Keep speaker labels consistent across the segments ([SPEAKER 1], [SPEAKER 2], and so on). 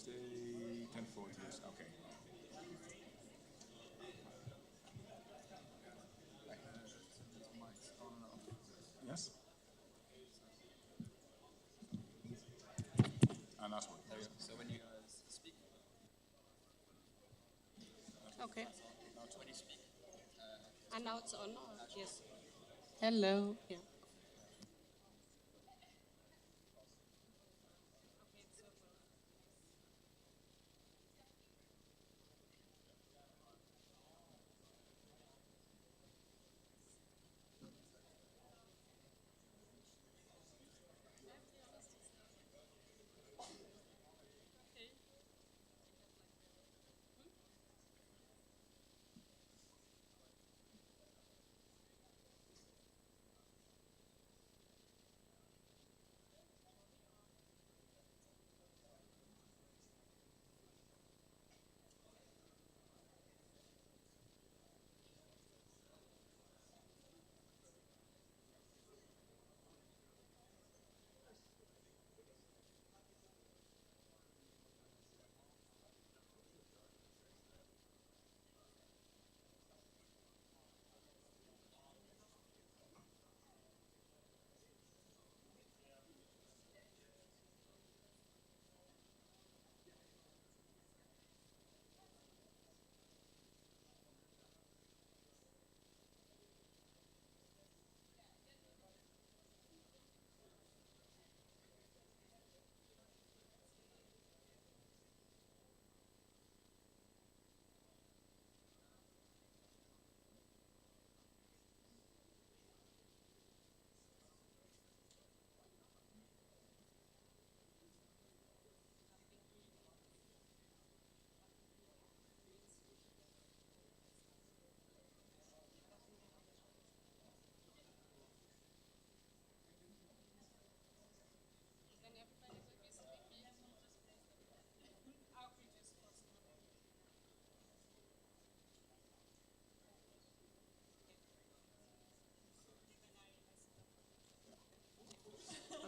[SPEAKER 1] say 10:40 is okay. Yes? And that's what.
[SPEAKER 2] So when you speak.
[SPEAKER 3] Okay.
[SPEAKER 2] When you speak.
[SPEAKER 3] And now it's on? Or? Yes. Hello. Yeah.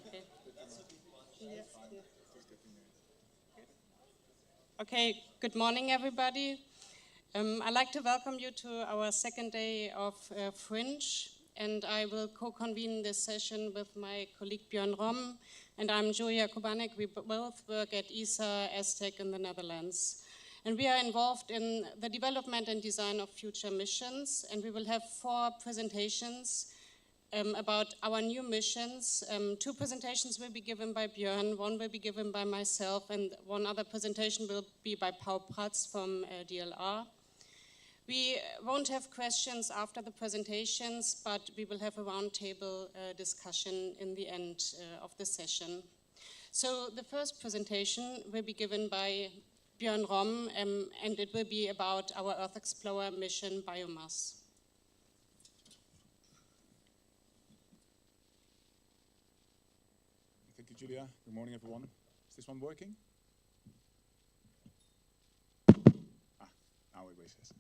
[SPEAKER 3] Okay. Yes. Okay, good morning, everybody. I'd like to welcome you to our second day of FRINGE, and I will co-convene this session with my colleague Björn Rom, and I'm Julia Kobanek. We both work at ESA Aztec in the Netherlands. And we are involved in the development and design of future missions, and we will have 4 presentations about our new missions. 2 presentations will be given by Björn, 1 will be given by myself, and 1 other presentation will be by Paul Pratz from DLR. We won't have questions after the presentations, but we will have a roundtable discussion in the end of the session. So the first presentation will be given by Björn Rom, and it will be about our Earth Explorer mission, Biomass.
[SPEAKER 1] Thank you, Julia. Good morning, everyone. Is this one working? Now it says.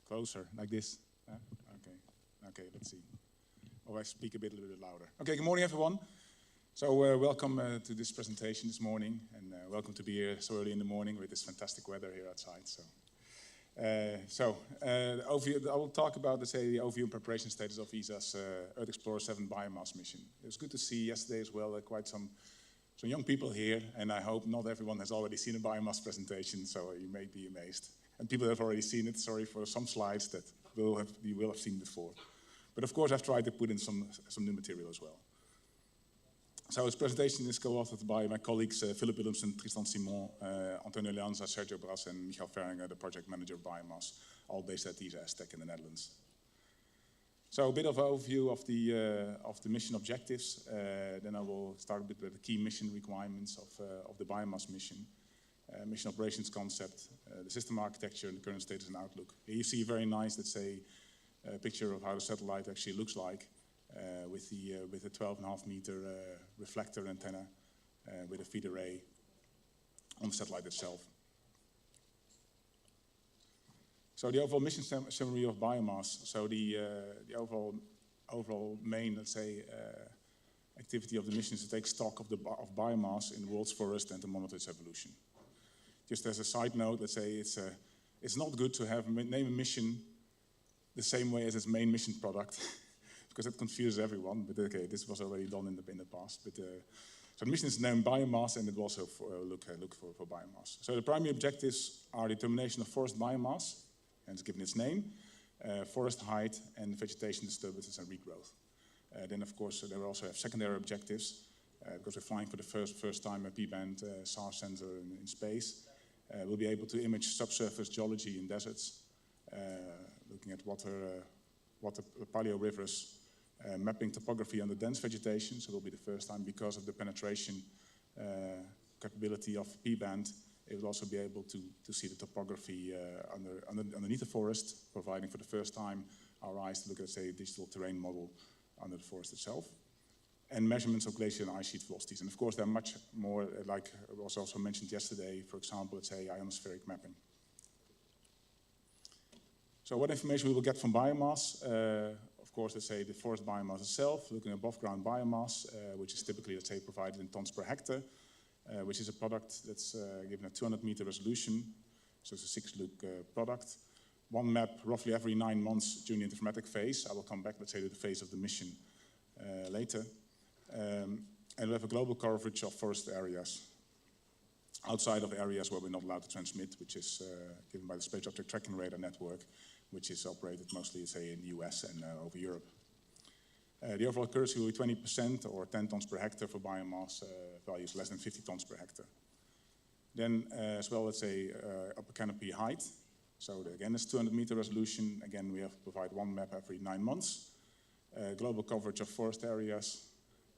[SPEAKER 1] Closer, like this. Okay, let's see. Oh, I speak a little bit louder. Okay, good morning, everyone. So welcome to this presentation this morning, and welcome to be here so early in the morning with this fantastic weather here outside. The overview, I will talk about, let's say, the overview and preparation status of ESA's Earth Explorer 7 Biomass mission. It was good to see yesterday as well quite some young people here, and I hope not everyone has already seen a biomass presentation, so you may be amazed. And people have already seen it, sorry for some slides that you will have seen before. But of course I've tried to put in some new material as well. So this presentation is co-authored by my colleagues Philip Willemsen, Tristan Simon, Antonio Leanza, Sergio Bras, and Michael Verringer, the project manager of Biomass, all based at ESA Aztec in the Netherlands. So a bit of an overview of the mission objectives. Then I will start a bit with the key mission requirements of the Biomass mission. Mission operations concept, the system architecture, and the current status and outlook. Here you see a very nice, let's say, picture of how the satellite actually looks like, with a 12.5 meter reflector antenna with a feed array on the satellite itself. So the overall mission summary of Biomass. So the overall main, let's say, activity of the mission is to take stock of biomass in the world's forest and to monitor its evolution. Just as a side note, let's say it's not good to name a mission the same way as its main mission product, because it confuses everyone. But okay, this was already done in the past. But so the mission is named Biomass, and it will also look for biomass. So the primary objectives are determination of forest biomass, and it's given its name, forest height, and vegetation disturbances and regrowth. Then, of course, they will also have secondary objectives, because we're flying for the first time a P-band SAR sensor in space. We'll be able to image subsurface geology in deserts, looking at water paleo rivers, mapping topography under dense vegetation. So it will be the first time, because of the penetration capability of P-band, it will also be able to see the topography underneath the forest, providing for the first time our eyes to look at, say, a digital terrain model under the forest itself. And measurements of glacier and ice sheet velocities. And of course, there are much more, like was also mentioned yesterday, for example, let's say ionospheric mapping. So what information we will get from biomass? Of course, let's say the forest biomass itself, looking at above ground biomass, which is typically, let's say, provided in tons per hectare, which is a product that's given a 200-meter resolution. So it's a 6-look product. One map roughly every 9 months during the informatic phase. I will come back, let's say, to the phase of the mission later. And we have a global coverage of forest areas outside of areas where we're not allowed to transmit, which is given by the Space Object Tracking Radar Network, which is operated mostly, say, in the US and over Europe. The overall accuracy will be 20% or 10 tons per hectare for biomass values less than 50 tons per hectare. Then as well, let's say, upper canopy height. So again, it's 200-meter resolution. Again, we have to provide one map every 9 months. Global coverage of forest areas,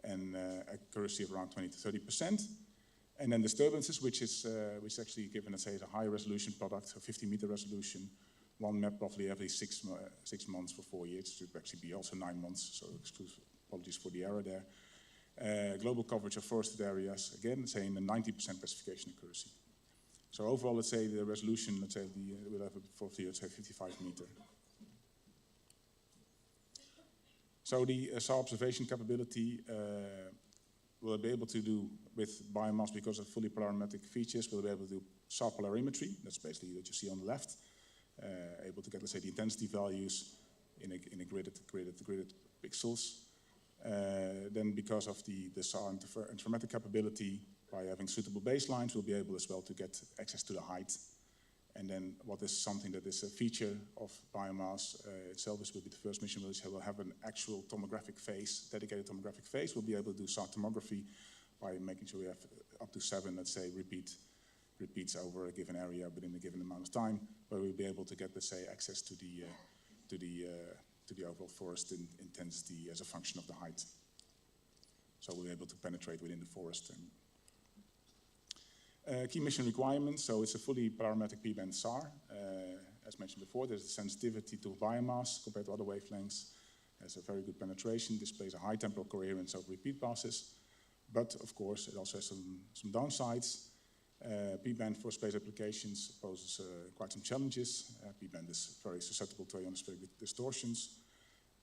[SPEAKER 1] and accuracy of around 20 to 30%. And then disturbances, which is actually given, let's say, a high resolution product, a 50-meter resolution, one map roughly every 6 months for 4 years. It should actually be also 9 months, so apologies for the error there. Global coverage of forested areas, again, saying the 90% specification accuracy. So overall, let's say the resolution, let's say we'll have for the, let's say, 55 meter. So the SAR observation capability we'll be able to do with biomass because of fully polarimetric features. We'll be able to do SAR polarimetry. That's basically what you see on the left. Able to get, let's say, the intensity values in a gridded pixels. Then because of the SAR informatic capability, by having suitable baselines, we'll be able as well to get access to the height. And then what is something that is a feature of biomass itself, this will be the first mission which will have an actual tomographic phase, dedicated tomographic phase. We'll be able to do SAR tomography by making sure we have up to 7, let's say, repeats over a given area within a given amount of time, where we'll be able to get, let's say, access to the overall forest intensity as a function of the height. So we'll be able to penetrate within the forest. Key mission requirements, so it's a fully polarimetric P-band SAR. As mentioned before, there's a sensitivity to biomass compared to other wavelengths. It has a very good penetration, displays a high temporal coherence over repeat passes. But of course, it also has some downsides. P-band for space applications poses quite some challenges. P-band is very susceptible to ionospheric distortions.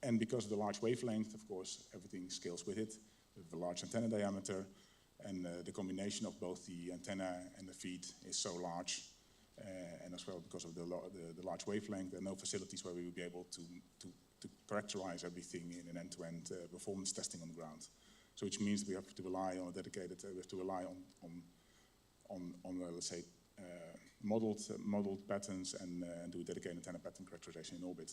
[SPEAKER 1] And because of the large wavelength, of course, everything scales with it, with a large antenna diameter. And the combination of both the antenna and the feed is so large. And as well, because of the large wavelength, there are no facilities where we will be able to characterize everything in an end-to-end performance testing on the ground. So which means we have to rely on a dedicated, we have to rely on let's say, modeled patterns and do a dedicated antenna pattern characterization in orbit.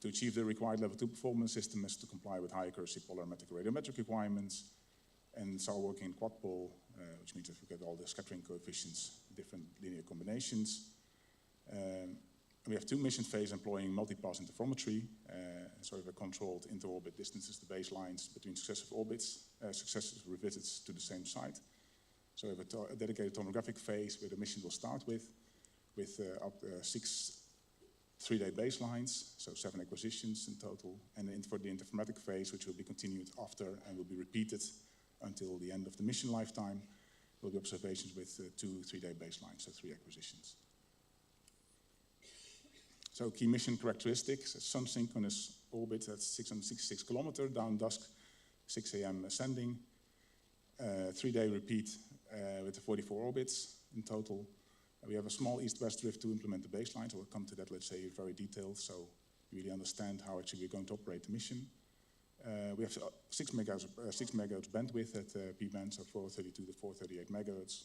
[SPEAKER 1] To achieve the required level 2 performance, system is to comply with high accuracy polarimetric radiometric requirements, and SAR working in quad-pol, which means that we get all the scattering coefficients, different linear combinations. We have 2 mission phases employing multi-pass interferometry, so we have controlled inter-orbit distances to baselines between successive orbits, successive revisits to the same site. So we have a dedicated tomographic phase where the mission will start with up to 6 3-day baselines, so 7 acquisitions in total, and for the interferometric phase, which will be continued after and will be repeated until the end of the mission lifetime, will be observations with 2 3-day baselines, so 3 acquisitions. So key mission characteristics: a sun-synchronous orbit at 666 kilometers down dusk, 6 a.m. ascending, 3-day repeat with the 44 orbits in total. We have a small east-west drift to implement the baseline, so we'll come to that, let's say, very detailed, so you really understand how actually we're going to operate the mission. We have 6 megahertz bandwidth at P-band, so 432 to 438 megahertz.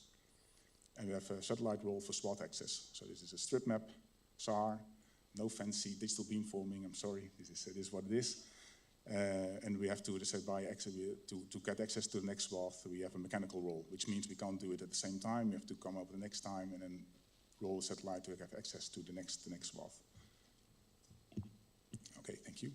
[SPEAKER 1] And we have a satellite role for SWAT access. So this is a strip map, SAR, no fancy digital beamforming, I'm sorry, this is what it is. And we have to decide to get access to the next swath, we have a mechanical roll, which means we can't do it at the same time. We have to come up with the next time and then roll the satellite to have access to the next swath. Okay, thank you.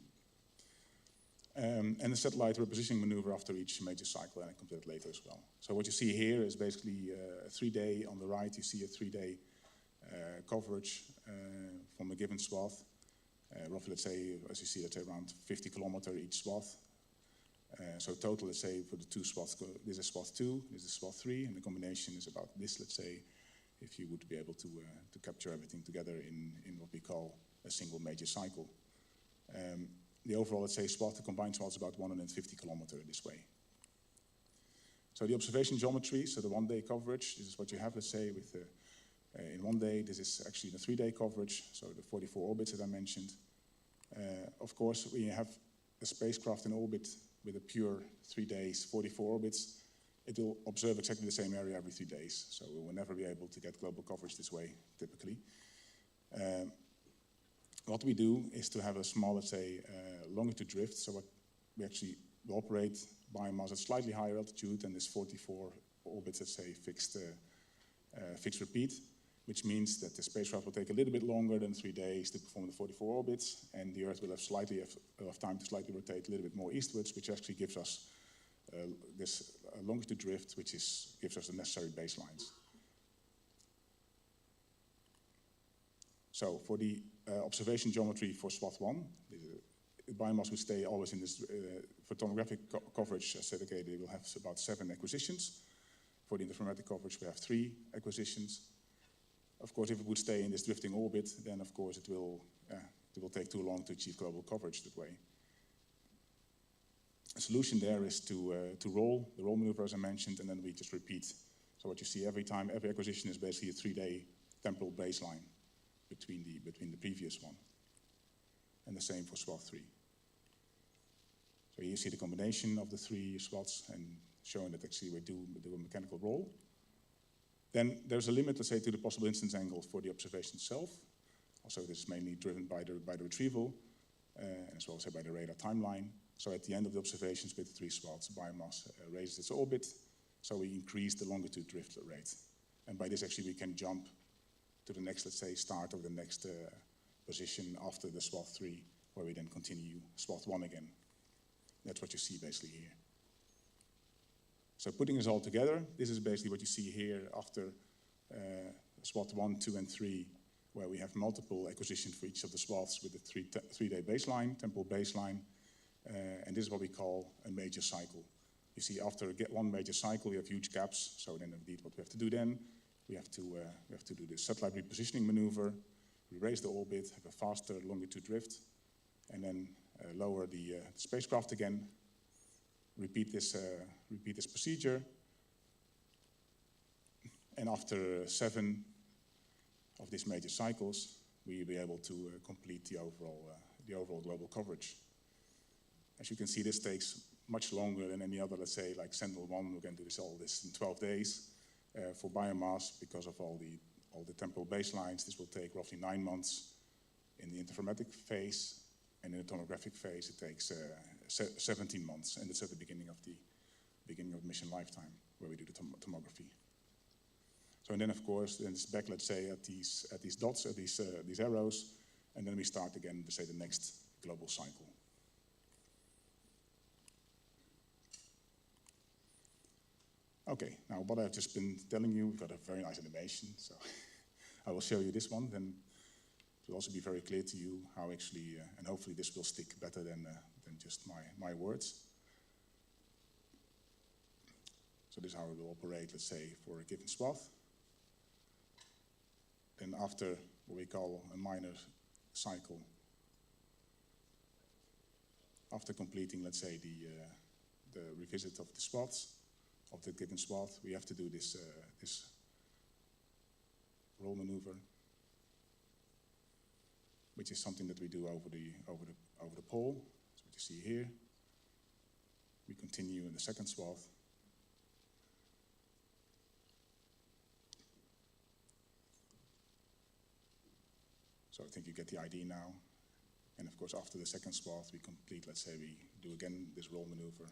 [SPEAKER 1] And the satellite repositioning maneuver after each major cycle, and I come to that later as well. So what you see here is basically a 3-day, on the right you see a 3-day coverage from a given swath. Roughly, let's say, as you see, let's say around 50 kilometers each swath. So total, let's say, for the 2 swaths, this is swath 2, this is swath 3, and the combination is about this, let's say, if you would be able to capture everything together in what we call a single major cycle. The overall, let's say, swath, the combined swath is about 150 kilometers this way. So the observation geometry, so the 1-day coverage, this is what you have, let's say, with in 1 day. This is actually the 3-day coverage, so the 44 orbits that I mentioned. Of course, when you have a spacecraft in orbit with a pure 3 days, 44 orbits, it will observe exactly the same area every 3 days. So we will never be able to get global coverage this way, typically. What we do is to have a small, let's say, longitude drift. So what we actually operate biomass at slightly higher altitude than this 44 orbits, let's say, fixed repeat, which means that the spacecraft will take a little bit longer than 3 days to perform the 44 orbits, and the Earth will have enough time to slightly rotate a little bit more eastwards, which actually gives us this longitude drift, which gives us the necessary baselines. So for the observation geometry for swath 1, the biomass will stay always in this, for tomographic coverage, as said, okay, they will have about 7 acquisitions. For the interferometric coverage, we have 3 acquisitions. Of course, if it would stay in this drifting orbit, then of course it will take too long to achieve global coverage that way. A solution there is to roll the roll maneuver, as I mentioned, and then we just repeat. So what you see every time, every acquisition is basically a 3-day temporal baseline between the previous one. And the same for swath 3. So here you see the combination of the 3 swaths and showing that actually we do a mechanical roll. Then there's a limit, let's say, to the possible instance angle for the observation itself. Also, this is mainly driven by the retrieval, and as well as by the radar timeline. So at the end of the observations with the 3 swaths, biomass raises its orbit, so we increase the longitude drift rate. And by this, actually, we can jump to the next, let's say, start of the next position after the swath 3, where we then continue swath 1 again. That's what you see basically here. So putting this all together, this is basically what you see here after swath 1, 2, and 3, where we have multiple acquisitions for each of the swaths with a 3-day baseline, temporal baseline, and this is what we call a major cycle. You see, after one major cycle, we have huge gaps. So then, indeed, what we have to do then, we have to do the satellite repositioning maneuver. We raise the orbit, have a faster longitude drift, and then lower the spacecraft again. Repeat this procedure, and after 7 of these major cycles, we'll be able to complete the overall global coverage. As you can see, this takes much longer than any other, let's say, like Sentinel-1. We're going to do all this in 12 days. For biomass, because of all the temporal baselines, this will take roughly 9 months in the interferometric phase, and in the tomographic phase, it takes 17 months, and it's at the beginning of the mission lifetime where we do the tomography. So, and then of course, then it's back, let's say, at these dots, at these arrows, and then we start again to say the next global cycle. Okay, now what I've just been telling you, we've got a very nice animation, so I will show you this one, then it will also be very clear to you how actually, and hopefully this will stick better than just my words. So this is how it will operate, let's say, for a given swath. Then after what we call a minor cycle, after completing, let's say, the revisit of the spots, of the given spot, we have to do this roll maneuver, which is something that we do over the pole. So what you see here. We continue in the second swath. So I think you get the idea now. And of course, after the second swath, we complete, let's say, we do again this roll maneuver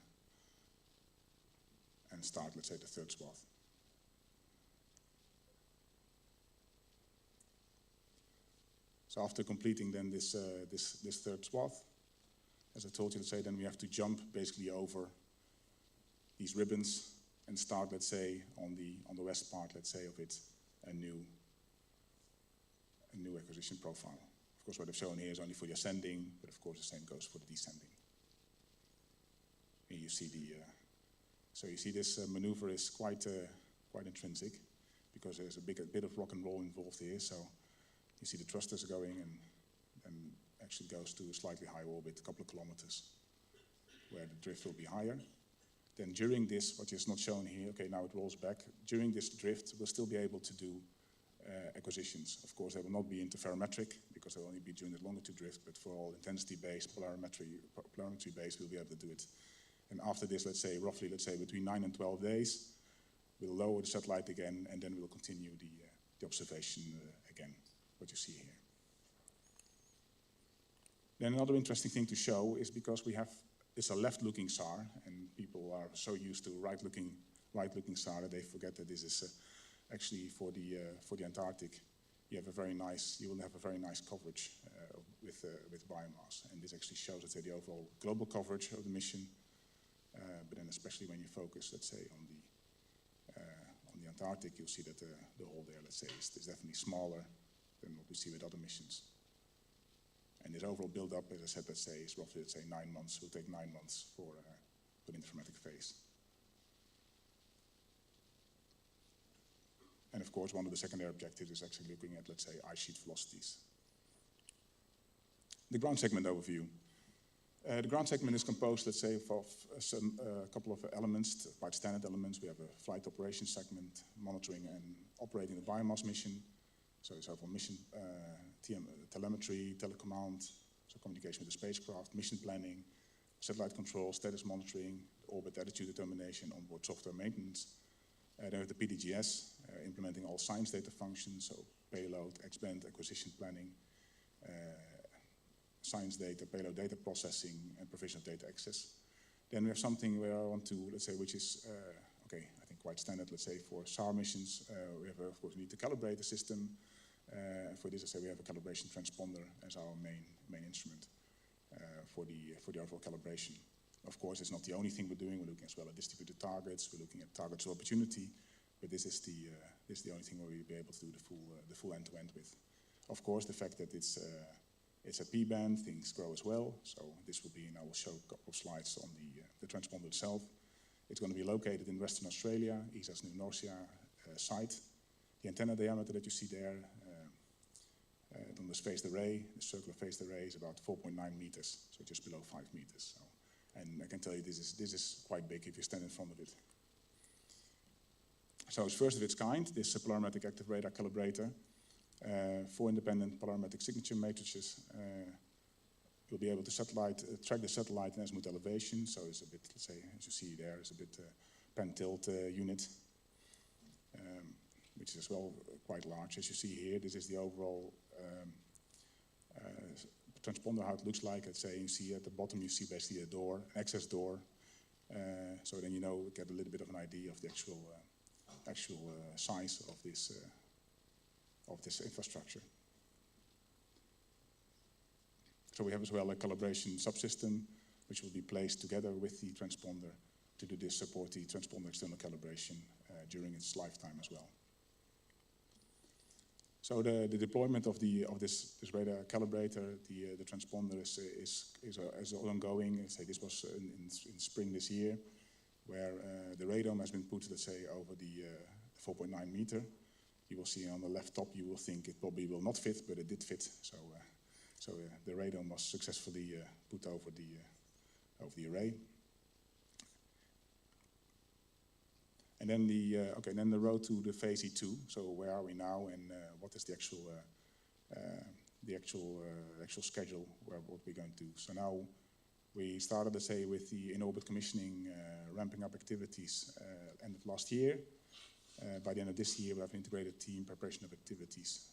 [SPEAKER 1] and start, let's say, the third swath. So after completing then this third swath, as I told you, let's say, then we have to jump basically over these ribbons and start, let's say, on the west part, let's say, of it, a new acquisition profile. Of course, what I've shown here is only for the ascending, but of course the same goes for the descending. And you see so you see this maneuver is quite intrinsic, because there's a bit of rock and roll involved here. So you see the thrusters going and actually goes to a slightly higher orbit, a couple of kilometers, where the drift will be higher. Then during this, what is not shown here, okay, now it rolls back. During this drift, we'll still be able to do acquisitions. Of course, they will not be interferometric, because they'll only be during the longitude drift, but for all intensity-based, polarimetry-based, we'll be able to do it. And after this, roughly between 9 and 12 days, we'll lower the satellite again, and then we'll continue the observation again, what you see here. Then another interesting thing to show is, because it's a left-looking SAR, and people are so used to right-looking SAR that they forget that this is actually for the Antarctic. You will have a very nice coverage with biomass, and this actually shows, let's say, the overall global coverage of the mission. But then, especially when you focus, let's say, on the Antarctic, you'll see that the hole there, let's say, is definitely smaller than what we see with other missions. And this overall build-up, as I said, let's say, is roughly, let's say, 9 months. Will take 9 months for the interferometric phase. And of course, one of the secondary objectives is actually looking at, let's say, ice sheet velocities. The ground segment overview. The ground segment is composed, let's say, of a couple of elements, quite standard elements. We have a flight operations segment, monitoring and operating the biomass mission. So it's overall mission, telemetry, telecommand, so communication with the spacecraft, mission planning, satellite control, status monitoring, orbit attitude determination, onboard software maintenance. Then we have the PDGS, implementing all science data functions, so payload, X-band acquisition planning, science data, payload data processing, and provision of data access. Then we have something where I want to, let's say, which is, okay, I think quite standard, let's say, for SAR missions. We have, of course, we need to calibrate the system. For this, I say we have a calibration transponder as our main instrument for the overall calibration. Of course, it's not the only thing we're doing. We're looking as well at distributed targets. We're looking at targets of opportunity. But this is the only thing where we'll be able to do the full end-to-end with. Of course, the fact that it's a P-band, things grow as well. So this will be, and I will show a couple of slides on the transponder itself. It's going to be located in Western Australia, ESA's New Norcia site. The antenna diameter that you see there on this phased array, the circular phased array, is about 4.9 meters, so just below 5 meters. So, and I can tell you this is quite big if you stand in front of it. So it's first of its kind, this polarimetric active radar calibrator. 4 independent polarimetric signature matrices. You'll be able to track the satellite in azimuth elevation. So it's a bit, let's say, as you see there, it's a bit pan-tilt unit, which is as well quite large. As you see here, this is the overall transponder, how it looks like. Let's say you see at the bottom, you see basically a door, an access door. So then get a little bit of an idea of the actual size of this infrastructure. So we have as well a calibration subsystem, which will be placed together with the transponder to do this, support the transponder external calibration during its lifetime as well. So the deployment of this radar calibrator, the transponder is ongoing. Say this was in spring this year, where the radome has been put, let's say, over the 4.9 meter. You will see on the left top, you will think it probably will not fit, but it did fit. So the radome was successfully put over the array. And then the road to the phase E2. So where are we now, and what is the actual schedule what we're going to do? So now we started, let's say, with the in-orbit commissioning, ramping up activities end of last year. By the end of this year, we'll have an integrated team preparation of activities.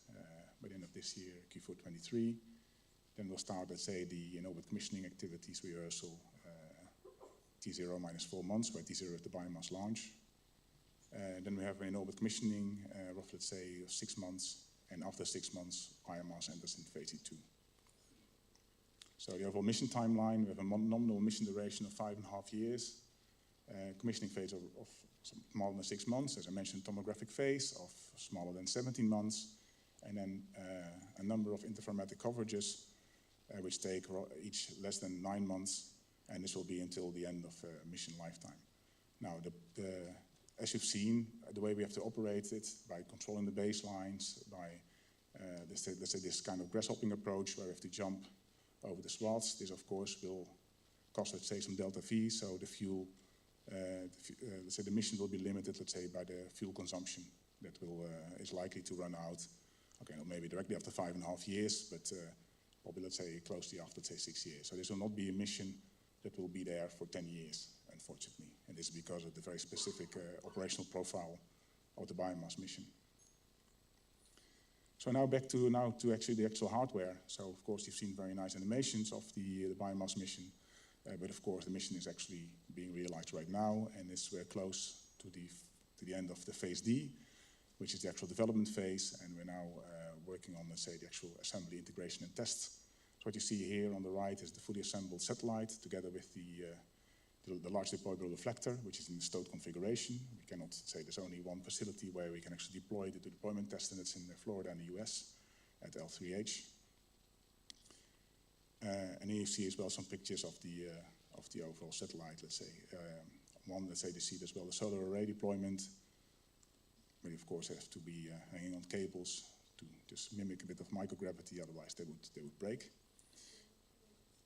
[SPEAKER 1] By the end of this year, Q4 23. Then we'll start, let's say, the in-orbit commissioning activities rehearsal, T0 minus 4 months, where T0 is the biomass launch. Then we have an in-orbit commissioning, roughly, let's say, 6 months, and after 6 months, biomass enters in phase E2. So the overall mission timeline, we have a nominal mission duration of 5.5 years, commissioning phase of smaller than 6 months, as I mentioned, tomographic phase of smaller than 17 months, and then a number of interferometric coverages, which take each less than 9 months, and this will be until the end of mission lifetime. Now, as you've seen, the way we have to operate it, by controlling the baselines, by let's say this kind of grasshopping approach where we have to jump over the swaths, this of course will cost, let's say, some delta V, so the fuel, let's say the mission will be limited, let's say, by the fuel consumption that is likely to run out, okay, not maybe directly after 5.5 years, but probably, let's say, closely after, let's say, 6 years. So this will not be a mission that will be there for 10 years, unfortunately. And this is because of the very specific operational profile of the biomass mission. So now back to actually the actual hardware. So of course you've seen very nice animations of the biomass mission, but of course the mission is actually being realized right now, and we're close to the end of the phase D, which is the actual development phase, and we're now working on, let's say, the actual assembly, integration, and tests. So what you see here on the right is the fully assembled satellite, together with the large deployable reflector, which is in the stowed configuration. We cannot say there's only one facility where we can actually deploy the deployment test, and it's in Florida in the US at L3H. And here you see as well some pictures of the overall satellite, let's say. Let's say, you see as well the solar array deployment. We of course have to be hanging on cables to just mimic a bit of microgravity, otherwise they would break.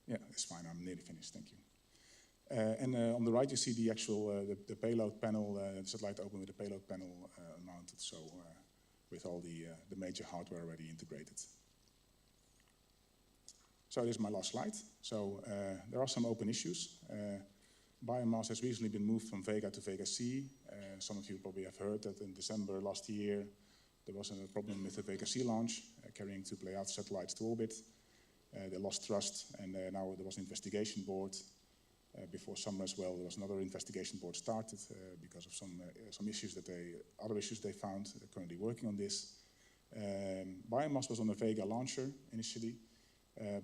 [SPEAKER 1] Yeah, it's fine, I'm nearly finished, thank you. And on the right you see the actual, the payload panel, the satellite open with the payload panel mounted, so with all the major hardware already integrated. So this is my last slide. So there are some open issues. Biomass has recently been moved from Vega to Vega C. Some of you probably have heard that in December last year there was a problem with the Vega C launch, carrying 2 Pleiades satellites to orbit. They lost thrust, and now there was an investigation board. Before summer as well, there was another investigation board started because of some other issues they found. They're currently working on this. Biomass was on the Vega launcher initially,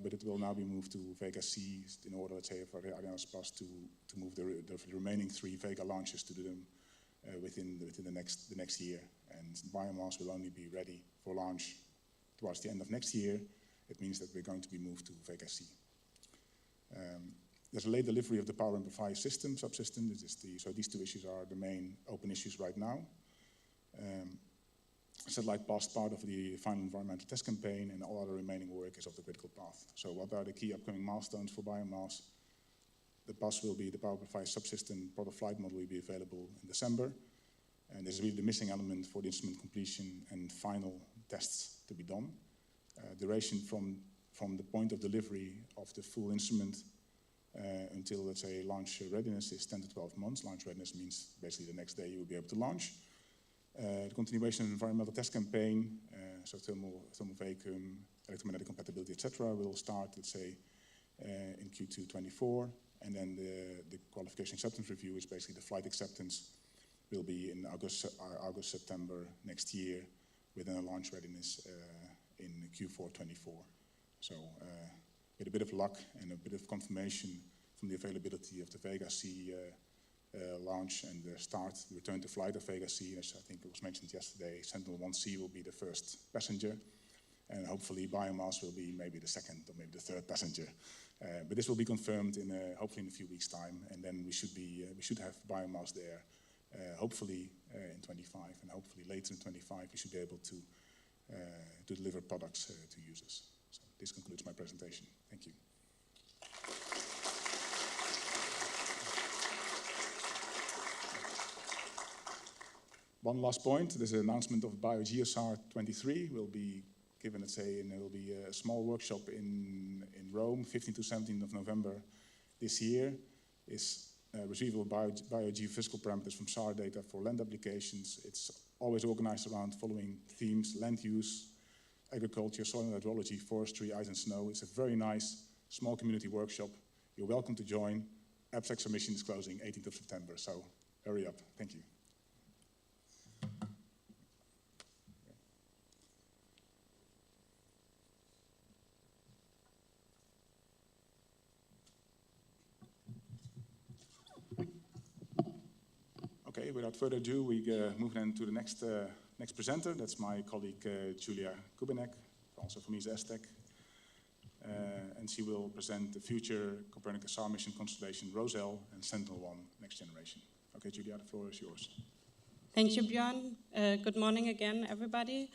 [SPEAKER 1] but it will now be moved to Vega C in order, let's say, for Arianespace to move the remaining 3 Vega launches to do them within the next year. And Biomass will only be ready for launch towards the end of next year. It means that we're going to be moved to Vega C. There's a late delivery of the power amplifier system, subsystem. So these 2 issues are the main open issues right now. Satellite passed part of the final environmental test campaign, and all other remaining work is of the critical path. So what are the key upcoming milestones for Biomass? The PAS will be the power amplifier subsystem product flight model will be available in December. And this is really the missing element for the instrument completion and final tests to be done. Duration from the point of delivery of the full instrument until, let's say, launch readiness is 10 to 12 months. Launch readiness means basically the next day you will be able to launch. The continuation of the environmental test campaign, so thermal vacuum, electromagnetic compatibility, etc., will start, let's say, in Q2 24, and then the qualification acceptance review is basically the flight acceptance will be in August, September next year, within a launch readiness in Q4 24. So with a bit of luck and a bit of confirmation from the availability of the Vega C launch and the return to flight of Vega C, as I think it was mentioned yesterday, Sentinel-1 C will be the first passenger, and hopefully Biomass will be maybe the second or maybe the third passenger. But this will be confirmed hopefully in a few weeks' time, and then we should have Biomass there, hopefully in 25, and hopefully later in 25 we should be able to deliver products to users. So this concludes my presentation. Thank you. One last point, there's an announcement of BioGeoSAR 23 will be given, let's say, and there will be a small workshop in Rome, 15th to 17th of November this year. Is retrieval of biogeophysical parameters from SAR data for land applications. It's always organized around following themes: land use, agriculture, soil and hydrology, forestry, ice and snow. It's a very nice, small community workshop. You're welcome to join. Abstract submission is closing 18th of September, so hurry up. Thank you. Okay, without further ado, we move then to the next presenter. That's my colleague Julia Kubenek, also from ESA Aztec. And she will present the future Copernicus SAR mission constellation Roselle and Sentinel-1 next generation. Okay, Julia, the floor is yours.
[SPEAKER 3] Thank you, Björn. Good morning again, everybody.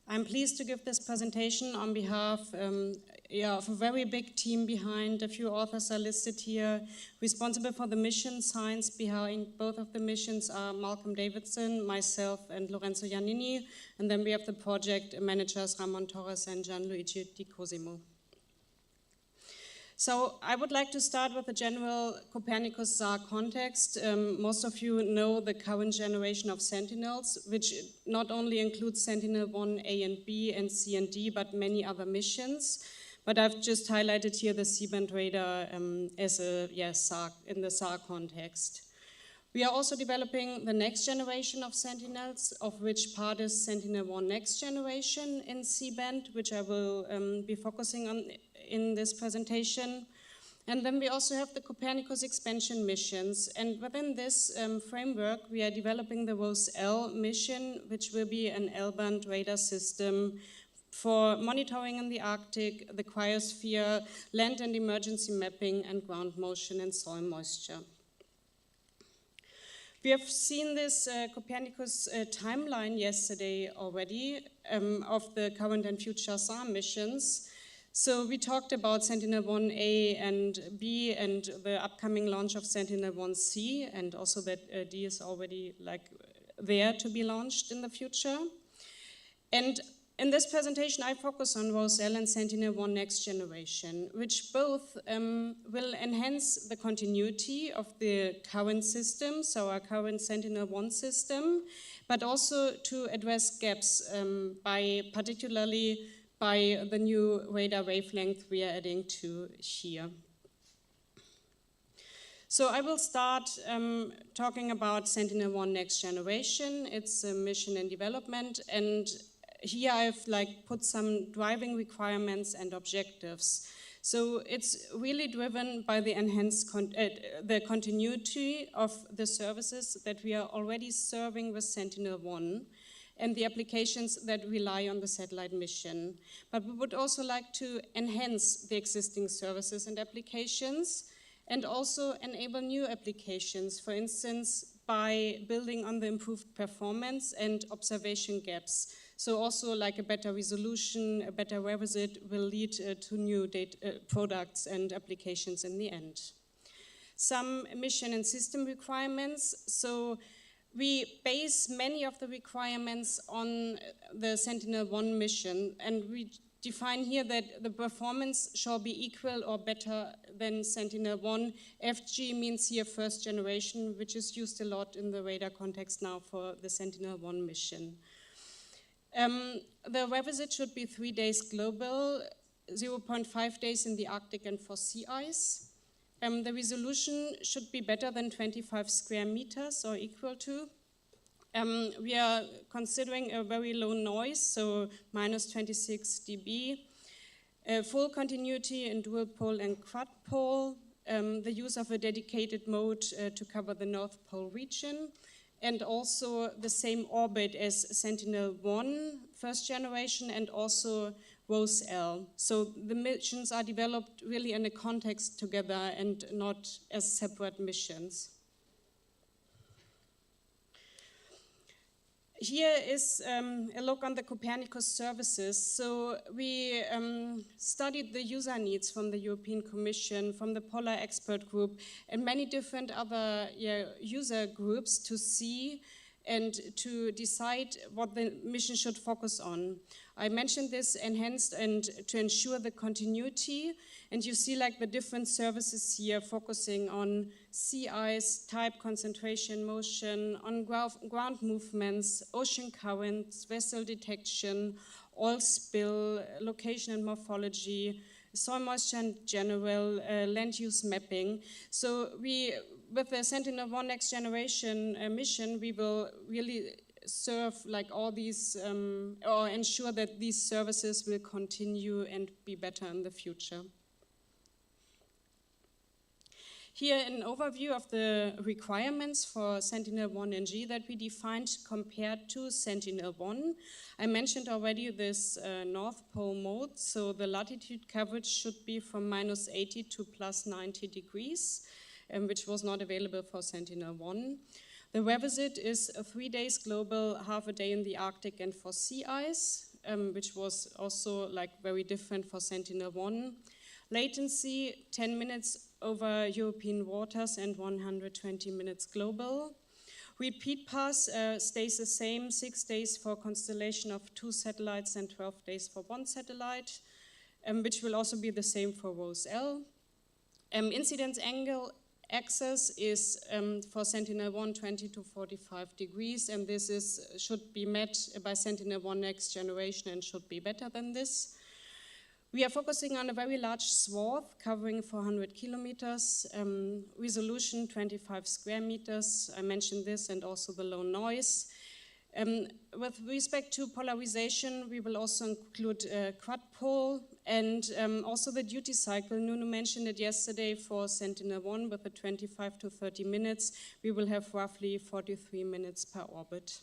[SPEAKER 3] I'm pleased to give this presentation on behalf of a very big team behind. A few authors are listed here. Responsible for the mission science behind both of the missions are Malcolm Davidson, myself, and Lorenzo Giannini. And then we have the project managers Ramon Torres and Gianluigi Di Cosimo. So I would like to start with the general Copernicus SAR context. Most of you know the current generation of Sentinels, which not only includes Sentinel-1 A and B and C and D, but many other missions. But I've just highlighted here the C-band radar as a SAR, in the SAR context. We are also developing the next generation of Sentinels, of which part is Sentinel-1 next generation in C-band, which I will be focusing on in this presentation. And then we also have the Copernicus expansion missions. And within this framework, we are developing the Roselle mission, which will be an L-band radar system for monitoring in the Arctic, the cryosphere, land and emergency mapping, and ground motion and soil moisture. We have seen this Copernicus timeline yesterday already of the current and future SAR missions. So we talked about Sentinel-1 A and B and the upcoming launch of Sentinel-1 C, and also that D is already there to be launched in the future. And in this presentation, I focus on Roselle and Sentinel-1 next generation, which both will enhance the continuity of the current system, so our current Sentinel-1 system, but also to address gaps particularly by the new radar wavelength we are adding to here. So I will start talking about Sentinel-1 next generation. It's a mission in development, and here I've put some driving requirements and objectives. So it's really driven by the enhanced the continuity of the services that we are already serving with Sentinel-1 and the applications that rely on the satellite mission. But we would also like to enhance the existing services and applications and also enable new applications, for instance, by building on the improved performance and observation gaps. So also a better resolution, a better revisit will lead to new products and applications in the end. Some mission and system requirements. So we base many of the requirements on the Sentinel-1 mission, and we define here that the performance shall be equal or better than Sentinel-1. FG means here first generation, which is used a lot in the radar context now for the Sentinel-1 mission. The revisit should be 3 days global, 0.5 days in the Arctic and for sea ice. The resolution should be better than 25 square meters or equal to. We are considering a very low noise, so minus 26 dB. Full continuity in dual pole and quad pole. The use of a dedicated mode to cover the North Pole region. And also the same orbit as Sentinel-1 first generation and also Roselle. So the missions are developed really in a context together and not as separate missions. Here is a look on the Copernicus services. So we studied the user needs from the European Commission, from the Polar Expert Group, and many different other user groups to see and to decide what the mission should focus on. I mentioned this enhanced and to ensure the continuity, and you see like the different services here focusing on sea ice, type, concentration, motion, on ground movements, ocean currents, vessel detection, oil spill, location and morphology, soil moisture in general, land use mapping. So with the Sentinel-1 Next Generation mission, we will really serve like all these, or ensure that these services will continue and be better in the future. Here an overview of the requirements for Sentinel-1 NG that we defined compared to Sentinel-1. I mentioned already this North Pole mode, so the latitude coverage should be from -80 to +90 degrees, which was not available for Sentinel-1. The revisit is 3 days global, half a day in the Arctic and for sea ice, which was also like very different for Sentinel-1. Latency, 10 minutes over European waters and 120 minutes global. Repeat pass stays the same, 6 days for constellation of 2 satellites and 12 days for 1 satellite, which will also be the same for ROSE-L. Incidence angle axis is for Sentinel-1 20 to 45 degrees, and this should be met by Sentinel-1 Next Generation and should be better than this. We are focusing on a very large swath covering 400 kilometers, resolution 25 square meters, I mentioned this, and also the low noise. With respect to polarization, we will also include quad pole and also the duty cycle. Nuno mentioned it yesterday for Sentinel-1 with the 25 to 30 minutes. We will have roughly 43 minutes per orbit.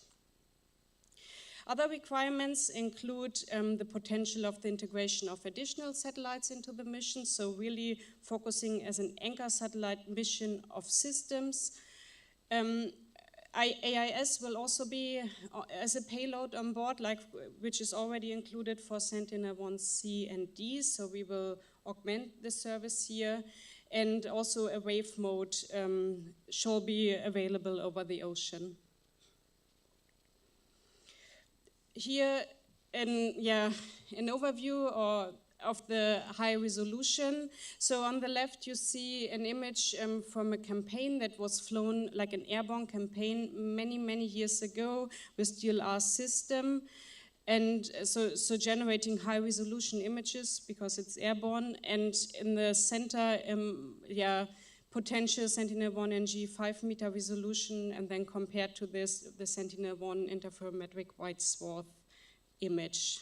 [SPEAKER 3] Other requirements include the potential of the integration of additional satellites into the mission, so really focusing as an anchor satellite mission of systems. AIS will also be as a payload on board, which is already included for Sentinel-1 C and D, so we will augment the service here. And also a wave mode shall be available over the ocean. Here, an overview of the high resolution. So on the left, you see an image from a campaign that was flown, like an airborne campaign, many years ago with DLR system. And so generating high resolution images because it's airborne. And in the center, potential Sentinel-1 NG 5-meter resolution, and then compared to this, the Sentinel-1 interferometric white swath image.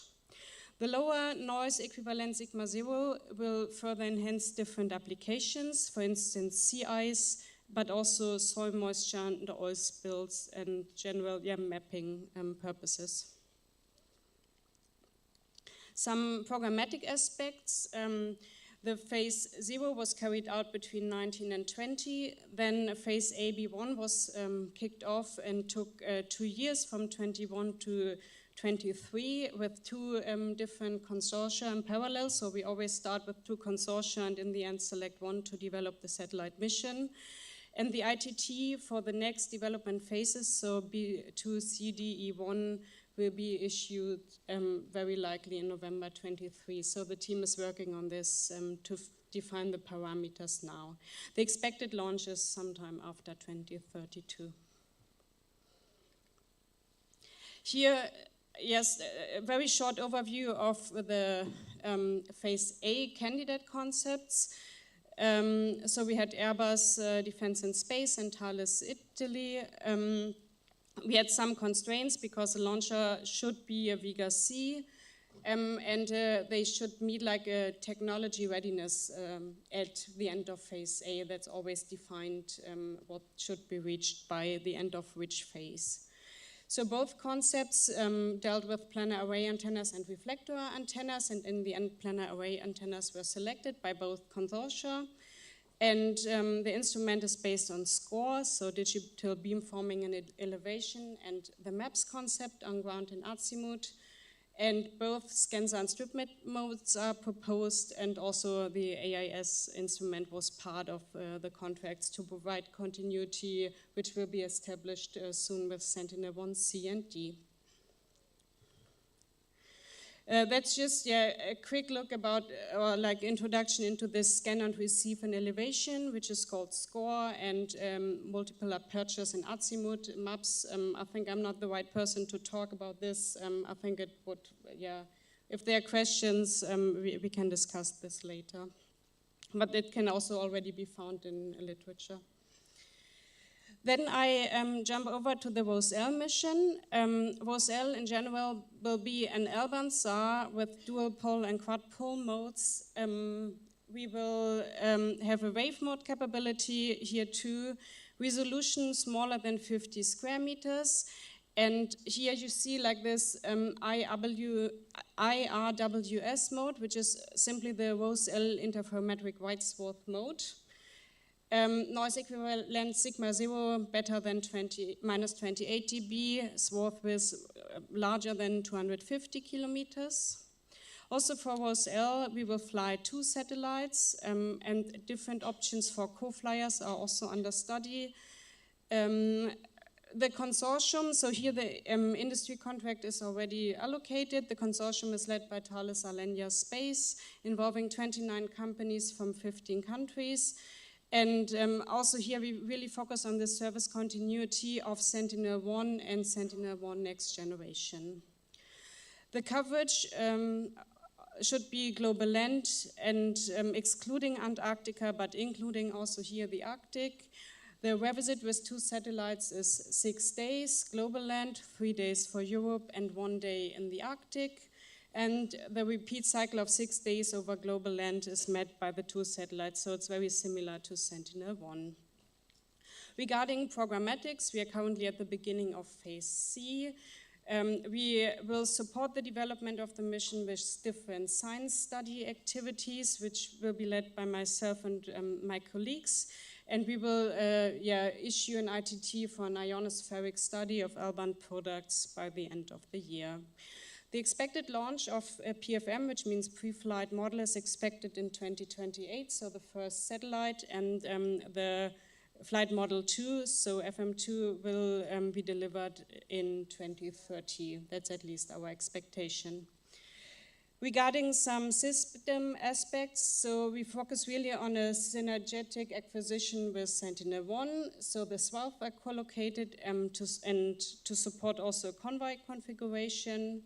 [SPEAKER 3] The lower noise equivalent sigma 0 will further enhance different applications, for instance, sea ice, but also soil moisture and oil spills and general mapping purposes. Some programmatic aspects. The phase 0 was carried out between 19 and 20. Then phase AB1 was kicked off and took 2 years from 21 to 23 with 2 different consortia in parallel. So we always start with 2 consortia and in the end select 1 to develop the satellite mission. And the ITT for the next development phases, so B2, CD, E1, will be issued very likely in November 23. So the team is working on this to define the parameters now. The expected launch is sometime after 2032. Here, yes, a very short overview of the phase A candidate concepts. So we had Airbus Defence and Space and Thales Italy. We had some constraints because the launcher should be a Vega C, and they should meet like a technology readiness at the end of phase A. That's always defined what should be reached by the end of which phase. So both concepts dealt with planar array antennas and reflector antennas, and in the end planar array antennas were selected by both consortia. And the instrument is based on SCORE, so digital beamforming and elevation, and the MAPS concept on ground and azimut. And both scanner and strip modes are proposed, and also the AIS instrument was part of the contracts to provide continuity, which will be established soon with Sentinel-1 C and D. That's just a quick look about, or like introduction into this scan and receive and elevation, which is called SCORE, and multiple apertures and azimuth maps. I think I'm not the right person to talk about this. I think it would, if there are questions, we can discuss this later. But it can also already be found in literature. Then I jump over to the WOS-L mission. WOS-L in general will be an L-band SAR with dual pole and quad pole modes. We will have a wave mode capability here too, resolution smaller than 50 square meters. And here you see like this IRWS mode, which is simply the WOS-L interferometric wide swath mode. Noise equivalent sigma 0 better than minus 28 dB, swath width larger than 250 kilometers. Also for WOS-L, we will fly 2 satellites, and different options for co-flyers are also under study. The consortium, so here the industry contract is already allocated. The consortium is led by Thales Alenia Space, involving 29 companies from 15 countries. And also here we really focus on the service continuity of Sentinel-1 and Sentinel-1 Next Generation. The coverage should be global land and excluding Antarctica, but including also here the Arctic. The revisit with 2 satellites is 6 days, global land, 3 days for Europe, and 1 day in the Arctic. And the repeat cycle of 6 days over global land is met by the 2 satellites, so it's very similar to Sentinel-1. Regarding programmatics, we are currently at the beginning of phase C. We will support the development of the mission with different science study activities, which will be led by myself and my colleagues. And we will issue an ITT for an ionospheric study of L-band products by the end of the year. The expected launch of PFM, which means pre-flight model, is expected in 2028, so the first satellite, and the flight model 2, so FM2, will be delivered in 2030. That's at least our expectation. Regarding some system aspects, so we focus really on a synergetic acquisition with Sentinel-1, so the swaths are co-located to support also convoy configuration.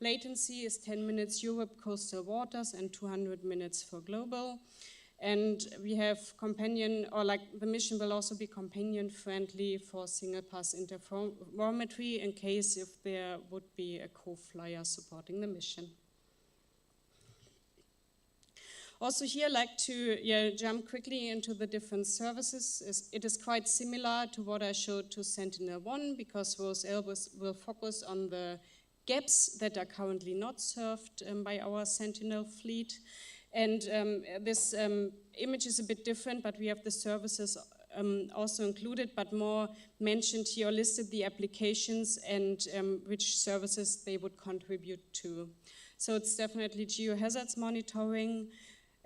[SPEAKER 3] Latency is 10 minutes Europe coastal waters and 200 minutes for global. And we have the mission will also be companion friendly for single pass interferometry in case if there would be a co-flyer supporting the mission. Also here, I'd like to jump quickly into the different services. It is quite similar to what I showed to Sentinel-1 because WOS-L will focus on the gaps that are currently not served by our Sentinel fleet. And this image is a bit different, but we have the services also included, but more mentioned here, listed the applications and which services they would contribute to. So it's definitely geohazards monitoring,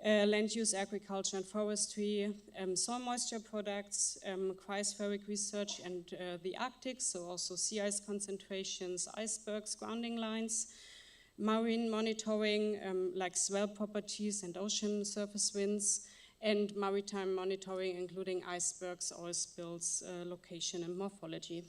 [SPEAKER 3] land use, agriculture and forestry, soil moisture products, cryospheric research and the Arctic, so also sea ice concentrations, icebergs, grounding lines, marine monitoring like swell properties and ocean surface winds, and maritime monitoring including icebergs, oil spills, location and morphology.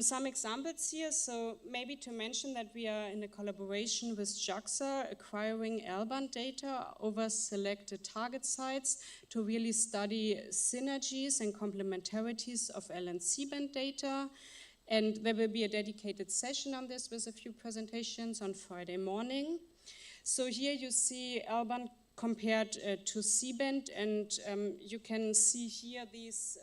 [SPEAKER 3] Some examples here, so maybe to mention that we are in a collaboration with JAXA acquiring L-band data over selected target sites to really study synergies and complementarities of L and C-band data. And there will be a dedicated session on this with a few presentations on Friday morning. So here you see L-band compared to C-band, and you can see here these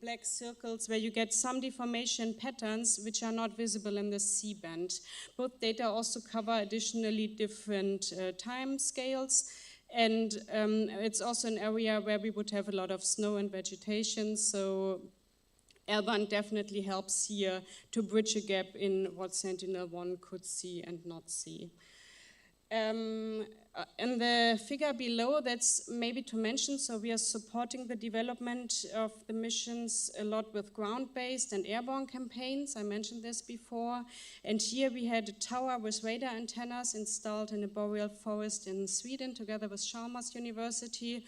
[SPEAKER 3] black circles where you get some deformation patterns which are not visible in the C-band. Both data also cover additionally different time scales, and it's also an area where we would have a lot of snow and vegetation, so L-band definitely helps here to bridge a gap in what Sentinel-1 could see and not see. In the figure below, that's maybe to mention, so we are supporting the development of the missions a lot with ground-based and airborne campaigns. I mentioned this before. And here we had a tower with radar antennas installed in a boreal forest in Sweden together with Chalmers University,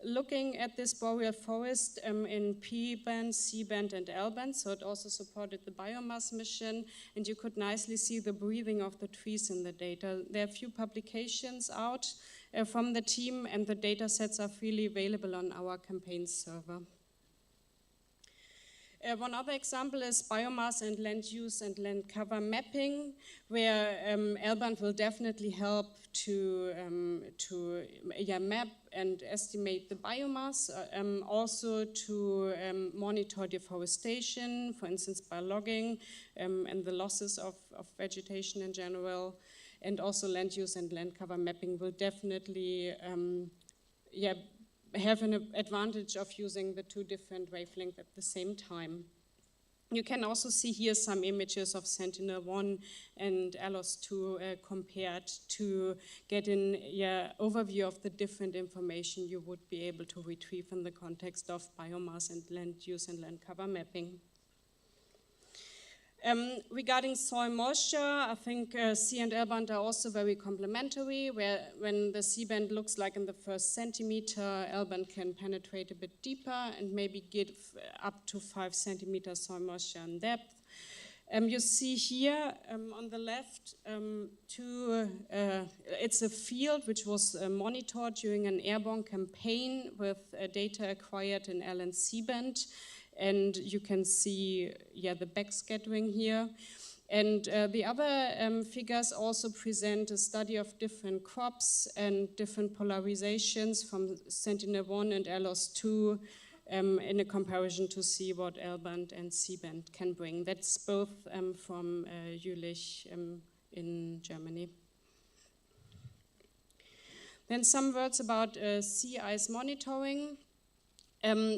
[SPEAKER 3] looking at this boreal forest in P-band, C-band, and L-band, so it also supported the Biomass mission, and you could nicely see the breathing of the trees in the data. There are a few publications out from the team, and the data sets are freely available on our campaign server. One other example is biomass and land use and land cover mapping, where L-band will definitely help to map and estimate the biomass, also to monitor deforestation, for instance by logging, and the losses of vegetation in general, and also land use and land cover mapping will definitely have an advantage of using the two different wavelengths at the same time. You can also see here some images of Sentinel-1 and ALOS-2 compared to get an overview of the different information you would be able to retrieve in the context of biomass and land use and land cover mapping. Regarding soil moisture, I think C and L-band are also very complementary, where when the C-band looks like in the first centimeter, L-band can penetrate a bit deeper and maybe give up to 5 centimeters soil moisture in depth. You see here on the left, it's a field which was monitored during an airborne campaign with data acquired in L and C-band. And you can see, the backscattering here. And the other figures also present a study of different crops and different polarizations from Sentinel-1 and ALOS-2 in a comparison to see what L-band and C-band can bring. That's both from Jülich in Germany. Then some words about sea ice monitoring.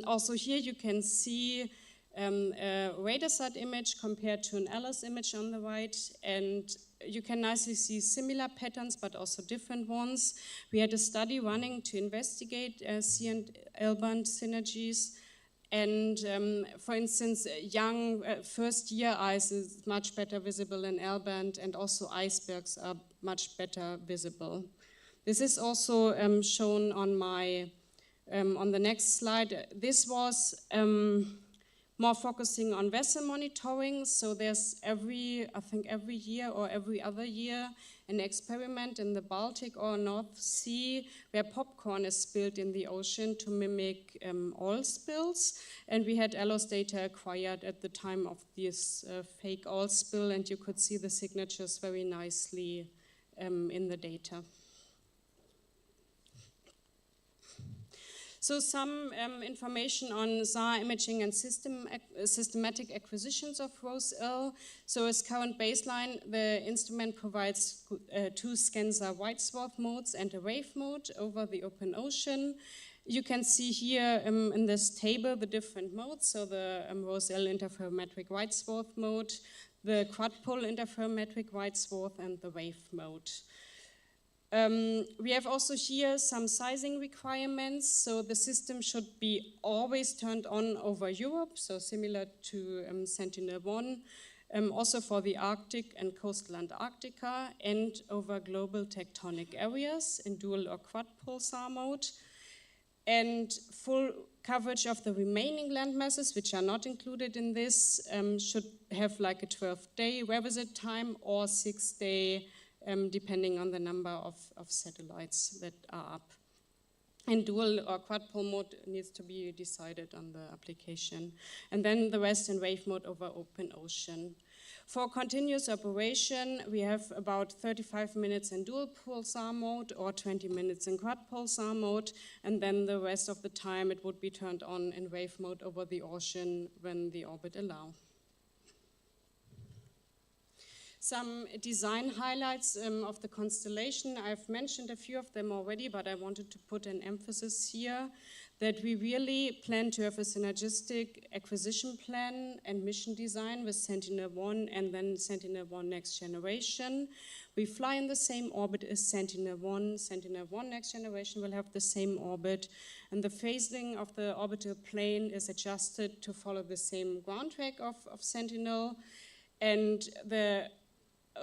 [SPEAKER 3] Also here you can see a radarsat image compared to an ALOS image on the right, and you can nicely see similar patterns but also different ones. We had a study running to investigate C and L-band synergies, and for instance, young first-year ice is much better visible in L-band, and also icebergs are much better visible. This is also shown on the next slide. This was more focusing on vessel monitoring. So there's every year or every other year an experiment in the Baltic or North Sea where popcorn is spilled in the ocean to mimic oil spills. And we had ALOS data acquired at the time of this fake oil spill, and you could see the signatures very nicely in the data. So some information on SAR imaging and systematic acquisitions of ROSE-L. So as current baseline, the instrument provides 2 ScanSAR wide swath modes and a wave mode over the open ocean. You can see here in this table the different modes, so the ROSE-L interferometric wide swath mode, the quad-pole interferometric wide swath, and the wave mode. We have also here some sizing requirements, so the system should be always turned on over Europe, so similar to Sentinel-1, also for the Arctic and coastal Antarctica, and over global tectonic areas in dual or quad pulsar mode, and full coverage of the remaining land masses, which are not included in this, should have like a 12-day revisit time or 6-day depending on the number of satellites that are up. And dual or quad-pole mode needs to be decided on the application. And then the rest in wave mode over open ocean. For continuous operation, we have about 35 minutes in dual pulsar mode or 20 minutes in quad pulsar mode, and then the rest of the time it would be turned on in wave mode over the ocean when the orbit allows. Some design highlights of the constellation. I've mentioned a few of them already, but I wanted to put an emphasis here that we really plan to have a synergistic acquisition plan and mission design with Sentinel-1 and then Sentinel-1 Next Generation. We fly in the same orbit as Sentinel-1. Sentinel-1 Next Generation will have the same orbit, and the phasing of the orbital plane is adjusted to follow the same ground track of Sentinel, and the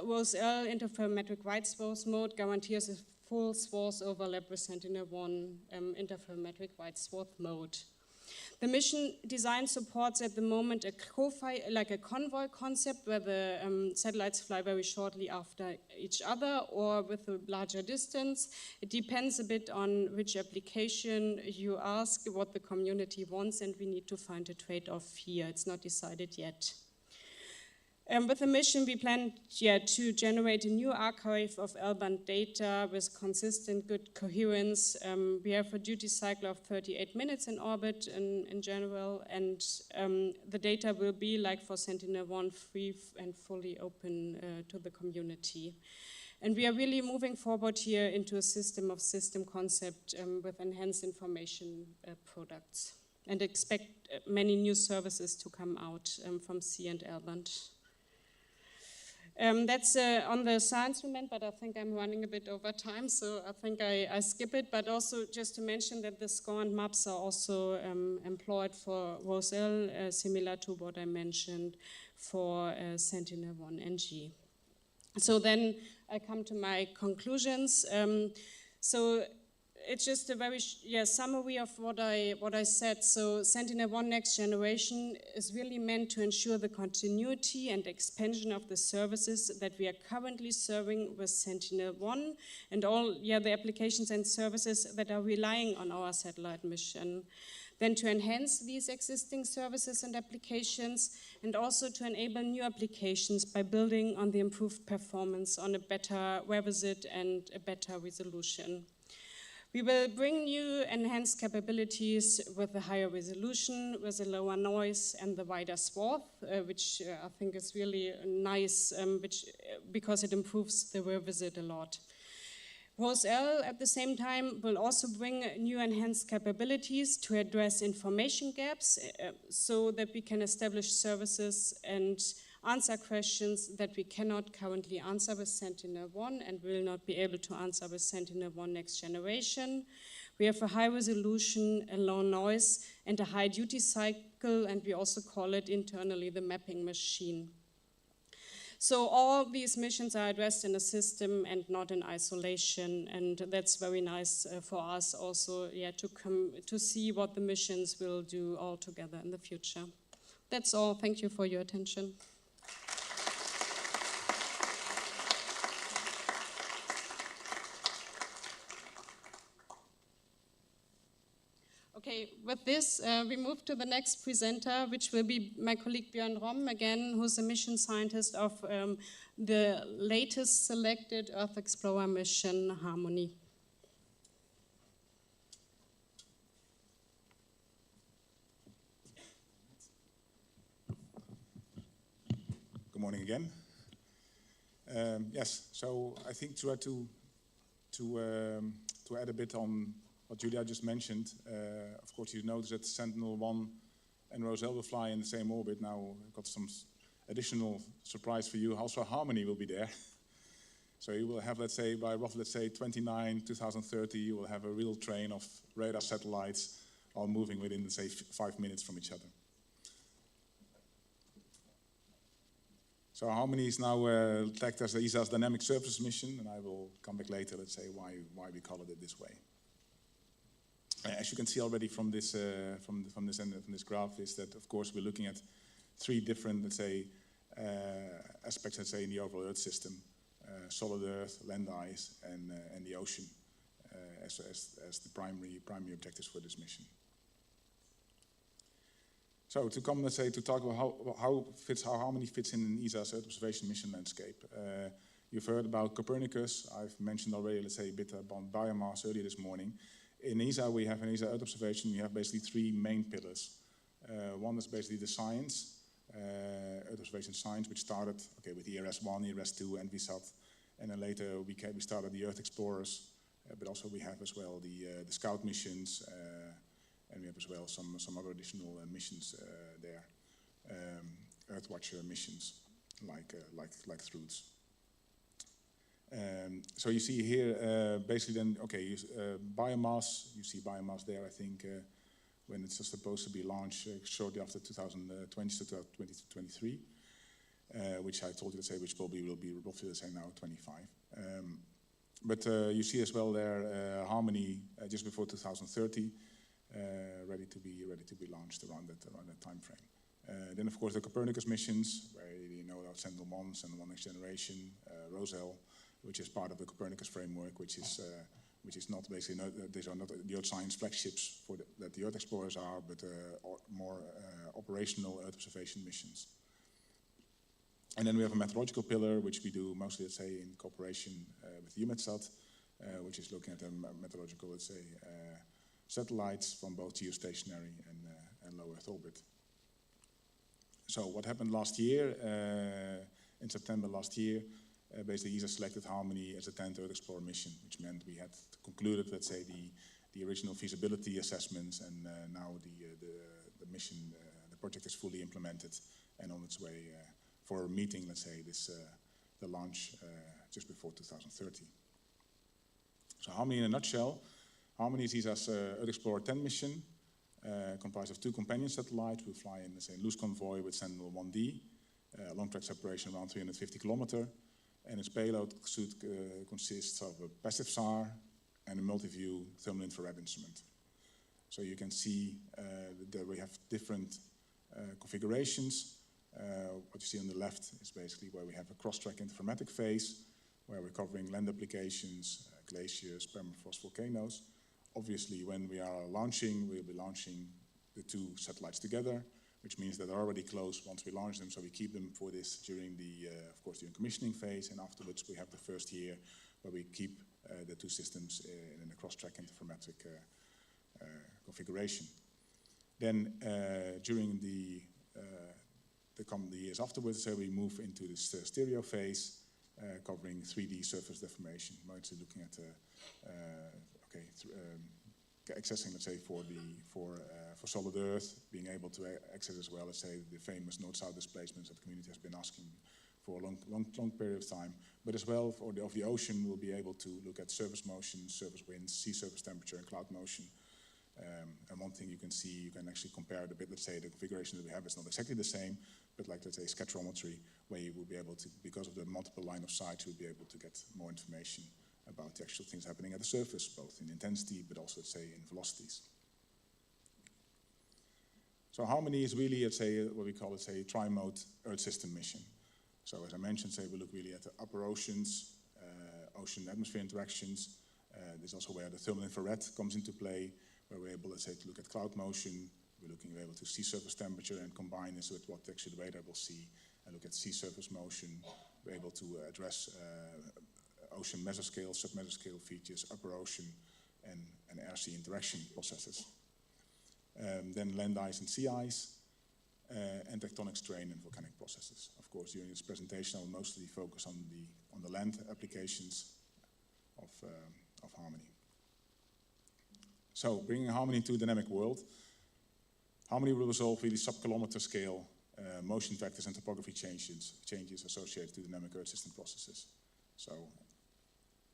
[SPEAKER 3] ROSL interferometric right swath mode guarantees a full swath overlap with Sentinel-1 interferometric right swath mode. The mission design supports at the moment a convoy concept where the satellites fly very shortly after each other or with a larger distance. It depends a bit on which application you ask, what the community wants, and we need to find a trade-off here. It's not decided yet. With the mission, we plan to generate a new archive of L-band data with consistent, good coherence. We have a duty cycle of 38 minutes in orbit in general, and the data will be, like for Sentinel-1, free and fully open to the community. And we are really moving forward here into a system of system concept with enhanced information products, and expect many new services to come out from C and L-band. That's on the science we meant, but I think I'm running a bit over time, so I think I skip it. But also just to mention that the score and maps are also employed for ROSL, similar to what I mentioned for Sentinel-1 NG. So then I come to my conclusions. So it's just a very summary of what I said. So Sentinel-1 Next Generation is really meant to ensure the continuity and expansion of the services that we are currently serving with Sentinel-1 and all the applications and services that are relying on our satellite mission. Then to enhance these existing services and applications, and also to enable new applications by building on the improved performance on a better revisit and a better resolution. We will bring new enhanced capabilities with a higher resolution, with a lower noise and the wider swath, which I think is really nice because it improves the revisit a lot. ROSL at the same time will also bring new enhanced capabilities to address information gaps so that we can establish services and answer questions that we cannot currently answer with Sentinel-1 and will not be able to answer with Sentinel-1 Next Generation. We have a high resolution, a low noise, and a high duty cycle, and we also call it internally the mapping machine. So all these missions are addressed in a system and not in isolation, and that's very nice for us also to see what the missions will do all together in the future. That's all. Thank you for your attention. Okay, with this, we move to the next presenter, which will be my colleague Björn Rom, again, who's a mission scientist of the latest selected Earth Explorer mission, Harmony.
[SPEAKER 1] Good morning again. Yes, so I think to add a bit on what Julia just mentioned, of course you notice that Sentinel-1 and ROSL will fly in the same orbit. Now I've got some additional surprise for you. Also Harmony will be there. So you will have, let's say, by roughly, let's say, 2030, you will have a real train of radar satellites all moving within, let's say, 5 minutes from each other. So Harmony is now tagged as ESA's Dynamic Services Mission, and I will come back later, let's say, why we call it this way. As you can see already from this this graph, is that of course we're looking at 3 different, let's say, aspects, let's say, in the overall Earth system: solid Earth, land ice, and the ocean, as the primary objectives for this mission. So to come, let's say, to talk about how Harmony fits in ESA's Earth observation mission landscape. You've heard about Copernicus. I've mentioned already, let's say, a bit about Biomass earlier this morning. In ESA, we have in ESA Earth observation, we have basically 3 main pillars. One is basically the science, Earth observation science, which started with ERS-1, ERS-2, and VSAT, and then later we started the Earth Explorers, but also we have as well the Scout missions, and we have as well some other additional missions there, Earthwatcher missions like Thrudes. So you see here basically then biomass. You see biomass there. I think when it's supposed to be launched shortly after 2020 to 2023, which I told you to say, which probably will be roughly the same now, 25. But you see as well there Harmony just before 2030, ready to be launched around that time frame. Then of course the Copernicus missions, where you know about Sentinel-1, Sentinel-1 Next Generation, Roselle, which is part of the Copernicus framework, which is not basically these are not the Earth science flagships that the Earth Explorers are, but more operational Earth observation missions. And then we have a meteorological pillar, which we do mostly, let's say, in cooperation with EUMETSAT, which is looking at the meteorological, let's say, satellites from both geostationary and low Earth orbit. So what happened last year, in September last year, basically ESA selected Harmony as a 10th Earth Explorer mission, which meant we had concluded, let's say, the original feasibility assessments, and now the mission, the project is fully implemented and on its way for meeting, let's say, the launch just before 2030. So Harmony in a nutshell, Harmony is ESA's Earth Explorer 10 mission, comprised of 2 companion satellites. We'll fly in, let's say, loose convoy with Sentinel-1D, long track separation around 350 kilometers, and its payload suite consists of a passive SAR and a multi-view thermal infrared instrument. So you can see that we have different configurations. What you see on the left is basically where we have a cross-track interferometric phase, where we're covering land applications, glaciers, permafrost volcanoes. Obviously, when we are launching, we'll be launching the 2 satellites together, which means that they're already close once we launch them, so we keep them for this during the, of course, during commissioning phase, and afterwards we have the first year where we keep the 2 systems in a cross-track interferometric configuration. Then during the years afterwards, so we move into this stereo phase, covering 3D surface deformation, mostly looking at accessing, let's say, for solid Earth, being able to access as well, let's say, the famous north-south displacements that the community has been asking for a long period of time. But as well, of the ocean, we'll be able to look at surface motion, surface winds, sea surface temperature, and cloud motion. And one thing you can see, you can actually compare it a bit, let's say, the configuration that we have is not exactly the same, but like, let's say, spectrometry, where you will be able to, because of the multiple line of sight, you'll be able to get more information about the actual things happening at the surface, both in intensity, but also, let's say, in velocities. So Harmony is really, let's say, what we call, let's say, tri-mode Earth system mission. So as I mentioned, say, we look really at the upper oceans, ocean-atmosphere interactions. There's also where the thermal infrared comes into play, where we're able, let's say, to look at cloud motion. We're able to see surface temperature and combine this with what actually the radar will see, and look at sea surface motion. We're able to address ocean mesoscale, sub-mesoscale features, upper ocean, and air-sea interaction processes. Then land ice and sea ice, and tectonic strain and volcanic processes. Of course, during this presentation, I'll mostly focus on the land applications of Harmony. So, bringing Harmony to a dynamic world, Harmony will resolve really sub-kilometer scale motion vectors and topography changes associated to dynamic Earth system processes. So,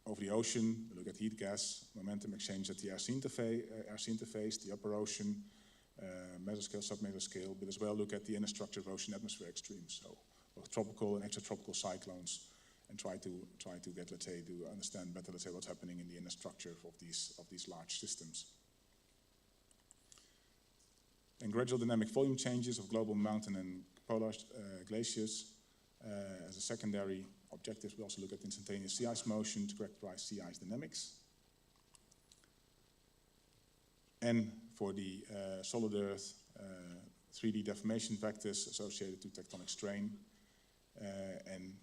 [SPEAKER 1] over the ocean, we look at heat gas, momentum exchange at the air-sea interface, the upper ocean, mesoscale, sub-mesoscale, but as well look at the inner structure of ocean atmosphere extremes, so both tropical and extratropical cyclones, and try to get, let's say, to understand better, let's say, what's happening in the inner structure of these large systems. And gradual dynamic volume changes of global mountain and polar glaciers. As a secondary objective, we also look at instantaneous sea ice motion to characterize sea ice dynamics. And for the solid Earth, 3D deformation vectors associated to tectonic strain, and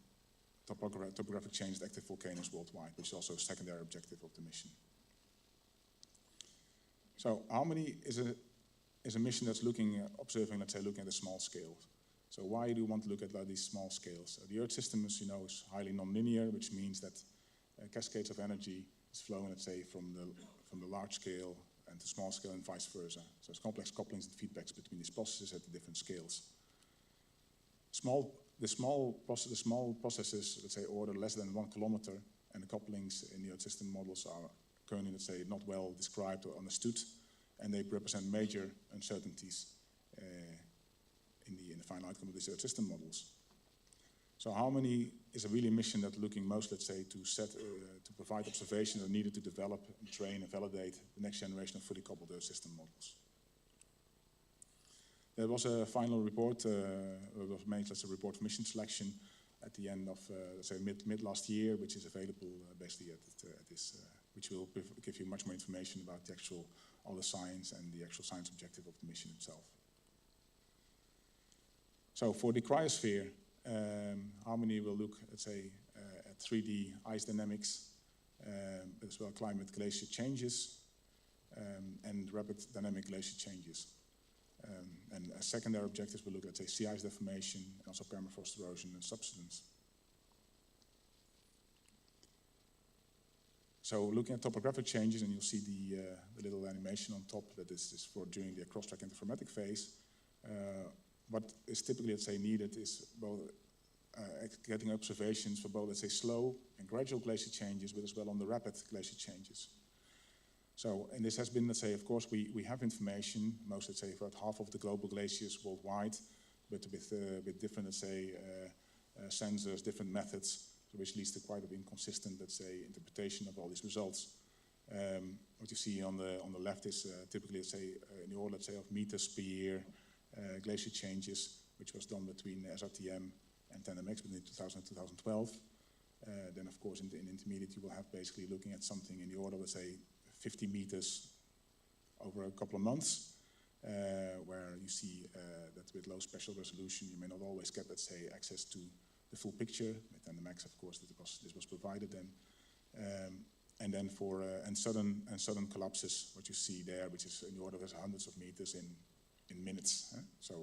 [SPEAKER 1] topographic change at active volcanoes worldwide, which is also a secondary objective of the mission. So Harmony is a mission that's observing, let's say, looking at a small scale. So why do we want to look at these small scales? The Earth system, as you know, is highly nonlinear, which means that cascades of energy is flowing, let's say, from the large scale and the small scale and vice versa. So there's complex couplings and feedbacks between these processes at the different scales. The small processes, let's say, order less than 1 kilometer, and the couplings in the Earth system models are currently, let's say, not well described or understood, and they represent major uncertainties in the final outcome of these Earth system models. So Harmony is a really mission that's looking most, let's say, to provide observations that are needed to develop and train and validate the next generation of fully coupled Earth system models. There was a final report, was made as a report for mission selection at the end of, let's say, mid last year, which is available basically at this, which will give you much more information about all the science and the actual science objective of the mission itself. So for the cryosphere, Harmony will look, let's say, at 3D ice dynamics, as well climate glacier changes, and rapid dynamic glacier changes. And as secondary objectives, we'll look at, say, sea ice deformation, and also permafrost erosion and subsidence. So looking at topographic changes, and you'll see the little animation on top that this is for during the cross-track interferometric phase. What is typically, let's say, needed is both getting observations for both, let's say, slow and gradual glacier changes, but as well on the rapid glacier changes. So, and this has been, let's say, of course, we have information, most, let's say, about half of the global glaciers worldwide, but with different, let's say, sensors, different methods, which leads to quite an inconsistent, let's say, interpretation of all these results. What you see on the left is typically, let's say, in the order, let's say, of meters per year, glacier changes, which was done between SRTM and TandemX between 2000 and 2012. Then, of course, in intermediate, you will have basically looking at something in the order, let's say, 50 meters over a couple of months, where you see that with low spatial resolution, you may not always get, let's say, access to the full picture. With TandemX, of course, this was provided then. And then for sudden collapses, what you see there, which is in the order of hundreds of meters in minutes. So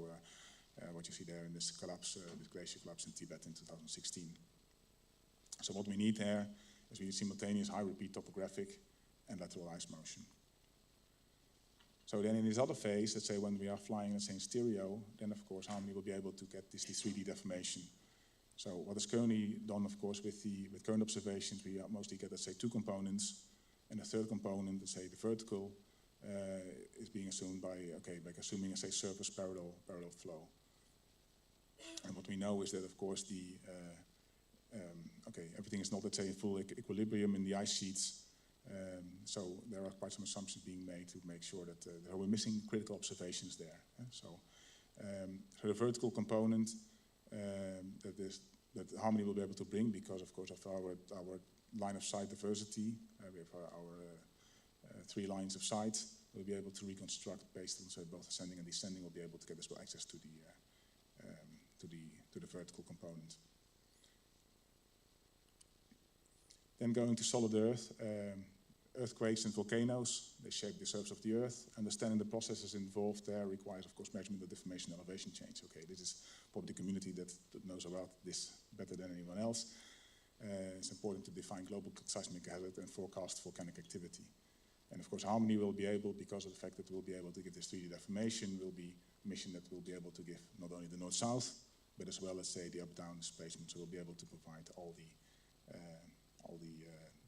[SPEAKER 1] what you see there in this collapse, this glacier collapse in Tibet in 2016. So what we need there is we need simultaneous high repeat topographic and lateral ice motion. So then in this other phase, let's say when we are flying, let's say, in stereo, then of course Harmony will be able to get this 3D deformation. So what is currently done, of course, with current observations, we mostly get, let's say, 2 components, and the third component, let's say, the vertical, is being assumed by assuming, let's say, surface parallel flow. And what we know is that, of course, everything is not, let's say, in full equilibrium in the ice sheets. So there are quite some assumptions being made to make sure that we're missing critical observations there. So the vertical component that Harmony will be able to bring, because, of course, of our line of sight diversity, we have our 3 lines of sight. We'll be able to reconstruct based on, so both ascending and descending. We'll be able to get as well access to the vertical component. Then going to solid Earth, earthquakes and volcanoes, they shake the surface of the Earth. Understanding the processes involved there requires, of course, measurement of deformation and elevation change. Okay, this is probably the community that knows about this better than anyone else. It's important to define global seismic hazard and forecast volcanic activity. And of course, Harmony will be able, because of the fact that we'll be able to give this 3D deformation, will be a mission that will be able to give not only the north-south, but as well, let's say, the up-down displacement. So we'll be able to provide all the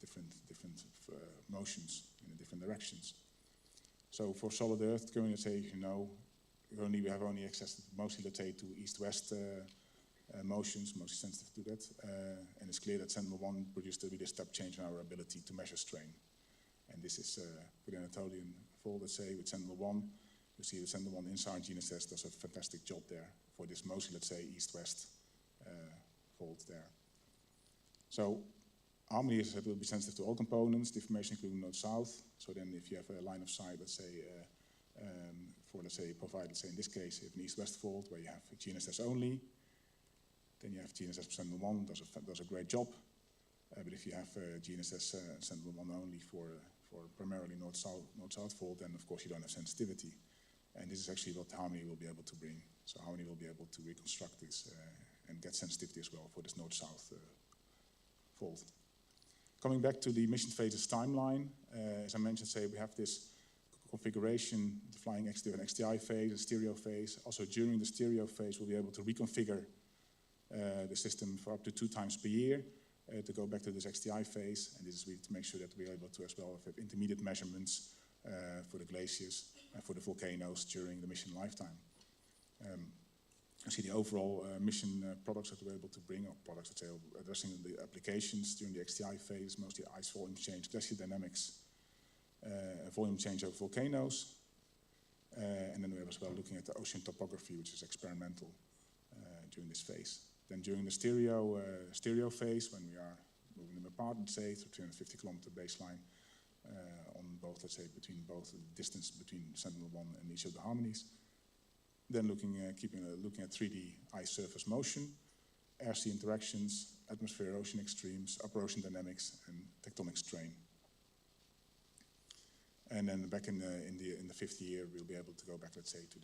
[SPEAKER 1] different motions in the different directions. So for solid Earth, currently, let's say, you know, we have only access mostly, let's say, to east-west motions, mostly sensitive to that. And it's clear that Sentinel-1 produced a really step change in our ability to measure strain. And this is for the Anatolian fold, let's say, with Sentinel-1. You see the Sentinel-1 inside GNSS does a fantastic job there for this mostly, let's say, east-west fold there. So Harmony, as I said, will be sensitive to all components, deformation including north-south. So then if you have a line of sight, let's say, provide, let's say, in this case, you have an east-west fold where you have GNSS only, then you have GNSS for Sentinel-1, does a great job. But if you have GNSS Sentinel-1 only for primarily north-south fold, then of course you don't have sensitivity. And this is actually what Harmony will be able to bring. So how many will be able to reconstruct this and get sensitivity as well for this north-south fault. Coming back to the mission phases timeline, as I mentioned, we have this configuration, the flying XTO and XTI phase, and stereo phase. Also during the stereo phase, we'll be able to reconfigure the system for up to 2 times per year to go back to this XTI phase. And this is really to make sure that we're able to as well have intermediate measurements for the glaciers and for the volcanoes during the mission lifetime. You see the overall mission products that we're able to bring, or products that say addressing the applications during the XTI phase, mostly ice volume change, glacier dynamics, volume change over volcanoes, and then we're as well looking at the ocean topography, which is experimental during this phase. Then during the stereo phase, when we are moving them apart, let's say through 350 kilometer baseline on both, let's say, between both the distance between Sentinel-1 and each of the harmonies. Then looking at 3D ice surface motion, air-sea interactions, atmosphere-ocean extremes, upper ocean dynamics, and tectonic strain. And then back in the 5th year, we'll be able to go back, let's say, to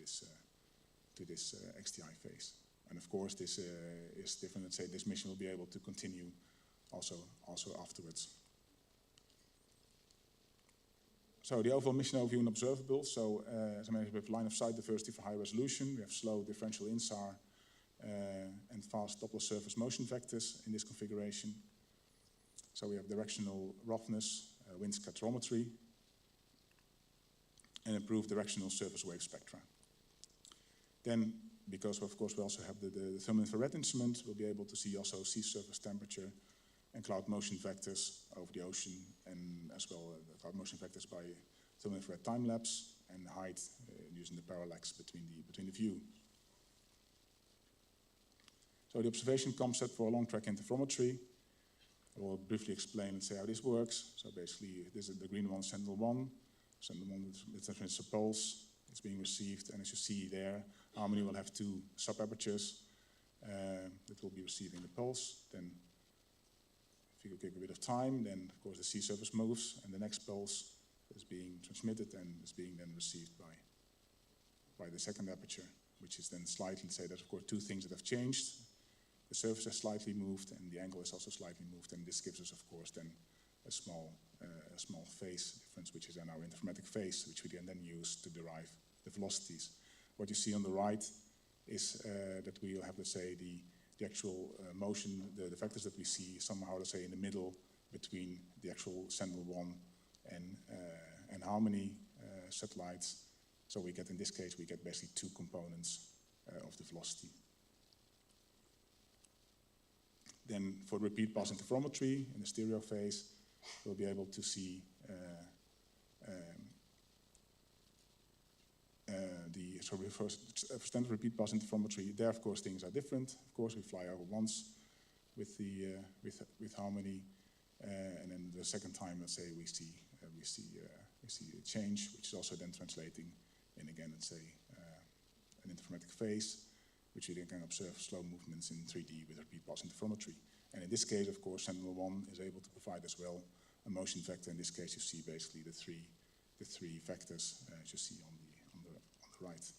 [SPEAKER 1] this XTI phase. And of course, this is different. Let's say this mission will be able to continue also afterwards. So the overall mission overview and observables. So as I mentioned, we have line of sight diversity for high resolution. We have slow differential INSAR and fast Doppler surface motion vectors in this configuration. So we have directional roughness, wind scatterometry, and improved directional surface wave spectra. Then, because of course we also have the thermal infrared instrument, we'll be able to see also sea surface temperature and cloud motion vectors over the ocean, and as well the cloud motion vectors by thermal infrared time lapse and height using the parallax between the view. So the observation concept for long track interferometry. I will briefly explain and say how this works. So basically, this is the green one, Sentinel-1. Sentinel-1 it's a pulse. It's being received, and as you see there, harmony will have 2 sub-apertures that will be receiving the pulse. Then if you give a bit of time, then of course the sea surface moves, and the next pulse is being transmitted and is being then received by the second aperture, which is then slightly, say there's of course 2 things that have changed. The surface has slightly moved, and the angle is also slightly moved, and this gives us of course then a small phase difference, which is then our interferometric phase, which we can then use to derive the velocities. What you see on the right is that we will have, let's say, the actual motion, the vectors that we see somehow, let's say, in the middle between the actual Sentinel-1 and Harmony satellites. So we get, in this case, we get basically 2 components of the velocity. Then for repeat pass interferometry in the stereo phase, we'll be able to see for standard repeat pass interferometry, there of course things are different. Of course we fly over once with Harmony, and then the second time, let's say, we see a change, which is also then translating in, again, let's say, an interferometric phase, which we then can observe slow movements in 3D with repeat pass interferometry. And in this case, of course, Sentinel-1 is able to provide as well a motion vector. In this case, you see basically the three vectors as you see on the right.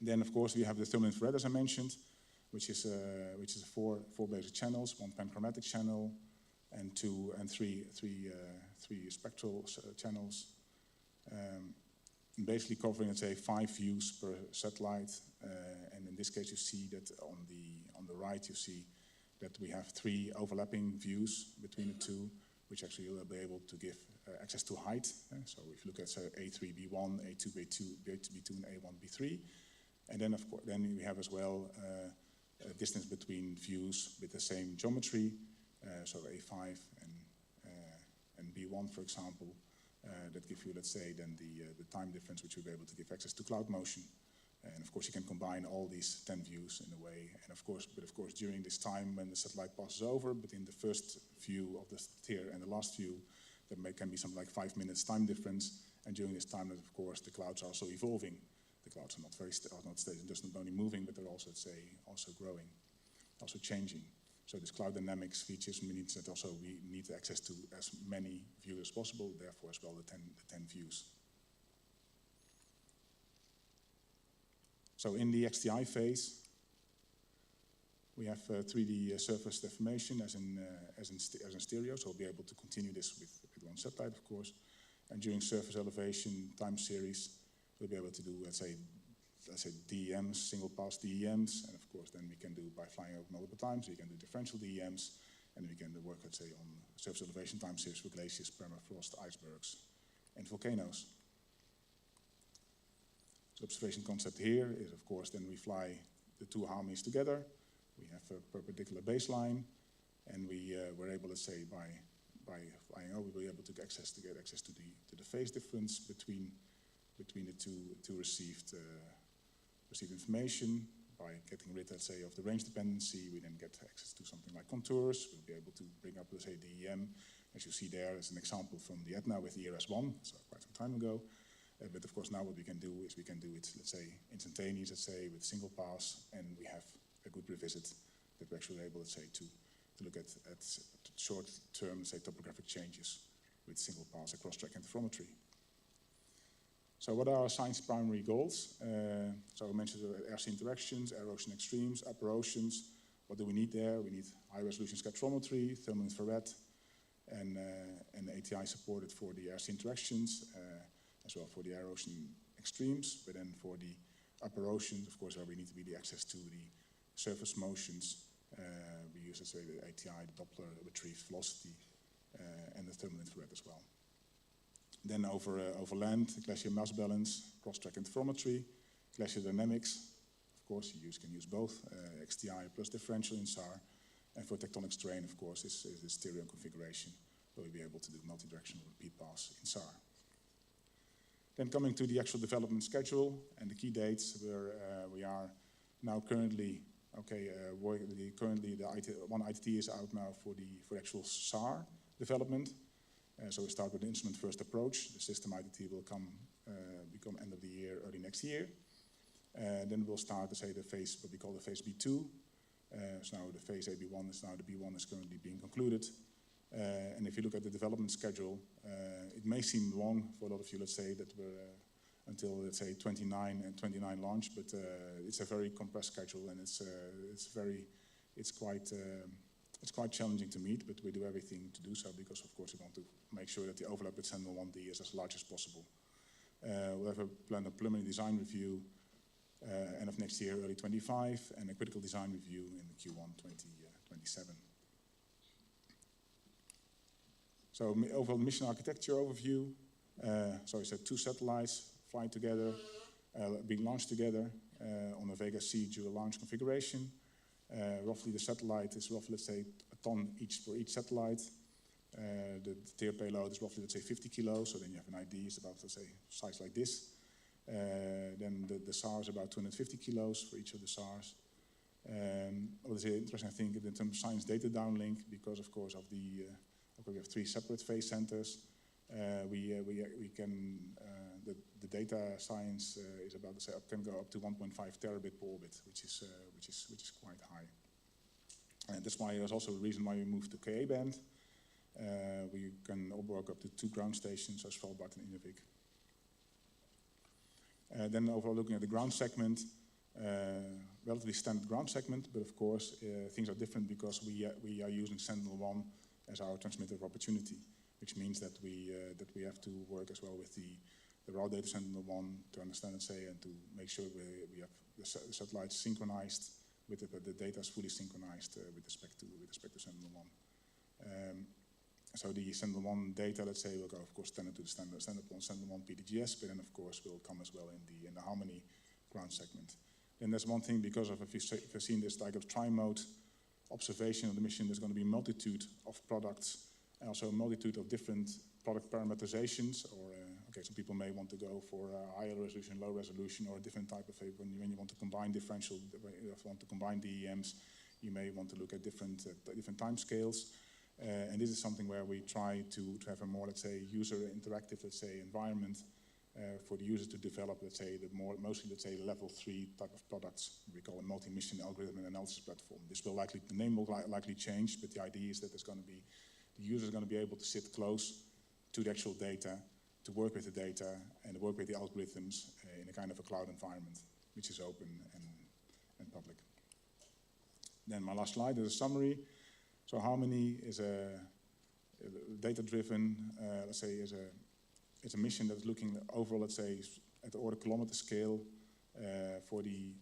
[SPEAKER 1] Then, of course, we have the thermal infrared, as I mentioned, which is 4 basic channels: 1 panchromatic channel, and 3 spectral channels, basically covering, let's say, 5 views per satellite. And in this case, you see that on the right, you see that we have 3 overlapping views between the 2, which actually will be able to give access to height. So if you look at A3B1, A2B2, and A1B3, and then of course we have as well a distance between views with the same geometry, so A5 and B1, for example, that give you, let's say, then the time difference, which will be able to give access to cloud motion. And of course, you can combine all these 10 views in a way. And of course, during this time when the satellite passes over, between the first view of the tier and the last view, there can be something like 5 minutes time difference. And during this time, of course, the clouds are also evolving. The clouds are not just not only moving, but they're also, let's say, also growing, also changing. So this cloud dynamics features means that also we need access to as many views as possible. Therefore, as well, the 10 views. So in the XTI phase, we have 3D surface deformation as in stereo, so we'll be able to continue this with one satellite, of course. And during surface elevation time series, we'll be able to do, let's say DEMs, single pass DEMs, and of course then we can do by flying over multiple times, we can do differential DEMs, and we can work, let's say, on surface elevation time series for glaciers, permafrost, icebergs, and volcanoes. The observation concept here is, of course, then we fly the two harmonies together. We have a perpendicular baseline, and we're able, let's say, by flying over, we'll be able to get access to the phase difference between the two received information. By getting rid, let's say, of the range dependency, we then get access to something like contours. We'll be able to bring up, let's say, the EM. As you see there, as an example from the Etna with the ERS-1, so quite some time ago. But of course, now what we can do is we can do it, let's say, instantaneous, let's say, with single pass, and we have a good revisit that we're actually able, let's say, to look at short-term, say, topographic changes with single pass across track interferometry. So what are our science primary goals? So I mentioned RC interactions, air ocean extremes, upper oceans. What do we need there? We need high resolution spectrometry, thermal infrared, and ATI supported for the RC interactions, as well for the air ocean extremes. But then for the upper oceans, of course, where we need to be the access to the surface motions, we use, let's say, the ATI, the Doppler retrieved velocity, and the thermal infrared as well. Then over land, glacier mass balance, cross-track interferometry, glacier dynamics. Of course, you can use both, XTI plus differential in SAR. And for tectonic strain, of course, is the stereo configuration, where we'll be able to do multi-directional repeat pass in SAR. Then coming to the actual development schedule and the key dates, where we are now currently, currently one ITT is out now for the actual SAR development. So we start with the instrument first approach. The system ITT will become end of the year, early next year. Then we'll start to say the phase, what we call the phase B2. So now the phase AB1 is now the B1 is currently being concluded. And if you look at the development schedule, it may seem long for a lot of you, let's say, that we're until, let's say, 29 launch, but it's a very compressed schedule, and it's quite challenging to meet, but we do everything to do so because, of course, we want to make sure that the overlap with Sentinel-1 D is as large as possible. We'll have a preliminary design review end of next year, early 25, and a critical design review in Q1 2027. So overall mission architecture overview. So I said 2 satellites flying together, being launched together on a Vega C dual launch configuration. Roughly the satellite is roughly, let's say, a ton each for each satellite. The tier payload is roughly, let's say, 50 kilos, so then you have an idea, it's about, let's say, size like this. Then the SAR is about 250 kilos for each of the SARs. What is interesting, I think, in terms of science data downlink, because, of course, of the we have 3 separate phase centers. We can the data science is about to say can go up to 1.5 terabit per orbit, which is quite high. And that's why there's also a reason why we moved to Ka band. We can work up to 2 ground stations, so Svalbard and Inuvik. Then overall looking at the ground segment, relatively standard ground segment, but of course things are different because we are using Sentinel-1 as our transmitter of opportunity, which means that we have to work as well with the raw data Sentinel-1 to understand and say, and to make sure we have the satellites synchronized with the data is fully synchronized with respect to Sentinel-1. So the Sentinel-1 data, let's say, will go, of course, standard to the standard Sentinel-1 PDGS, but then, of course, will come as well in the Harmony ground segment. Then there's one thing, because of if you've seen this like a tri-mode observation of the mission, there's going to be a multitude of products, and also a multitude of different product parameterizations. Or some people may want to go for higher resolution, low resolution, or a different type of when you want to combine differential, if you want to combine DEMs, you may want to look at different time scales. And this is something where we try to have a more, let's say, user interactive, let's say, environment for the user to develop, let's say, mostly, let's say, level 3 type of products. We call a multi-mission algorithm and analysis platform. The name will likely change, but the idea is that the user is going to be able to sit close to the actual data, to work with the data and work with the algorithms in a kind of a cloud environment. which is open and public. Then my last slide is a summary. So Harmony is a data-driven, let's say, it's a mission that's looking overall, let's say, at the order kilometer scale for the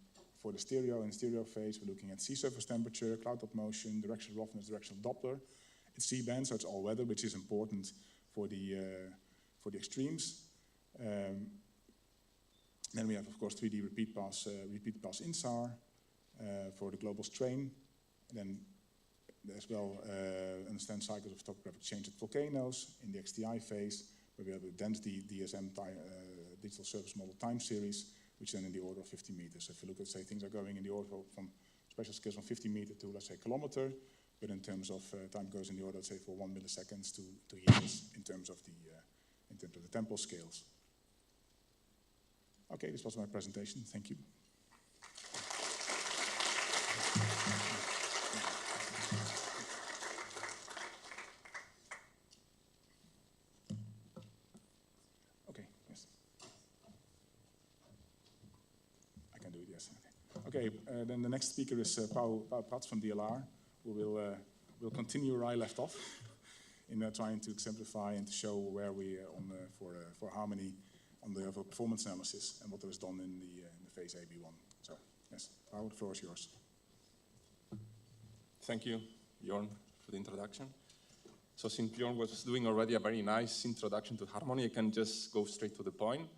[SPEAKER 1] stereo and stereo phase. We're looking at sea surface temperature, cloud top motion, directional roughness, directional Doppler. It's C-band, so it's all weather, which is important for the extremes. Then we have, of course, 3D repeat pass INSAR for the global strain. And then as well, understand cycles of topographic change at volcanoes in the XTI phase, where we have a density DSM digital surface model time series, which is then in the order of 50 meters. So if you look at, say, things are going in the order from spatial scales from 50 meters to, let's say, kilometer, but in terms of time goes in the order, let's say, for 1 milliseconds to years in terms of the temporal scales. Okay, this was my presentation. Thank you. Okay, then the next speaker is Paul Prats from DLR, who will continue where I left off in trying to exemplify and to show where we for Harmony on the performance analysis and what was done in the phase AB1. So, yes, Paul, the floor is yours.
[SPEAKER 4] Thank you, Bjorn, for the introduction. So since Bjorn was doing already a very nice introduction to Harmony, I can just go straight to the point.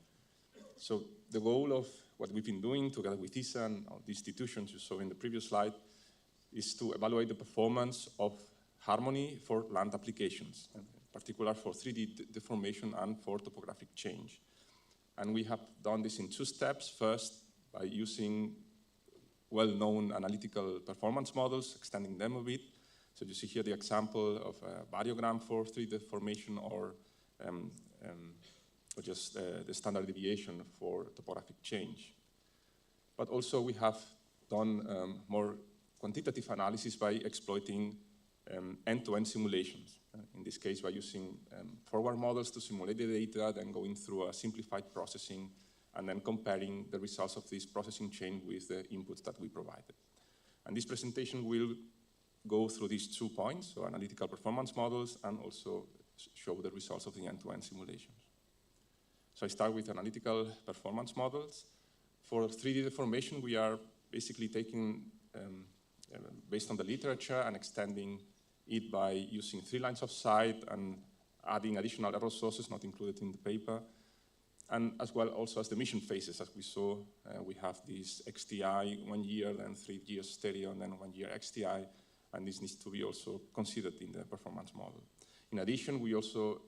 [SPEAKER 4] So the goal of what we've been doing together with ESA and the institutions you saw in the previous slide is to evaluate the performance of Harmony for land applications, in particular for 3D deformation and for topographic change. And we have done this in 2 steps. First, by using well-known analytical performance models, extending them a bit. So you see here the example of a variogram for 3D deformation or just the standard deviation for topographic change. But also we have done more quantitative analysis by exploiting end-to-end simulations. In this case, by using forward models to simulate the data, then going through a simplified processing, and then comparing the results of this processing chain with the inputs that we provided. And this presentation will go through these 2 points, so analytical performance models, and also show the results of the end-to-end simulations. So I start with analytical performance models. For 3D deformation, we are basically taking, based on the literature, and extending it by using 3 lines of sight and adding additional error sources not included in the paper. And as well also as the mission phases, as we saw, we have this XTI 1 year, then 3 years stereo, and then 1 year XTI, and this needs to be also considered in the performance model. In addition, we also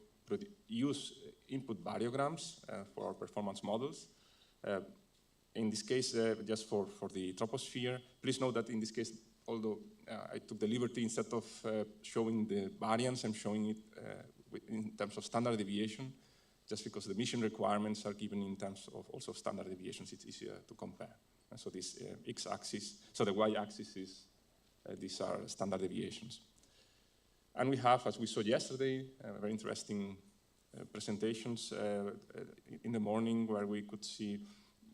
[SPEAKER 4] use input variograms for our performance models. In this case, just for the troposphere, please note that in this case, although I took the liberty, instead of showing the variance, I'm showing it in terms of standard deviation, just because the mission requirements are given in terms of also standard deviations, it's easier to compare. And so this x-axis, so the y-axis is, these are standard deviations. And we have, as we saw yesterday, very interesting presentations in the morning where we could see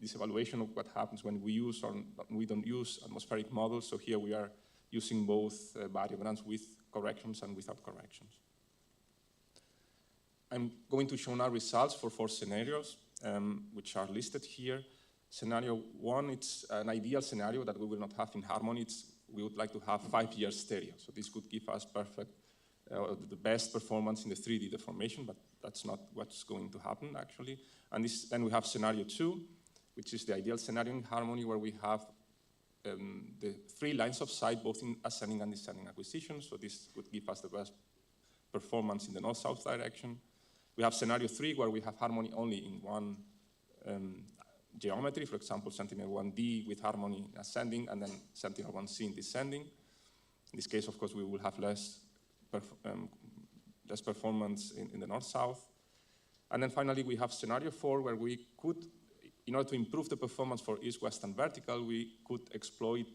[SPEAKER 4] this evaluation of what happens when we use or we don't use atmospheric models. So here we are using both variograms with corrections and without corrections. I'm going to show now results for 4 scenarios, which are listed here. Scenario 1, it's an ideal scenario that we will not have in Harmony. We would like to have 5 years stereo. So this could give us perfect, the best performance in the 3D deformation, but that's not what's going to happen, actually. And then we have scenario 2, which is the ideal scenario in Harmony, where we have the 3 lines of sight, both in ascending and descending acquisition. So this would give us the best performance in the north-south direction. We have scenario 3, where we have Harmony only in one geometry, for example, Sentinel-1 D with Harmony in ascending, and then Sentinel-1 C in descending. In this case, of course, we will have less performance in the north-south. And then finally, we have scenario 4, where we could, in order to improve the performance for east, west, and vertical, we could exploit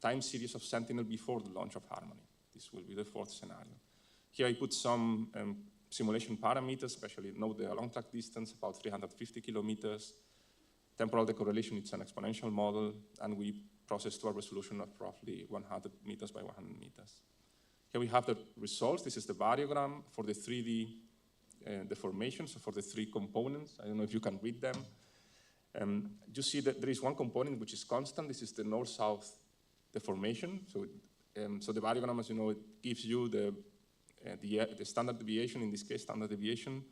[SPEAKER 4] time series of Sentinel before the launch of Harmony. This will be the 4th scenario. Here I put some simulation parameters, especially note the long track distance, about 350 kilometers. temporal decorrelation, it's an exponential model, and we process to a resolution of roughly 100 meters by 100 meters. Here we have the results. This is the variogram for the 3D deformation, so for the 3 components. I don't know if you can read them. You see that there is one component which is constant. This is the north-south deformation. So the variogram, as you know, it gives you the standard deviation, in this case, standard deviation,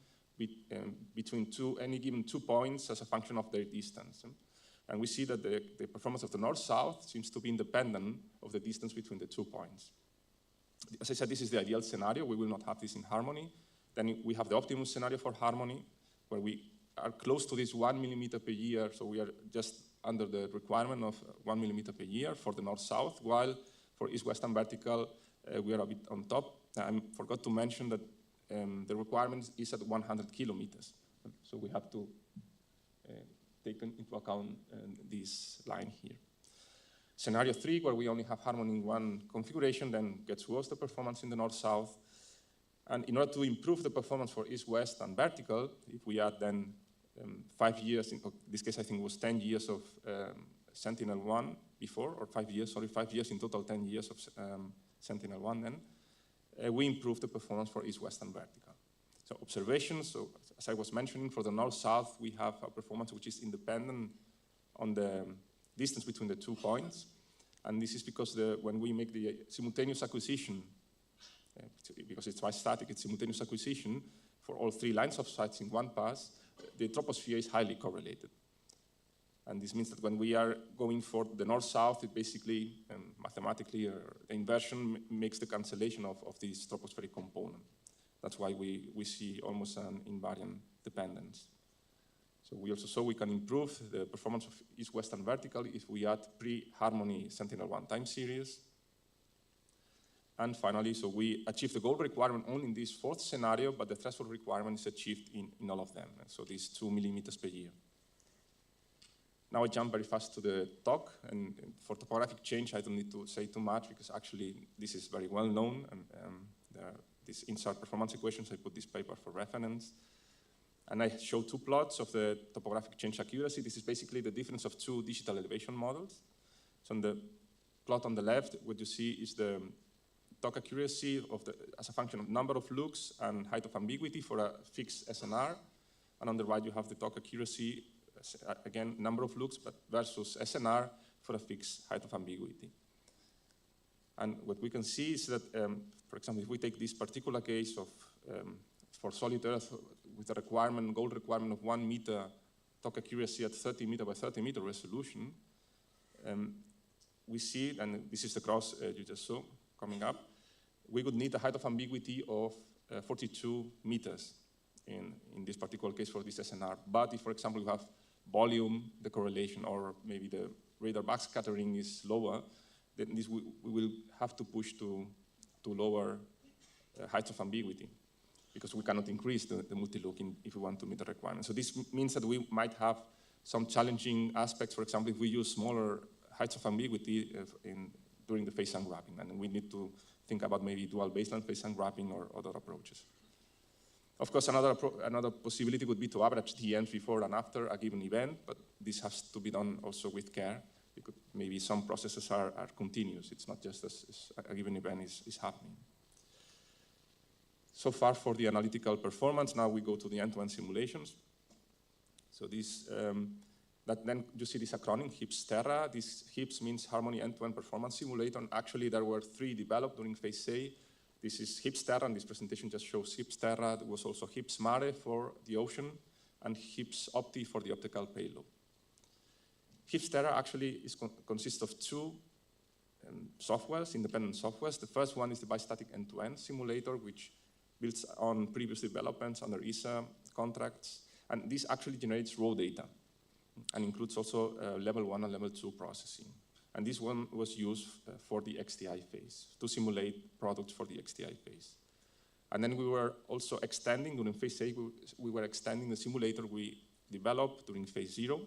[SPEAKER 4] between any given 2 points as a function of their distance. And we see that the performance of the north-south seems to be independent of the distance between the 2 points. As I said, this is the ideal scenario. We will not have this in harmony. Then we have the optimum scenario for harmony, where we are close to this 1 millimeter per year, so we are just under the requirement of 1 millimeter per year for the north-south, while for east-west and vertical, we are a bit on top. I forgot to mention that the requirement is at 100 kilometers. So we have to take into account this line here. Scenario 3, where we only have harmony in one configuration, then gets worse the performance in the north-south. And in order to improve the performance for east-west and vertical, if we add then 5 years, in this case I think it was 10 years of Sentinel-1 before, or 5 years, sorry, 5 years in total, 10 years of Sentinel-1 then, we improve the performance for east-west and vertical. So observations, so as I was mentioning, for the north-south, we have a performance which is independent on the distance between the 2 points. And this is because when we make the simultaneous acquisition, because it's bi-static, it's simultaneous acquisition for all 3 lines of sight in one pass, the troposphere is highly correlated. And this means that when we are going for the north-south, it basically, mathematically, the inversion makes the cancellation of this tropospheric component. That's why we see almost an invariant dependence. So we also saw we can improve the performance of east-west and vertical if we add pre-harmony Sentinel-1 time series. And finally, so we achieve the goal requirement only in this 4th scenario, but the threshold requirement is achieved in all of them. And so these 2 millimeters per year. Now I jump very fast to the talk, and for topographic change, I don't need to say too much because actually this is very well known, and there are these insert performance equations. I put this paper for reference. And I show 2 plots of the topographic change accuracy. This is basically the difference of 2 digital elevation models. So on the plot on the left, what you see is the talk accuracy as a function of number of looks and height of ambiguity for a fixed SNR. And on the right, you have the talk accuracy, again, number of looks, but versus SNR for a fixed height of ambiguity. And what we can see is that, for example, if we take this particular case of for solid Earth with a goal requirement of 1 meter talk accuracy at 30 meter by 30 meter resolution, we see, and this is the cross you just saw coming up, we would need a height of ambiguity of 42 meters in this particular case for this SNR. But if, for example, you have volume, the correlation, or maybe the radar backscattering is lower, then this we will have to push to lower heights of ambiguity, because we cannot increase the multi-look if we want to meet the requirement. So this means that we might have some challenging aspects. For example, if we use smaller heights of ambiguity during the phase unwrapping, and we need to think about maybe dual baseline phase unwrapping or other approaches. Of course, another possibility would be to average the ends before and after a given event, but this has to be done also with care, because maybe some processes are continuous. It's not just as a given event is happening. So far for the analytical performance. Now we go to the end-to-end simulations. So this, then you see this acronym, HIPS-Terra. This HIPS means Harmony End-to-End Performance Simulator. And actually, there were 3 developed during phase A. This is HIPS-Terra, and this presentation just shows HIPS-Terra. There was also HIPS-Mare for the ocean, and HIPS-Opti for the optical payload. HIPS-Terra actually consists of 2 softwares, independent softwares. The first one is the bistatic end-to-end simulator, which builds on previous developments under ESA contracts. And this actually generates raw data and includes also level 1 and level 2 processing. And this one was used for the XTI phase, to simulate products for the XTI phase. And then we were also extending, during phase A, we were extending the simulator we developed during phase 0,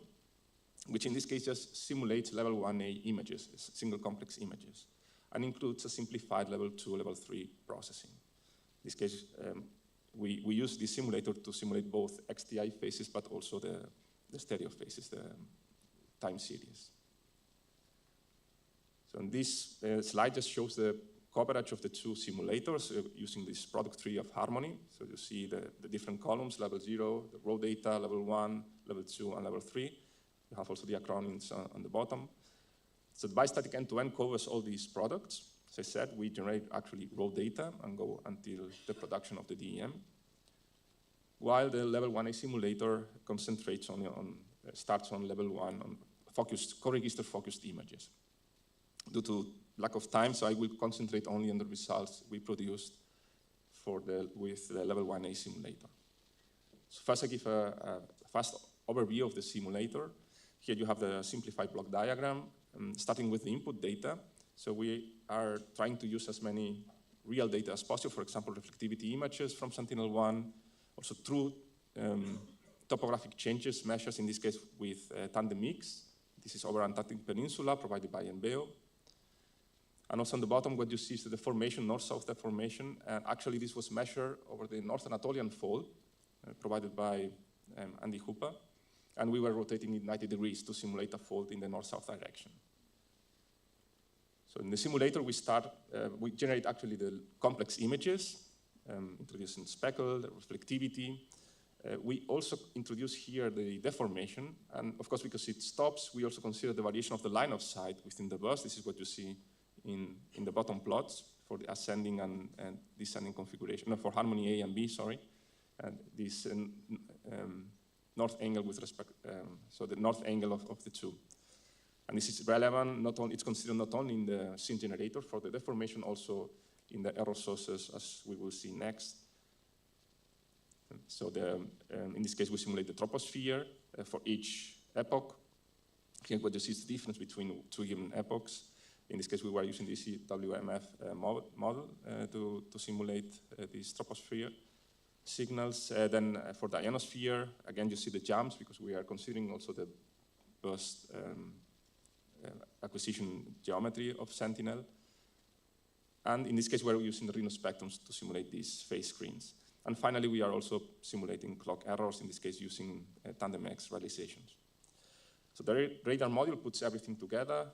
[SPEAKER 4] which in this case just simulates level 1A images, single complex images, and includes a simplified level 2, level 3 processing. In this case, we use this simulator to simulate both XTI phases, but also the stereo phase, is the time series. So in this slide just shows the coverage of the two simulators using this product tree of harmony. So you see the different columns, level 0, the raw data, level 1, level 2, and level 3. You have also the acronyms on the bottom. So the bistatic end-to-end covers all these products. As I said, we generate actually raw data and go until the production of the DEM, while the level 1A simulator concentrates starts on level 1 on co-register focused images. Due to lack of time, so I will concentrate only on the results we produced with the level 1A simulator. So first I give a fast overview of the simulator. Here you have the simplified block diagram, starting with the input data. So we are trying to use as many real data as possible, for example, reflectivity images from Sentinel-1, also true topographic changes measures, in this case with tandem mix. This is over Antarctic Peninsula, provided by MBEO. And also on the bottom, what you see is the deformation, north-south deformation. And actually, this was measured over the North Anatolian Fold, provided by Andy Hooper. And we were rotating it 90 degrees to simulate a fold in the north-south direction. So in the simulator, we generate actually the complex images, introducing speckle, the reflectivity. We also introduce here the deformation. And of course, because it stops, we also consider the variation of the line of sight within the burst. This is what you see in the bottom plots for the ascending and descending configuration, no, for harmony A and B, sorry. And this north angle with respect, so the north angle of the two. And this is relevant, it's considered not only in the scene generator for the deformation, also in the error sources, as we will see next. So in this case, we simulate the troposphere for each epoch. Here what you see is the difference between two given epochs. In this case, we were using the ECWMF model to simulate these troposphere signals. Then for the ionosphere, again, you see the jumps because we are considering also the burst acquisition geometry of Sentinel. And in this case, we're using the Rhino spectrums to simulate these phase screens. And finally, we are also simulating clock errors, in this case, using tandem X realizations. So the radar module puts everything together,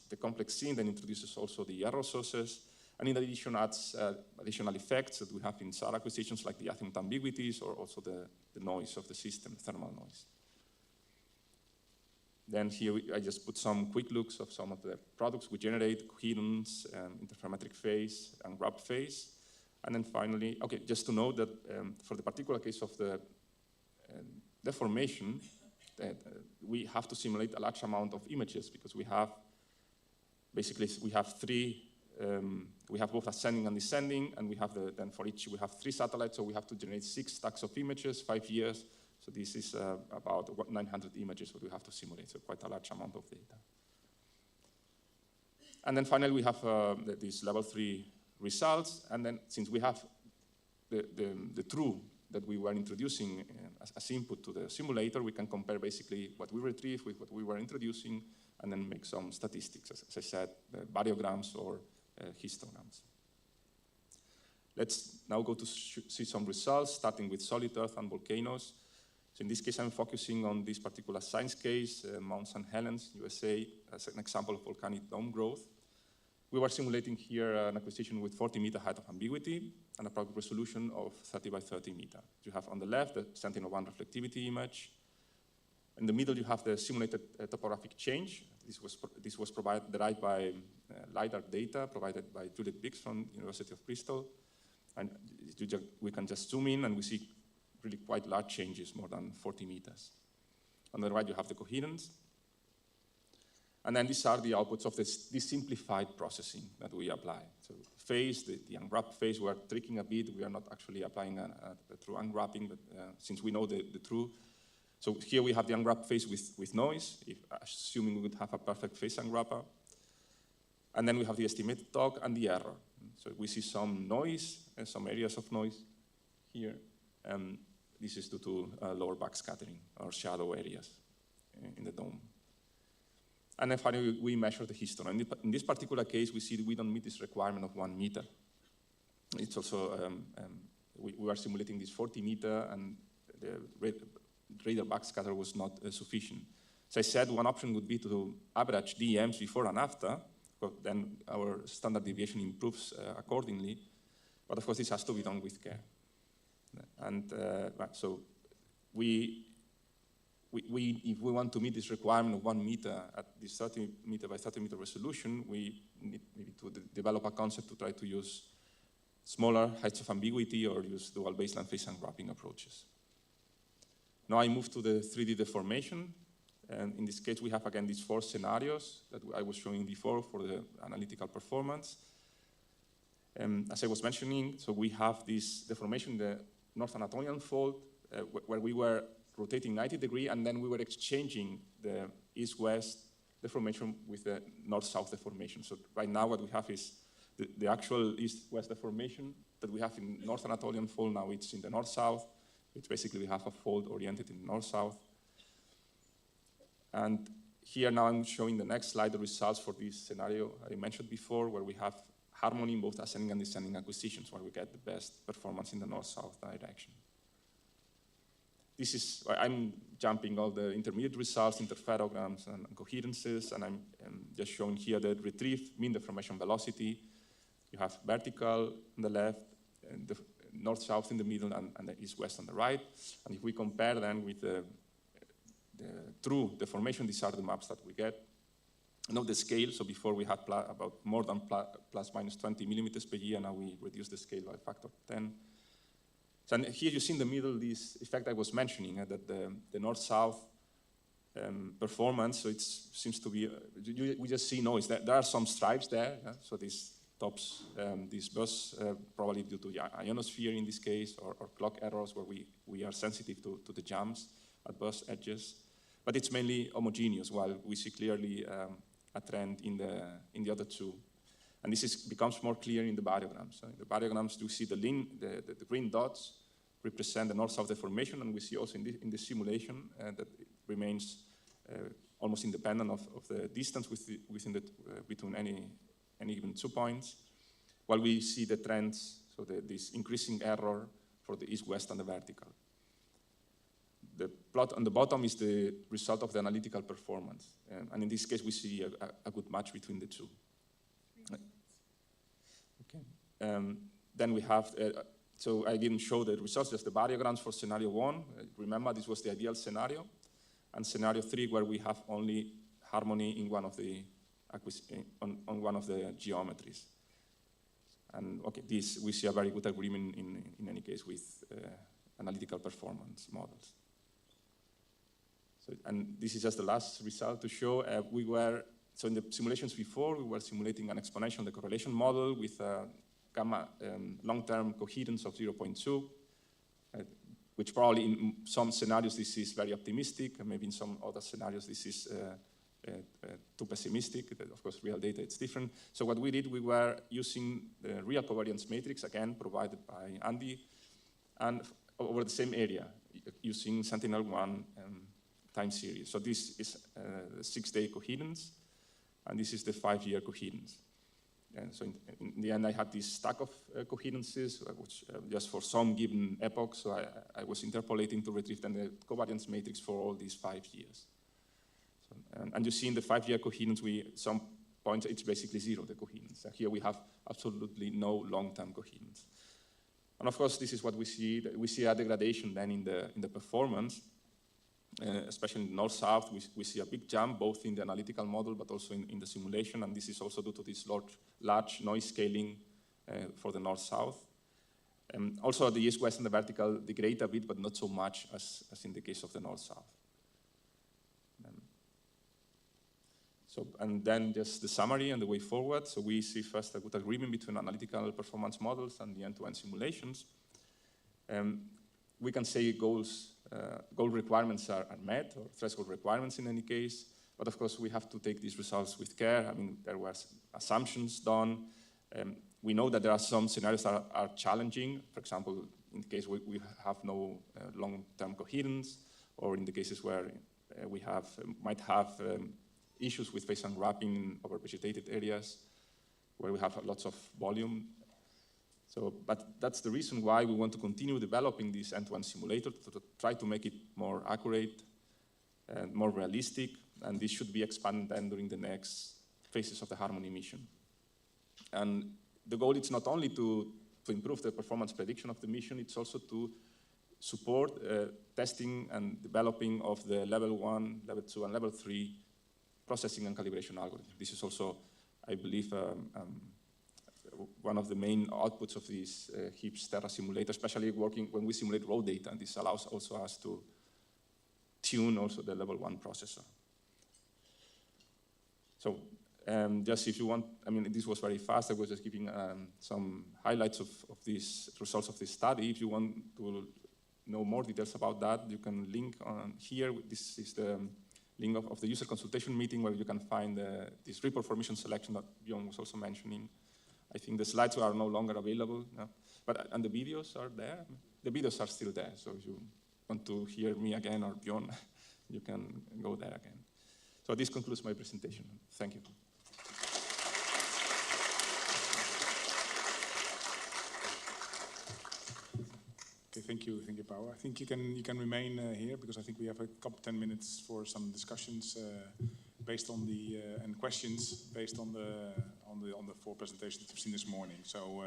[SPEAKER 4] the complex scene, then introduces also the error sources, and in addition adds additional effects that we have in SAR acquisitions, like the azimuth ambiguities, or also the noise of the system, thermal noise. Then here I just put some quick looks of some of the products we generate: coherence, interferometric phase, and wrap phase. And then finally, okay, just to note that for the particular case of the deformation, we have to simulate a large amount of images because we have we have both ascending and descending, and we have then for each we have 3 satellites, so we have to generate 6 stacks of images, 5 years. So this is about 900 images that we have to simulate, so quite a large amount of data. And then finally we have these level 3 results, and then since we have the true that we were introducing as input to the simulator, we can compare basically what we retrieve with what we were introducing, and then make some statistics, as I said, variograms or histograms. Let's now go to see some results, starting with solid earth and volcanoes. So in this case, I'm focusing on this particular science case, Mount St. Helens, USA, as an example of volcanic dome growth. We were simulating here an acquisition with 40-meter height of ambiguity and a product resolution of 30 by 30 meter. You have on the left the Sentinel-1 reflectivity image. In the middle, you have the simulated topographic change. This was derived by LiDAR data provided by Juliet Biggs from University of Bristol. And we can just zoom in and we see really quite large changes, more than 40 meters. On the right, you have the coherence. And then these are the outputs of this simplified processing that we apply. So phase, the unwrap phase, we are tricking a bit. We are not actually applying a true unwrapping, but since we know the true. So here we have the unwrap phase with noise, assuming we would have a perfect phase unwrapper. And then we have the estimated torque and the error. So we see some noise, some areas of noise here. This is due to lower backscattering or shadow areas in the dome. And then finally, we measure the histogram. In this particular case, we see that we don't meet this requirement of 1 meter. It's also, we are simulating this 40 meter, and radar backscatter was not sufficient. As I said, one option would be to average DEMs before and after, but then our standard deviation improves accordingly. But of course, this has to be done with care. And so if we want to meet this requirement of 1 meter at this 30 meter by 30 meter resolution, we need maybe to develop a concept to try to use smaller heights of ambiguity or use dual baseline phase unwrapping approaches. Now I move to the 3D deformation. And in this case, we have again these 4 scenarios that I was showing before for the analytical performance. As I was mentioning, so we have this deformation in the North Anatolian Fault where we were rotating 90 degrees, and then we were exchanging the east-west deformation with the north-south deformation. So right now what we have is the actual east-west deformation that we have in North Anatolian Fault. Now it's in the north-south, which basically we have a fault oriented in north-south. And here now I'm showing the next slide, the results for this scenario I mentioned before, where we have harmony in both ascending and descending acquisitions, where we get the best performance in the north-south direction. This is, I'm jumping all the intermediate results, interferograms and coherences, and I'm just showing here the retrieved mean deformation velocity. You have vertical on the left, and the north-south in the middle, and the east-west on the right. And if we compare then with the true deformation, these are the maps that we get. Note the scale, so before we had about more than plus minus 20 millimeters per year, now we reduce the scale by a factor of 10. So and here you see in the middle this effect I was mentioning, that the north-south performance, so it seems to be, we just see noise. There are some stripes there, so this tops, this bus, probably due to the ionosphere in this case, or clock errors where we are sensitive to the jumps at bus edges. But it's mainly homogeneous, while we see clearly a trend in the other two. And this becomes more clear in the baryograms. So in the baryograms, you see the green dots represent the north-south deformation, and we see also in the simulation that it remains almost independent of the distance between any given 2 points, while we see the trends, so this increasing error for the east-west and the vertical. The plot on the bottom is the result of the analytical performance, and in this case, we see a good match between the two. Okay. Then we have, so I didn't show the results, just the baryograms for scenario 1. Remember, this was the ideal scenario. And scenario 3, where we have only harmony in one of the, on one of the geometries. And okay, this, we see a very good agreement in any case with analytical performance models. So, and this is just the last result to show. So in the simulations before, we were simulating an exponential decorrelation model with gamma long-term coherence of 0.2, which probably in some scenarios this is very optimistic, and maybe in some other scenarios this is too pessimistic. Of course, real data, it's different. So what we did, we were using the real covariance matrix, again, provided by Andy, and over the same area, using Sentinel-1 time series. So this is the 6-day coherence, and this is the 5-year coherence. And so in the end, I had this stack of coherences, which just for some given epoch, so I was interpolating to retrieve then the covariance matrix for all these 5 years. So, and you see in the 5-year coherence, some points, it's basically 0, the coherence. And here we have absolutely no long-term coherence. And of course, this is what we see. We see a degradation then in the performance. Especially in north-south, we see a big jump, both in the analytical model, but also in the simulation, and this is also due to this large noise scaling for the north-south. Also, the east-west and the vertical degrade a bit, but not so much as in the case of the north-south. And then just the summary and the way forward. So we see first a good agreement between analytical performance models and the end-to-end simulations. We can say goal requirements are met, or threshold requirements in any case, but of course we have to take these results with care. I mean, there were assumptions done. We know that there are some scenarios that are challenging. For example, in the case we have no long-term coherence, or in the cases where we might have issues with phase unwrapping in overvegetated areas, where we have lots of volume. So, but that's the reason why we want to continue developing this end-to-end simulator to try to make it more accurate and more realistic, and this should be expanded then during the next phases of the Harmony mission. And the goal is not only to improve the performance prediction of the mission, it's also to support testing and developing of the level 1, level 2, and level 3 processing and calibration algorithm. This is also, I believe, one of the main outputs of this HIPS Terra simulator, especially working when we simulate raw data, and this allows also us to tune also the level 1 processor. So just if you want, I mean, this was very fast. I was just giving some highlights of these results of this study. If you want to know more details about that, you can link on here. This is the link of the user consultation meeting where you can find this report for mission selection that Bjorn was also mentioning. I think the slides are no longer available, no? And the videos are there. The videos are still there, so if you want to hear me again or Bjorn, you can go there again. So this concludes my presentation. Thank you.
[SPEAKER 1] Okay, thank you, Paulo. I think you can remain here because I think we have a couple 10 minutes for some discussions based on the and questions based on the 4 presentations that you've seen this morning. So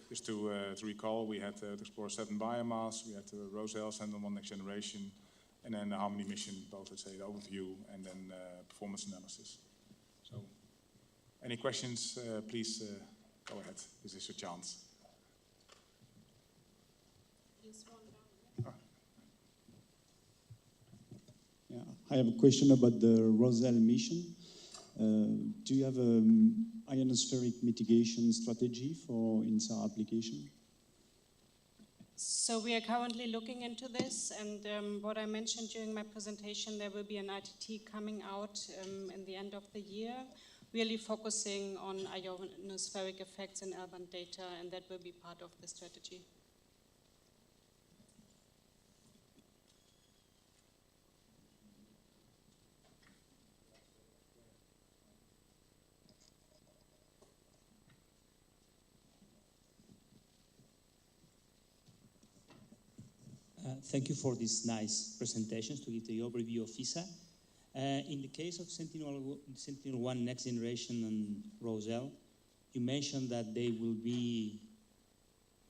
[SPEAKER 1] just to recall, we had Explorer 7 Biomass, we had Roselle, Sentinel-1 Next Generation, and then the Harmony mission, both, let's say, the overview and then performance analysis. So any questions, please go ahead. This is your chance.
[SPEAKER 5] Yeah, I have a question about the Roselle mission. Do you have an ionospheric mitigation strategy for INSAR application?
[SPEAKER 3] So we are currently looking into this, and what I mentioned during my presentation, there will be an ITT coming out in the end of the year, really focusing on ionospheric effects in urban data, and that will be part of the strategy.
[SPEAKER 6] Thank you for these nice presentations to give the overview of ESA. In the case of Sentinel-1 Next Generation and Roselle, you mentioned that they will be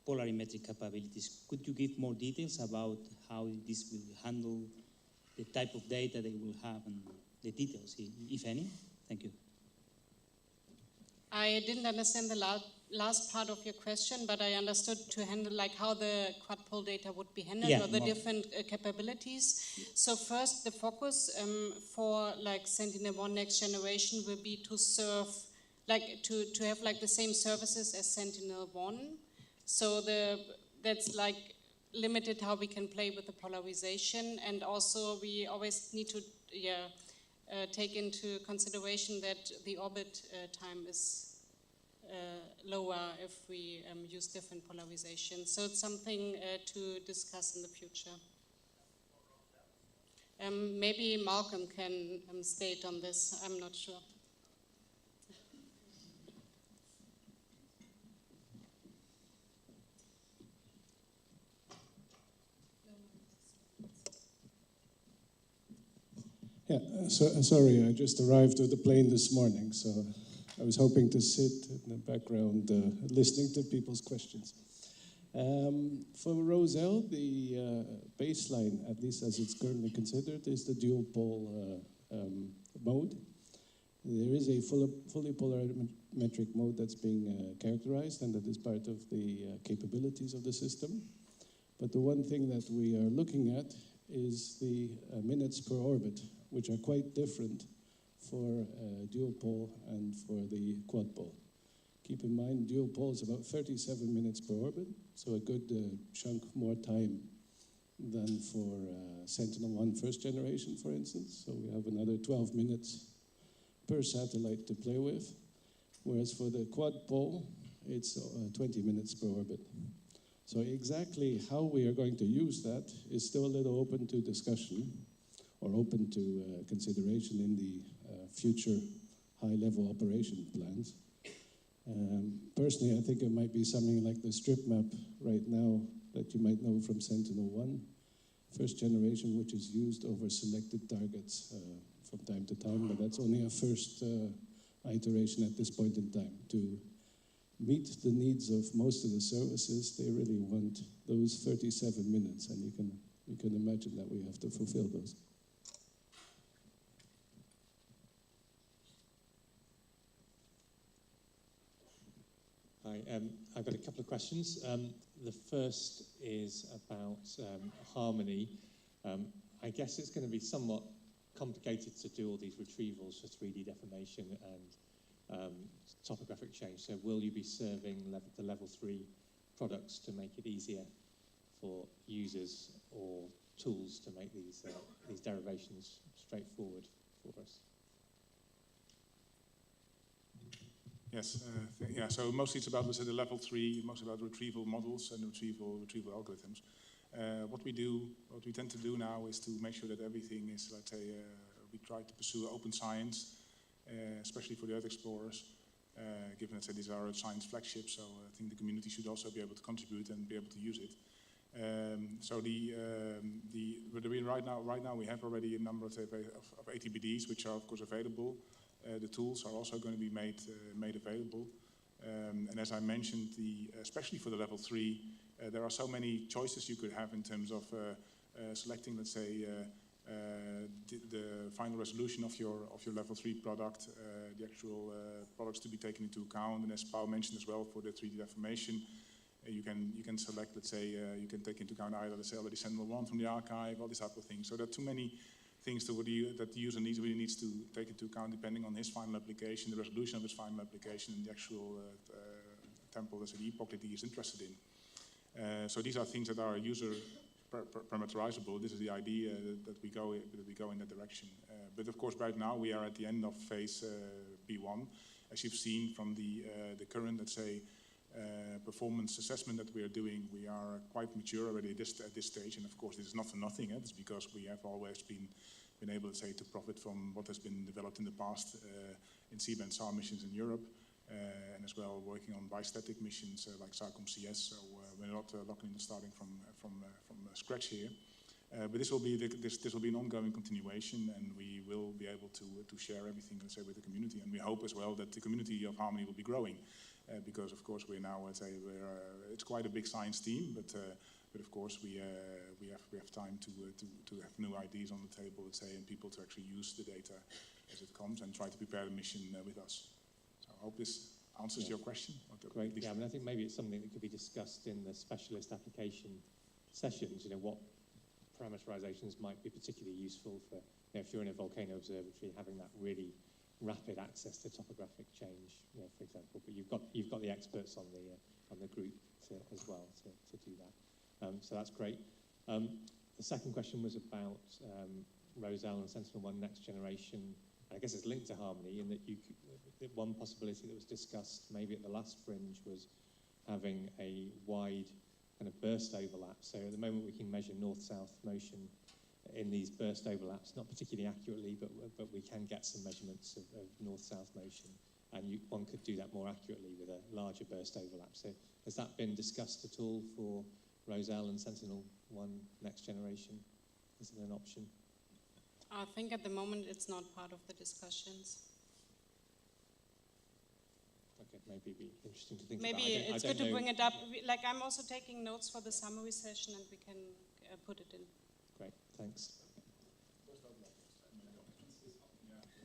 [SPEAKER 6] polarimetric capabilities. Could you give more details about how this will handle the type of data they will have and the details, if any? Thank you.
[SPEAKER 3] I didn't understand the last part of your question, but I understood to handle like how the quad-pole data would be handled, or the different capabilities. So first, the focus for like Sentinel-1 Next Generation will be to serve, like to have like the same services as Sentinel-1. So that's like limited how we can play with the polarization, and also we always need to take into consideration that the orbit time is lower if we use different polarization. So it's something to discuss in the future. Maybe Malcolm can state on this, I'm not sure.
[SPEAKER 7] Yeah, sorry, I just arrived with the plane this morning, so I was hoping to sit in the background listening to people's questions. For Roselle, the baseline, at least as it's currently considered, is the dual pole mode. There is a fully polarimetric mode that's being characterized, and that is part of the capabilities of the system. But the one thing that we are looking at is the minutes per orbit, which are quite different for dual pole and for the quad pole. Keep in mind, dual pole is about 37 minutes per orbit, so a good chunk more time than for Sentinel-1 first generation, for instance. So we have another 12 minutes per satellite to play with, whereas for the quad pole, it's 20 minutes per orbit. So exactly how we are going to use that is still a little open to discussion, or open to consideration in the future high-level operation plans. Personally, I think it might be something like the strip map right now that you might know from Sentinel-1, first generation, which is used over selected targets from time to time, but that's only a first iteration at this point in time. To meet the needs of most of the services, they really want those 37 minutes, and you can imagine that we have to fulfill those.
[SPEAKER 8] Hi, I've got a couple of questions. The first is about Harmony. I guess it's going to be somewhat complicated to do all these retrievals for 3D deformation and topographic change. So will you be serving the level 3 products to make it easier for users or tools to make these derivations straightforward for us?
[SPEAKER 1] Yes, yeah. So mostly it's about, let's say, the level 3, mostly about retrieval models and retrieval algorithms. What we tend to do now is to make sure that everything is, let's say, we try to pursue open science, especially for the Earth explorers. Given that these are science flagships, so I think the community should also be able to contribute and be able to use it. Right now we have already a number of ATBDs which are of course available. The tools are also going to be made available. And as I mentioned, especially for the level 3, there are so many choices you could have in terms of selecting, let's say, the final resolution of your level 3 product, the actual products to be taken into account. And as Paul mentioned as well, for the 3D deformation, you can select, let's say, you can take into account either, let's say, already Sentinel-1 from the archive, all these type of things. So there are too many things that the user really needs to take into account depending on his final application, the resolution of his final application, and the actual temple, let's say, the epoch that he is interested in. So these are things that are user parameterizable. This is the idea that we go in that direction. But of course, right now we are at the end of phase B1. As you've seen from the current, let's say, performance assessment that we are doing, we are quite mature already at this stage. And of course, this is not for nothing. It's because we have always been able, to say, to profit from what has been developed in the past in C-band SAR missions in Europe, and as well working on bistatic missions like SARCOM-CS. So we're not starting from scratch here. But this will be an ongoing continuation, and we will be able to share everything, let's say, with the community. And we hope as well that the community of Harmony will be growing, because of course we're now, let's say, it's quite a big science team, but of course we have time to have new ideas on the table, let's say, and people to actually use the data as it comes and try to prepare the mission with us. So I hope this answers your question.
[SPEAKER 8] Great. Yeah, I mean, I think maybe it's something that could be discussed in the specialist application sessions. You know, what parameterizations might be particularly useful for, if you're in a volcano observatory, having that really rapid access to topographic change, for example. But you've got the experts on the group as well to do that. So that's great. The second question was about Roselle and Sentinel-1 next generation. I guess it's linked to Harmony in that one possibility that was discussed maybe at the last Fringe was having a wide kind of burst overlap. So at the moment we can measure north-south motion in these burst overlaps, not particularly accurately, but we can get some measurements of north-south motion, and one could do that more accurately with a larger burst overlap. So has that been discussed at all for Roselle and Sentinel-1 next generation? Is it an option?
[SPEAKER 3] I think at the moment it's not part of the discussions.
[SPEAKER 8] Okay, maybe it'd be interesting to think
[SPEAKER 3] maybe
[SPEAKER 8] about.
[SPEAKER 3] Maybe it's good to bring it up. Like, I'm also taking notes for the summary session, and we can put it in.
[SPEAKER 8] Great, thanks.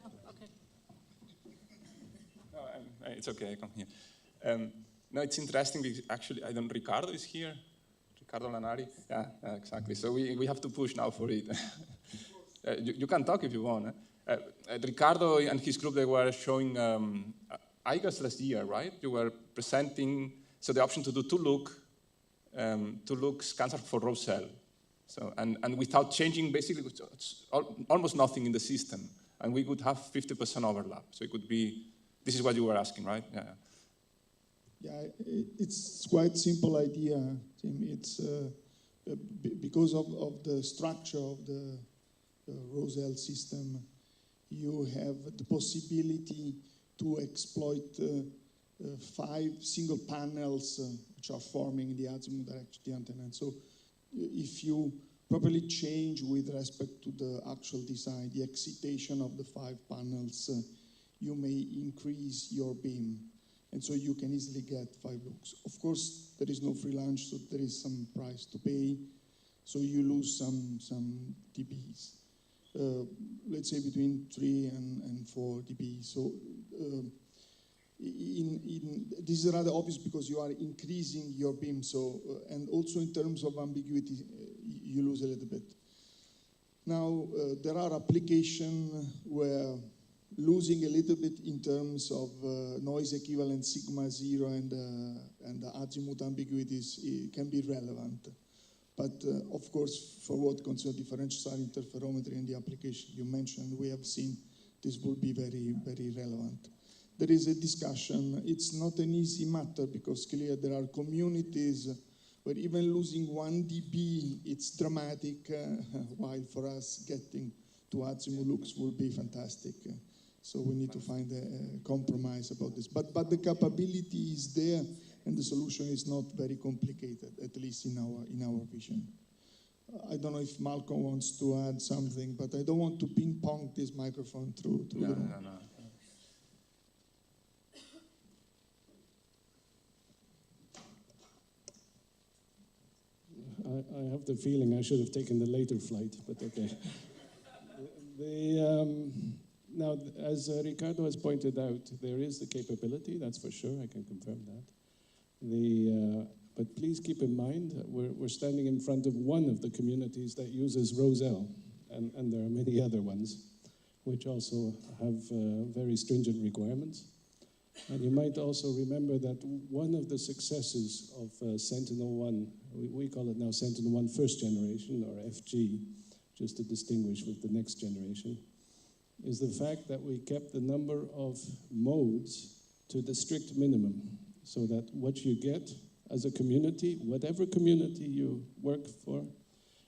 [SPEAKER 3] Oh, okay.
[SPEAKER 4] No, it's okay, I come here. No, it's interesting because actually, Ricardo is here. Ricardo Lanari. Yeah, exactly. So we have to push now for it. You can talk if you want. Ricardo and his group, they were showing, I guess last year, right? You were presenting, so the option to do two look scans for Roselle. So, and without changing basically almost nothing in the system. And we could have 50% overlap. So it could be, this is what you were asking, right? Yeah.
[SPEAKER 9] Yeah, it's quite simple idea, Tim. It's because of the structure of the Roselle system, you have the possibility to exploit 5 single panels which are forming in the azimuth direction of the antenna. And so if you properly change with respect to the actual design, the excitation of the 5 panels, you may increase your beam. And so you can easily get 5 looks. Of course, there is no free lunch, so there is some price to pay. So you lose some dBs. Let's say between 3 and 4 dB. So this is rather obvious because you are increasing your beam. So and also in terms of ambiguity, you lose a little bit. Now there are applications where losing a little bit in terms of noise equivalent sigma 0 and the azimuth ambiguities can be relevant. But of course, for what concerns differential sign interferometry and the application you mentioned, we have seen this will be very, very relevant. There is a discussion. It's not an easy matter because clearly there are communities where even losing 1 dB, it's dramatic, while for us getting to azimuth looks will be fantastic. So we need to find a compromise about this. But the capability is there, and the solution is not very complicated, at least in our vision. I don't know if Malcolm wants to add something, but I don't want to ping-pong this microphone through the room.
[SPEAKER 1] No.
[SPEAKER 7] I have the feeling I should have taken the later flight, but okay. Now, as Ricardo has pointed out, there is the capability, that's for sure, I can confirm that. But please keep in mind that we're standing in front of one of the communities that uses Roselle, and there are many other ones, which also have very stringent requirements. And you might also remember that one of the successes of Sentinel-1, we call it now Sentinel-1 first generation, or FG, just to distinguish with the next generation, is the fact that we kept the number of modes to the strict minimum, so that what you get as a community, whatever community you work for,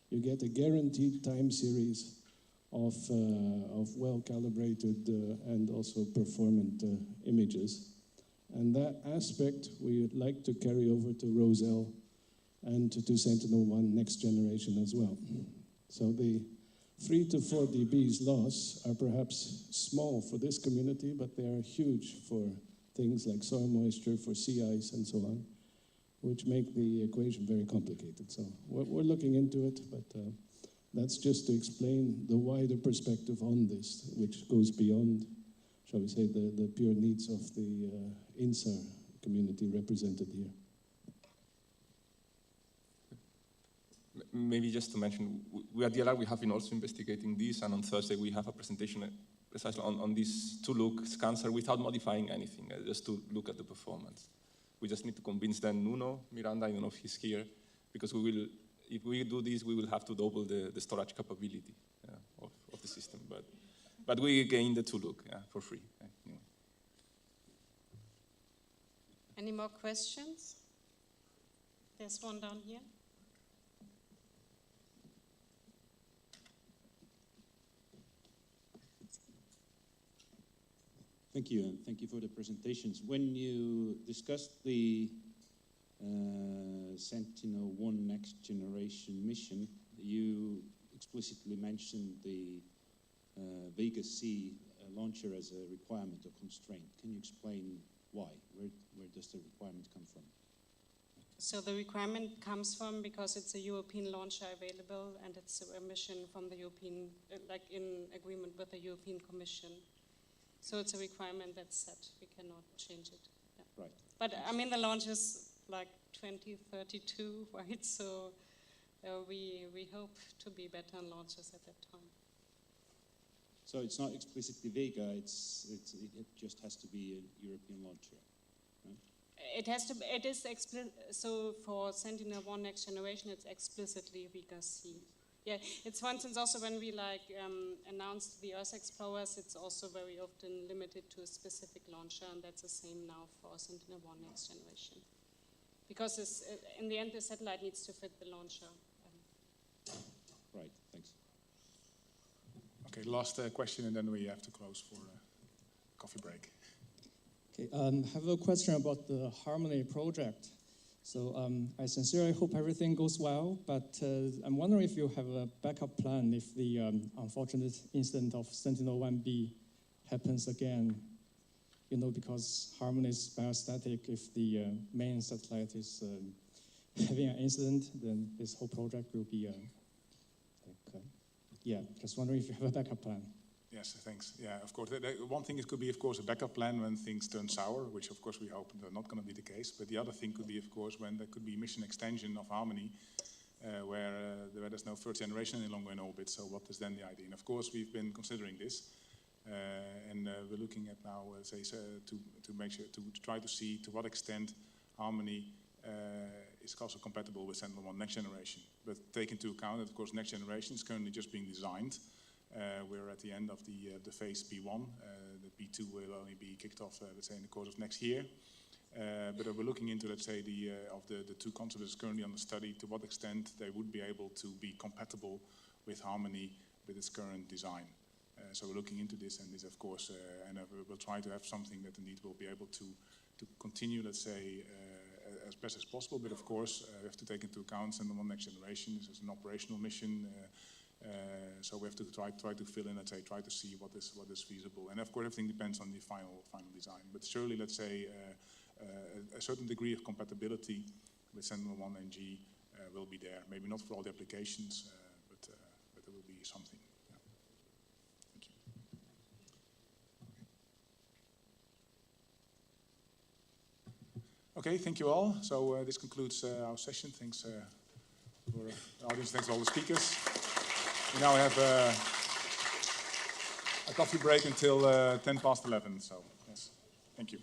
[SPEAKER 7] you get a guaranteed time series of well-calibrated and also performant images. And that aspect we would like to carry over to Roselle and to Sentinel-1 next generation as well. So the 3 to 4 dBs loss are perhaps small for this community, but they are huge for things like soil moisture, for sea ice, and so on, which make the equation very complicated. So we're looking into it, but that's just to explain the wider perspective on this, which goes beyond, shall we say, the pure needs of the INSAR community represented here.
[SPEAKER 4] Maybe just to mention, we at DLR, we have been also investigating this, and on Thursday we have a presentation precisely on these 2-look scanser without modifying anything, just to look at the performance. We just need to convince then Nuno Miranda, I don't know if he's here, because we will, if we do this, we will have to double the storage capability of the system. But we gain the 2-look for free. Anyway.
[SPEAKER 3] Any more questions? There's one down here.
[SPEAKER 10] Thank you, and thank you for the presentations. When you discussed the Sentinel-1 next generation mission, you explicitly mentioned the Vega C launcher as a requirement or constraint. Can you explain why? Where does the requirement come from?
[SPEAKER 3] So the requirement comes from because it's a European launcher available, and it's a mission from the European, like in agreement with the European Commission. So it's a requirement that's set. We cannot change it. Yeah.
[SPEAKER 10] Right.
[SPEAKER 3] But I mean, the launch is like 2032, right? So we hope to be better on launches at that time.
[SPEAKER 10] So it's not explicitly Vega. It just has to be a European launcher. Right?
[SPEAKER 3] It has to. It is explicit. So for Sentinel-1 next generation, it's explicitly Vega C. Yeah, it's for instance also when we announced the Earth Explorers, it's also very often limited to a specific launcher, and that's the same now for Sentinel-1 next generation. Because in the end, the satellite needs to fit the launcher.
[SPEAKER 10] Right, thanks.
[SPEAKER 1] Okay, last question, and then we have to close for a coffee break.
[SPEAKER 11] Okay, have a question about the Harmony project. So I sincerely hope everything goes well, but I'm wondering if you have a backup plan if the unfortunate incident of Sentinel-1B happens again. You know, because Harmony is biostatic. If the main satellite is having an incident, then this whole project will be, yeah, just wondering if you have a backup plan.
[SPEAKER 1] Yes, thanks. Yeah, of course. One thing it could be, of course, a backup plan when things turn sour, which of course we hope are not going to be the case. But the other thing could be, of course, when there could be mission extension of Harmony, where there's no third generation any longer in orbit. So what is then the idea? And of course, we've been considering this, and we're looking at now, to make sure to try to see to what extent Harmony is also compatible with Sentinel-1 next generation. But take into account that, of course, next generation is currently just being designed. We're at the end of the phase B1. The B2 will only be kicked off, let's say, in the course of next year. But we're looking into, let's say, the two concepts currently under study, to what extent they would be able to be compatible with Harmony with its current design. So we're looking into this, and this, of course, and we'll try to have something that indeed will be able to continue, let's say, as best as possible. But of course, we have to take into account Sentinel-1 next generation. This is an operational mission. So we have to try to fill in, let's say, try to see what is feasible. And of course, everything depends on the final design. But surely, let's say, a certain degree of compatibility with Sentinel-1 NG will be there. Maybe not for all the applications, but there will be something. Yeah. Thank you. Okay, thank you all. So this concludes our session. Thanks for the audience. Thanks to all the speakers. We now have a coffee break until 11:10. So, yes, thank you.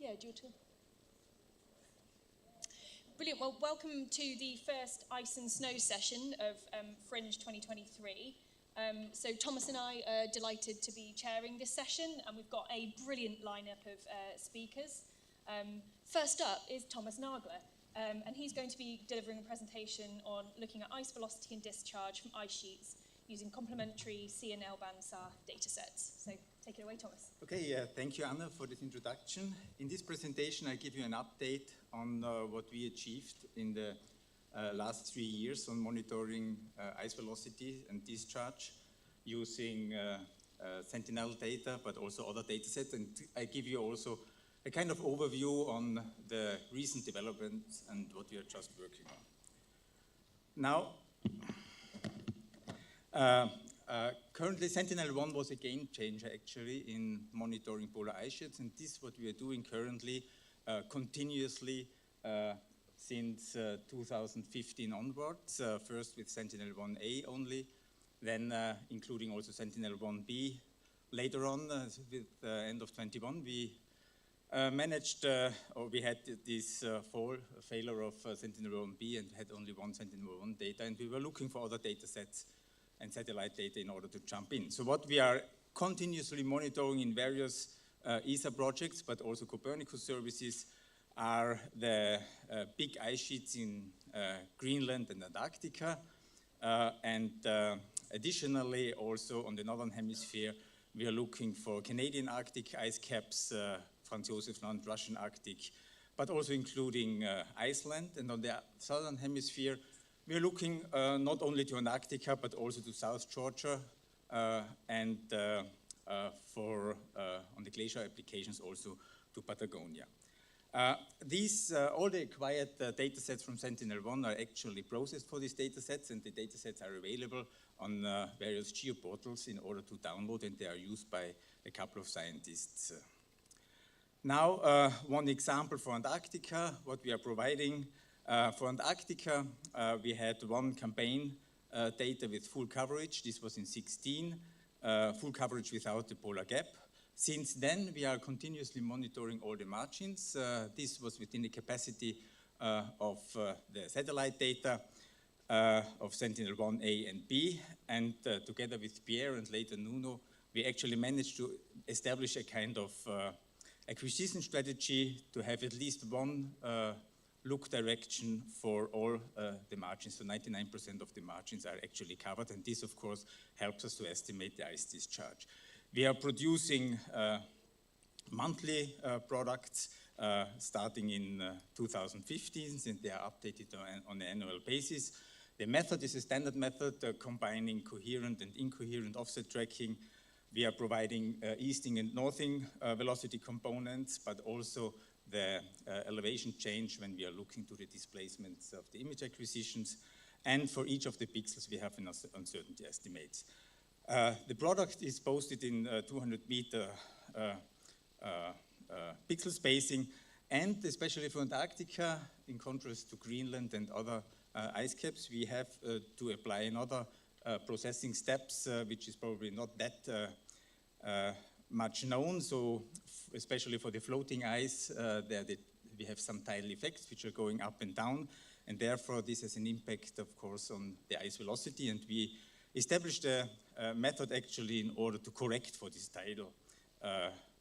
[SPEAKER 12] Yeah, do you want to? Brilliant. Well, welcome to the first Ice and Snow session of Fringe 2023. So Thomas and I are delighted to be chairing this session, and we've got a brilliant lineup of speakers. First up is Thomas Nagler, and he's going to be delivering a presentation on looking at ice velocity and discharge from ice sheets using complementary C and L band SAR datasets. So take it away, Thomas.
[SPEAKER 13] Okay, thank you, Anna, for this introduction. In this presentation, I give you an update on what we achieved in the last 3 years on monitoring ice velocity and discharge using Sentinel data, but also other data sets. And I give you also a kind of overview on the recent developments and what we are just working on. Now, currently Sentinel-1 was a game changer actually in monitoring polar ice sheets, and this is what we are doing currently continuously since 2015 onwards, first with Sentinel-1 A only, then including also Sentinel-1 B. Later on, with the end of 21, we managed, or we had this failure of Sentinel-1 B and had only one Sentinel-1 data, and we were looking for other data sets and satellite data in order to jump in. So what we are continuously monitoring in various ESA projects, but also Copernicus services, are the big ice sheets in Greenland and Antarctica. Additionally, also on the Northern Hemisphere, we are looking for Canadian Arctic ice caps, Franz Josef Land, Russian Arctic, but also including Iceland. And on the Southern Hemisphere, we are looking not only to Antarctica, but also to South Georgia, and on the glacier applications also to Patagonia. All the acquired data sets from Sentinel-1 are actually processed for these data sets, and the data sets are available on various geoportals in order to download, and they are used by a couple of scientists. Now, one example for Antarctica, what we are providing. For Antarctica, we had one campaign data with full coverage. This was in 16, full coverage without the polar gap. Since then, we are continuously monitoring all the margins. This was within the capacity of the satellite data of Sentinel-1 A and B. And together with Pierre and later Nuno, we actually managed to establish a kind of acquisition strategy to have at least one look direction for all the margins. So 99% of the margins are actually covered, and this, of course, helps us to estimate the ice discharge. We are producing monthly products starting in 2015, and they are updated on an annual basis. The method is a standard method combining coherent and incoherent offset tracking. We are providing easting and northing velocity components, but also the elevation change when we are looking to the displacements of the image acquisitions. And for each of the pixels, we have an uncertainty estimates. The product is posted in 200-meter pixel spacing, and especially for Antarctica, in contrast to Greenland and other ice caps, we have to apply another processing steps, which is probably not that much known. So especially for the floating ice, we have some tidal effects which are going up and down, and therefore this has an impact, of course, on the ice velocity, and we established a method actually in order to correct for this tidal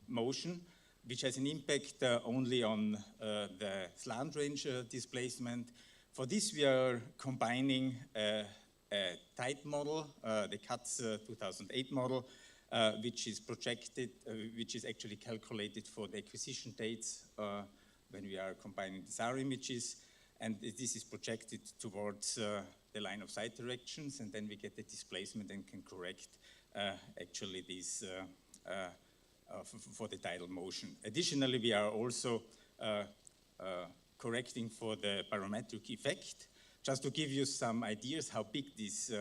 [SPEAKER 13] motion, which has an impact only on the slant range displacement. For this, we are combining a tide model, the CATS 2008 model, which is projected, which is actually calculated for the acquisition dates when we are combining the SAR images, and this is projected towards the line of sight directions, and then we get the displacement and can correct actually these for the tidal motion. Additionally, we are also correcting for the barometric effect. Just to give you some ideas how big these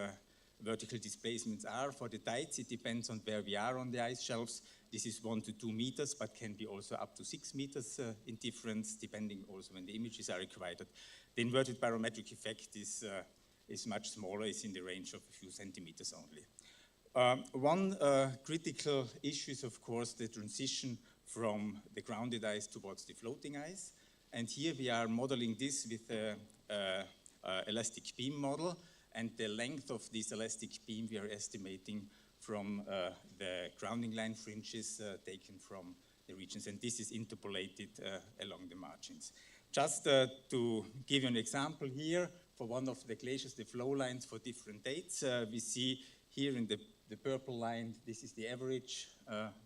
[SPEAKER 13] vertical displacements are for the tides, it depends on where we are on the ice shelves. This is 1 to 2 meters, but can be also up to 6 meters in difference, depending also when the images are acquired. The inverted barometric effect is much smaller, it's in the range of a few centimeters only. One critical issue is, of course, the transition from the grounded ice towards the floating ice. And here we are modeling this with a elastic beam model, and the length of this elastic beam we are estimating from the grounding line fringes taken from the regions, and this is interpolated along the margins. Just to give you an example here, for one of the glaciers, the flow lines for different dates, we see here in the purple line, this is the average,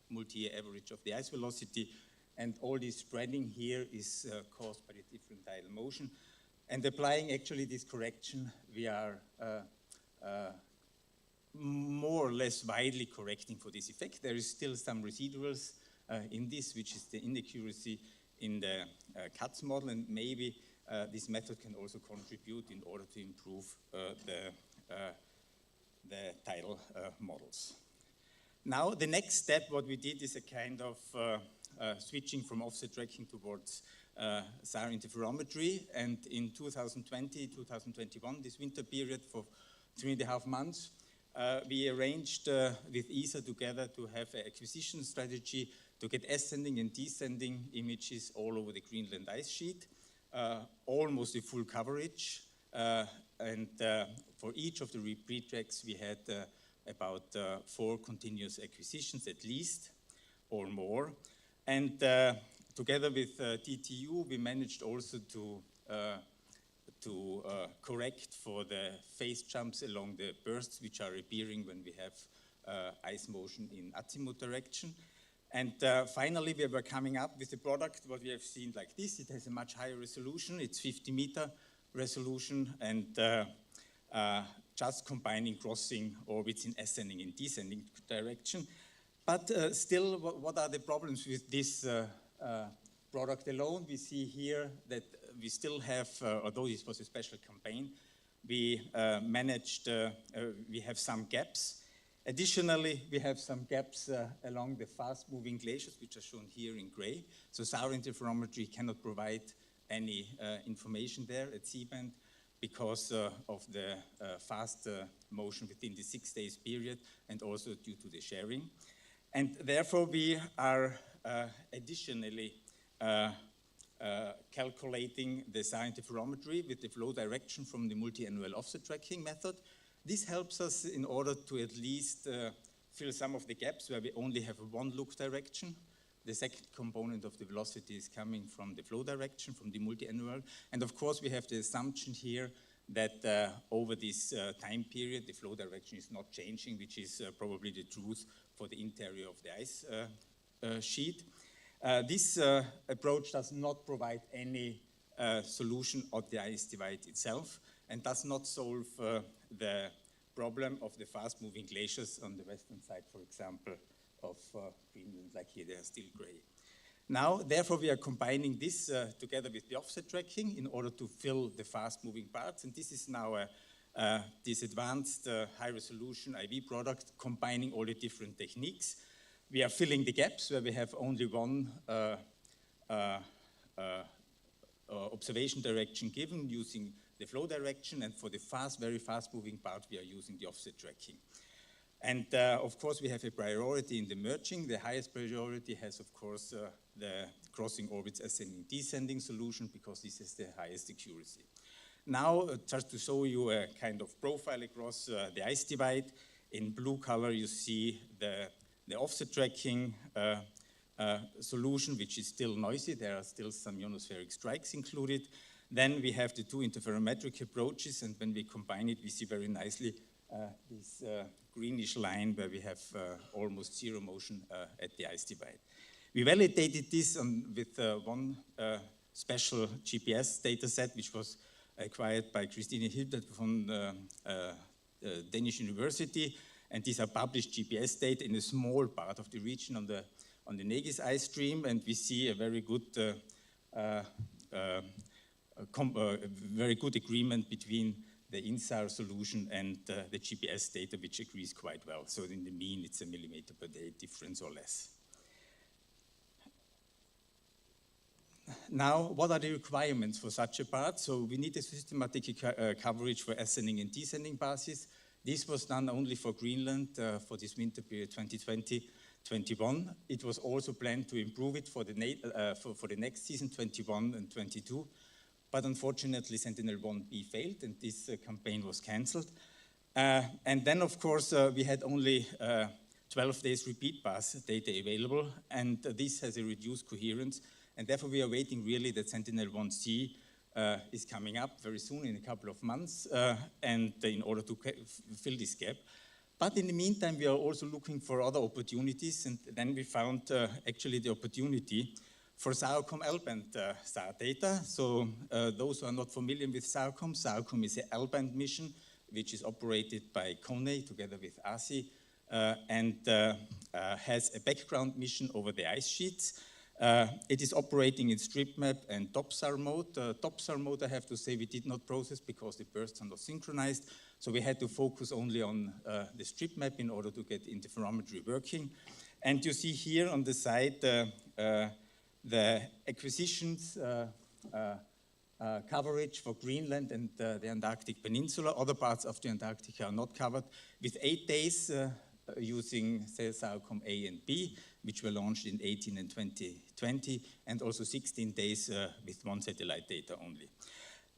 [SPEAKER 13] multi-year average of the ice velocity, and all this spreading here is caused by the different tidal motion. And applying actually this correction, we are more or less widely correcting for this effect. There is still some residuals in this, which is the inaccuracy in the CATS model, and maybe this method can also contribute in order to improve the tidal models. Now, the next step, what we did is a kind of switching from offset tracking towards SAR interferometry, and in 2020, 2021, this winter period for 3.5 months, we arranged with ESA together to have an acquisition strategy to get ascending and descending images all over the Greenland ice sheet, almost a full coverage, and for each of the repeat tracks we had about 4 continuous acquisitions at least, or more. And together with DTU, we managed also to correct for the phase jumps along the bursts which are appearing when we have ice motion in azimuth direction. And finally, we were coming up with a product, what we have seen like this. It has a much higher resolution. It's 50-meter resolution, and just combining crossing orbits in ascending and descending direction. But still, what are the problems with this product alone? We see here that we still have, although this was a special campaign, we managed, we have some gaps. Additionally, we have some gaps along the fast-moving glaciers, which are shown here in gray. So SAR interferometry cannot provide any information there at C-band because of the fast motion within the 6 days period, and also due to the sharing. And therefore, we are additionally calculating the SAR interferometry with the flow direction from the multi-annual offset tracking method. This helps us in order to at least fill some of the gaps where we only have one look direction. The second component of the velocity is coming from the flow direction, from the multi-annual. And of course, we have the assumption here that over this time period, the flow direction is not changing, which is probably the truth for the interior of the ice sheet. This approach does not provide any solution of the ice divide itself, and does not solve the problem of the fast-moving glaciers on the western side, for example, of Greenland, like here, they are still gray. Now, therefore, we are combining this together with the offset tracking in order to fill the fast-moving parts, and this is now this advanced high-resolution IV product combining all the different techniques. We are filling the gaps where we have only one observation direction given using the flow direction, and for the very fast-moving part, we are using the offset tracking. And of course, we have a priority in the merging. The highest priority has, of course, the crossing orbits ascending descending solution, because this is the highest accuracy. Now, just to show you a kind of profile across the ice divide, in blue color you see the offset tracking solution, which is still noisy. There are still some ionospheric strikes included. Then we have the 2 interferometric approaches, and when we combine it, we see very nicely this greenish line where we have almost zero motion at the ice divide. We validated this with one special GPS data set, which was acquired by Christine Hilbert from the Danish University, and these are published GPS data in a small part of the region on the Negis ice stream, and we see a very good agreement between the INSAR solution and the GPS data, which agrees quite well. So in the mean, it's a millimeter per day difference or less. Now, what are the requirements for such a part? So we need a systematic coverage for ascending and descending passes. This was done only for Greenland for this winter period 2020-21. It was also planned to improve it for the next season, 21 and 22. But unfortunately, Sentinel-1 EV failed, and this campaign was cancelled. And then, of course, we had only 12 days repeat pass data available, and this has a reduced coherence. And therefore, we are waiting really that Sentinel-1C is coming up very soon, in a couple of months, and in order to fill this gap. But in the meantime, we are also looking for other opportunities, and then we found actually the opportunity for SAOCOM L-band SAR data. So those who are not familiar with SAOCOM, SAOCOM is an L-band mission which is operated by KONE together with ASI and has a background mission over the ice sheets. It is operating in strip map and TOPSAR mode. TOPSAR mode, I have to say, we did not process because the bursts are not synchronized. So we had to focus only on the strip map in order to get interferometry working. And you see here on the side the acquisitions coverage for Greenland and the Antarctic Peninsula. Other parts of the Antarctic are not covered, with 8 days using SAOCOM A and B, which were launched in 18 and 2020, and also 16 days with one satellite data only.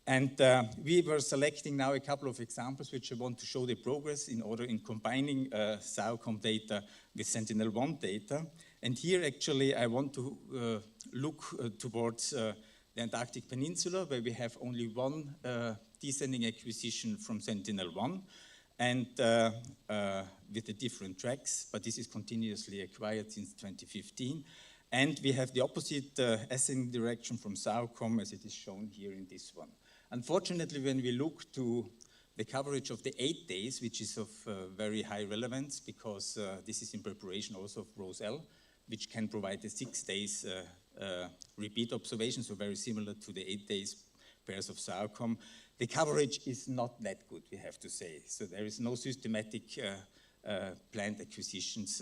[SPEAKER 13] And we were selecting now a couple of examples which I want to show the progress in order in combining SAOCOM data with Sentinel-1 data. And here actually I want to look towards the Antarctic Peninsula, where we have only one descending acquisition from Sentinel-1 and with the different tracks, but this is continuously acquired since 2015. And we have the opposite ascending direction from SAOCOM as it is shown here in this one. Unfortunately, when we look to the coverage of the 8 days, which is of very high relevance because this is in preparation also of ROSE-L, which can provide the 6 days repeat observation, so very similar to the 8 days pairs of SAOCOM. The coverage is not that good, we have to say. So there is no systematic planned acquisitions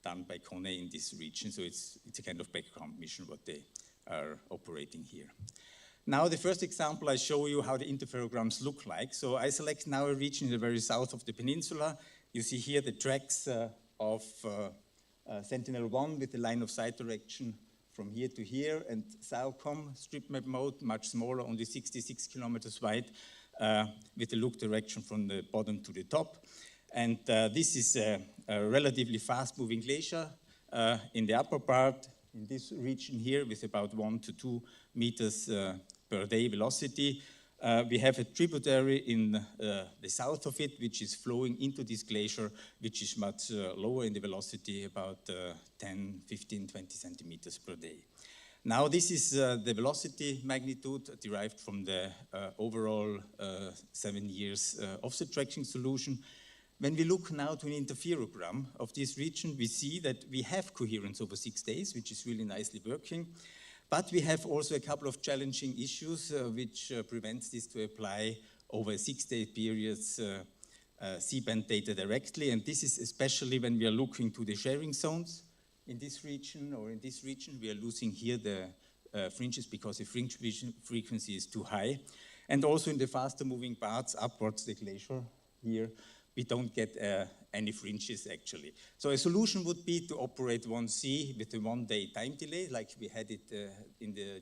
[SPEAKER 13] done by KONE in this region. So it's a kind of background mission what they are operating here. Now the first example, I show you how the interferograms look like. So I select now a region in the very south of the peninsula. You see here the tracks of Sentinel-1 with the line of sight direction from here to here, and SAOCOM strip map mode, much smaller, only 66 kilometers wide, with the look direction from the bottom to the top. And this is a relatively fast-moving glacier in the upper part, in this region here, with about 1 to 2 meters per day velocity. We have a tributary in the south of it, which is flowing into this glacier, which is much lower in the velocity, about 10, 15, 20 centimeters per day. Now this is the velocity magnitude derived from the overall 7 years offset tracking solution. When we look now to an interferogram of this region, we see that we have coherence over 6 days, which is really nicely working. But we have also a couple of challenging issues which prevents this to apply over a 6-day periods C-band data directly. And this is especially when we are looking to the sharing zones in this region or in this region. We are losing here the fringes because the fringe frequency is too high. And also in the faster moving parts upwards the glacier here, we don't get any fringes actually. So a solution would be to operate 1C with a 1-day time delay, like we had it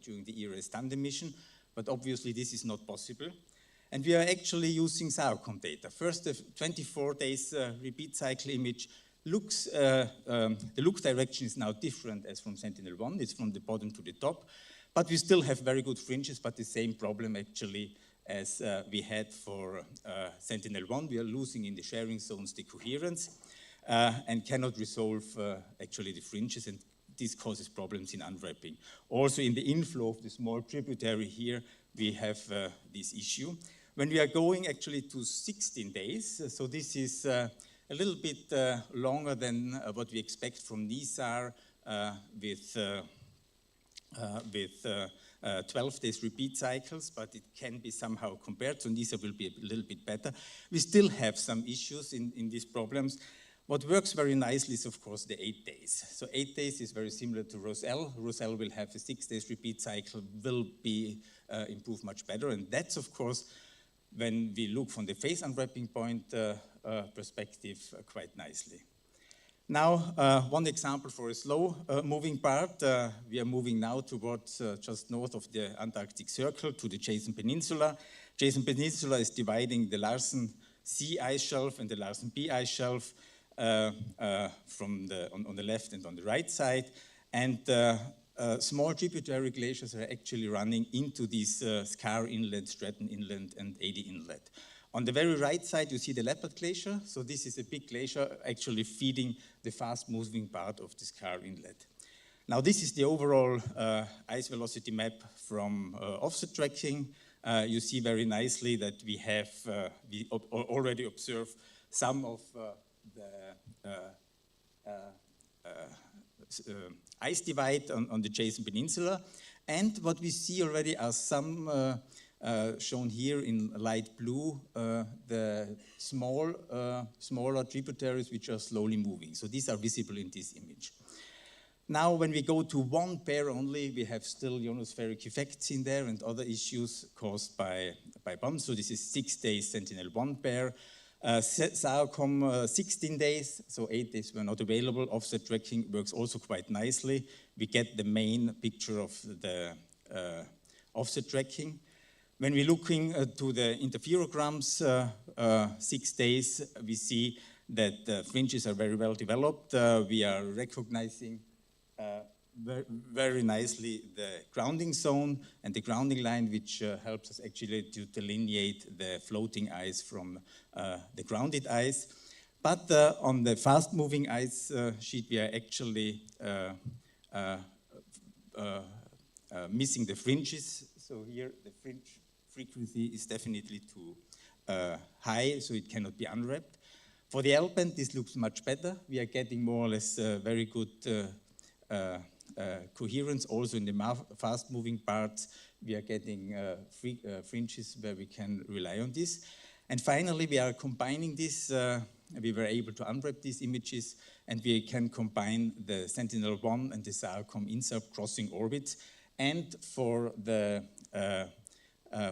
[SPEAKER 13] during the ERS tandem mission, but obviously this is not possible. And we are actually using SAOCOM data. First, the 24 days repeat cycle image looks, the look direction is now different as from Sentinel-1, it's from the bottom to the top, but we still have very good fringes, but the same problem actually as we had for Sentinel-1. We are losing in the sharing zones the coherence and cannot resolve actually the fringes, and this causes problems in unwrapping. Also in the inflow of the small tributary here, we have this issue. When we are going actually to 16 days, so this is a little bit longer than what we expect from NISAR with 12 days repeat cycles, but it can be somehow compared, so NISA will be a little bit better. We still have some issues in these problems. What works very nicely is, of course, the 8 days. So 8 days is very similar to ROSE-L. ROSE-L will have a 6 days repeat cycle, will be improved much better, and that's, of course, when we look from the phase unwrapping point perspective quite nicely. Now, one example for a slow moving part. We are moving now towards just north of the Antarctic Circle to the Jason Peninsula. Jason Peninsula is dividing the Larsen C ice shelf and the Larsen B ice shelf from on the left and on the right side. And small tributary glaciers are actually running into these Scar Inlet, Stratton Inlet, and Adie Inlet. On the very right side, you see the Leopard Glacier. So this is a big glacier actually feeding the fast-moving part of the Scar Inlet. Now, this is the overall ice velocity map from offset tracking. You see very nicely that we have already observed some of the ice divide on the Jason Peninsula. And what we see already are some shown here in light blue, the smaller tributaries which are slowly moving. So these are visible in this image. Now, when we go to one pair only, we have still ionospheric effects in there and other issues caused by bumps. So this is 6 days Sentinel-1 pair. SAOCOM 16 days, so 8 days were not available. Offset tracking works also quite nicely. We get the main picture of the offset tracking. When we're looking to the interferograms, 6 days, we see that the fringes are very well developed. We are recognizing very nicely the grounding zone and the grounding line, which helps us actually to delineate the floating ice from the grounded ice. But on the fast-moving ice sheet, we are actually missing the fringes. So here, the fringe frequency is definitely too high, so it cannot be unwrapped. For the L-band, this looks much better. We are getting more or less very good coherence. Also in the fast-moving parts, we are getting fringes where we can rely on this. And finally, we are combining this. We were able to unwrap these images, and we can combine the Sentinel-1 and the SAOCOM INSARP crossing orbits. And for the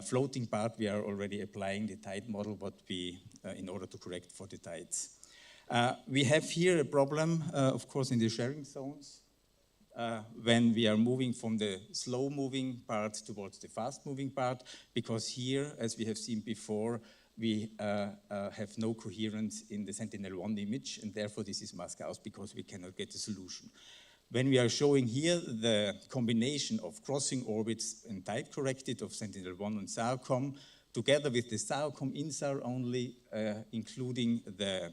[SPEAKER 13] floating part, we are already applying the tide model, in order to correct for the tides. We have here a problem, of course, in the sharing zones. When we are moving from the slow-moving part towards the fast-moving part, because here, as we have seen before, we have no coherence in the Sentinel-1 image, and therefore this is masked out because we cannot get a solution. When we are showing here the combination of crossing orbits and tide corrected of Sentinel-1 and SAOCOM, together with the SAOCOM INSAR only, including the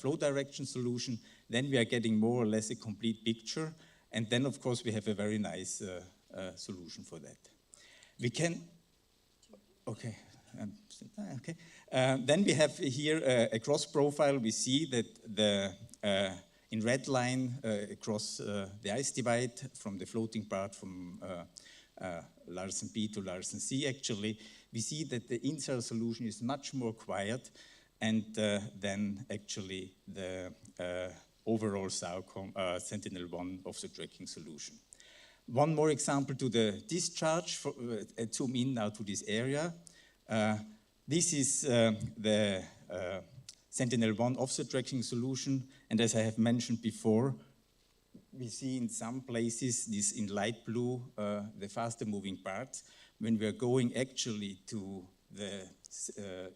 [SPEAKER 13] flow direction solution, then we are getting more or less a complete picture. And then, of course, we have a very nice solution for that. We can, okay. Then we have here a cross profile. We see that in red line across the ice divide from the floating part from Larsen B to Larsen C, actually, we see that the INSAR solution is much more quiet and then actually the overall SAOCOM Sentinel-1 offset tracking solution. One more example to the discharge, zoom in now to this area. This is the Sentinel-1 offset tracking solution, and as I have mentioned before, we see in some places this in light blue, the faster moving parts. When we are going actually to the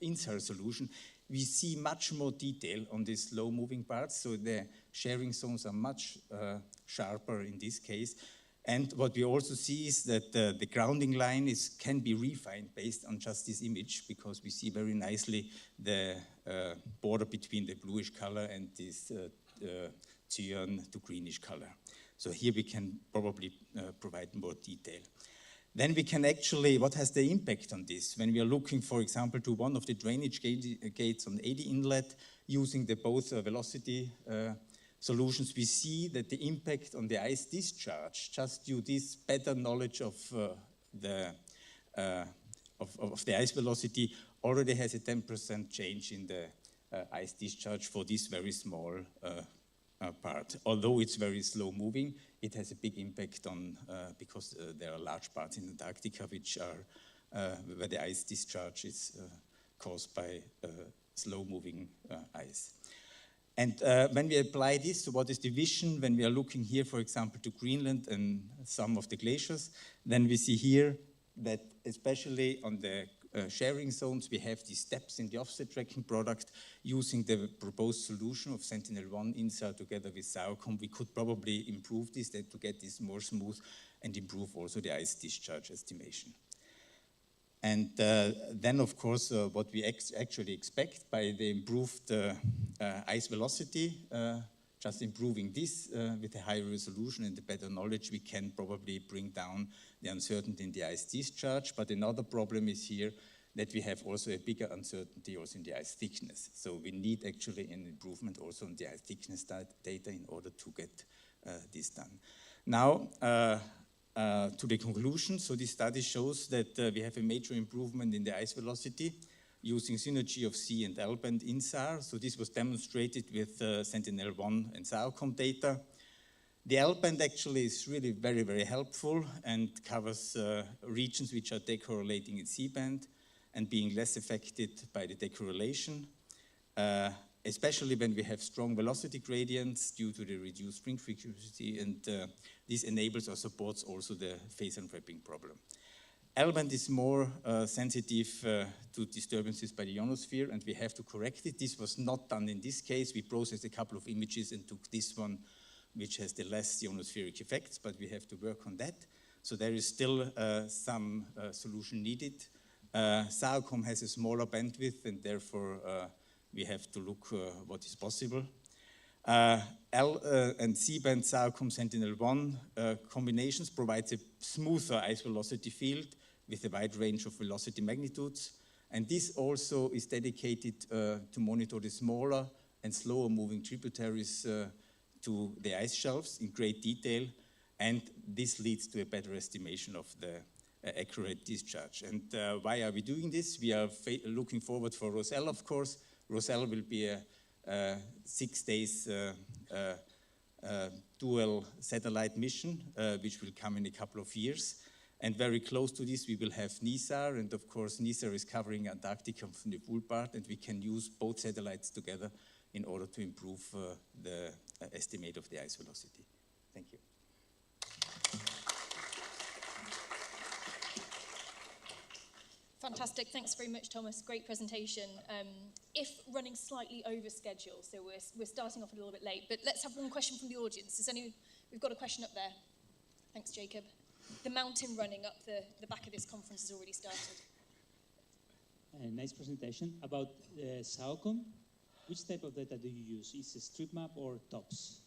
[SPEAKER 13] INSAR solution, we see much more detail on these slow moving parts, so the sharing zones are much sharper in this case. And what we also see is that the grounding line can be refined based on just this image, because we see very nicely the border between the bluish color and this cyan to greenish color. So here we can probably provide more detail. Then we can actually, what has the impact on this? When we are looking, for example, to one of the drainage gates on Adie Inlet, using the both velocity solutions, we see that the impact on the ice discharge, just due to this better knowledge of the ice velocity, already has a 10% change in the ice discharge for this very small part. Although it's very slow moving, it has a big impact on, because there are large parts in Antarctica which are, where the ice discharge is caused by slow-moving ice. And when we apply this to what is the vision, when we are looking here, for example, to Greenland and some of the glaciers, then we see here that especially on the sharing zones, we have these steps in the offset tracking product. Using the proposed solution of Sentinel-1 INSAR together with SAOCOM, we could probably improve this to get this more smooth and improve also the ice discharge estimation. And then, of course, what we actually expect by the improved ice velocity, just improving this with a higher resolution and a better knowledge, we can probably bring down the uncertainty in the ice discharge. But another problem is here that we have also a bigger uncertainty also in the ice thickness. So we need actually an improvement also in the ice thickness data in order to get this done. Now, to the conclusion, so this study shows that we have a major improvement in the ice velocity using synergy of C and L band INSAR. So this was demonstrated with Sentinel-1 and SAOCOM data. The L band actually is really very, very helpful and covers regions which are decorrelating in C band and being less affected by the decorrelation, especially when we have strong velocity gradients due to the reduced spring frequency, and this enables or supports also the phase unwrapping problem. L-band is more sensitive to disturbances by the ionosphere, and we have to correct it. This was not done in this case. We processed a couple of images and took this one, which has the less ionospheric effects, but we have to work on that. So there is still some solution needed. SAOCOM has a smaller bandwidth, and therefore we have to look what is possible. L and C-band SAOCOM Sentinel-1 combinations provides a smoother ice velocity field with a wide range of velocity magnitudes. And this also is dedicated to monitor the smaller and slower moving tributaries to the ice shelves in great detail. And this leads to a better estimation of the accurate discharge. And why are we doing this? We are looking forward for Roselle, of course. Roselle will be a 6 days dual satellite mission, which will come in a couple of years. And very close to this, we will have NISAR, and of course, NISAR is covering Antarctica from the full part, and we can use both satellites together in order to improve the estimate of the ice velocity. Thank you.
[SPEAKER 12] Fantastic, thanks very much, Thomas. Great presentation. If running slightly over schedule, so we're starting off a little bit late, but let's have one question from the audience. We've got a question up there. Thanks, Jacob. The mountain running up the back of this conference has already started.
[SPEAKER 6] Nice presentation. About SAOCOM, which type of data do you use? Is it strip map or TOPS?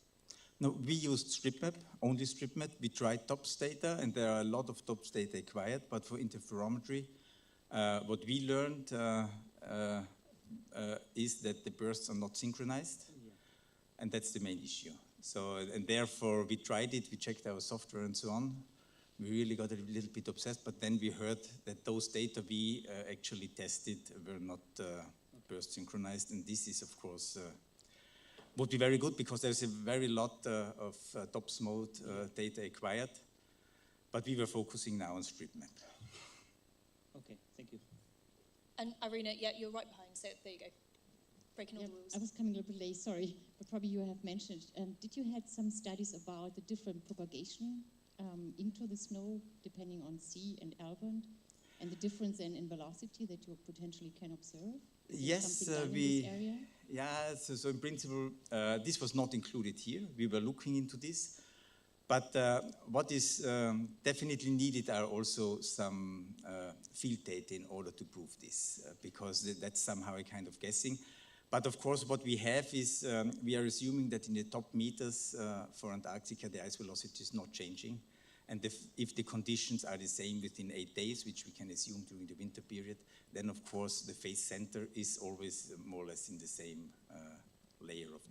[SPEAKER 13] No, we used strip map, only strip map. We tried TOPS data, and there are a lot of TOPS data acquired, but for interferometry, what we learned is that the bursts are not synchronized, and that's the main issue. So, and therefore we tried it, we checked our software and so on. We really got a little bit obsessed, but then we heard that those data we actually tested were not burst synchronized, and this is, of course, would be very good because there's a very lot of TOPS mode data acquired, but we were focusing now on strip map.
[SPEAKER 6] Okay, thank you.
[SPEAKER 12] And Irina, yeah, you're right behind, so there you go. Breaking all the rules.
[SPEAKER 14] I was coming a little bit late, sorry, but probably you have mentioned. Did you had some studies about the different propagation into the snow, depending on C and L band, and the difference then in velocity that you potentially can observe?
[SPEAKER 13] Yes, so in principle, this was not included here. We were looking into this. But what is definitely needed are also some field data in order to prove this, because that's somehow a kind of guessing. But of course, what we have is we are assuming that in the top meters for Antarctica, the ice velocity is not changing. And if the conditions are the same within 8 days, which we can assume during the winter period, then of course the phase center is always more or less in the same layer of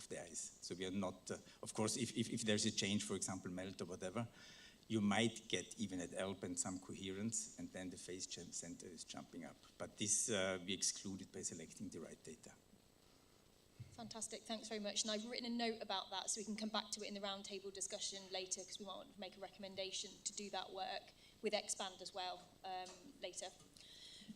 [SPEAKER 13] the ice. So we are not, of course, if there's a change, for example, melt or whatever, you might get even at L band some coherence, and then the phase center is jumping up. But this we excluded by selecting the right data.
[SPEAKER 12] Fantastic, thanks very much. And I've written a note about that so we can come back to it in the roundtable discussion later, because we want to make a recommendation to do that work with Expand as well later.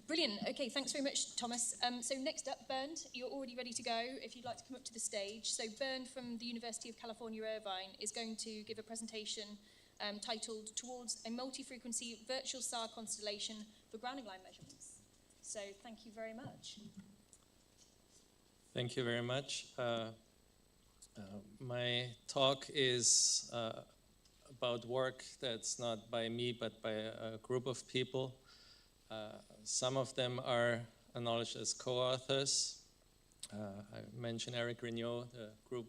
[SPEAKER 12] Brilliant. Okay, thanks very much, Thomas. So next up, Bernd, you're already ready to go if you'd like to come up to the stage. So Bernd from the University of California, Irvine is going to give a presentation titled Towards a Multi-Frequency Virtual SAR Constellation for Grounding Line Measurements. So thank you very much.
[SPEAKER 15] Thank you very much. My talk is about work that's not by me, but by a group of people. Some of them are acknowledged as co-authors. I mentioned Eric Grignot, the group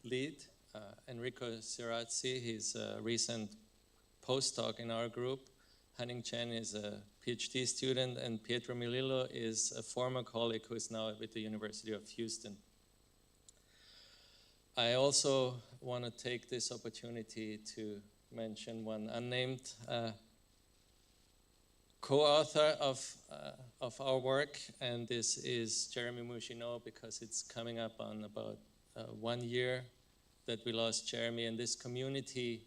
[SPEAKER 15] lead. Enrico Sirazzi, he's a recent postdoc in our group. Hanning Chen is a PhD student, and Pietro Milillo is a former colleague who is now with the University of Houston. I also want to take this opportunity to mention one unnamed co-author of our work, and this is Jeremy Mougineau, because it's coming up on about 1 year that we lost Jeremy, and this community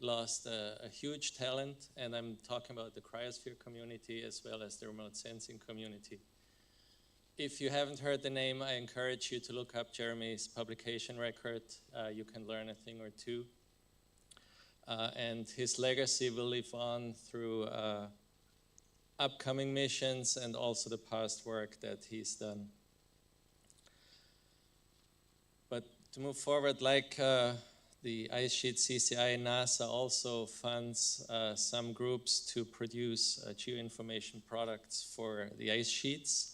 [SPEAKER 15] lost a huge talent, and I'm talking about the Cryosphere community as well as the remote sensing community. If you haven't heard the name, I encourage you to look up Jeremy's publication record. You can learn a thing or two. And his legacy will live on through upcoming missions and also the past work that he's done. But to move forward, like the Ice Sheet CCI, NASA also funds some groups to produce geoinformation products for the ice sheets.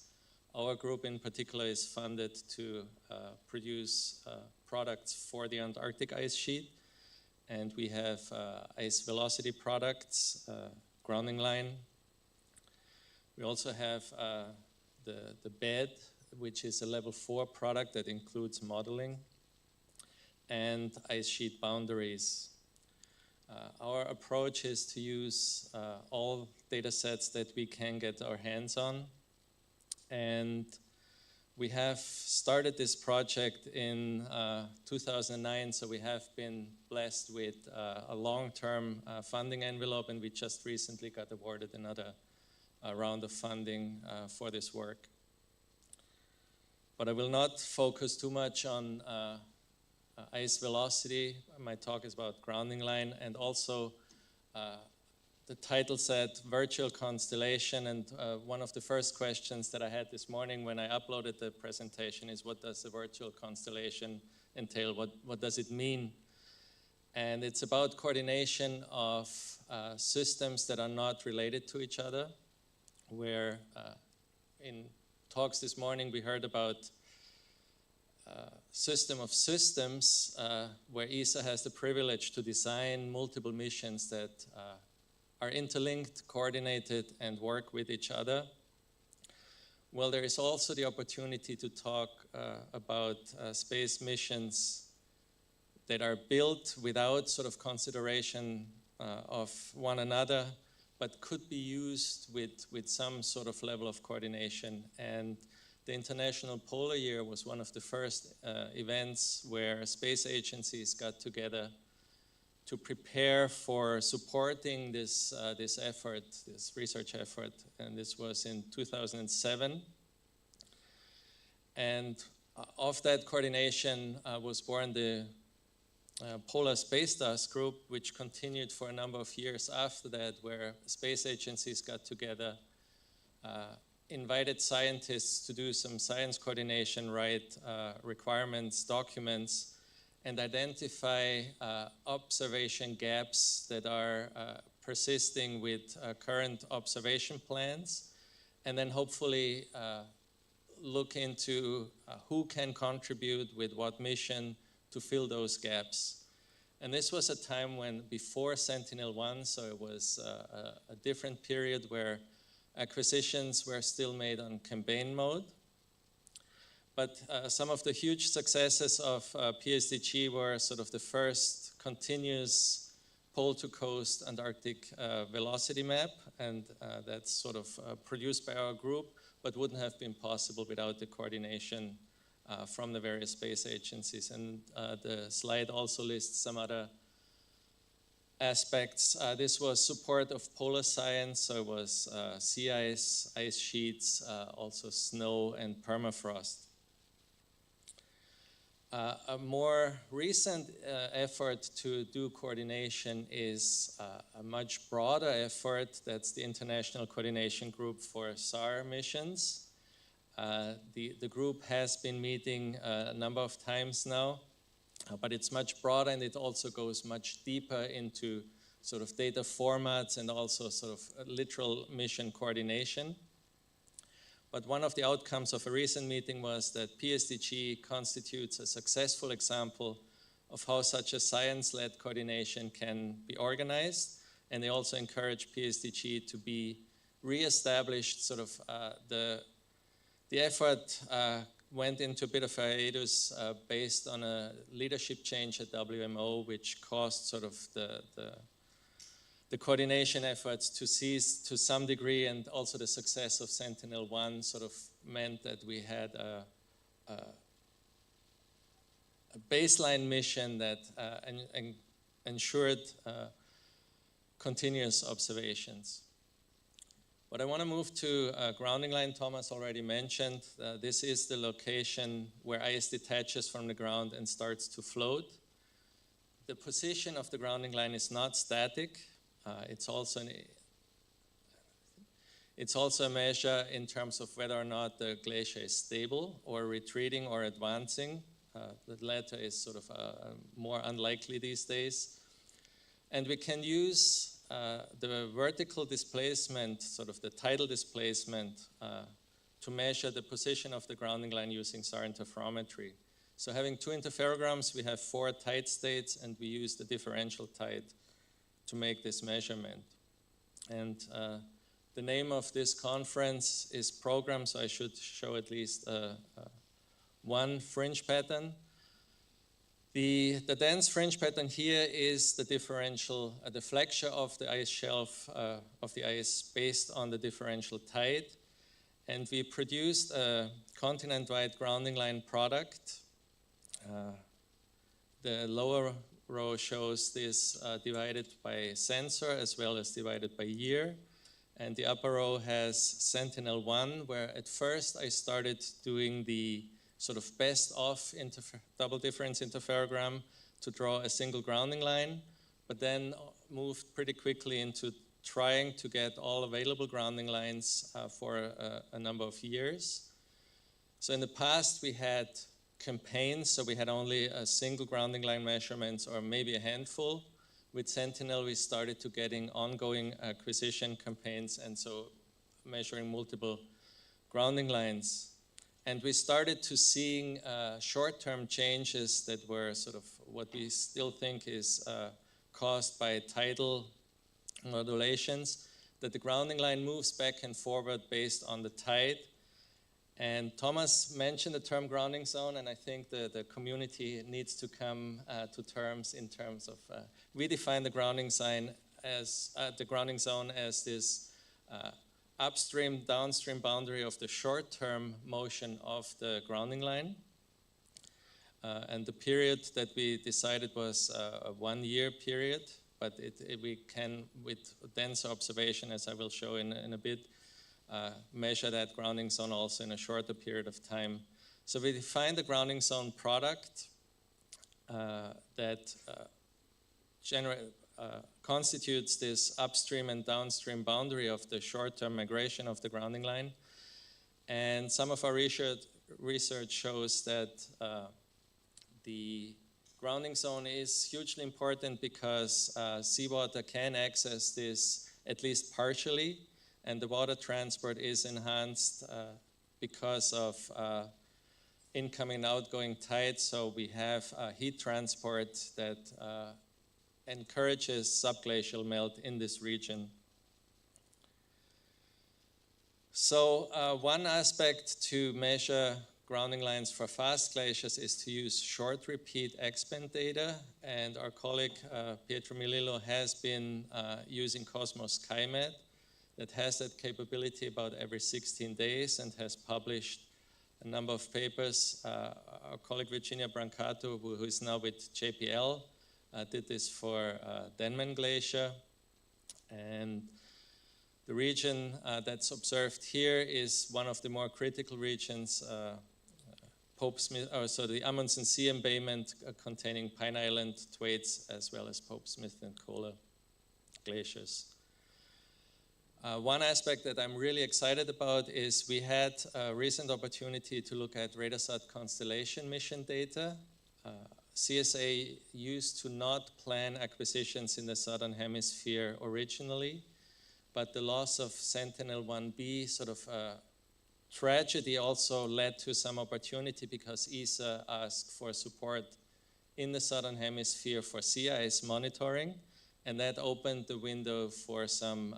[SPEAKER 15] Our group in particular is funded to produce products for the Antarctic ice sheet. And we have ice velocity products, grounding line. We also have the bed, which is a level 4 product that includes modeling, and ice sheet boundaries. Our approach is to use all data sets that we can get our hands on. And we have started this project in 2009, so we have been blessed with a long-term funding envelope, and we just recently got awarded another round of funding for this work. But I will not focus too much on ice velocity. My talk is about grounding line, and also the title said virtual constellation, and one of the first questions that I had this morning when I uploaded the presentation is, what does a virtual constellation entail? What does it mean? And it's about coordination of systems that are not related to each other, where in talks this morning we heard about system of systems, where ESA has the privilege to design multiple missions that are interlinked, coordinated, and work with each other. Well, there is also the opportunity to talk about space missions that are built without sort of consideration of one another, but could be used with some sort of level of coordination. And the International Polar Year was one of the first events where space agencies got together to prepare for supporting this effort, this research effort, and this was in 2007. And of that coordination was born the Polar Space Task Group, which continued for a number of years after that, where space agencies got together, invited scientists to do some science coordination, write requirements, documents, and identify observation gaps that are persisting with current observation plans, and then hopefully look into who can contribute with what mission to fill those gaps. And this was a time when, before Sentinel-1, so it was a different period where acquisitions were still made on campaign mode. But some of the huge successes of PSDG were sort of the first continuous pole-to-coast Antarctic velocity map, and that's sort of produced by our group, but wouldn't have been possible without the coordination from the various space agencies. And the slide also lists some other aspects. This was support of polar science, so it was sea ice, ice sheets, also snow and permafrost. A more recent effort to do coordination is a much broader effort. That's the International Coordination Group for SAR missions. The group has been meeting a number of times now, but it's much broader, and it also goes much deeper into sort of data formats and also sort of literal mission coordination. But one of the outcomes of a recent meeting was that PSDG constitutes a successful example of how such a science-led coordination can be organized. And they also encourage PSDG to be re-established. Sort of the effort went into a bit of a hiatus based on a leadership change at WMO, which caused sort of the coordination efforts to cease to some degree, and also the success of Sentinel-1 sort of meant that we had a baseline mission that ensured continuous observations. But I want to move to grounding line. Thomas already mentioned this is the location where ice detaches from the ground and starts to float. The position of the grounding line is not static. It's also a measure in terms of whether or not the glacier is stable or retreating or advancing. The latter is sort of more unlikely these days. And we can use the vertical displacement, sort of the tidal displacement, to measure the position of the grounding line using SAR interferometry. So having 2 interferograms, we have 4 tide states, and we use the differential tide to make this measurement. And the name of this conference is program, so I should show at least one fringe pattern. The dense fringe pattern here is the differential, the flexure of the ice shelf of the ice based on the differential tide. And we produced a continent-wide grounding line product. The lower row shows this divided by sensor as well as divided by year. And the upper row has Sentinel-1, where at first I started doing the sort of best of double difference interferogram to draw a single grounding line, but then moved pretty quickly into trying to get all available grounding lines for a number of years. So in the past we had campaigns, so we had only a single grounding line measurements or maybe a handful. With Sentinel we started to getting ongoing acquisition campaigns, and so measuring multiple grounding lines. And we started to seeing short-term changes that were sort of what we still think is caused by tidal modulations, that the grounding line moves back and forward based on the tide. And Thomas mentioned the term grounding zone, and I think the community needs to come to terms in terms of, we define the grounding zone as this upstream, downstream boundary of the short-term motion of the grounding line. And the period that we decided was a 1-year period, but we can, with denser observation, as I will show in a bit, measure that grounding zone also in a shorter period of time. So we define the grounding zone product that constitutes this upstream and downstream boundary of the short-term migration of the grounding line. And some of our research shows that the grounding zone is hugely important because seawater can access this at least partially, and the water transport is enhanced because of incoming and outgoing tides. So we have heat transport that encourages subglacial melt in this region. So one aspect to measure grounding lines for fast glaciers is to use short repeat expand data, and our colleague Pietro Milillo has been using Cosmos SkyMed that has that capability about every 16 days and has published a number of papers. Our colleague Virginia Brancato, who is now with JPL, did this for Denman Glacier. And the region that's observed here is one of the more critical regions, so the Amundsen Sea embayment containing Pine Island, Thwaites, as well as Pope Smith and Kola glaciers. One aspect that I'm really excited about is we had a recent opportunity to look at RADARSAT constellation mission data. CSA used to not plan acquisitions in the Southern Hemisphere originally, but the loss of Sentinel-1 B sort of tragedy also led to some opportunity because ESA asked for support in the Southern Hemisphere for sea ice monitoring, and that opened the window for some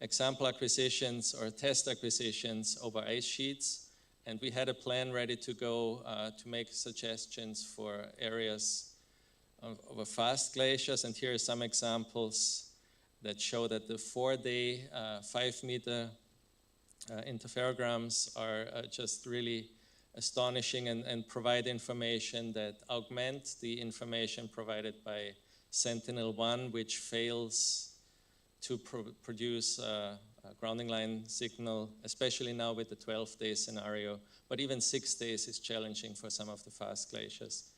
[SPEAKER 15] example acquisitions or test acquisitions over ice sheets. And we had a plan ready to go to make suggestions for areas of fast glaciers. And here are some examples that show that the 4-day, 5-meter interferograms are just really astonishing and provide information that augment the information provided by Sentinel-1, which fails to produce a grounding line signal, especially now with the 12-day scenario, but even 6 days is challenging for some of the fast glaciers.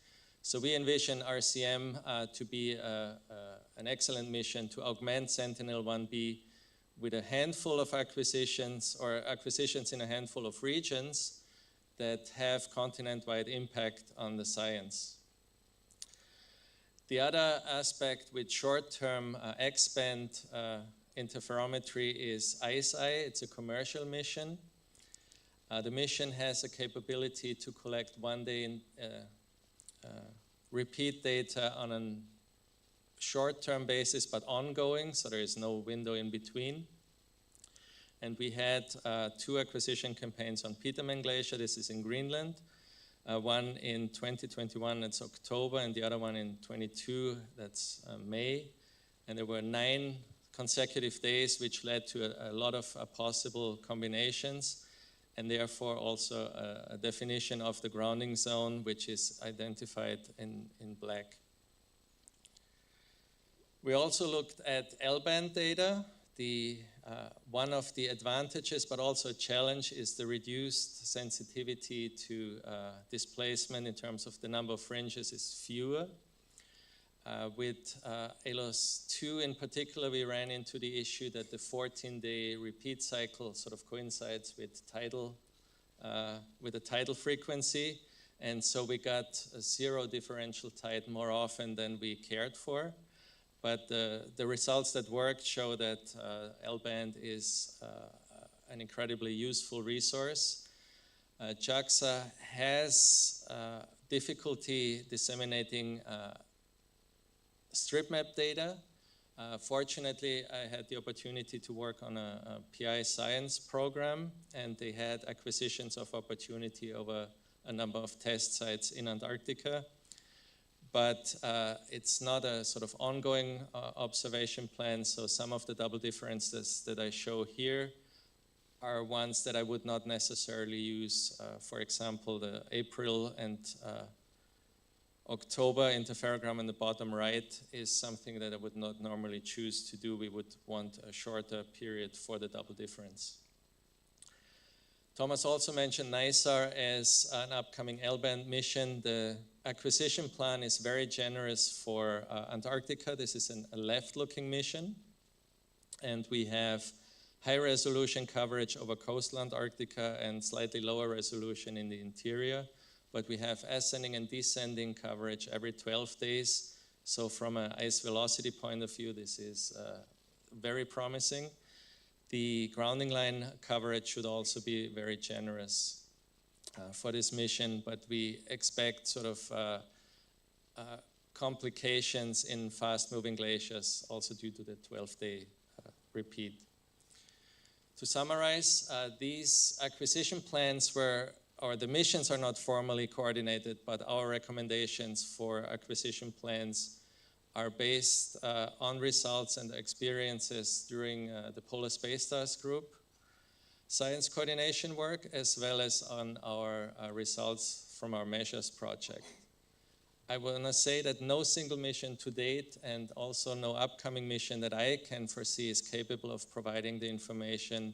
[SPEAKER 15] So we envision RCM to be an excellent mission to augment Sentinel-1 B with a handful of acquisitions or acquisitions in a handful of regions that have continent-wide impact on the science. The other aspect with short-term X-band interferometry is ICE-Eye. It's a commercial mission. The mission has a capability to collect one-day repeat data on a short-term basis, but ongoing, so there is no window in between. And we had 2 acquisition campaigns on Petermann Glacier. This is in Greenland. One in 2021, that's October, and the other one in 22, that's May. And there were 9 consecutive days, which led to a lot of possible combinations, and therefore also a definition of the grounding zone, which is identified in black. We also looked at L-band data. One of the advantages, but also a challenge, is the reduced sensitivity to displacement in terms of the number of fringes is fewer. With ALOS 2 in particular, we ran into the issue that the 14-day repeat cycle sort of coincides with the tidal frequency, and so we got a 0 differential tide more often than we cared for. But the results that worked show that L-band is an incredibly useful resource. JAXA has difficulty disseminating strip map data. Fortunately, I had the opportunity to work on a PI science program, and they had acquisitions of opportunity over a number of test sites in Antarctica. But it's not a sort of ongoing observation plan, so some of the double differences that I show here are ones that I would not necessarily use. For example, the April and October interferogram in the bottom right is something that I would not normally choose to do. We would want a shorter period for the double difference. Thomas also mentioned NISAR as an upcoming L-band mission. The acquisition plan is very generous for Antarctica. This is a left-looking mission, and we have high-resolution coverage over coastal Antarctica and slightly lower resolution in the interior, but we have ascending and descending coverage every 12 days. So from an ice velocity point of view, this is very promising. The grounding line coverage should also be very generous for this mission, but we expect sort of complications in fast-moving glaciers also due to the 12-day repeat. To summarize, these acquisition plans the missions are not formally coordinated, but our recommendations for acquisition plans are based on results and experiences during the Polar Space Stars Group science coordination work, as well as on our results from our measures project. I want to say that no single mission to date and also no upcoming mission that I can foresee is capable of providing the information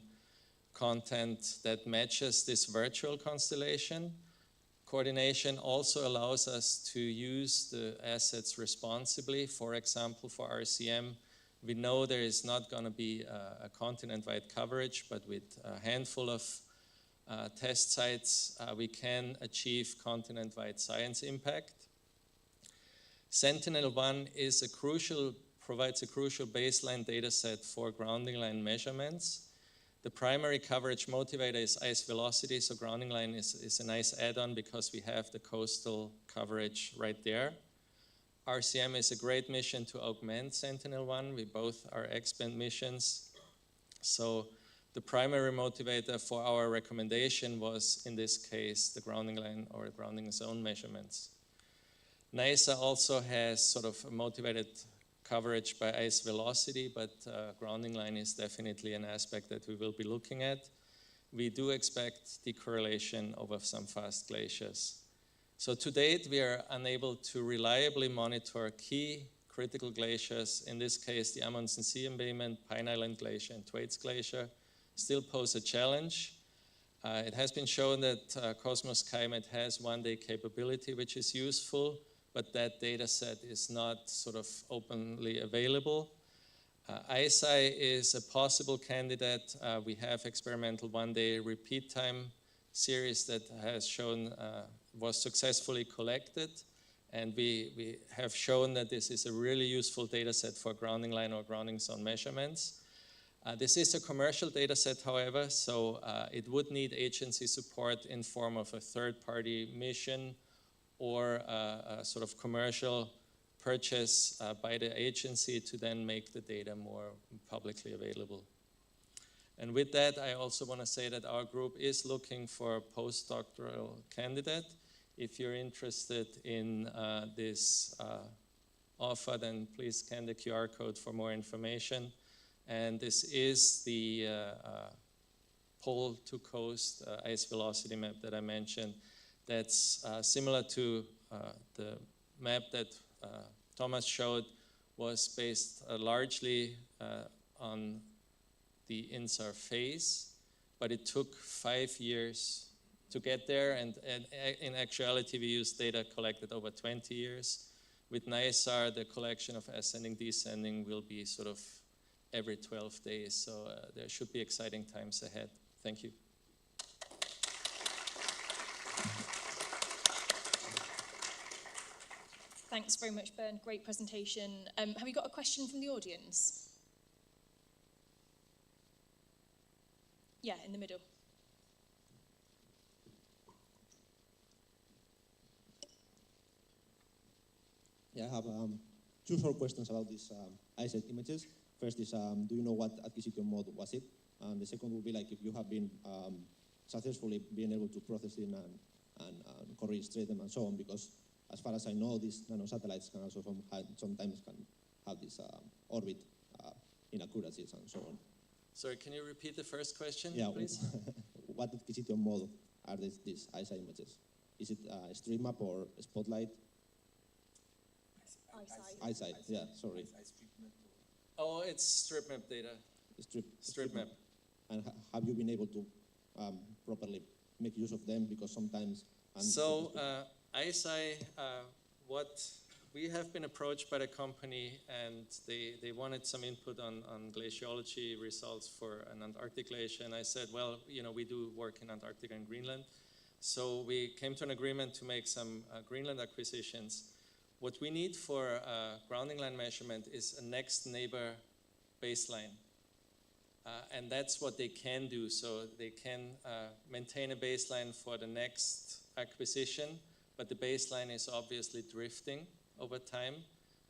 [SPEAKER 15] content that matches this virtual constellation. Coordination also allows us to use the assets responsibly. For example, for RCM, we know there is not going to be a continent-wide coverage, but with a handful of test sites, we can achieve continent-wide science impact. Sentinel-1 provides a crucial baseline data set for grounding line measurements. The primary coverage motivator is ice velocity, so grounding line is a nice add-on because we have the coastal coverage right there. RCM is a great mission to augment Sentinel-1. We both are expand missions. So the primary motivator for our recommendation was, in this case, the grounding line or grounding zone measurements. NASA also has sort of a motivated coverage by ice velocity, but grounding line is definitely an aspect that we will be looking at. We do expect decorrelation over some fast glaciers. So to date, we are unable to reliably monitor key critical glaciers. In this case, the Amundsen Sea Embayment, Pine Island Glacier, and Thwaites Glacier still pose a challenge. It has been shown that Cosmos SkyMet has one-day capability, which is useful, but that data set is not sort of openly available. ISI is a possible candidate. We have experimental one-day repeat time series that has shown was successfully collected, and we have shown that this is a really useful data set for grounding line or grounding zone measurements. This is a commercial data set, however, so it would need agency support in form of a third-party mission or a sort of commercial purchase by the agency to then make the data more publicly available. And with that, I also want to say that our group is looking for a postdoctoral candidate. If you're interested in this offer, then please scan the QR code for more information. And this is the pole to coast ice velocity map that I mentioned. That's similar to the map that Thomas showed, was based largely on the INSAR phase, but it took 5 years to get there, and in actuality we used data collected over 20 years. With NISAR, the collection of ascending, descending will be sort of every 12 days, so there should be exciting times ahead. Thank you.
[SPEAKER 12] Thanks very much, Bernd. Great presentation. Have we got a question from the audience? Yeah, in the middle.
[SPEAKER 16] Yeah, I have 2 short questions about these ISAT images. First is, do you know what acquisition mode was it? And the second would be like if you have been successfully being able to process them and co-register them and so on, because as far as I know, these nanosatellites can also sometimes can have this orbit inaccuracies and so on.
[SPEAKER 15] Sorry, can you repeat the first question, please?
[SPEAKER 16] What acquisition mode are these ISA images? Is it street map or spotlight? Eyesight, yeah, sorry.
[SPEAKER 15] Oh, it's strip map data. Strip map.
[SPEAKER 16] And have you been able to properly make use of them? Because sometimes...
[SPEAKER 15] So, ISI, what we have been approached by the company, and they wanted some input on glaciology results for an Antarctic glacier, and I said, well, you know, we do work in Antarctica and Greenland. So we came to an agreement to make some Greenland acquisitions. What we need for grounding line measurement is a next neighbor baseline. And that's what they can do. So they can maintain a baseline for the next acquisition, but the baseline is obviously drifting over time.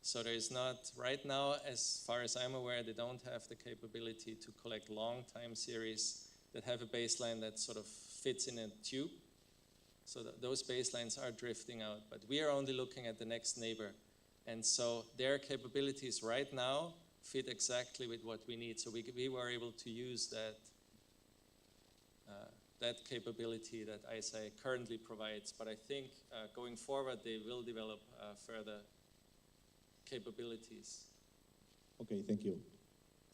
[SPEAKER 15] So there is not, right now, as far as I'm aware, they don't have the capability to collect long time series that have a baseline that sort of fits in a tube. So those baselines are drifting out, but we are only looking at the next neighbor. And so their capabilities right now fit exactly with what we need. So we were able to use that that capability that ISI currently provides, but I think going forward they will develop further capabilities.
[SPEAKER 16] Okay, thank you.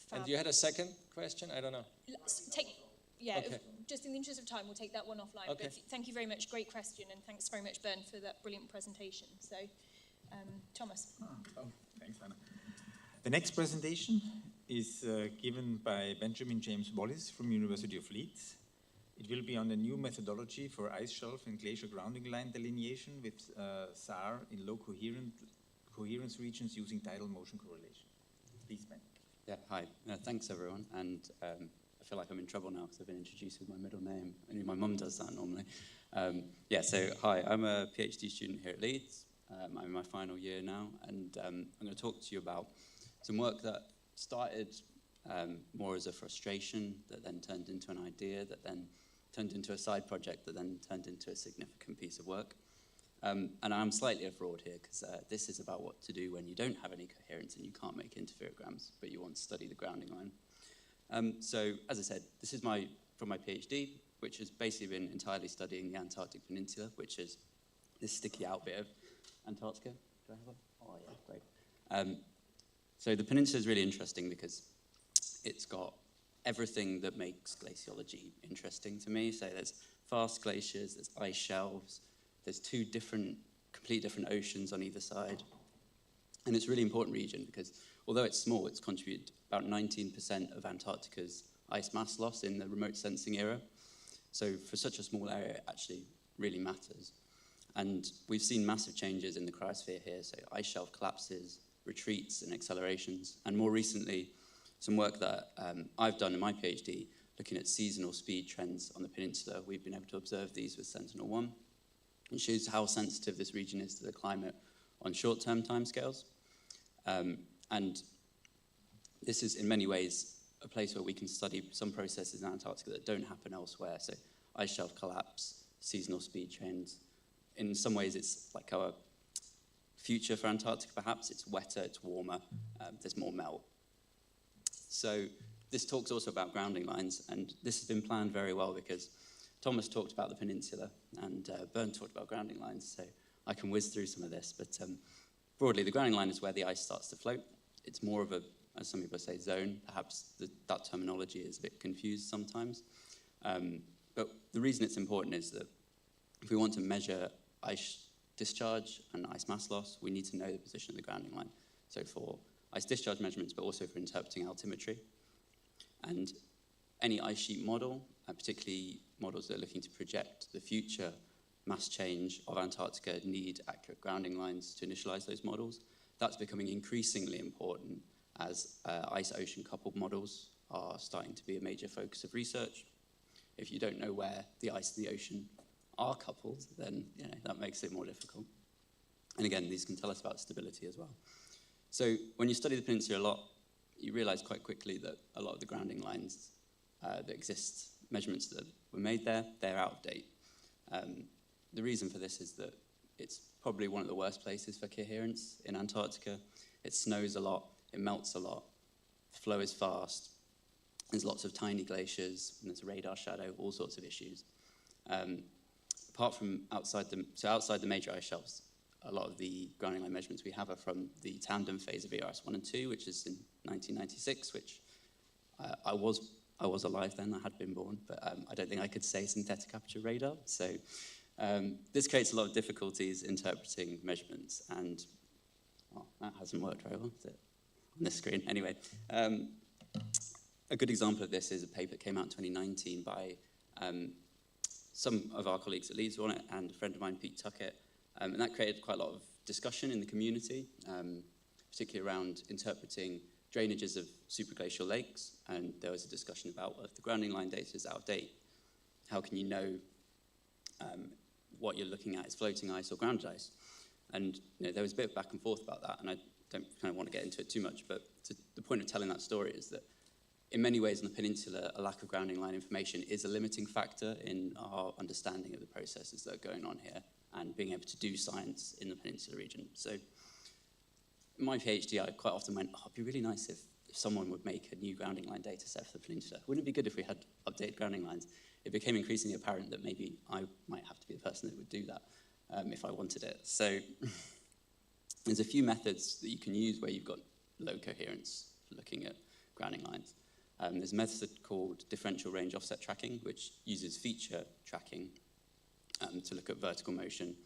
[SPEAKER 12] Fab.
[SPEAKER 15] And you had a second question? I don't know.
[SPEAKER 12] Okay. Just in the interest of time, we'll take that one offline.
[SPEAKER 15] Okay.
[SPEAKER 12] But thank you very much. Great question, and thanks very much, Ben, for that brilliant presentation. So, Thomas.
[SPEAKER 17] Thanks, Anna. The next presentation is given by Benjamin James Wallace from University of Leeds. It will be on the new methodology for ice shelf and glacier grounding line delineation with SAR in low coherence regions using tidal motion correlation. Please, Ben.
[SPEAKER 18] Yeah, hi. Thanks, everyone. And I feel like I'm in trouble now because I've been introduced with my middle name. Only my mum does that normally. Yeah, so hi, I'm a PhD student here at Leeds. I'm in my final year now, and I'm going to talk to you about some work that started more as a frustration, that then turned into an idea, that then turned into a side project, that then turned into a significant piece of work. And I'm slightly a fraud here, because this is about what to do when you don't have any coherence and you can't make interferograms, but you want to study the grounding line. So, as I said, this is from my PhD, which has basically been entirely studying the Antarctic Peninsula, which is this sticky out bit of Antarctica. Do I have one? Oh, yeah, great. So the peninsula is really interesting because it's got everything that makes glaciology interesting to me. So there's fast glaciers, there's ice shelves, there's two completely different oceans on either side. And it's a really important region because although it's small, it's contributed about 19% of Antarctica's ice mass loss in the remote sensing era. So for such a small area, it actually really matters. And we've seen massive changes in the cryosphere here, so ice shelf collapses, retreats and accelerations, and more recently, some work that I've done in my PhD, looking at seasonal speed trends on the peninsula. We've been able to observe these with Sentinel-1. It shows how sensitive this region is to the climate on short-term timescales. And this is, in many ways, a place where we can study some processes in Antarctica that don't happen elsewhere. So ice shelf collapse, seasonal speed trends. In some ways, it's like our future for Antarctica, perhaps. It's wetter, it's warmer, there's more melt. So this talks also about grounding lines, and this has been planned very well because Thomas talked about the peninsula, and Bern talked about grounding lines, so I can whiz through some of this. But broadly, the grounding line is where the ice starts to float. It's more of a, as some people say, zone. Perhaps that terminology is a bit confused sometimes. But the reason it's important is that if we want to measure ice discharge and ice mass loss, we need to know the position of the grounding line. So for ice discharge measurements, but also for interpreting altimetry. And any ice sheet model, particularly models that are looking to project the future mass change of Antarctica, need accurate grounding lines to initialize those models. That's becoming increasingly important as ice-ocean coupled models are starting to be a major focus of research. If you don't know where the ice and the ocean are coupled, then that makes it more difficult. And again, these can tell us about stability as well. So when you study the peninsula a lot, you realize quite quickly that a lot of the grounding lines that exist, measurements that were made there, they're out of date. The reason for this is that it's probably one of the worst places for coherence in Antarctica. It snows a lot, it melts a lot, the flow is fast, there's lots of tiny glaciers, and there's a radar shadow, all sorts of issues. Apart from outside the major ice shelves, a lot of the grounding line measurements we have are from the tandem phase of ERS-1 and 2, which is in 1996, which I was alive then, I had been born, but I don't think I could say synthetic aperture radar. So this creates a lot of difficulties interpreting measurements, and well, that hasn't worked very well, is it? On this screen. Anyway, a good example of this is a paper that came out in 2019 by some of our colleagues at Leeds were on it, and a friend of mine, Pete Tuckett, and that created quite a lot of discussion in the community, particularly around interpreting drainages of superglacial lakes, and there was a discussion about if the grounding line data is out of date, how can you know what you're looking at is floating ice or grounded ice? And there was a bit of back and forth about that, and I don't kind of want to get into it too much, but the point of telling that story is that in many ways on the peninsula, a lack of grounding line information is a limiting factor in our understanding of the processes that are going on here and being able to do science in the peninsula region. So in my PhD, I quite often went, oh, it'd be really nice if if someone would make a new grounding line data set for the peninsula, wouldn't it be good if we had updated grounding lines? It became increasingly apparent that maybe I might have to be the person that would do that if I wanted it. So there's a few methods that you can use where you've got low coherence for looking at grounding lines. There's a method called differential range offset tracking, which uses feature tracking to look at vertical motion.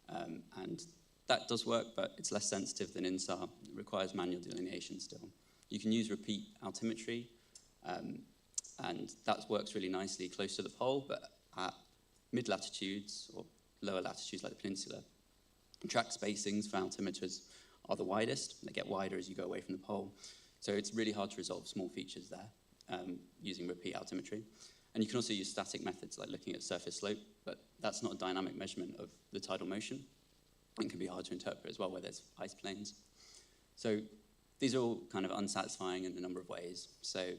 [SPEAKER 18] And that does work, but it's less sensitive than INSAR. It requires manual delineation still. You can use repeat altimetry, and that works really nicely close to the pole, but at mid-latitudes or lower latitudes like the peninsula, track spacings for altimeters are the widest. They get wider as you go away from the pole. So it's really hard to resolve small features there using repeat altimetry. And you can also use static methods like looking at surface slope, but that's not a dynamic measurement of the tidal motion. It can be hard to interpret as well where there's ice planes. So these are all kind of unsatisfying in a number of ways. So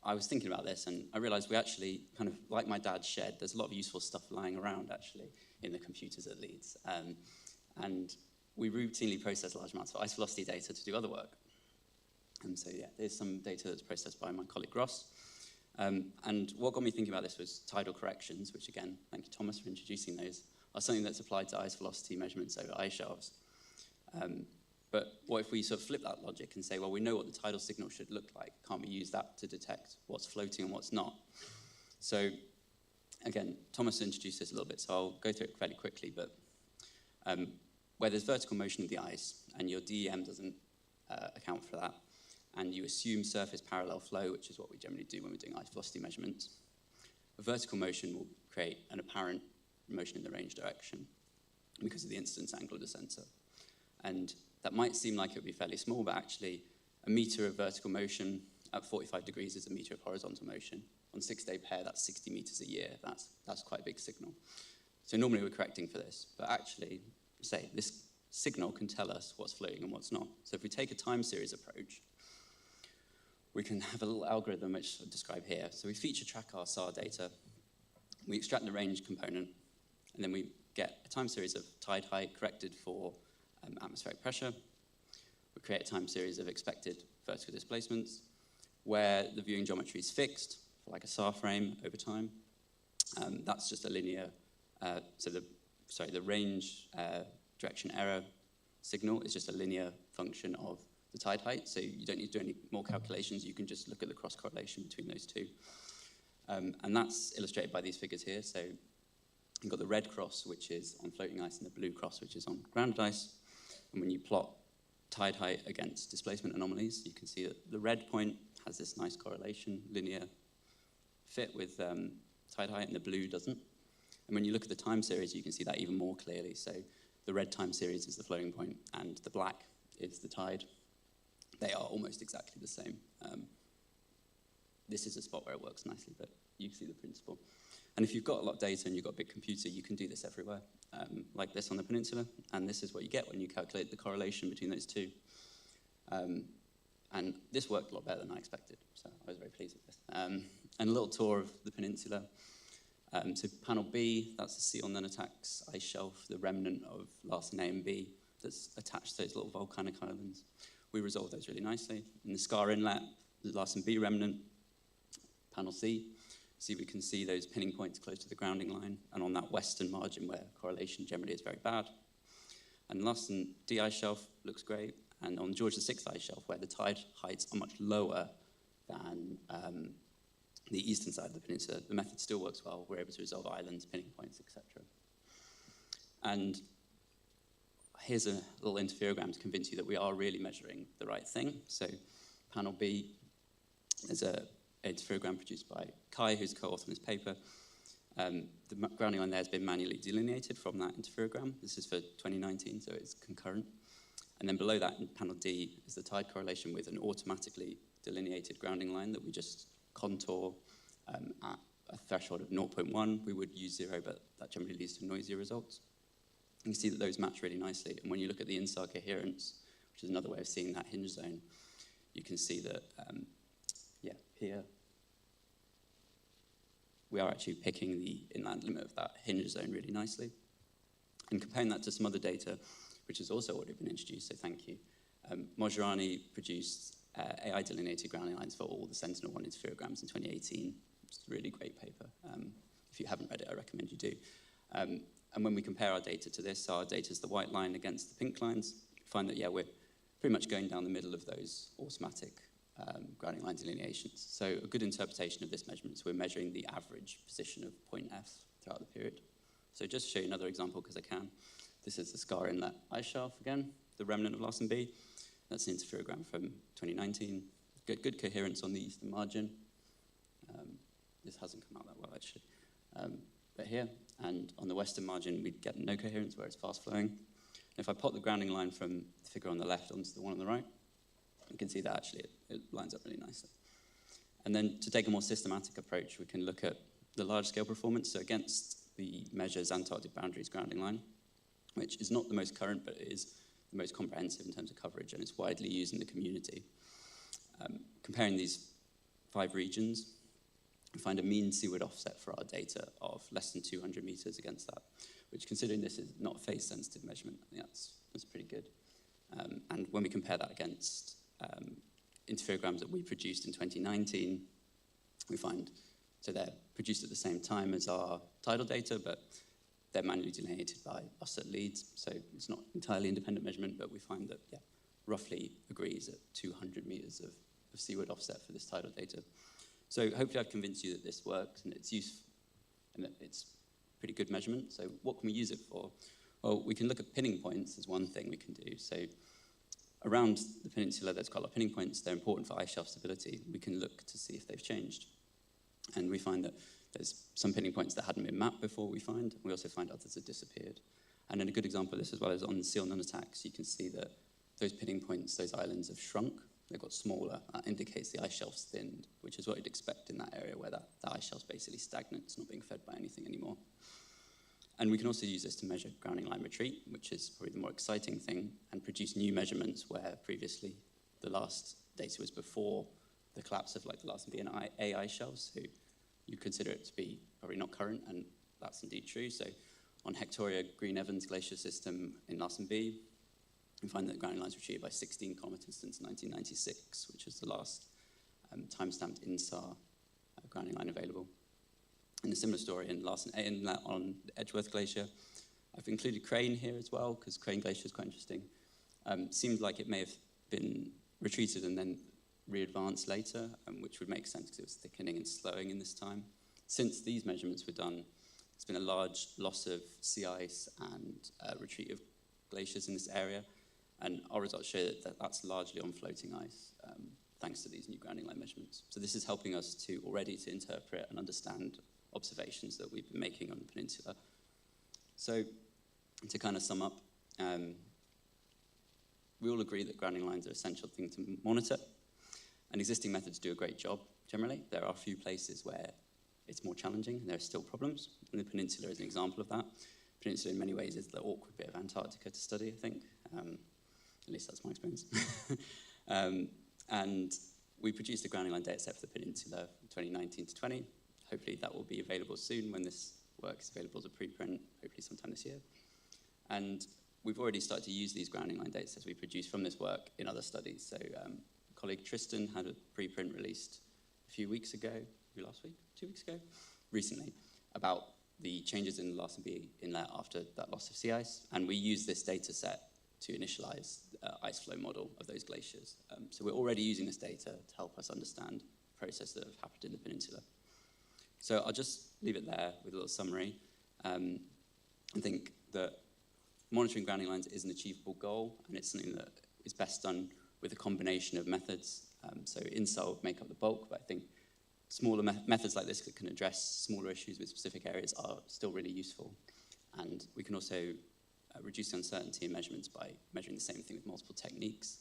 [SPEAKER 18] I was thinking about this and I realized we actually kind of, like my dad's shed, there's a lot of useful stuff lying around actually in the computers at Leeds. And we routinely process large amounts of ice velocity data to do other work. And so yeah, there's some data that's processed by my colleague Ross. And what got me thinking about this was tidal corrections, which again, thank you Thomas for introducing those, are something that's applied to ice velocity measurements over ice shelves. But what if we sort of flip that logic and say, well, we know what the tidal signal should look like. Can't we use that to detect what's floating and what's not? So again, Thomas introduced this a little bit, so I'll go through it fairly quickly. But where there's vertical motion of the ice and your DEM doesn't account for that, and you assume surface parallel flow, which is what we generally do when we're doing ice velocity measurements, a vertical motion will create an apparent motion in the range direction because of the incidence angle of the sensor. And that might seem like it would be fairly small, but actually a meter of vertical motion at 45 degrees is a meter of horizontal motion. On 6-day pair, that's 60 meters a year. That's quite a big signal. So normally we're correcting for this, but actually, say, this signal can tell us what's floating and what's not. So if we take a time series approach, we can have a little algorithm which I'll describe here. So we feature track our SAR data, we extract the range component, and then we get a time series of tide height corrected for atmospheric pressure. We create a time series of expected vertical displacements where the viewing geometry is fixed for like a SAR frame over time. That's just a linear, the range direction error signal is just a linear function of the tide height, so you don't need to do any more calculations. You can just look at the cross correlation between those two. And that's illustrated by these figures here. So you've got the red cross, which is on floating ice, and the blue cross, which is on grounded ice. And when you plot tide height against displacement anomalies, you can see that the red point has this nice correlation, linear fit with tide height, and the blue doesn't. And when you look at the time series, you can see that even more clearly. So the red time series is the floating point, and the black is the tide. They are almost exactly the same. This is a spot where it works nicely, but you see the principle. And if you've got a lot of data and you've got a big computer, you can do this everywhere, like this on the peninsula. And this is what you get when you calculate the correlation between those two. And this worked a lot better than I expected, so I was very pleased with this. And a little tour of the peninsula. So panel B, that's the sea on non-attacks ice shelf, the remnant of Larsen A and B that's attached to those little volcanic islands. We resolved those really nicely. In the Scar Inlet, the Larsen B remnant, panel C. See, we can see those pinning points close to the grounding line and on that western margin where correlation generally is very bad. And Larsen D ice shelf looks great. And on George VI ice shelf, where the tide heights are much lower than the eastern side of the peninsula, the method still works well. We're able to resolve islands, pinning points, etc. And here's a little interferogram to convince you that we are really measuring the right thing. So panel B is an interferogram produced by Kai, who's co-author on this paper. The grounding line there has been manually delineated from that interferogram. This is for 2019, so it's concurrent. And then below that in panel D is the tide correlation with an automatically delineated grounding line that we just contour at a threshold of 0.1. We would use 0, but that generally leads to noisy results. You can see that those match really nicely. And when you look at the INSAR coherence, which is another way of seeing that hinge zone, you can see that, here, we are actually picking the inland limit of that hinge zone really nicely. And comparing that to some other data, which has also already been introduced, so thank you. Mojrani produced AI delineated grounding lines for all the Sentinel-1 interferograms in 2018. It's a really great paper. If you haven't read it, I recommend you do. And when we compare our data to this, our data is the white line against the pink lines. We find that, yeah, we're pretty much going down the middle of those automatic grounding line delineations. So a good interpretation of this measurement is we're measuring the average position of point F throughout the period. So just to show you another example, because I can, this is the Scar Inlet ice shelf again, the remnant of Larsen B. That's an interferogram from 2019. Good coherence on the eastern margin. This hasn't come out that well, actually. But here, and on the western margin, we get no coherence where it's fast flowing. And if I plot the grounding line from the figure on the left onto the one on the right, you can see that actually it lines up really nicely. And then to take a more systematic approach, we can look at the large-scale performance, so against the measures Antarctic boundaries grounding line, which is not the most current, but it is the most comprehensive in terms of coverage, and it's widely used in the community. Comparing these 5 regions, we find a mean seaward offset for our data of less than 200 meters against that, which, considering this is not a phase-sensitive measurement, I think that's pretty good. And when we compare that against interferograms that we produced in 2019, we find, so they're produced at the same time as our tidal data, but they're manually delineated by us at Leeds, so it's not entirely independent measurement, but we find that, yeah, roughly agrees at 200 meters of seaward offset for this tidal data. So hopefully I've convinced you that this works and it's useful and that it's pretty good measurement. So what can we use it for? Well, we can look at pinning points as one thing we can do. So around the peninsula, there's quite a lot of pinning points. They're important for ice shelf stability. We can look to see if they've changed. And we find that there's some pinning points that hadn't been mapped before we find. We also find others have disappeared. And then a good example of this as well is on the seal non-attacks. You can see that those pinning points, those islands have shrunk. They've got smaller. That indicates the ice shelf's thinned, which is what you'd expect in that area where that ice shelf's basically stagnant. It's not being fed by anything anymore. And we can also use this to measure grounding line retreat, which is probably the more exciting thing, and produce new measurements where previously the last data was before the collapse of like the Larsen B and A ice shelves, so you consider it to be probably not current, and that's indeed true. So on Hectoria Green Evans Glacier System in Larsen B, we find that grounding lines retreated by 16 kilometers since 1996, which is the last time-stamped INSAR grounding line available. And a similar story in Larsen A Inlet on the Edgeworth Glacier. I've included Crane here as well, because Crane Glacier is quite interesting. Seems like it may have been retreated and then re-advanced later, which would make sense because it was thickening and slowing in this time. Since these measurements were done, there's been a large loss of sea ice and retreat of glaciers in this area. And our results show that that's largely on floating ice, thanks to these new grounding line measurements. So this is helping us to interpret and understand observations that we've been making on the peninsula. So to kind of sum up, we all agree that grounding lines are an essential thing to monitor, and existing methods do a great job generally. There are a few places where it's more challenging and there are still problems, and the peninsula is an example of that. The peninsula in many ways is the awkward bit of Antarctica to study, I think. At least that's my experience. And we produced a grounding line data set for the peninsula from 2019 to 20. Hopefully that will be available soon when this work is available as a preprint, hopefully sometime this year. And we've already started to use these grounding line data sets we produced from this work in other studies. So colleague Tristan had a preprint released a few weeks ago, last week, 2 weeks ago, recently, about the changes in the Larsen B inlet after that loss of sea ice. And we use this data set to initialize ice flow model of those glaciers. So we're already using this data to help us understand the process that have happened in the peninsula. So I'll just leave it there with a little summary. I think that monitoring grounding lines is an achievable goal, and it's something that is best done with a combination of methods. So INSAR would make up the bulk, but I think smaller methods like this that can address smaller issues with specific areas are still really useful. And we can also reduce the uncertainty in measurements by measuring the same thing with multiple techniques.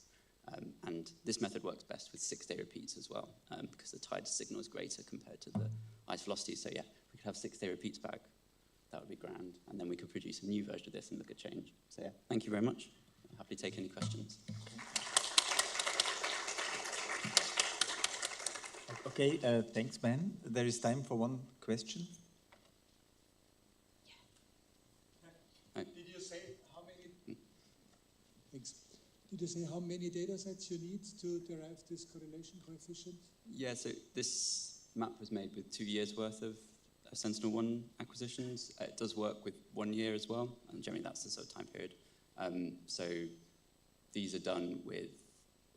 [SPEAKER 18] And this method works best with 6-day repeats as well, because the tide signal is greater compared to the ice velocity. So yeah, if we could have 6-day repeats back, that would be grand. And then we could produce a new version of this and look at change. So yeah, thank you very much. I'm happy to take any questions.
[SPEAKER 17] Okay, thanks, Ben. There is time for one question.
[SPEAKER 9] Did you say how many? Thanks.
[SPEAKER 19] Did you say how many data sets you need to derive this correlation coefficient?
[SPEAKER 18] Yeah, so this map was made with 2 years worth of Sentinel-1 acquisitions. It does work with 1 year as well, and generally that's the sort of time period. So these are done with,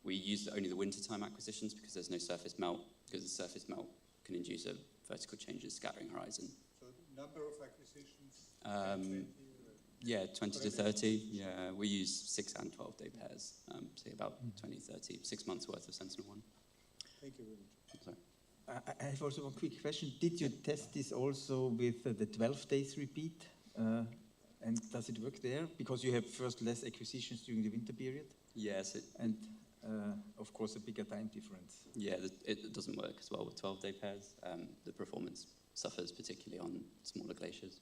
[SPEAKER 18] we use only the wintertime acquisitions because there's no surface melt, because the surface melt can induce a vertical change in scattering horizon.
[SPEAKER 19] So the number of acquisitions?
[SPEAKER 18] Yeah, 20 to 30. Yeah, we use 6 and 12 day pairs. So about 20, 30, 6 months worth of Sentinel-1.
[SPEAKER 19] Thank you very much.
[SPEAKER 18] Sorry.
[SPEAKER 17] I have also one quick question. Did you test this also with the 12 days repeat? And does it work there? Because you have first less acquisitions during the winter period?
[SPEAKER 18] Yes.
[SPEAKER 17] And of course a bigger time difference.
[SPEAKER 18] Yeah, it doesn't work as well with 12-day pairs. The performance suffers particularly on smaller glaciers.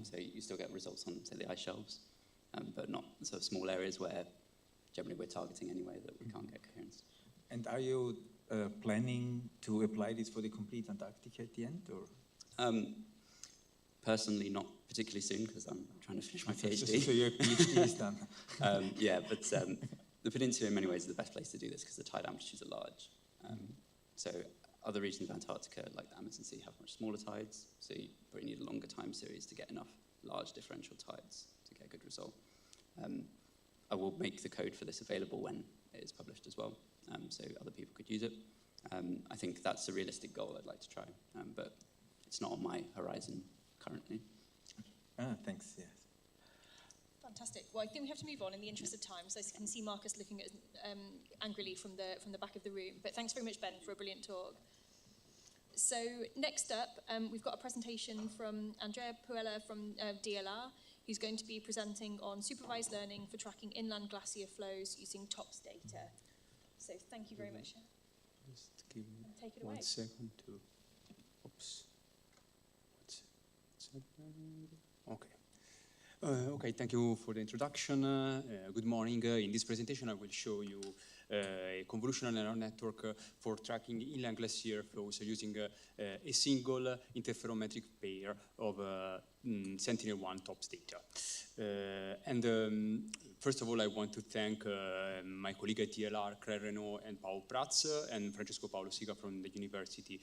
[SPEAKER 18] So you still get results on, say, the ice shelves, but not sort of small areas where generally we're targeting anyway that we can't get coherence.
[SPEAKER 17] And are you planning to apply this for the complete Antarctic at the end, or?
[SPEAKER 18] Personally, not particularly soon because I'm trying to finish my PhD.
[SPEAKER 17] So your PhD is done.
[SPEAKER 18] Yeah, but the peninsula in many ways is the best place to do this because the tide amplitudes are large. So other regions of Antarctica, like the Amazon Sea, have much smaller tides, so you probably need a longer time series to get enough large differential tides to get a good result. I will make the code for this available when it is published as well, so other people could use it. I think that's a realistic goal I'd like to try, but it's not on my horizon currently.
[SPEAKER 17] Thanks, yes.
[SPEAKER 12] Fantastic. Well, I think we have to move on in the interest of time, so I can see Marcus looking at angrily from the back of the room. But thanks very much, Ben, for a brilliant talk. So next up, we've got a presentation from Andrea Puella from DLR, who's going to be presenting on supervised learning for tracking inland glacier flows using TOPS data. So thank you very much.
[SPEAKER 20] Just give me
[SPEAKER 12] Take it away.
[SPEAKER 20] 1 second to, oops. Okay. Okay, thank you for the introduction. Good morning. In this presentation, I will show you a convolutional neural network for tracking inland glacier flows using a single interferometric pair of Sentinel-1 TOPS data. First of all, I want to thank my colleague at TLR, Claire Renaud and Paul Prats, and Francesco Paolo Siga from the University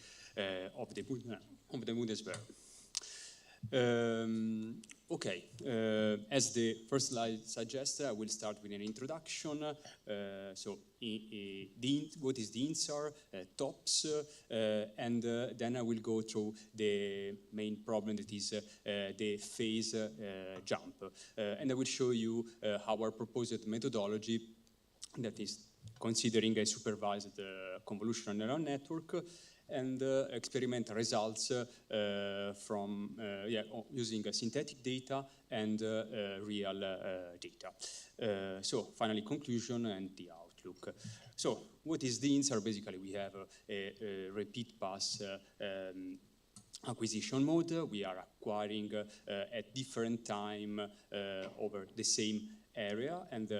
[SPEAKER 20] of the Bundeswehr. Okay, as the first slide suggests, I will start with an introduction. What is the INSAR, TOPS, and then I will go through the main problem that is the phase jump. And I will show you our proposed methodology that is considering a supervised convolutional neural network and experimental results from using synthetic data and real data. So finally, conclusion and the outlook. So what is the INSAR? Basically, we have a repeat pass acquisition mode. We are acquiring at different time over the same area, and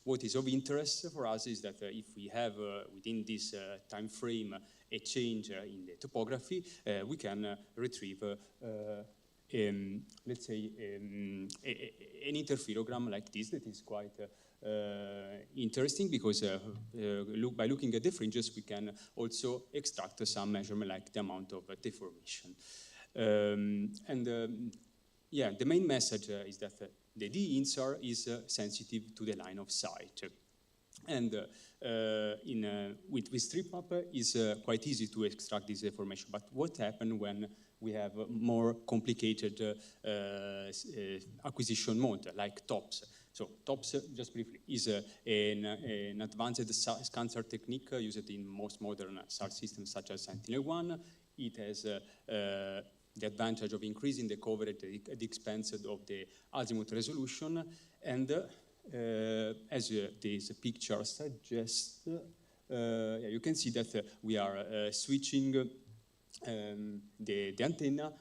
[SPEAKER 20] what is of interest for us is that if we have within this time frame a change in the topography, we can retrieve let's say an interferogram like this that is quite interesting because by looking at the fringes we can also extract some measurement like the amount of deformation. Yeah, the main message is that the D-INSAR is sensitive to the line of sight. And with StripMap is quite easy to extract this information. But what happens when we have more complicated acquisition mode, like TOPS? So TOPS, just briefly, is an advanced scan-search technique used in most modern search systems such as Sentinel-1. It has the advantage of increasing the coverage at the expense of the azimuth resolution, and as this picture suggests, you can see that we are switching the antenna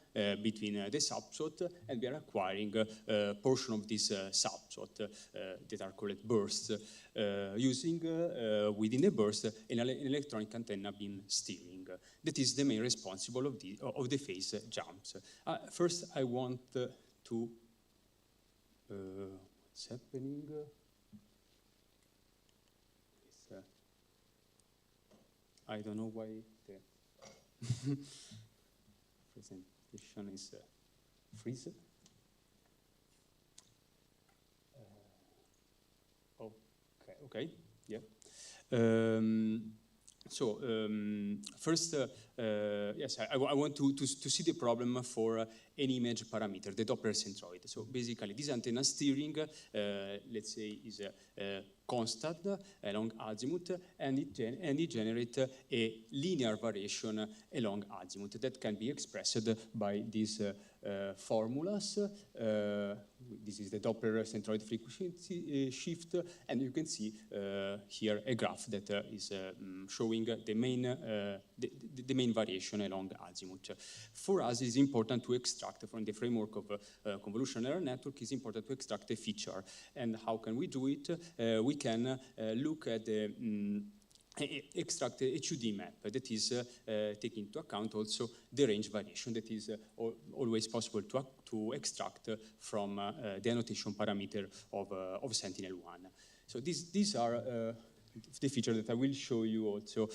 [SPEAKER 20] between the subshot, and we are acquiring a portion of this subshot that are called bursts, using within the burst an electronic antenna beam steering. That is the main responsible of the phase jumps. First, I want to what's happening? I don't know why the presentation is freeze. Okay, yeah. First, yes, I want to see the problem for an image parameter, the Doppler centroid. So basically, this antenna steering, let's say, is constant along azimuth, and it generates a linear variation along azimuth that can be expressed by these formulas. This is the Doppler centroid frequency shift, and you can see here a graph that is showing the main variation along azimuth. For us, it's important to extract from the framework of convolutional neural network. It's important to extract a feature, and how can we do it? We can look at the extract a 2D map that is taking into account also the range variation that is always possible to extract from the annotation parameter of Sentinel-1. So these are the features that I will show you also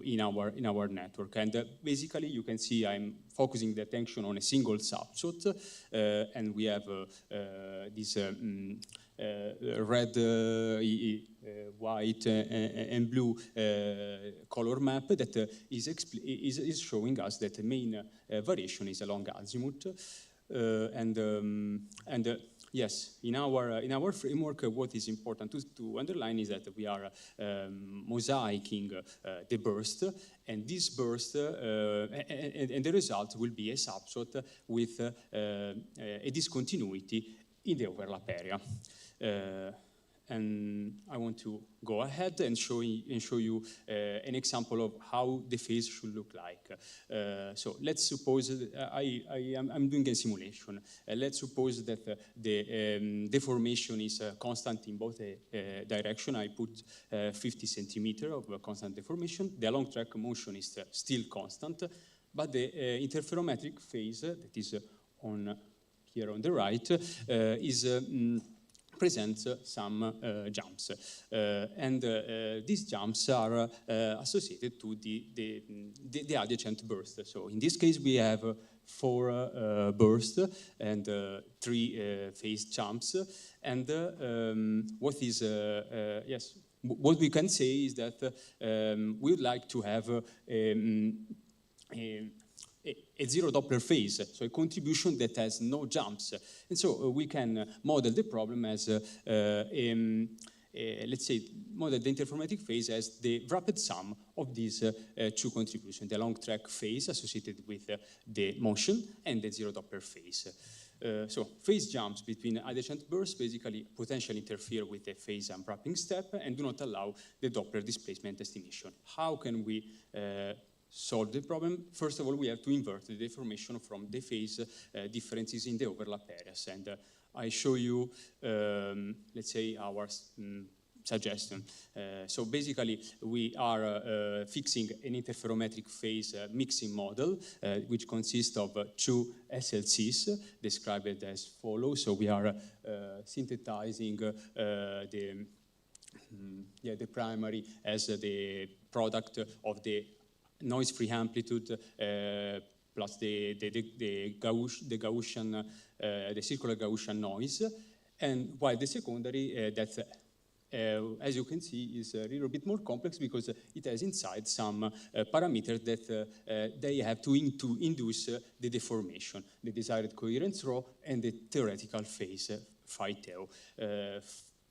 [SPEAKER 20] in our network. And basically, you can see I'm focusing the attention on a single subshot, and we have this red, white, and blue color map that is showing us that the main variation is along azimuth, yes, in our framework, what is important to underline is that we are mosaicing the burst, and this burst and the result will be a subshot with a discontinuity in the overlap area. And I want to go ahead and show you an example of how the phase should look like. So let's suppose I'm doing a simulation. Let's suppose that the deformation is constant in both directions. I put 50 centimeters of constant deformation. The along track motion is still constant, but the interferometric phase that is here on the right is presents some jumps, and these jumps are associated to the adjacent burst. So in this case, we have 4 bursts and 3 phase jumps. And what we can say is that we would like to have a zero Doppler phase, so a contribution that has no jumps. And so we can model the problem as, let's say, model the interferometric phase as the rapid sum of these 2 contributions, the long track phase associated with the motion and the zero Doppler phase. So phase jumps between adjacent bursts basically potentially interfere with the phase unwrapping step and do not allow the Doppler displacement estimation. How can we solve the problem? First of all, we have to invert the deformation from the phase differences in the overlap areas. And I show you, let's say, our suggestion. So basically, we are fixing an interferometric phase mixing model, which consists of 2 SLCs described as follows. So we are synthesizing the primary as the product of the noise-free amplitude plus the Gaussian, the circular Gaussian noise, and while the secondary that, as you can see, is a little bit more complex because it has inside some parameters that they have to induce the deformation, the desired coherence rho, and the theoretical phase phi tau.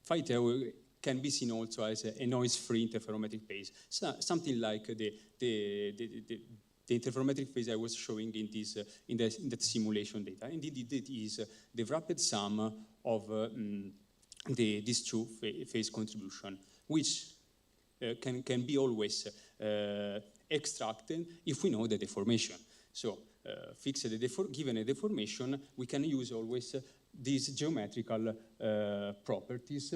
[SPEAKER 20] Phi tau can be seen also as a noise-free interferometric phase, something like the interferometric phase I was showing in that simulation data. Indeed, it is the rapid sum of these 2 phase contribution, which can be always extracted if we know the deformation. So, given a deformation, we can use always these geometrical properties.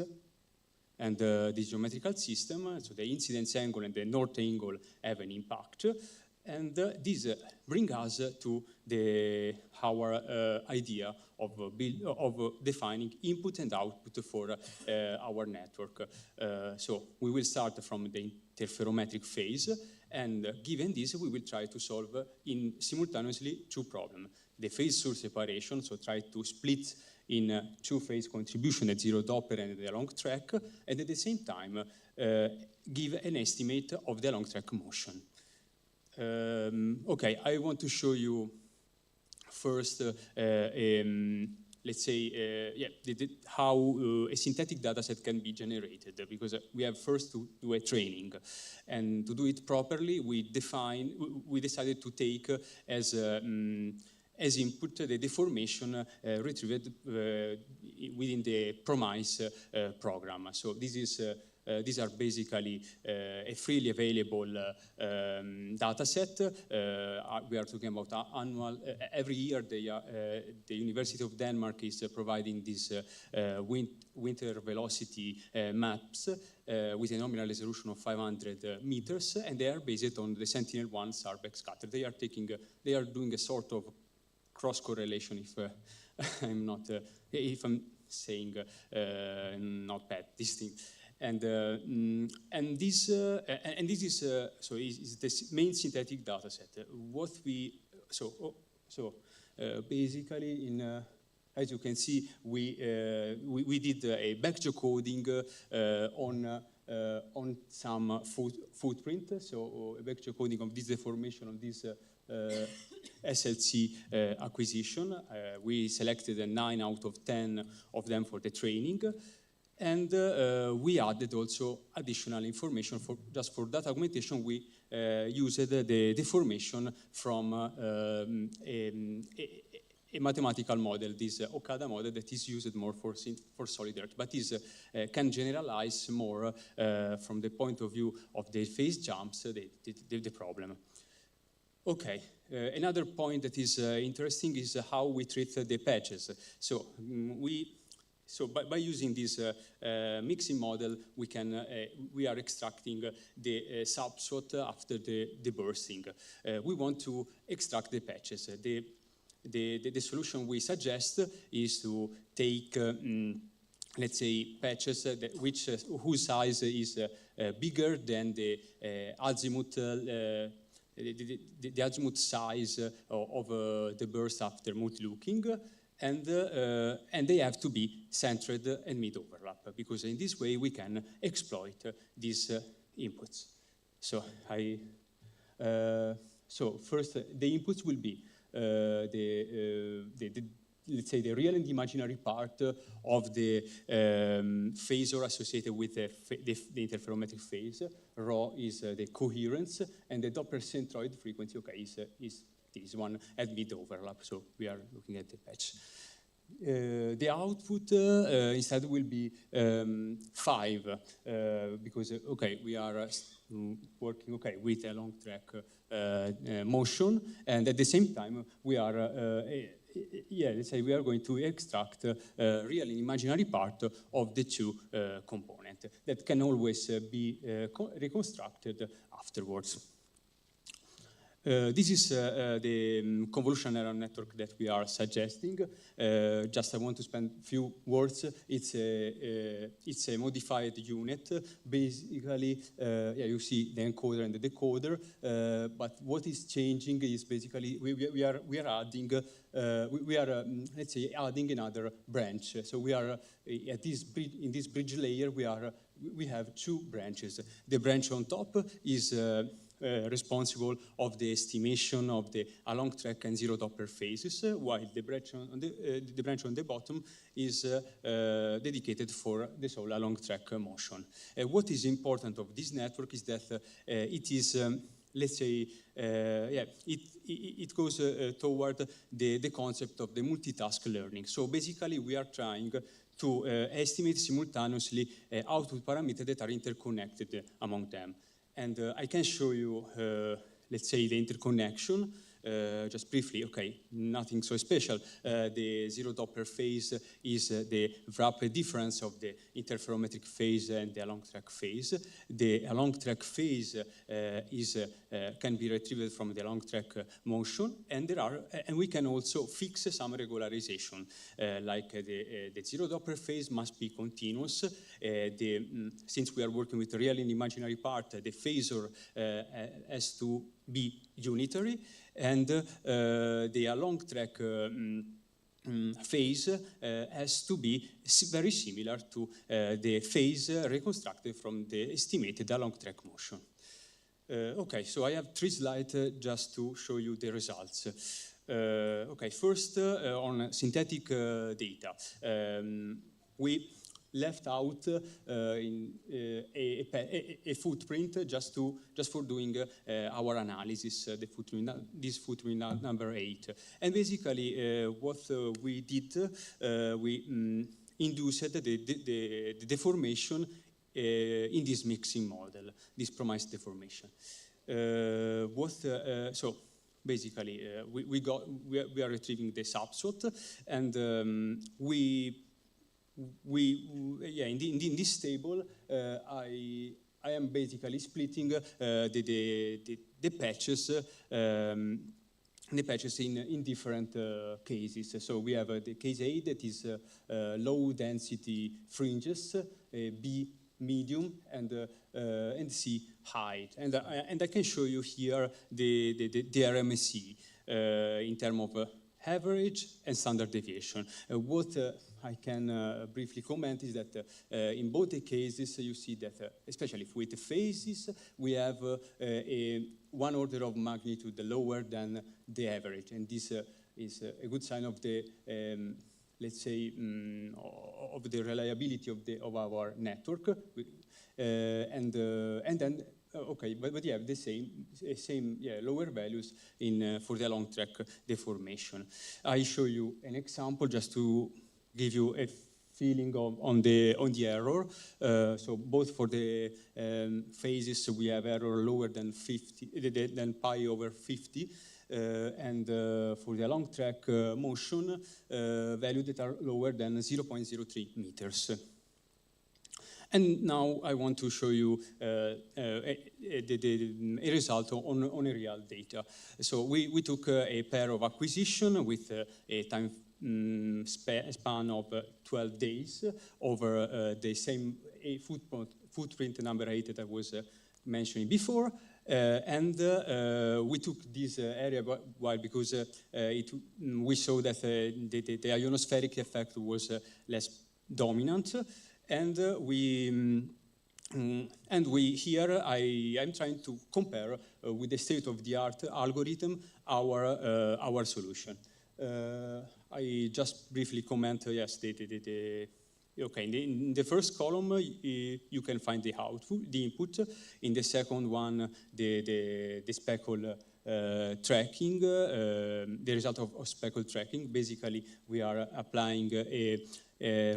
[SPEAKER 20] And this geometrical system, so the incidence angle and the north angle have an impact. And this brings us to our idea of defining input and output for our network. So we will start from the interferometric phase, and given this, we will try to solve simultaneously two problems. The phase source separation, so try to split in two-phase contribution at zero Doppler and the along track, and at the same time give an estimate of the along track motion. Okay, I want to show you first, let's say, how a synthetic dataset can be generated, because we have first to do a training. And to do it properly, we decided to take as input the deformation retrieved within the Promise program. So this is these are basically a freely available data set. We are talking about annual, every year the University of Denmark is providing these winter velocity maps with a nominal resolution of 500 meters, and they are based on the Sentinel-1 Sarbeck scatter. They are doing a sort of cross correlation, if I'm saying not bad, this thing. And this is the main synthetic data set. Basically, as you can see, we did a backgeo coding on some footprint. So a backgeo coding of this deformation of this SLC acquisition. We selected 9 out of 10 of them for the training. And we added also additional information just for data augmentation. We used the deformation from a mathematical model, this Okada model that is used more for solid earth, but can generalize more from the point of view of the phase jumps, the problem. Okay, another point that is interesting is how we treat the patches. So by using this mixing model, we are extracting the subshot after the bursting. We want to extract the patches. The solution we suggest is to take, let's say, patches whose size is bigger than the azimuth. The azimuth size of the burst after multi-looking. And they have to be centered and mid-overlap, because in this way we can exploit these inputs. So first, the inputs will be let's say the real and imaginary part of the phasor associated with the interferometric phase. Rho is the coherence, and the Doppler centroid frequency, okay, is this one at mid-overlap, so we are looking at the patch. The output instead will be 5, because, okay, we are working, okay, with a long track motion, and at the same time we are, let's say we are going to extract real and imaginary part of the two components that can always be reconstructed afterwards. This is the convolutional neural network that we are suggesting. Just I want to spend a few words. It's a modified unit. Basically, you see the encoder and the decoder. But what is changing is basically we are adding let's say adding another branch. So we are at in this bridge layer we have 2 branches. The branch on top is responsible of the estimation of the along track and zero Doppler phases, while the branch on the bottom is dedicated for the sole along track motion. What is important of this network is that it is, let's say, it goes toward the concept of the multitask learning. So basically, we are trying to estimate simultaneously output parameters that are interconnected among them. And I can show you, let's say, the interconnection. just briefly, okay, nothing so special. The zero Doppler phase is the wrap difference of the interferometric phase and the along track phase. The along track phase can be retrieved from the along track motion, and we can also fix some regularization, like the zero Doppler phase must be continuous. Since we are working with the real and imaginary part, the phasor has to be unitary, and the along track phase has to be very similar to the phase reconstructed from the estimated along track motion. Okay, so I have 3 slides just to show you the results. Okay, first on synthetic data. We left out a footprint just for doing our analysis, this footprint number 8. And basically what we did, we induced the deformation in this mixing model, this promised deformation. So basically we are retrieving the substrate, and in this table, I am basically splitting the patches in different cases. So we have the case A, that is low density fringes, B medium, and C high. And I can show you here the RMSE in terms of average and standard deviation. What I can briefly comment is that in both the cases you see that, especially with the phases, we have one order of magnitude lower than the average, and this is a good sign of the let's say of the reliability of our network, and then. Okay, but you have the same lower values for the long track deformation. I show you an example just to give you a feeling on the error. So both for the phases we have error lower than pi over 50. And for the long track motion, values that are lower than 0.03 meters. And now I want to show you a result on a real data. So we took a pair of acquisition with a time span of 12 days over the same footprint number 8 that I was mentioning before. And we took this area because we saw that the ionospheric effect was less dominant. And here I'm trying to compare with the state-of-the-art algorithm our solution. I just briefly comment. Yes, okay. In the first column you can find the output, the input. In the second one, the speckle tracking, the result of speckle tracking. Basically, we are applying a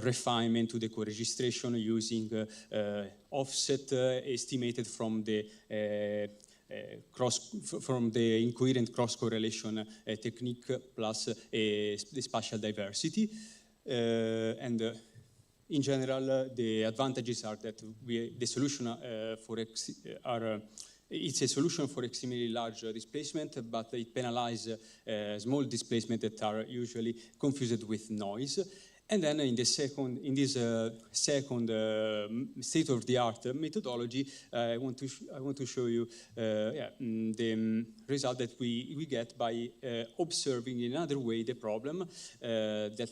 [SPEAKER 20] refinement to the co-registration using offset estimated from the incoherent cross-correlation technique plus the spatial diversity. And in general, the advantages are that the solution it's a solution for extremely large displacement, but it penalizes small displacement that are usually confused with noise. And then in this second state-of-the-art methodology, I want to show you the result that we get by observing in another way the problem that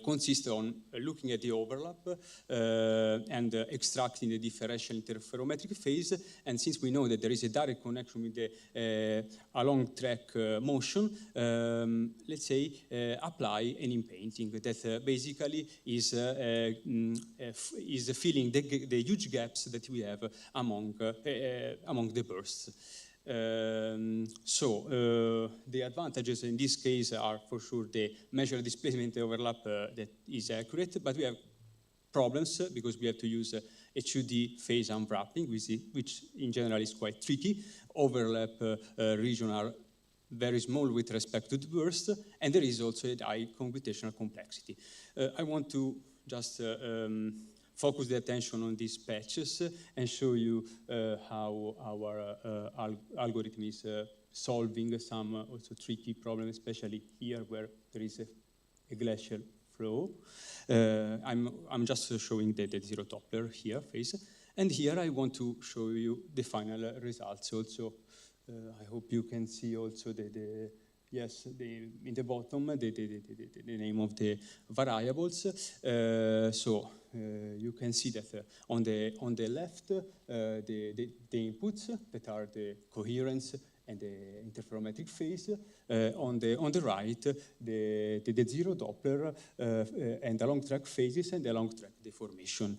[SPEAKER 20] consists on looking at the overlap and extracting the differential interferometric phase. And since we know that there is a direct connection with the along track motion, let's say apply an inpainting that basically is filling the huge gaps that we have among the bursts. The advantages in this case are for sure the measured displacement overlap that is accurate, but we have problems because we have to use a 2D phase unwrapping, which in general is quite tricky. Overlap regions are very small with respect to the burst, and there is also a high computational complexity. I want to just focus the attention on these patches and show you how our algorithm is solving some also tricky problems, especially here where there is a glacial flow. I'm just showing the zero Doppler here phase, and here I want to show you the final results also. I hope you can see also in the bottom the name of the variables. You can see that on the left the inputs that are the coherence and the interferometric phase. On the right the zero Doppler and the long track phases and the long track deformation.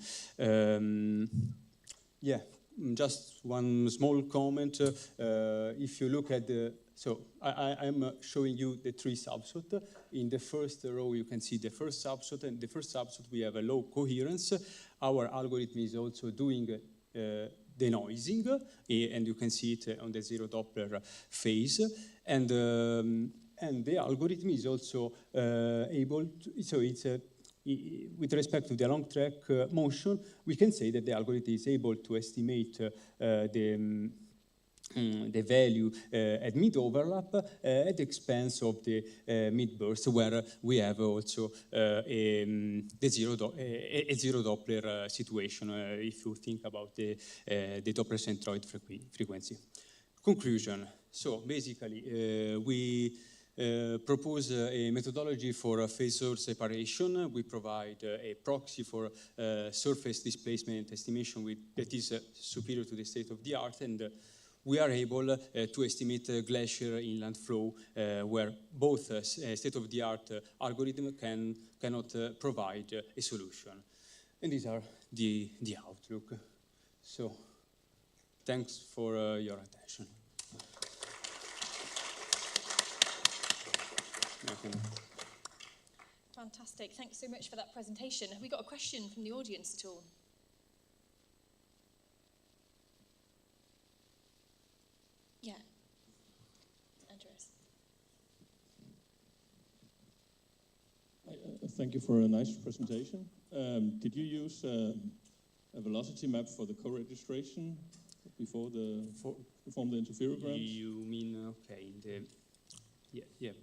[SPEAKER 20] Just one small comment. If you look at I'm showing you the three subsets. In the first row, you can see the first subset, and the first subset we have a low coherence. Our algorithm is also doing denoising, and you can see it on the zero Doppler phase. And the algorithm is also able to, so it's with respect to the long track motion, we can say that the algorithm is able to estimate the value at mid-overlap at the expense of the mid-burst, where we have also a zero Doppler situation, if you think about the Doppler centroid frequency. Conclusion. So basically, we propose a methodology for phase source separation. We provide a proxy for surface displacement estimation that is superior to the state of the art, and we are able to estimate glacier inland flow where both state-of-the-art algorithm cannot provide a solution. And these are the outlook. So thanks for your attention.
[SPEAKER 12] Fantastic. Thanks so much for that presentation. Have we got a question from the audience at all? Yeah. Andreas.
[SPEAKER 21] Thank you for a nice presentation. Did you use a velocity map for the co-registration before perform the interferograms?
[SPEAKER 20] You mean, okay,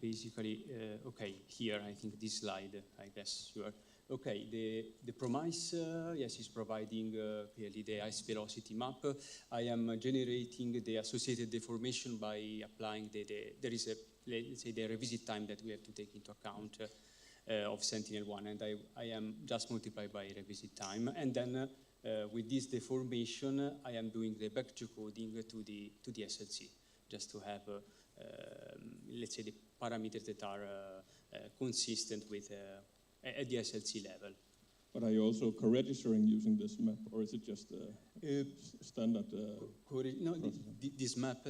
[SPEAKER 20] basically, okay, here, I think this slide, I guess you are, okay, the promise, yes, is providing clearly the ice velocity map. I am generating the associated deformation by applying there is let's say the revisit time that we have to take into account of Sentinel-1, and I am just multiplied by revisit time, and then with this deformation, I am doing the back coding to the SLC, just to have let's say the parameters that are consistent with at the SLC level.
[SPEAKER 21] But are you also co-registering using this map, or is it just a standard?
[SPEAKER 20] No, this map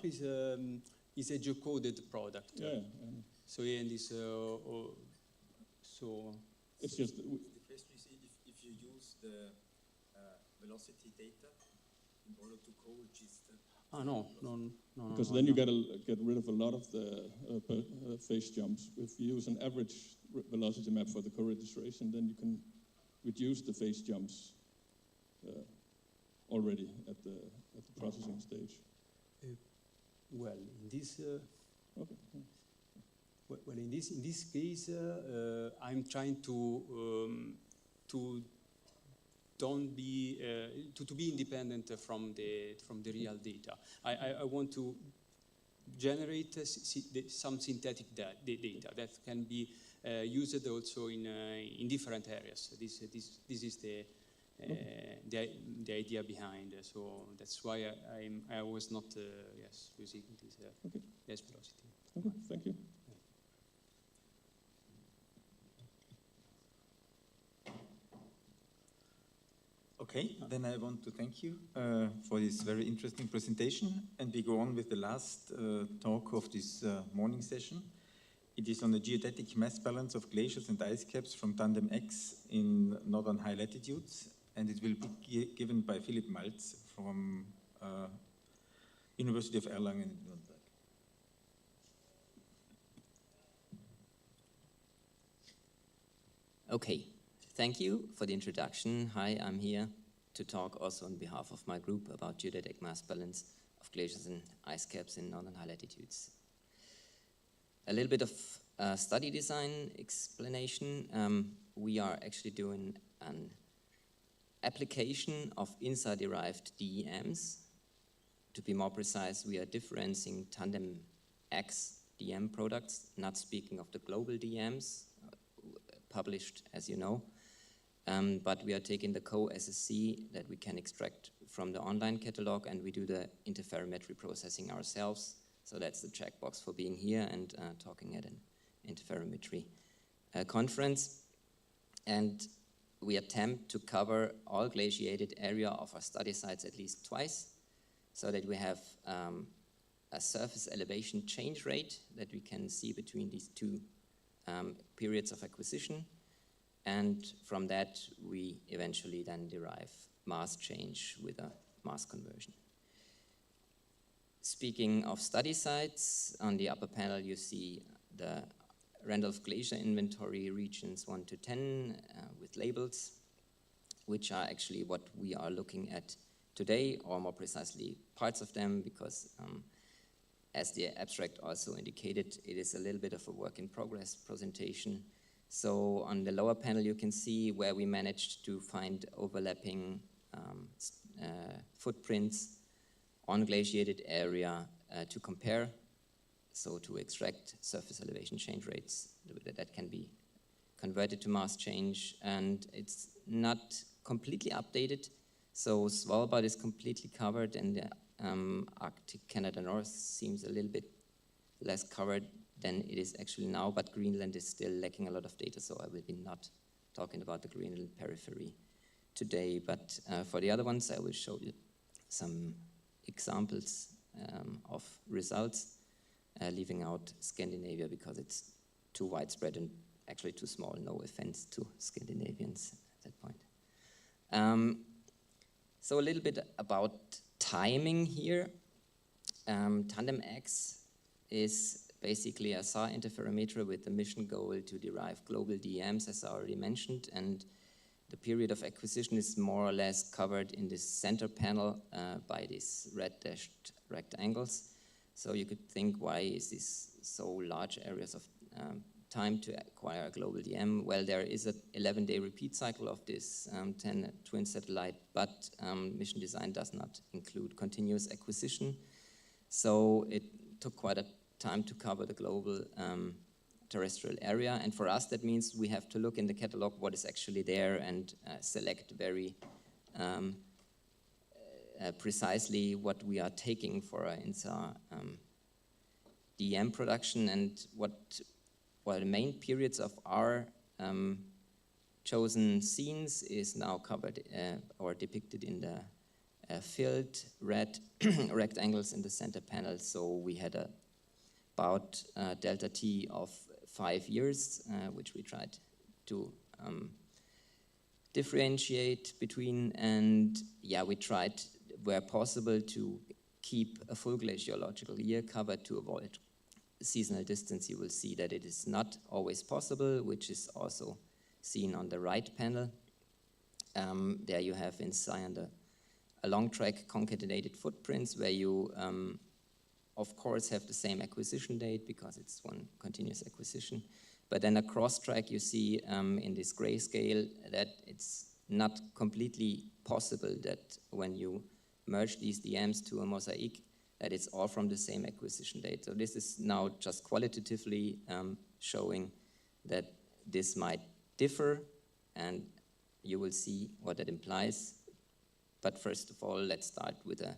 [SPEAKER 20] is a geocoded product.
[SPEAKER 21] Yeah.
[SPEAKER 20] So and this so
[SPEAKER 21] it's just.
[SPEAKER 17] The question is if you use the velocity data in order to co-register.
[SPEAKER 20] No.
[SPEAKER 21] Because then you get rid of a lot of the phase jumps. If you use an average velocity map for the co-registration, then you can reduce the phase jumps already at the processing stage.
[SPEAKER 20] Well, in this.
[SPEAKER 21] Okay.
[SPEAKER 20] Well, in this case, I'm trying to don't be to be independent from the real data. I want to generate some synthetic data that can be used also in different areas. This is the idea behind. So that's why I was not using this less velocity.
[SPEAKER 21] Okay, thank you.
[SPEAKER 17] Okay, then I want to thank you for this very interesting presentation, and we go on with the last talk of this morning session. It is on the geodetic mass balance of glaciers and ice caps from tandem X in northern high latitudes, and it will be given by Philipp Malz from University of Erlangen in Nuremberg.
[SPEAKER 2] Okay, thank you for the introduction. Hi, I'm here to talk also on behalf of my group about geodetic mass balance of glaciers and ice caps in northern high latitudes. A little bit of study design explanation. We are actually doing an application of INSA-derived DEMs. To be more precise, we are differentiating tandem X DM products, not speaking of the global DMs, published as you know, but we are taking the co-SSC that we can extract from the online catalog, and we do the interferometry processing ourselves. So that's the checkbox for being here and talking at an interferometry conference. And we attempt to cover all glaciated area of our study sites at least twice, so that we have a surface elevation change rate that we can see between these two periods of acquisition. And from that, we eventually then derive mass change with a mass conversion. Speaking of study sites, on the upper panel you see the Randolph Glacier inventory regions 1 to 10 with labels, which are actually what we are looking at today, or more precisely parts of them, because as the abstract also indicated, it is a little bit of a work in progress presentation. So on the lower panel you can see where we managed to find overlapping footprints on glaciated area to compare, so to extract surface elevation change rates that can be converted to mass change. And it's not completely updated, so Svalbard is completely covered, and the Arctic Canada North seems a little bit less covered than it is actually now, but Greenland is still lacking a lot of data, so I will be not talking about the Greenland periphery today, but for the other ones I will show you some examples of results, leaving out Scandinavia because it's too widespread and actually too small. No offense to Scandinavians at that point. So a little bit about timing here. Tandem X is basically a SAR interferometer with the mission goal to derive global DMs, as I already mentioned, and the period of acquisition is more or less covered in this center panel by these red dashed rectangles. So you could think, why is this so large areas of time to acquire a global DM? Well, there is an 11-day repeat cycle of this 10 twin satellite, but mission design does not include continuous acquisition. So it took quite a time to cover the global terrestrial area, and for us that means we have to look in the catalog what is actually there and select very precisely what we are taking for our INSA DM production, and what the main periods of our chosen scenes is now covered or depicted in the filled red rectangles in the center panel. So we had about delta T of 5 years, which we tried to differentiate between, and yeah, we tried where possible to keep a full glaciological year covered to avoid seasonal distance. You will see that it is not always possible, which is also seen on the right panel. There you have in cyan a long track concatenated footprints where you of course have the same acquisition date because it's one continuous acquisition, but then a cross track you see in this grayscale that it's not completely possible that when you merge these DMs to a mosaic that it's all from the same acquisition date. So this is now just qualitatively showing that this might differ, and you will see what that implies. But first of all, let's start with a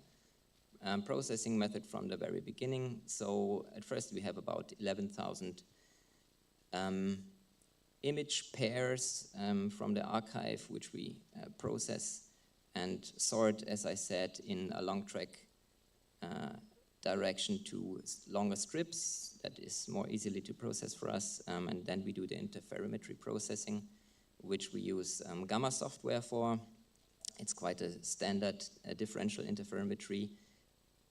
[SPEAKER 2] processing method from the very beginning. So at first we have about 11,000 image pairs from the archive, which we process and sort, as I said, in a long track direction to longer strips that is more easily to process for us. And then we do the interferometry processing, which we use gamma software for. It's quite a standard differential interferometry,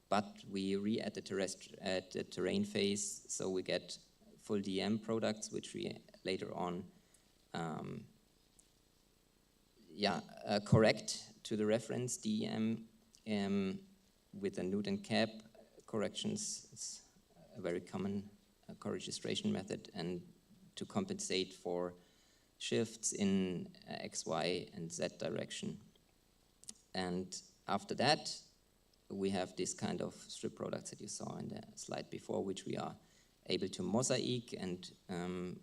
[SPEAKER 2] but we re-add the terrain phase, so we get full DM products, which we later on correct to the reference DEM with a Newton cap corrections. It's a very common co-registration method, and to compensate for shifts in X, Y, and Z direction. And after that, we have this kind of strip products that you saw in the slide before, which we are able to mosaic, and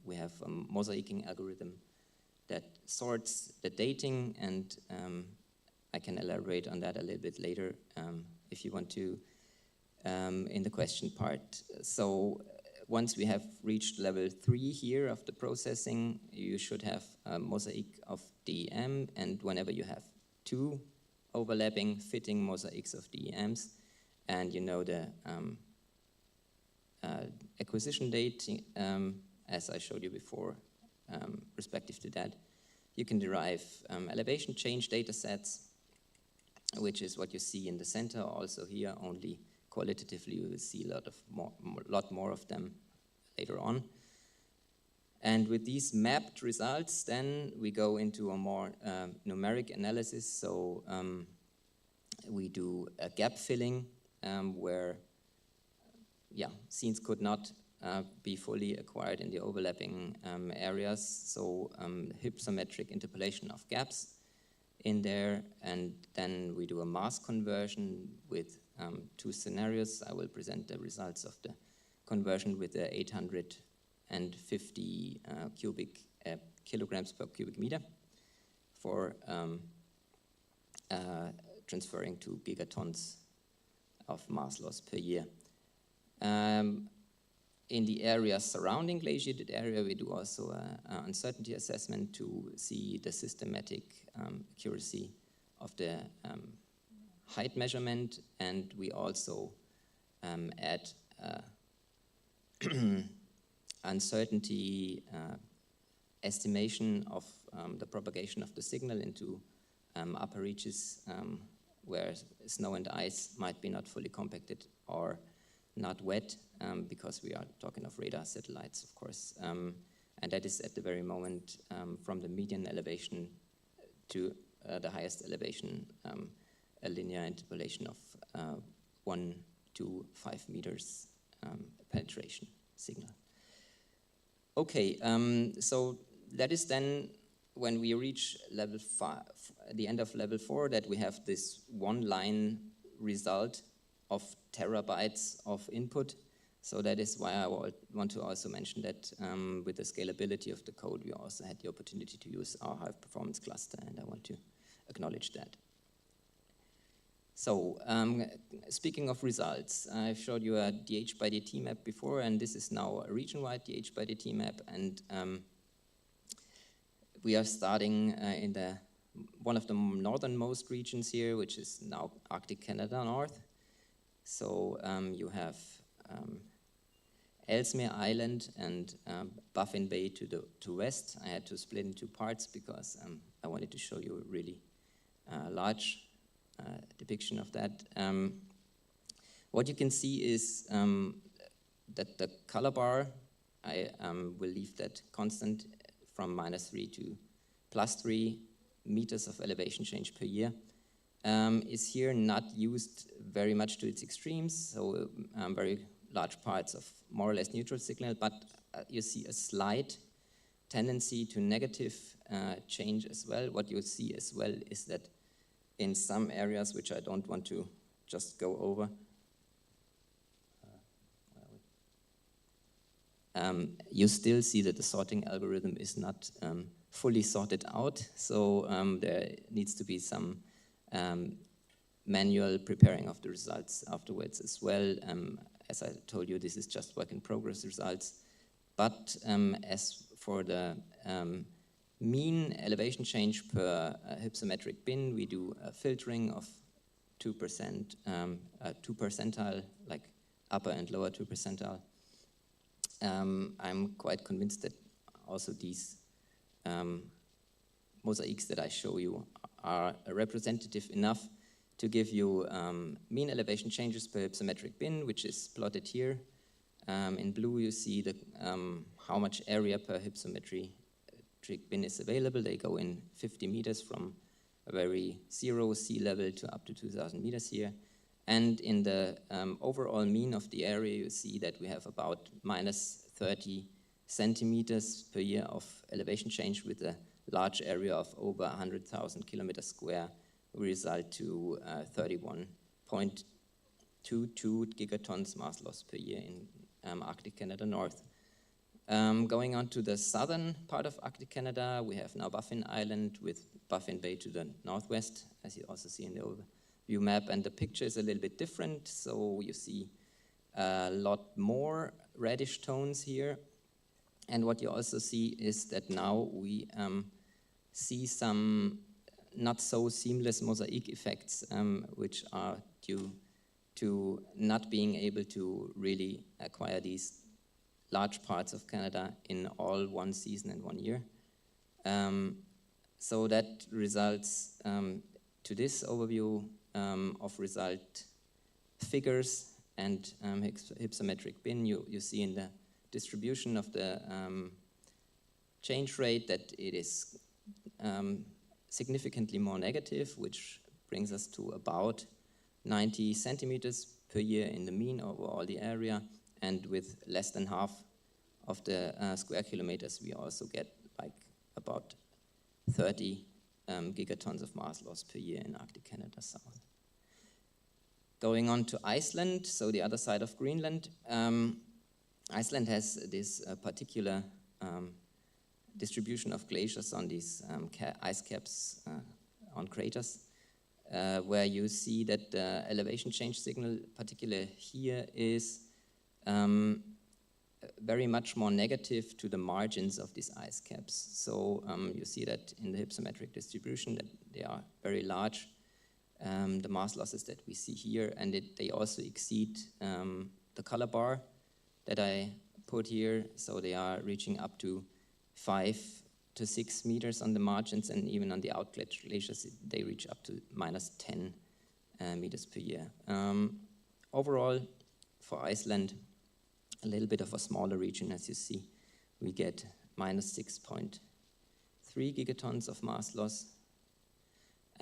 [SPEAKER 2] we have a mosaicing algorithm that sorts the dating, and I can elaborate on that a little bit later if you want to in the question part. So once we have reached level 3 here of the processing, you should have a mosaic of DEM, and whenever you have 2 overlapping fitting mosaics of DEMs, and you know the acquisition date, as I showed you before, respective to that, you can derive elevation change data sets, which is what you see in the center. Also here, only qualitatively, you will see a lot more of them later on. And with these mapped results, then we go into a more numeric analysis. So we do a gap filling where scenes could not be fully acquired in the overlapping areas. So hypsometric interpolation of gaps in there, and then we do a mass conversion with 2 scenarios. I will present the results of the conversion with the 850 kilograms per cubic meter for transferring to gigatons of mass loss per year. In the area surrounding glaciated area, we do also an uncertainty assessment to see the systematic accuracy of the height measurement, and we also add uncertainty estimation of the propagation of the signal into upper reaches where snow and ice might be not fully compacted or not wet, because we are talking of radar satellites, of course. And that is at the very moment from the median elevation to the highest elevation, a linear interpolation of 1 to 5 meters penetration signal. Okay, so that is then when we reach level 5, the end of level 4, that we have this one-line result of terabytes of input. So that is why I want to also mention that with the scalability of the code, we also had the opportunity to use our high-performance cluster, and I want to acknowledge that. So speaking of results, I showed you a DH by DT map before, and this is now a region-wide DH by DT map, and we are starting in one of the northernmost regions here, which is now Arctic Canada North. So you have Ellesmere Island and Baffin Bay to west. I had to split in 2 parts because I wanted to show you a really large depiction of that. What you can see is that the color bar, I will leave that constant from -3 to +3 meters of elevation change per year, is here not used very much to its extremes, so very large parts of more or less neutral signal, but you see a slight tendency to negative change as well. What you see as well is that in some areas, which I don't want to just go over, you still see that the sorting algorithm is not fully sorted out, so there needs to be some manual preparing of the results afterwards as well. As I told you, this is just work in progress results. But as for the mean elevation change per hypsometric bin, we do a filtering of 2%, 2 percentile, like upper and lower 2 percentile. I'm quite convinced that also these mosaics that I show you are representative enough to give you mean elevation changes per hypsometric bin, which is plotted here. In blue, you see the how much area per hypsometry bathymetric bin is available. They go in 50 meters from a very zero sea level to up to 2,000 meters here. And in the overall mean of the area, you see that we have about minus 30 centimeters per year of elevation change with a large area of over 100,000 kilometers square. We result to 31.22 gigatons mass loss per year in Arctic Canada North. Going on to the southern part of Arctic Canada, we have now Baffin Island with Baffin Bay to the northwest, as you also see in the overview map. And the picture is a little bit different. So you see a lot more reddish tones here. And what you also see is that now we see some not so seamless mosaic effects, which are due to not being able to really acquire these large parts of Canada in all one season and 1 year. So that results to this overview of result figures and hypsometric bin. You see in the distribution of the change rate that it is significantly more negative, which brings us to about 90 centimeters per year in the mean over all the area, and with less than half of the square kilometers, we also get like about 30 gigatons of mass loss per year in Arctic Canada South. Going on to Iceland, so the other side of Greenland, Iceland has this particular distribution of glaciers on these ice caps on craters, where you see that the elevation change signal, particularly here, is very much more negative to the margins of these ice caps. So you see that in the hypsometric distribution that they are very large, the mass losses that we see here, and they also exceed the color bar that I put here. So they are reaching up to 5 to 6 meters on the margins, and even on the outlet glaciers, they reach up to minus 10 meters per year. Overall, for Iceland, a little bit of a smaller region, as you see. We get minus 6.3 gigatons of mass loss.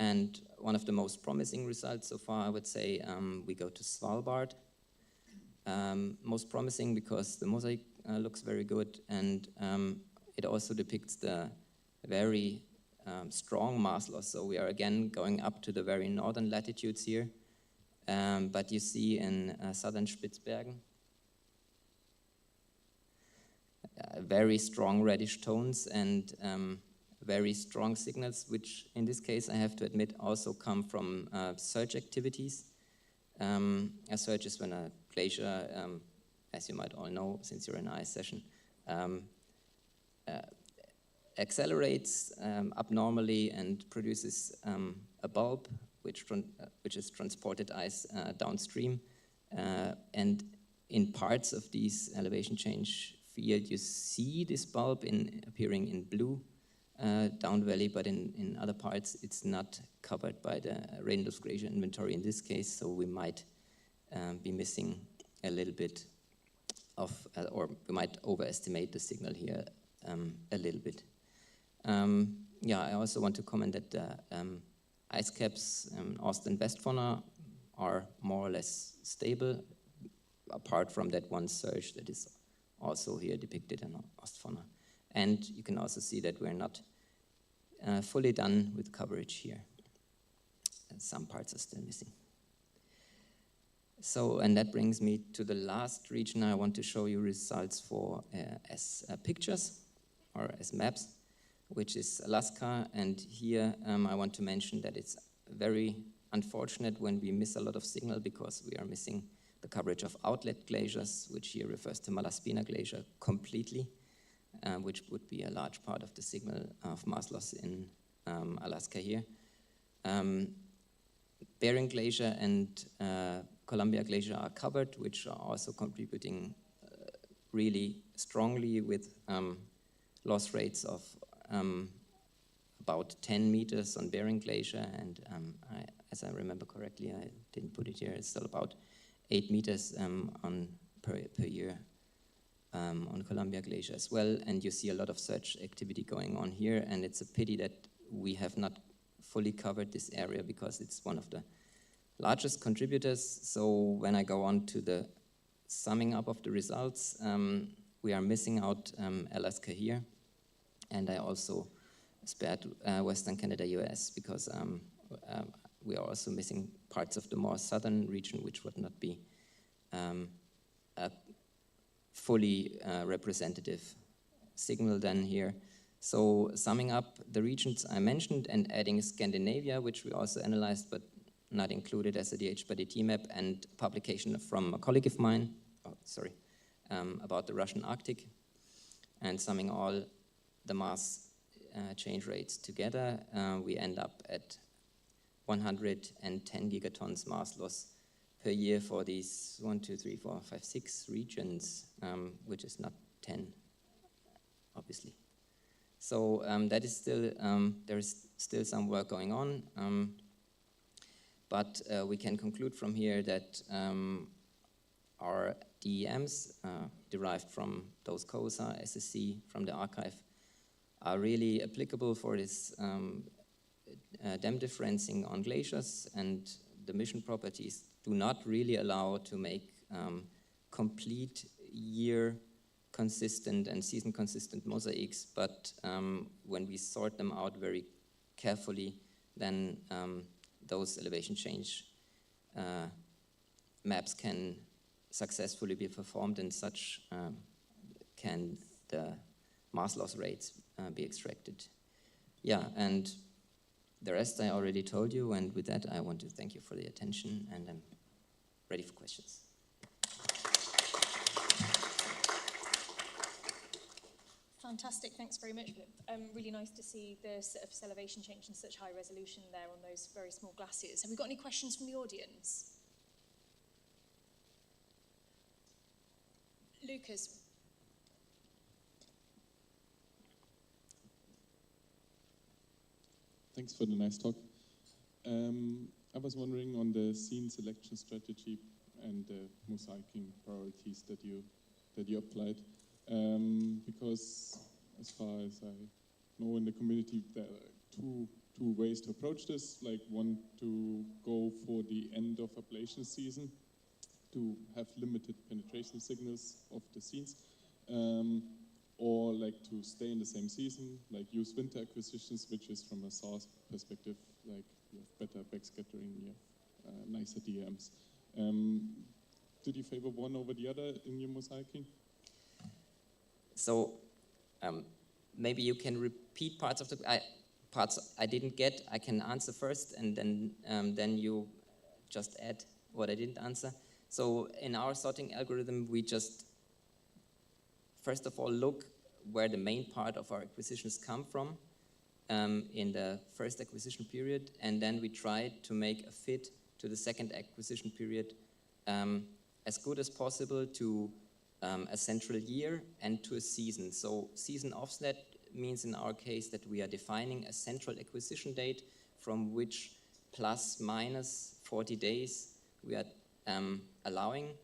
[SPEAKER 2] And one of the most promising results so far, I would say, we go to Svalbard. Most promising because the mosaic looks very good, and it also depicts the very strong mass loss. So we are again going up to the very northern latitudes here. But you see in southern Spitzbergen, very strong reddish tones and very strong signals, which in this case, I have to admit, also come from surge activities. A surge is when a glacier, as you might all know, since you're in an ice session, accelerates abnormally and produces a bulb, which is transported ice downstream. And in parts of these elevation change field, you see this bulb appearing in blue down valley, but in other parts, it's not covered by the Randolph Glacier inventory in this case, so we might be missing a little bit of, or we might overestimate the signal here a little bit. Yeah, I also want to comment that the ice caps in Ost and Westfauna are more or less stable, apart from that one surge that is also here depicted in Ostfauna. And you can also see that we're not fully done with coverage here. And some parts are still missing. So, and that brings me to the last region I want to show you results for as pictures or as maps, which is Alaska. And here I want to mention that it's very unfortunate when we miss a lot of signal, because we are missing the coverage of outlet glaciers, which here refers to Malaspina Glacier completely, which would be a large part of the signal of mass loss in Alaska here. Bering Glacier and Columbia Glacier are covered, which are also contributing really strongly with loss rates of about 10 meters on Bering Glacier, and as I remember correctly, I didn't put it here, it's still about 8 meters per year on Columbia Glacier as well, and you see a lot of search activity going on here, and it's a pity that we have not fully covered this area because it's one of the largest contributors. So when I go on to the summing up of the results, we are missing out Alaska here, and I also spared Western Canada, US, because we are also missing parts of the more southern region, which would not be a fully representative signal then here. So summing up the regions I mentioned and adding Scandinavia, which we also analyzed but not included as a DH/DT map, and publication from a colleague of mine, about the Russian Arctic, and summing all the mass change rates together, we end up at 110 gigatons mass loss per year for these 1, 2, 3, 4, 5, 6 regions, which is not 10, obviously. So that is still, there is still some work going on, but we can conclude from here that our DEMs derived from those COSA, SSC, from the archive are really applicable for this dam differencing on glaciers, and the mission properties do not really allow to make complete year consistent and season consistent mosaics, but when we sort them out very carefully, then those elevation change maps can successfully be performed, and such can the mass loss rates be extracted. Yeah, and the rest I already told you, and with that I want to thank you for the attention, and I'm ready for questions.
[SPEAKER 12] Fantastic, thanks very much. Really nice to see the surface elevation change in such high resolution there on those very small glaciers. Have we got any questions from the audience? Lucas.
[SPEAKER 21] Thanks for the nice talk. I was wondering on the scene selection strategy and the mosaicing priorities that you applied, because as far as I know in the community, there are two ways to approach this. Like one, to go for the end of ablation season to have limited penetration signals of the scenes, or like to stay in the same season, like use winter acquisitions, which is from a source perspective, like you have better backscattering, you have nicer DMs. Did you favor one over the other in your mosaicing?
[SPEAKER 2] So maybe you can repeat parts of the parts I didn't get. I can answer first, and then you just add what I didn't answer. So in our sorting algorithm, we just first of all look where the main part of our acquisitions come from in the first acquisition period, and then we try to make a fit to the second acquisition period as good as possible to a central year and to a season. So season offset means in our case that we are defining a central acquisition date from which plus minus 40 days we are allowing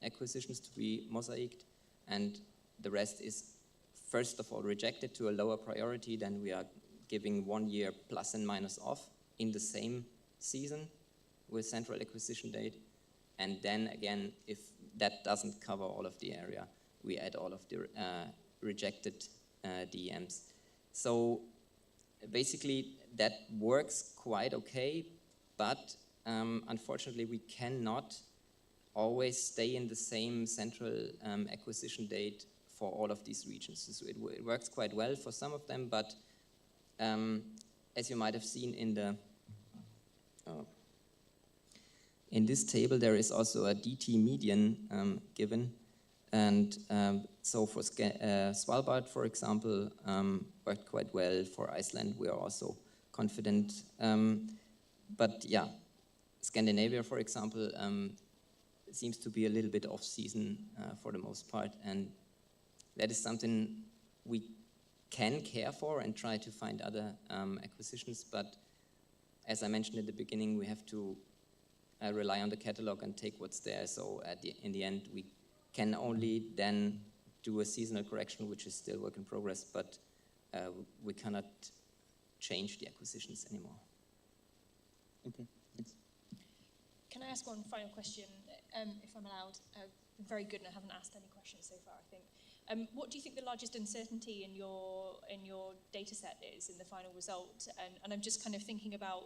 [SPEAKER 2] acquisitions to be mosaiced, and the rest is first of all rejected to a lower priority. Then we are giving 1 year plus and minus off in the same season with central acquisition date. And then again, if that doesn't cover all of the area, we add all of the rejected DMs. So basically that works quite okay, but unfortunately we cannot always stay in the same central acquisition date for all of these regions. So it works quite well for some of them, but as you might have seen in this table, there is also a DT median given, and so for Svalbard, for example, worked quite well. For Iceland, we are also confident, but yeah, Scandinavia, for example, seems to be a little bit off-season for the most part, and that is something we can care for and try to find other acquisitions, but as I mentioned at the beginning, we have to rely on the catalog and take what's there, so in the end we can only then do a seasonal correction, which is still work in progress, but we cannot change the acquisitions anymore.
[SPEAKER 21] Okay, thanks.
[SPEAKER 12] Can I ask one final question, if I'm allowed? Been very good, and I haven't asked any questions so far, I think. What do you think the largest uncertainty in your data set is in the final result? And I'm just kind of thinking about,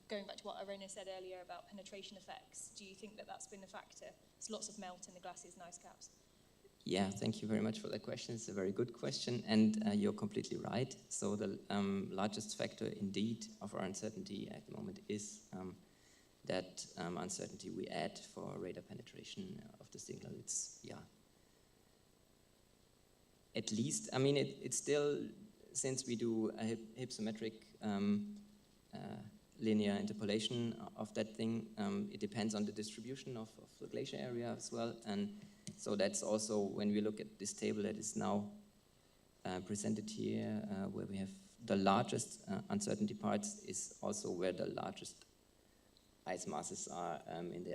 [SPEAKER 12] going back to what Irina said earlier about penetration effects. Do you think that that's been a factor? There's lots of melt in the glaciers and ice caps.
[SPEAKER 2] Yeah, thank you very much for that question. It's a very good question, and you're completely right. So the largest factor indeed of our uncertainty at the moment is that uncertainty we add for radar penetration of the signal. It's, yeah, at least, I mean, it's still, since we do a hypsometric linear interpolation of that thing, it depends on the distribution of the glacier area as well. And so that's also, when we look at this table that is now presented here, where we have the largest uncertainty parts, is also where the largest ice masses are in the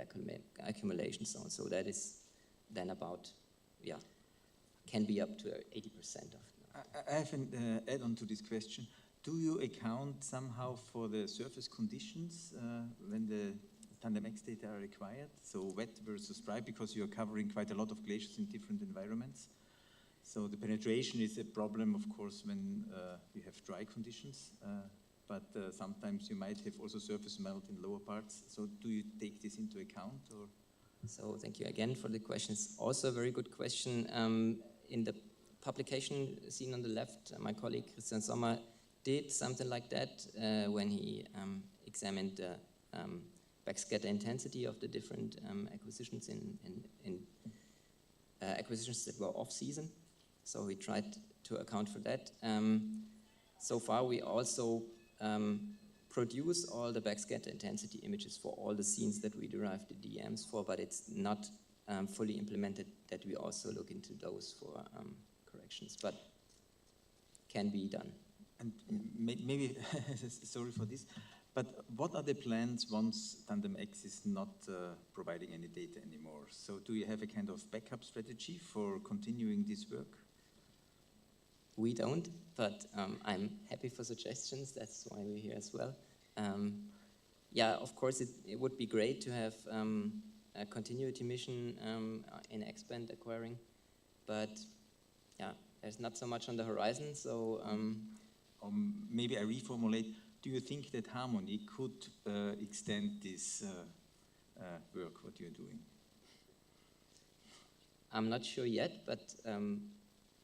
[SPEAKER 2] accumulation zone. So that is then about, yeah, can be up to 80% of.
[SPEAKER 17] I have an add-on to this question. Do you account somehow for the surface conditions when the Tandem X data are required? So wet versus dry, because you're covering quite a lot of glaciers in different environments. So the penetration is a problem, of course, when you have dry conditions, but sometimes you might have also surface melt in lower parts. So do you take this into account? Or?
[SPEAKER 2] So thank you again for the question. It's also a very good question. In the publication seen on the left, my colleague Christian Sommer did something like that when he examined the backscatter intensity of the different acquisitions in acquisitions that were off-season. So we tried to account for that. So far, we also produce all the backscatter intensity images for all the scenes that we derived the DMs for, but it's not fully implemented that we also look into those for corrections, but can be done.
[SPEAKER 17] And maybe, sorry for this, but what are the plans once Tandem X is not providing any data anymore? So do you have a kind of backup strategy for continuing this work?
[SPEAKER 2] We don't, but I'm happy for suggestions. That's why we're here as well. Yeah, of course, it would be great to have a continuity mission in X-band acquiring, but yeah, there's not so much on the horizon. So
[SPEAKER 17] maybe I reformulate. Do you think that Harmony could extend this work, what you're doing?
[SPEAKER 2] I'm not sure yet, but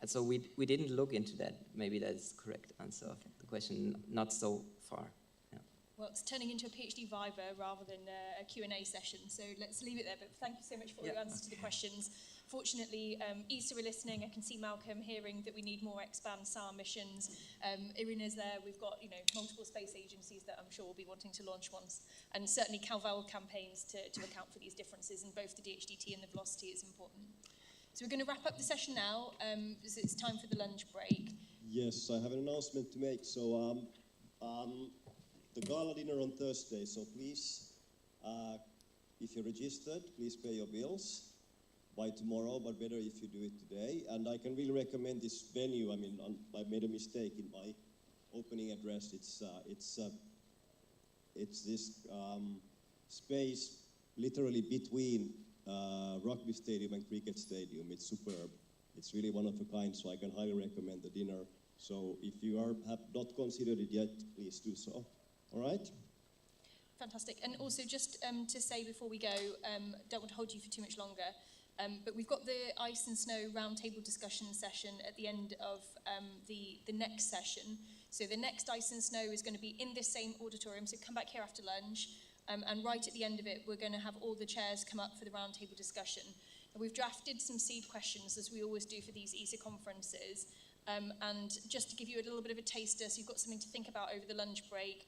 [SPEAKER 2] so we didn't look into that. Maybe that's the correct answer of the question. Not so far. Yeah.
[SPEAKER 12] Well, it's turning into a PhD Viva rather than a Q&A session, so let's leave it there. But thank you so much for your answers to the questions. Fortunately, ESA are listening. I can see Malcolm hearing that we need more X-band SAR missions. Irina's there. We've got multiple space agencies that I'm sure will be wanting to launch once, and certainly Calvel campaigns to account for these differences in both the DHDT and the velocity is important. So we're going to wrap up the session now, as it's time for the lunch break.
[SPEAKER 5] Yes, I have an announcement to make. So the gala dinner on Thursday, so please, if you're registered, please pay your bills by tomorrow, but better if you do it today. And I can really recommend this venue. I mean, I made a mistake in my opening address. It's this space literally between rugby stadium and cricket stadium. It's superb. It's really one of a kind, so I can highly recommend the dinner. So if you have not considered it yet, please do so. All right?
[SPEAKER 12] Fantastic. And also just to say before we go, don't want to hold you for too much longer, but we've got the ice and snow roundtable discussion session at the end of the next session. So the next ice and snow is going to be in this same auditorium, so come back here after lunch. And right at the end of it, we're going to have all the chairs come up for the roundtable discussion. And we've drafted some seed questions, as we always do for these ESA conferences. And just to give you a little bit of a taster, so you've got something to think about over the lunch break.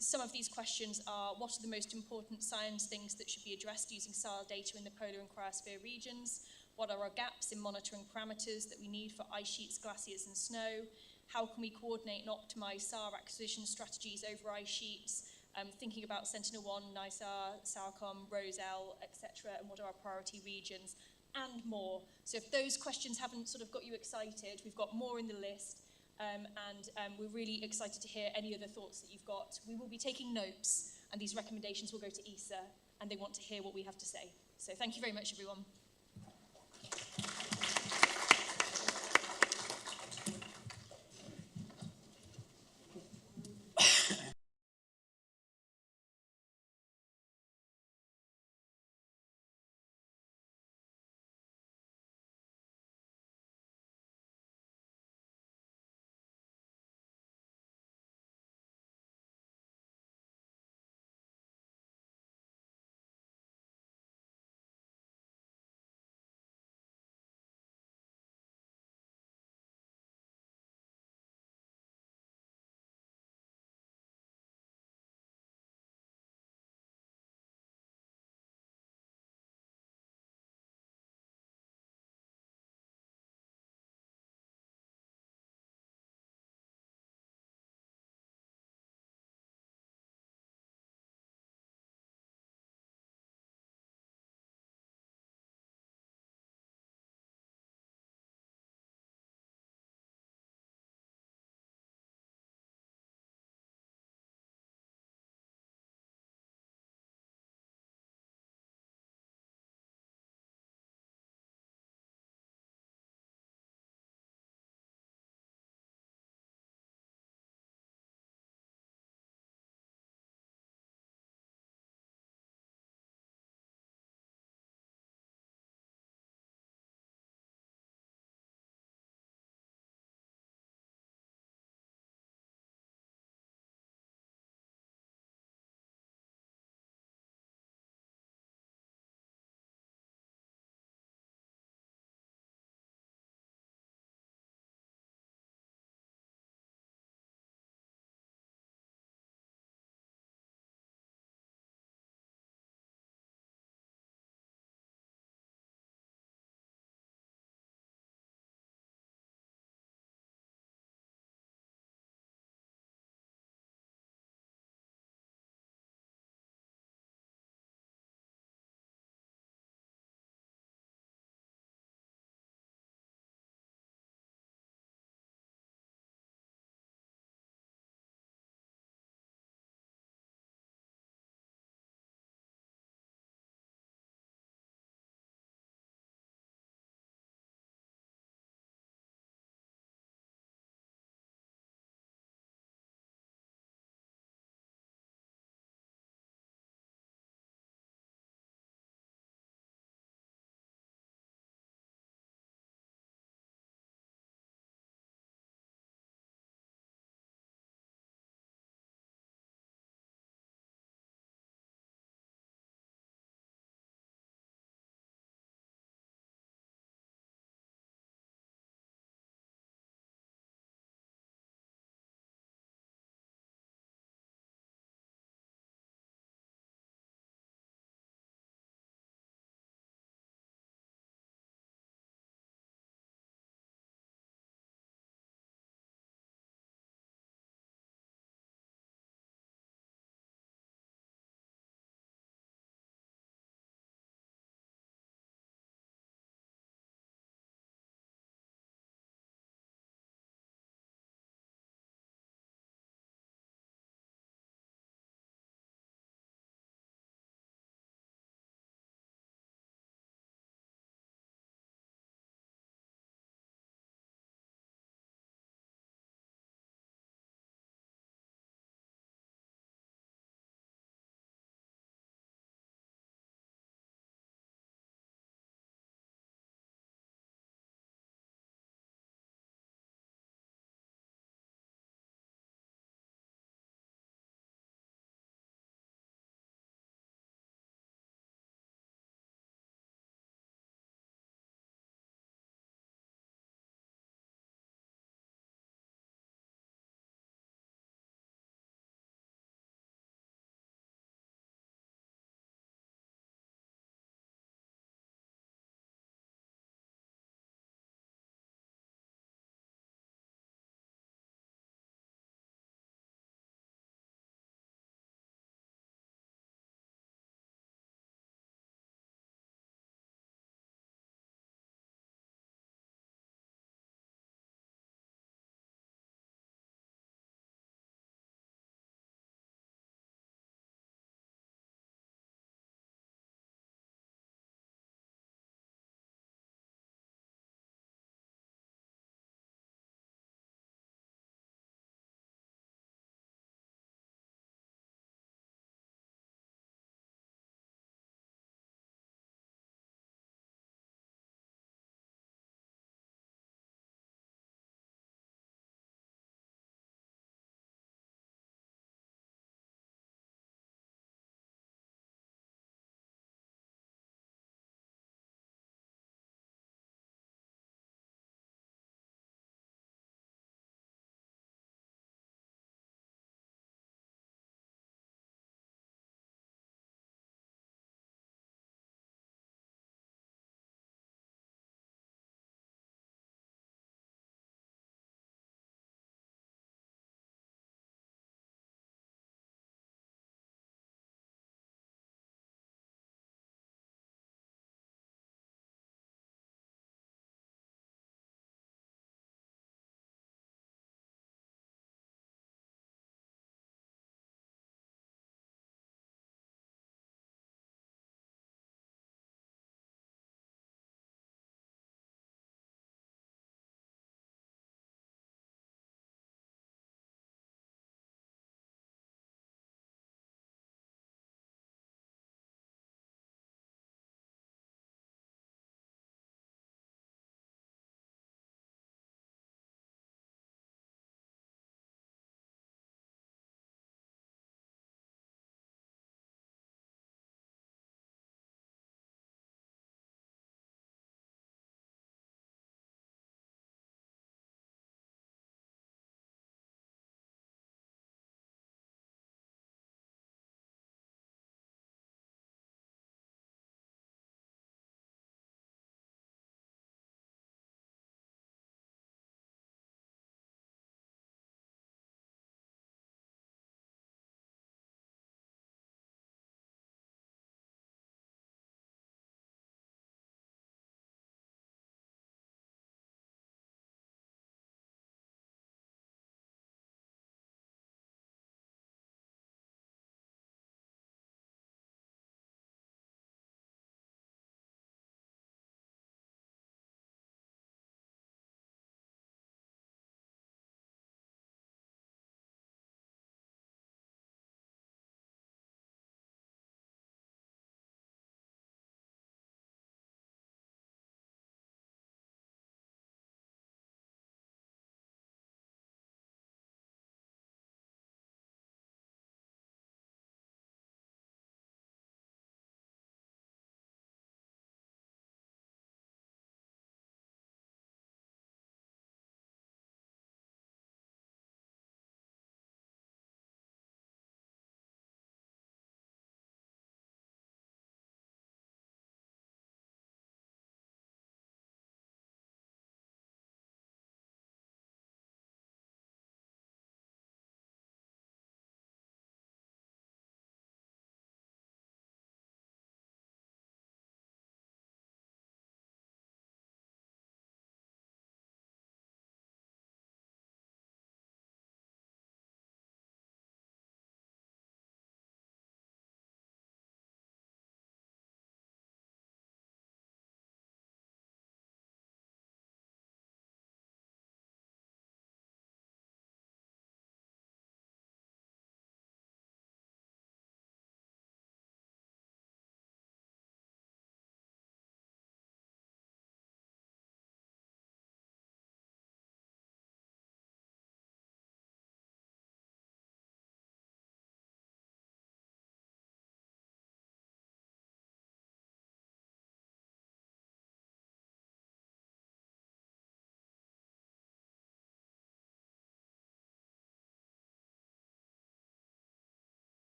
[SPEAKER 12] Some of these questions are, what are the most important science things that should be addressed using SAR data in the polar and cryosphere regions? What are our gaps in monitoring parameters that we need for ice sheets, glaciers, and snow? How can we coordinate and optimize SAR acquisition strategies over ice sheets? Thinking about Sentinel-1, NISAR, SARCOM, ROSEL, etc., and what are our priority regions? and more. So if those questions haven't sort of got you excited, we've got more in the list. We're really excited to hear any other thoughts that you've got. We will be taking notes, and these recommendations will go to ESA, and they want to hear what we have to say. So thank you very much, everyone.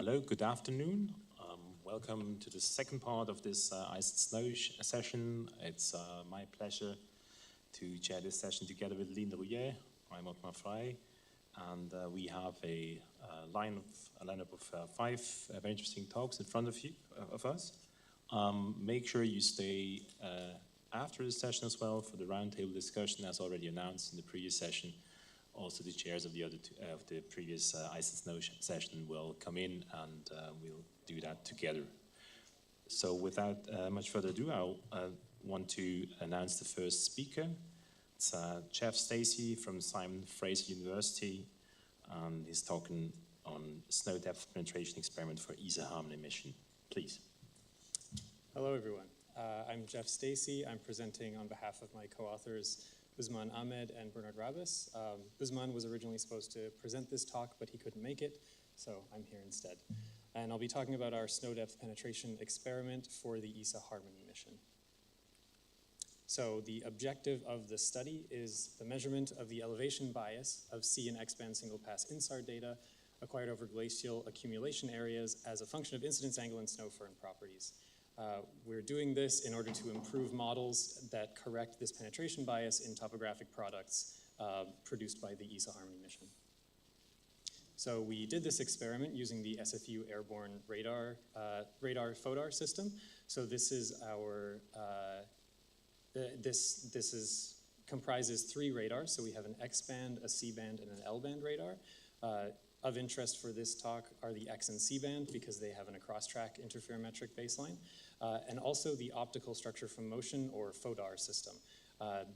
[SPEAKER 8] Hello, good afternoon. Welcome to the second part of this Ice and Snow session. It's my pleasure to chair this session together with Lynn Rouillet. I'm Otmar Frey, and we have a lineup of 5 very interesting talks in front of us. Make sure you stay after the session as well for the roundtable discussion, as already announced in the previous session. Also, the chairs of the previous Ice and Snow session will come in, and we'll do that together. So, without much further ado, I want to announce the first speaker. It's Jeff Stacey from Simon Fraser University, and he's talking on snow depth penetration experiment for ESA Harmony mission. Please.
[SPEAKER 22] Hello, everyone. I'm Jeff Stacey. I'm presenting on behalf of my co-authors, Usman Ahmed and Bernard Rabas. Usman was originally supposed to present this talk, but he couldn't make it, so I'm here instead. And I'll be talking about our snow depth penetration experiment for the ESA Harmony mission. So the objective of the study is the measurement of the elevation bias of C and X-band single-pass INSAR data acquired over glacial accumulation areas as a function of incidence angle and snow firn properties. We're doing this in order to improve models that correct this penetration bias in topographic products produced by the ESA Harmony mission. So we did this experiment using the SFU airborne radar FODAR system. So this is our, comprises 3 radars. So we have an X-band, a C-band, and an L-band radar. Of interest for this talk are the X and C-band because they have an across-track interferometric baseline, and also the optical structure from motion, or FODAR system.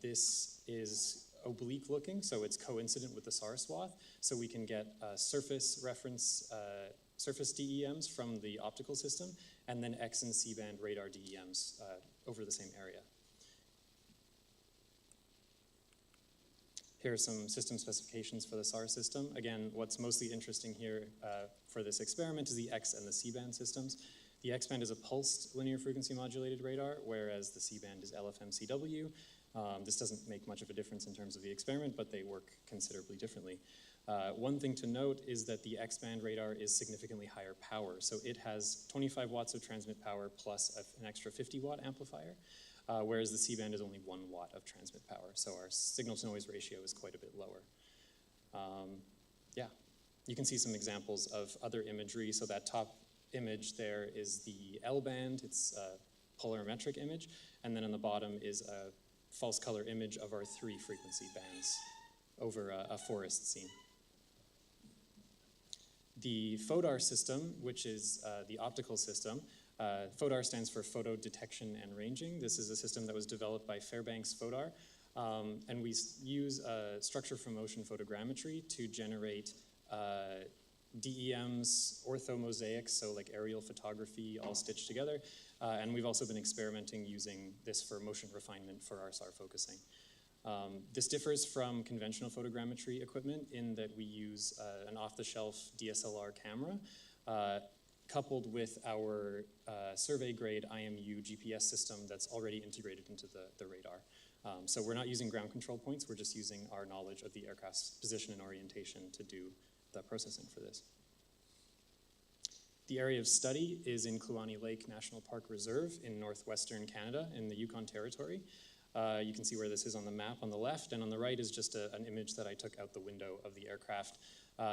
[SPEAKER 22] This is oblique looking, so it's coincident with the SAR swath, so we can get surface reference, surface DEMs from the optical system, and then X and C-band radar DEMs over the same area. Here are some system specifications for the SAR system. Again, what's mostly interesting here for this experiment is the X and the C-band systems. The X-band is a pulsed linear frequency modulated radar, whereas the C-band is LFM-CW. This doesn't make much of a difference in terms of the experiment, but they work considerably differently. One thing to note is that the X-band radar is significantly higher power. So it has 25 watts of transmit power plus an extra 50-watt amplifier. Whereas the C-band is only 1 watt of transmit power, so our signal-to-noise ratio is quite a bit lower. Yeah, you can see some examples of other imagery. So that top image there is the L-band. It's a polarimetric image, and then on the bottom is a false color image of our 3 frequency bands over a forest scene. The FODAR system, which is the optical system, FODAR stands for Photo Detection and Ranging. This is a system that was developed by Fairbanks FODAR, and we use structure from motion photogrammetry to generate DEMs, orthomosaics, so like aerial photography all stitched together, and we've also been experimenting using this for motion refinement for our SAR focusing. This differs from conventional photogrammetry equipment in that we use an off-the-shelf DSLR camera coupled with our survey-grade IMU GPS system that's already integrated into the radar. So we're not using ground control points, we're just using our knowledge of the aircraft's position and orientation to do the processing for this. The area of study is in Kluane Lake National Park Reserve in northwestern Canada in the Yukon Territory. You can see where this is on the map on the left, and on the right is just an image that I took out the window of the aircraft.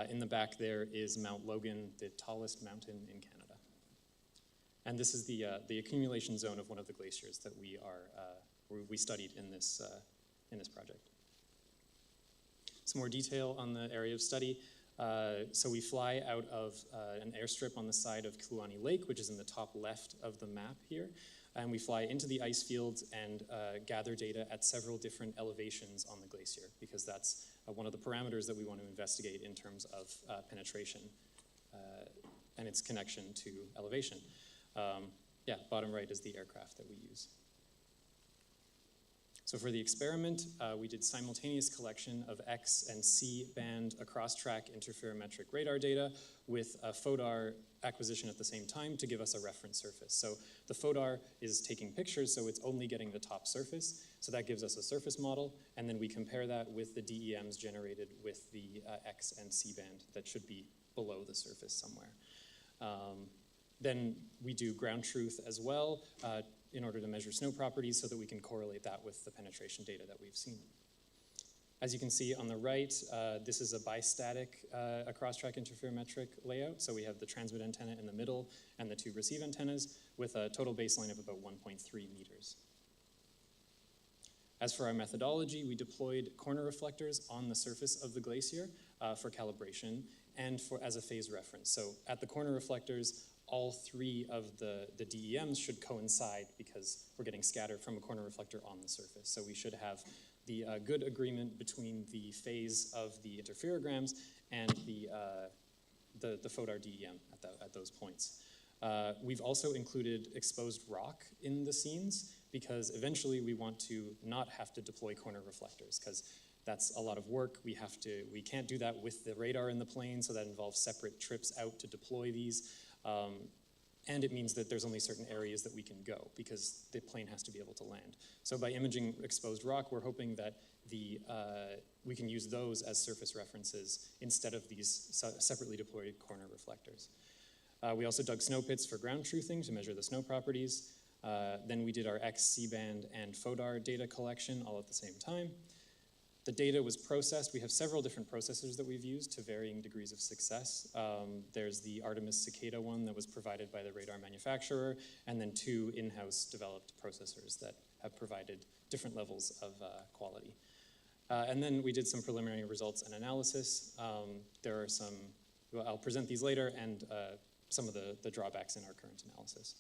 [SPEAKER 22] In the back there is Mount Logan, the tallest mountain in Canada. And this is the accumulation zone of one of the glaciers that we studied in this project. Some more detail on the area of study. So we fly out of an airstrip on the side of Kluane Lake, which is in the top left of the map here. And we fly into the ice fields and gather data at several different elevations on the glacier, because that's one of the parameters that we want to investigate in terms of penetration and its connection to elevation. Yeah, bottom right is the aircraft that we use. So for the experiment, we did simultaneous collection of X and C band across-track interferometric radar data with a FODAR acquisition at the same time to give us a reference surface. So the FODAR is taking pictures, so it's only getting the top surface. So that gives us a surface model, and then we compare that with the DEMs generated with the X and C band that should be below the surface somewhere. Then we do ground truth as well in order to measure snow properties so that we can correlate that with the penetration data that we've seen. As you can see on the right, this is a bistatic a cross-track interferometric layout. So we have the transmit antenna in the middle and the two receive antennas with a total baseline of about 1.3 meters. As for our methodology, we deployed corner reflectors on the surface of the glacier for calibration and as a phase reference. So at the corner reflectors, all three of the DEMs should coincide because we're getting scattered from a corner reflector on the surface. So we should have the good agreement between the phase of the interferograms and the FODAR DEM at those points. We've also included exposed rock in the scenes because eventually we want to not have to deploy corner reflectors because that's a lot of work. We can't do that with the radar in the plane, so that involves separate trips out to deploy these. And it means that there's only certain areas that we can go because the plane has to be able to land. So by imaging exposed rock, we're hoping that we can use those as surface references instead of these separately deployed corner reflectors. We also dug snow pits for ground truthing to measure the snow properties. Then we did our X, C-band, and FODAR data collection all at the same time. The data was processed. We have several different processors that we've used to varying degrees of success. There's the Artemis Cicada one that was provided by the radar manufacturer, and then two in-house developed processors that have provided different levels of quality. And then we did some preliminary results and analysis. There are some, well, I'll present these later, and some of the drawbacks in our current analysis.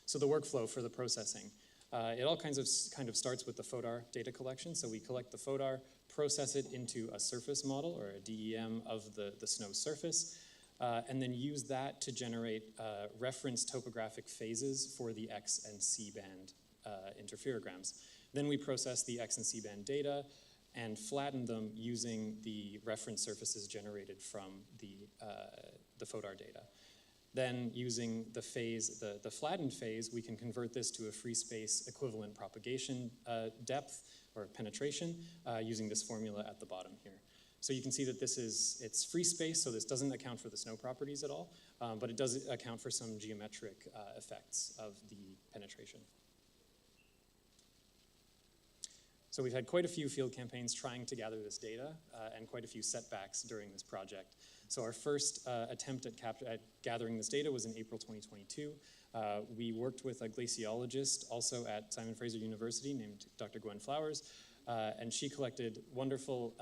[SPEAKER 22] So the workflow for the processing. It all kind of starts with the FODAR data collection. So we collect the FODAR, process it into a surface model or a DEM of the snow surface, and then use that to generate reference topographic phases for the X and C band interferograms. Then we process the X and C band data and flatten them using the reference surfaces generated from the FODAR data. Then using the phase, the flattened phase, we can convert this to a free space equivalent propagation depth or penetration using this formula at the bottom here. So you can see that it's free space, so this doesn't account for the snow properties at all, but it does account for some geometric effects of the penetration. So we've had quite a few field campaigns trying to gather this data and quite a few setbacks during this project. So our first attempt at gathering this data was in April 2022. We worked with a glaciologist also at Simon Fraser University named Dr. Gwen Flowers, and she collected wonderful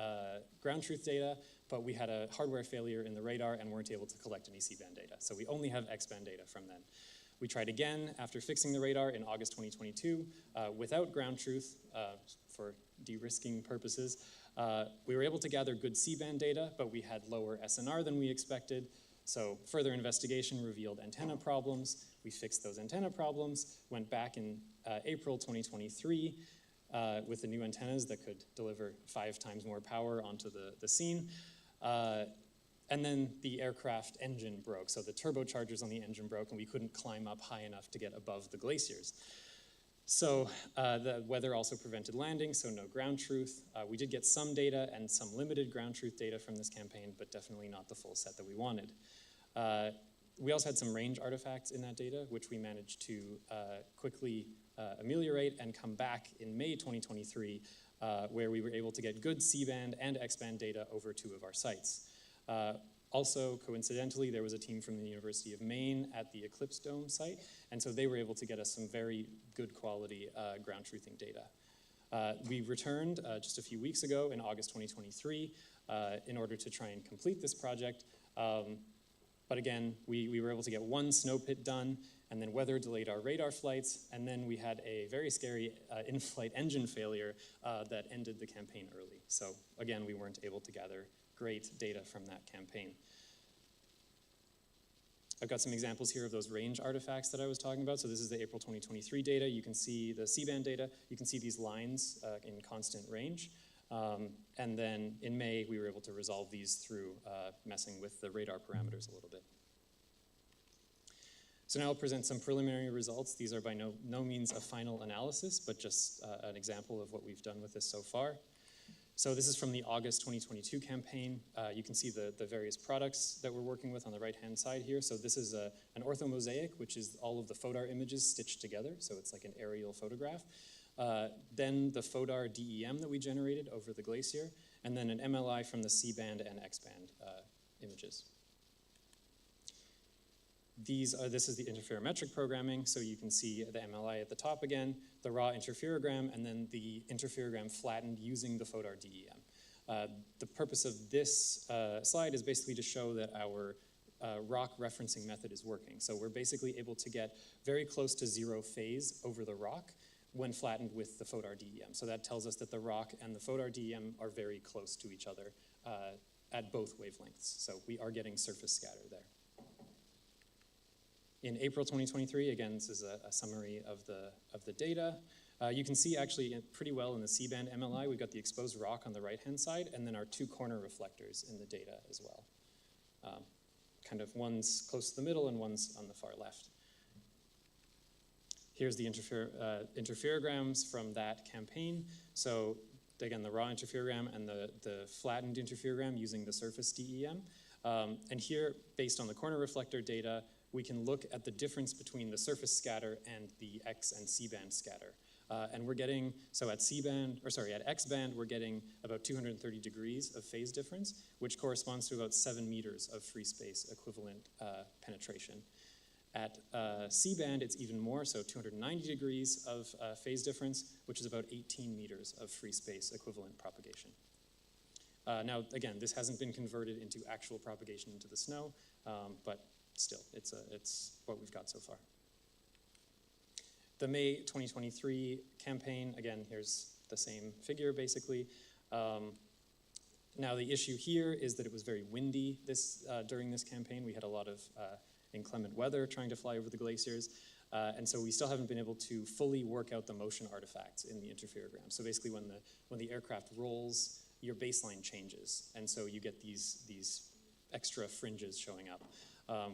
[SPEAKER 22] ground truth data, but we had a hardware failure in the radar and weren't able to collect any C-band data. So we only have X-band data from then. We tried again after fixing the radar in August 2022 without ground truth for de-risking purposes. We were able to gather good C-band data, but we had lower SNR than we expected. So further investigation revealed antenna problems. We fixed those antenna problems, went back in April 2023 with the new antennas that could deliver 5 times more power onto the scene. And then the aircraft engine broke. So the turbochargers on the engine broke and we couldn't climb up high enough to get above the glaciers. So the weather also prevented landing, so no ground truth. We did get some data and some limited ground truth data from this campaign, but definitely not the full set that we wanted. We also had some range artifacts in that data, which we managed to quickly ameliorate and come back in May 2023, where we were able to get good C-band and X-band data over 2 of our sites. Also, coincidentally, there was a team from the University of Maine at the Eclipse Dome site, and so they were able to get us some very good quality ground truthing data. We returned just a few weeks ago in August 2023 in order to try and complete this project. But again, we were able to get 1 snow pit done, and then weather delayed our radar flights, and then we had a very scary in-flight engine failure that ended the campaign early. So again, we weren't able to gather great data from that campaign. I've got some examples here of those range artifacts that I was talking about. So this is the April 2023 data. You can see the C-band data. You can see these lines in constant range. And then in May, we were able to resolve these through messing with the radar parameters a little bit. So now I'll present some preliminary results. These are by no means a final analysis, but just an example of what we've done with this so far. So this is from the August 2022 campaign. You can see the various products that we're working with on the right-hand side here. So this is an orthomosaic, which is all of the FODAR images stitched together. So it's like an aerial photograph. Then the FODAR DEM that we generated over the glacier, and then an MLI from the C-band and X-band images. This is the interferometric programming, so you can see the MLI at the top again, the raw interferogram, and then the interferogram flattened using the FODAR DEM. The purpose of this slide is basically to show that our rock referencing method is working. So we're basically able to get very close to zero phase over the rock when flattened with the FODAR DEM. So that tells us that the rock and the FODAR DEM are very close to each other at both wavelengths. So we are getting surface scatter there. In April 2023, again, this is a summary of the data. You can see actually pretty well in the C-band MLI, we've got the exposed rock on the right-hand side, and then our two corner reflectors in the data as well. Kind of one's close to the middle and one's on the far left. Here's the interferograms from that campaign. So again, the raw interferogram and the flattened interferogram using the surface DEM. And here, based on the corner reflector data, we can look at the difference between the surface scatter and the X and C-band scatter. And we're getting, so at X-band, we're getting about 230 degrees of phase difference, which corresponds to about 7 meters of free space equivalent penetration. At C-band, it's even more, so 290 degrees of phase difference, which is about 18 meters of free space equivalent propagation. Now, again, this hasn't been converted into actual propagation into the snow, but still, it's what we've got so far. The May 2023 campaign, again, here's the same figure, basically. Now, the issue here is that it was very windy during this campaign. We had a lot of inclement weather trying to fly over the glaciers, and so we still haven't been able to fully work out the motion artifacts in the interferogram. So basically, when the aircraft rolls, your baseline changes, and so you get these extra fringes showing up.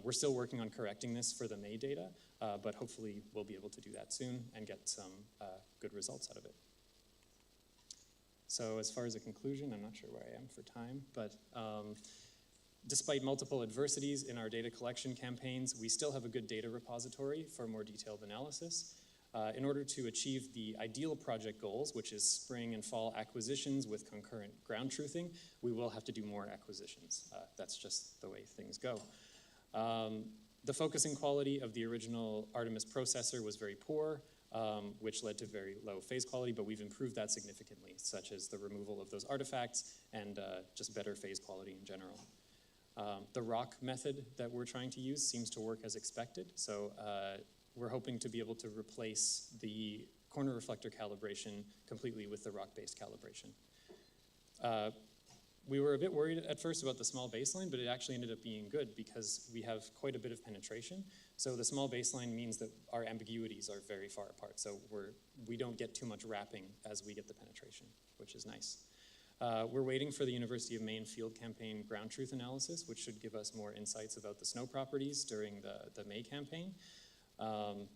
[SPEAKER 22] We're still working on correcting this for the May data, but hopefully we'll be able to do that soon and get some good results out of it. So as far as a conclusion, I'm not sure where I am for time, but despite multiple adversities in our data collection campaigns, we still have a good data repository for more detailed analysis. In order to achieve the ideal project goals, which is spring and fall acquisitions with concurrent ground truthing, we will have to do more acquisitions. That's just the way things go. The focusing quality of the original Artemis processor was very poor, which led to very low phase quality, but we've improved that significantly, such as the removal of those artifacts and just better phase quality in general. The rock method that we're trying to use seems to work as expected, so we're hoping to be able to replace the corner reflector calibration completely with the rock-based calibration. We were a bit worried at first about the small baseline, but it actually ended up being good because we have quite a bit of penetration. So the small baseline means that our ambiguities are very far apart. So we don't get too much wrapping as we get the penetration, which is nice. We're waiting for the University of Maine field campaign ground truth analysis, which should give us more insights about the snow properties during the May campaign. And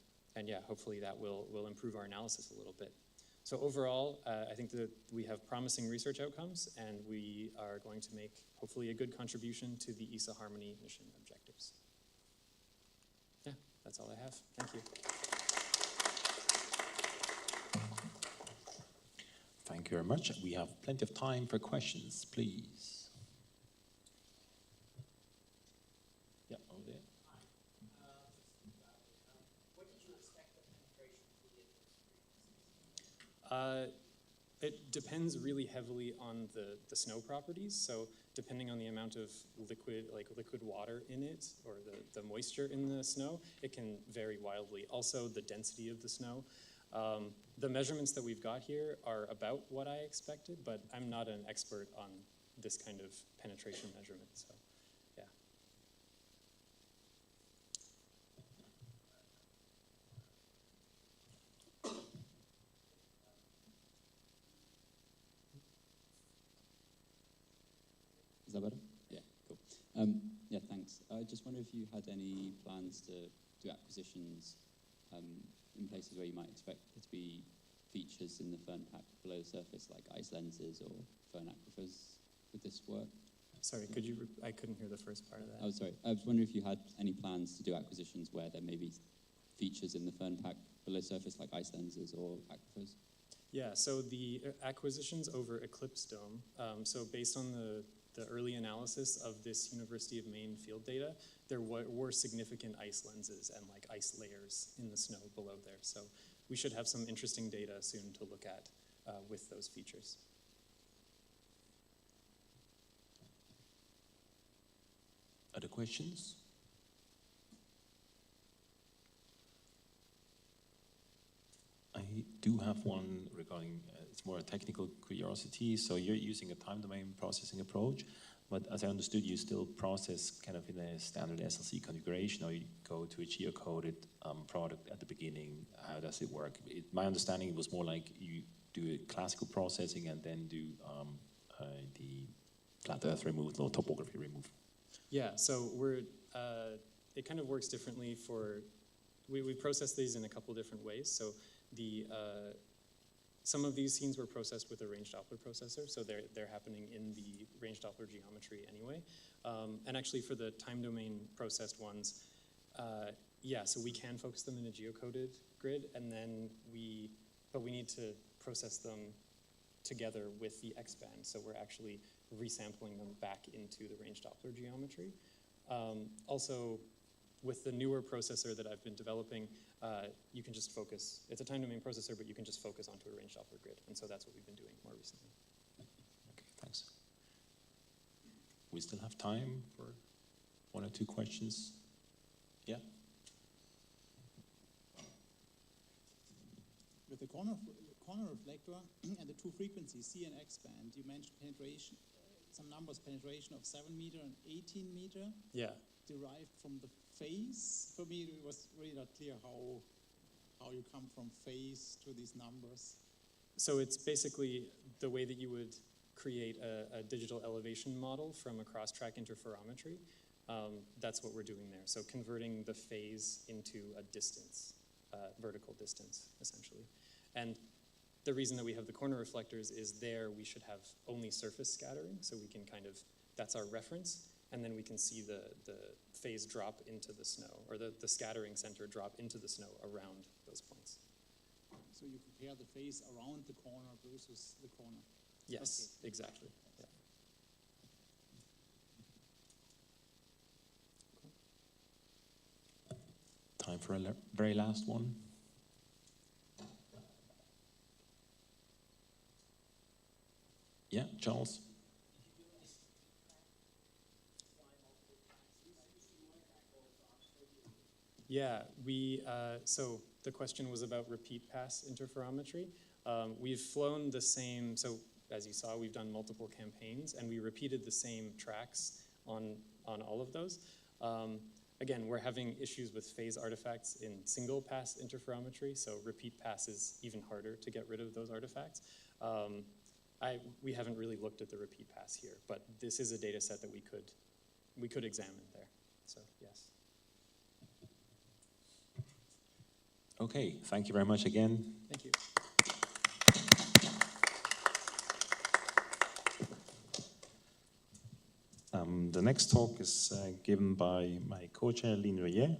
[SPEAKER 22] yeah, hopefully that will improve our analysis a little bit. So overall, I think that we have promising research outcomes, and we are going to make, hopefully, a good contribution to the ESA Harmony mission objectives. Yeah, that's all I have. Thank you.
[SPEAKER 8] Thank you very much. We have plenty of time for questions, please. Yeah, over there.
[SPEAKER 22] What did you expect the penetration to be at those frequencies? It depends really heavily on the snow properties. So depending on the amount of liquid water in it, or the moisture in the snow, it can vary wildly. Also, the density of the snow. The measurements that we've got here are about what I expected, but I'm not an expert on this kind of penetration measurement, so yeah.
[SPEAKER 4] Is that better? Yeah, cool. Yeah, thanks. I just wonder if you had any plans to do acquisitions in places where you might expect there to be
[SPEAKER 18] features in the fern pack below the surface, like ice lenses or fern aquifers, with this work?
[SPEAKER 22] Sorry, could you? I couldn't hear the first part of that.
[SPEAKER 18] Oh, sorry. I was wondering if you had any plans to do acquisitions where there may be features in the fern pack below surface, like ice lenses or aquifers.
[SPEAKER 22] Yeah, so the acquisitions over Eclipse Dome, so based on the early analysis of this University of Maine field data, there were significant ice lenses and like ice layers in the snow below there. So we should have some interesting data soon to look at with those features.
[SPEAKER 8] Other questions? I do have one regarding, it's more a technical curiosity. So you're using a time domain processing approach, but as I understood, you still process kind of in a standard SLC configuration, or you go to a geocoded product at the beginning. How does it work? My understanding was more like you do a classical processing and then do the flat earth removal or topography removal.
[SPEAKER 22] Yeah, so it kind of works differently for, we process these in a couple different ways. So some of these scenes were processed with a range Doppler processor, so they're happening in the range Doppler geometry anyway. And actually for the time domain processed ones, yeah, so we can focus them in a geocoded grid, and then but we need to process them together with the X-band, so we're actually resampling them back into the range Doppler geometry. Also, with the newer processor that I've been developing, you can just focus, it's a time domain processor, but you can just focus onto a range Doppler grid, and so that's what we've been doing more recently.
[SPEAKER 8] Okay, thanks. We still have time for one or two questions. Yeah?
[SPEAKER 3] With the corner reflector and the two frequencies, C and X band, you mentioned penetration, some numbers, penetration of 7 meter and 18 meter.
[SPEAKER 22] Yeah.
[SPEAKER 3] Derived from the phase. For me, it was really not clear how you come from phase to these numbers.
[SPEAKER 22] So it's basically the way that you would create a digital elevation model from a cross-track interferometry. That's what we're doing there. So converting the phase into a distance, vertical distance, essentially. And the reason that we have the corner reflectors is there we should have only surface scattering, so we can kind of, that's our reference, and then we can see the phase drop into the snow, or the scattering center drop into the snow around those points.
[SPEAKER 3] So you compare the phase around the corner versus the corner?
[SPEAKER 22] Yes, okay. Exactly. Yeah.
[SPEAKER 8] Time for a very last one. Yeah, Charles.
[SPEAKER 22] Yeah, so the question was about repeat pass interferometry. We've flown the same, so as you saw, we've done multiple campaigns, and we repeated the same tracks on all of those. Again, we're having issues with phase artifacts in single pass interferometry, so repeat pass is even harder to get rid of those artifacts. We haven't really looked at the repeat pass here, but this is a data set that we could examine there, so yes.
[SPEAKER 8] Okay, thank you very much again.
[SPEAKER 22] Thank you.
[SPEAKER 8] The next talk is given by my co-chair, Lynn Rouillet,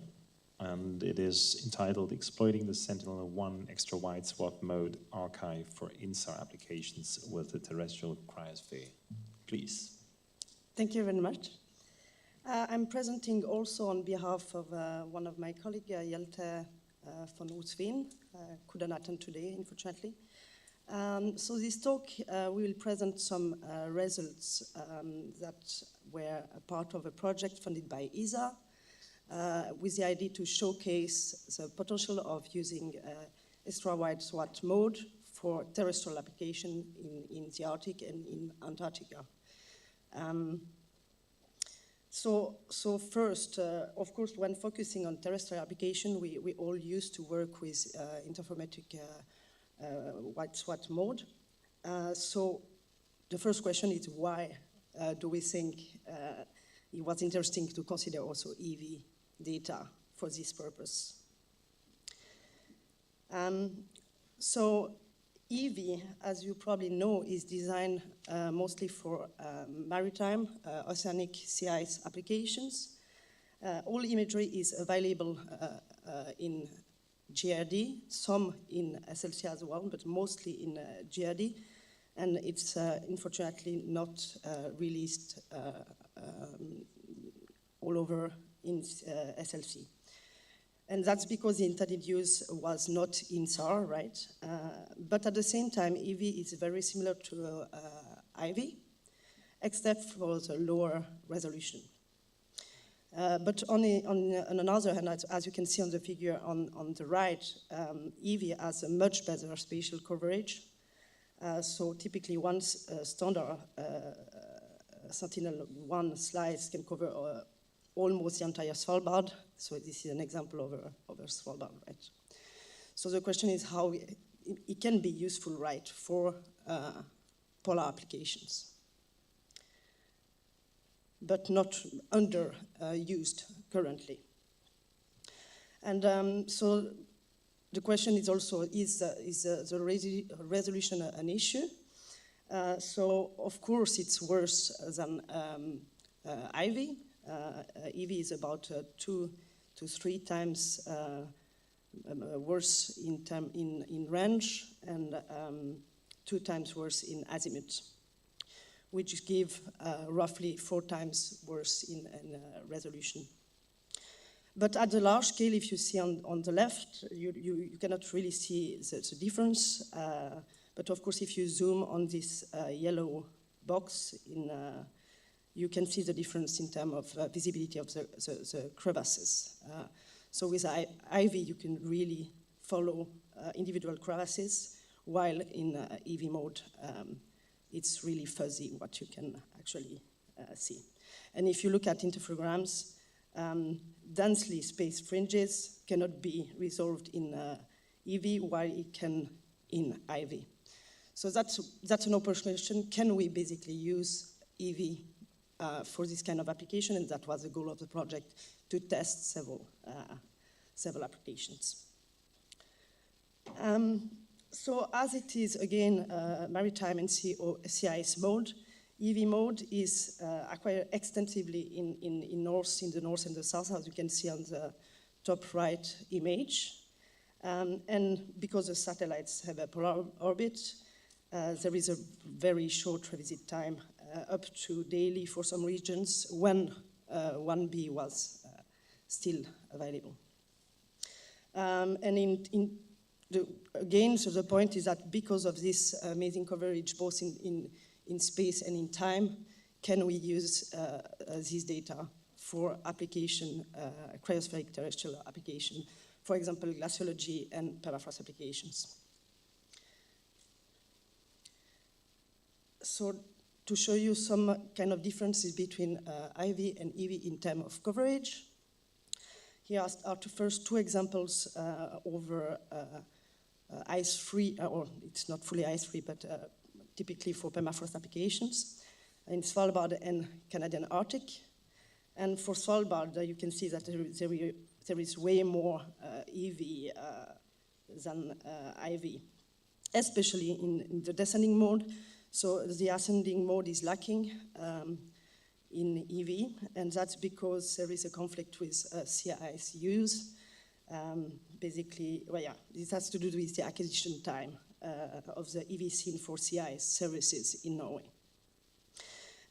[SPEAKER 8] and it is entitled Exploiting the Sentinel-1 Extra Wide Swath Mode Archive for INSAR Applications with the Terrestrial Cryosphere. Please.
[SPEAKER 7] Thank you very much. I'm presenting also on behalf of one of my colleagues, Jelte von Oosveen, couldn't attend today, unfortunately. So this talk, we will present some results that were a part of a project funded by ESA with the idea to showcase the potential of using extra wide swath mode for terrestrial application in the Arctic and in Antarctica. So first, of course, when focusing on terrestrial application, we all used to work with interferometric wide swath mode. So the first question is why do we think it was interesting to consider also EV data for this purpose? So EV, as you probably know, is designed mostly for maritime, oceanic sea ice applications. All imagery is available in GRD, some in SLC as well, but mostly in GRD, and it's unfortunately not released all over in SLC. And that's because the intended use was not in SAR, right? But at the same time, EV is very similar to IV, except for the lower resolution. But on another hand, as you can see on the figure on the right, EV has a much better spatial coverage. So typically one standard Sentinel-1 slice can cover almost the entire Svalbard. So this is an example over Svalbard, right? So the question is how it can be useful, right, for polar applications, but not underused currently. And so the question is also, is the resolution an issue? So of course it's worse than IV. EV is about 2 to 3 times worse in range and 2 times worse in azimuth, which give roughly 4 times worse in resolution. But at the large scale, if you see on the left, you cannot really see the difference. But of course, if you zoom on this yellow box, you can see the difference in terms of visibility of the crevasses. So with IV, you can really follow individual crevasses, while in EV mode, it's really fuzzy what you can actually see. And if you look at interferograms, densely spaced fringes cannot be resolved in EV, while it can in IV. So that's an open question. Can we basically use EV for this kind of application? And that was the goal of the project, to test several applications. So as it is, again, maritime and sea ice mode, EV mode is acquired extensively in the north and the south, as you can see on the top right image. And because the satellites have a polar orbit, there is a very short revisit time, up to daily for some regions, when 1B was still available. And again, so the point is that because of this amazing coverage, both in space and in time, can we use this data for application, cryospheric terrestrial application, for example, glaciology and permafrost applications. So to show you some kind of differences between IV and EV in terms of coverage, here are the first 2 examples over ice-free, or it's not fully ice-free, but typically for permafrost applications in Svalbard and Canadian Arctic. And for Svalbard, you can see that there is way more EV than IV, especially in the descending mode. So the ascending mode is lacking in EV, and that's because there is a conflict with sea ice use. Basically, well, yeah, this has to do with the acquisition time of the EV scene for sea ice services in Norway.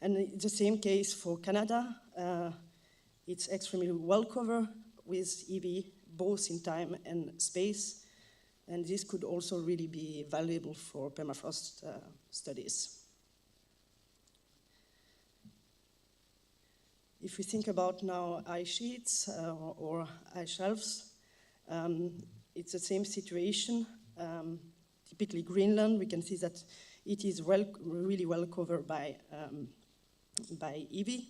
[SPEAKER 7] And the same case for Canada. It's extremely well covered with EV, both in time and space. And this could also really be valuable for permafrost studies. If we think about now ice sheets or ice shelves, it's the same situation. Typically Greenland, we can see that it is really well covered by EV.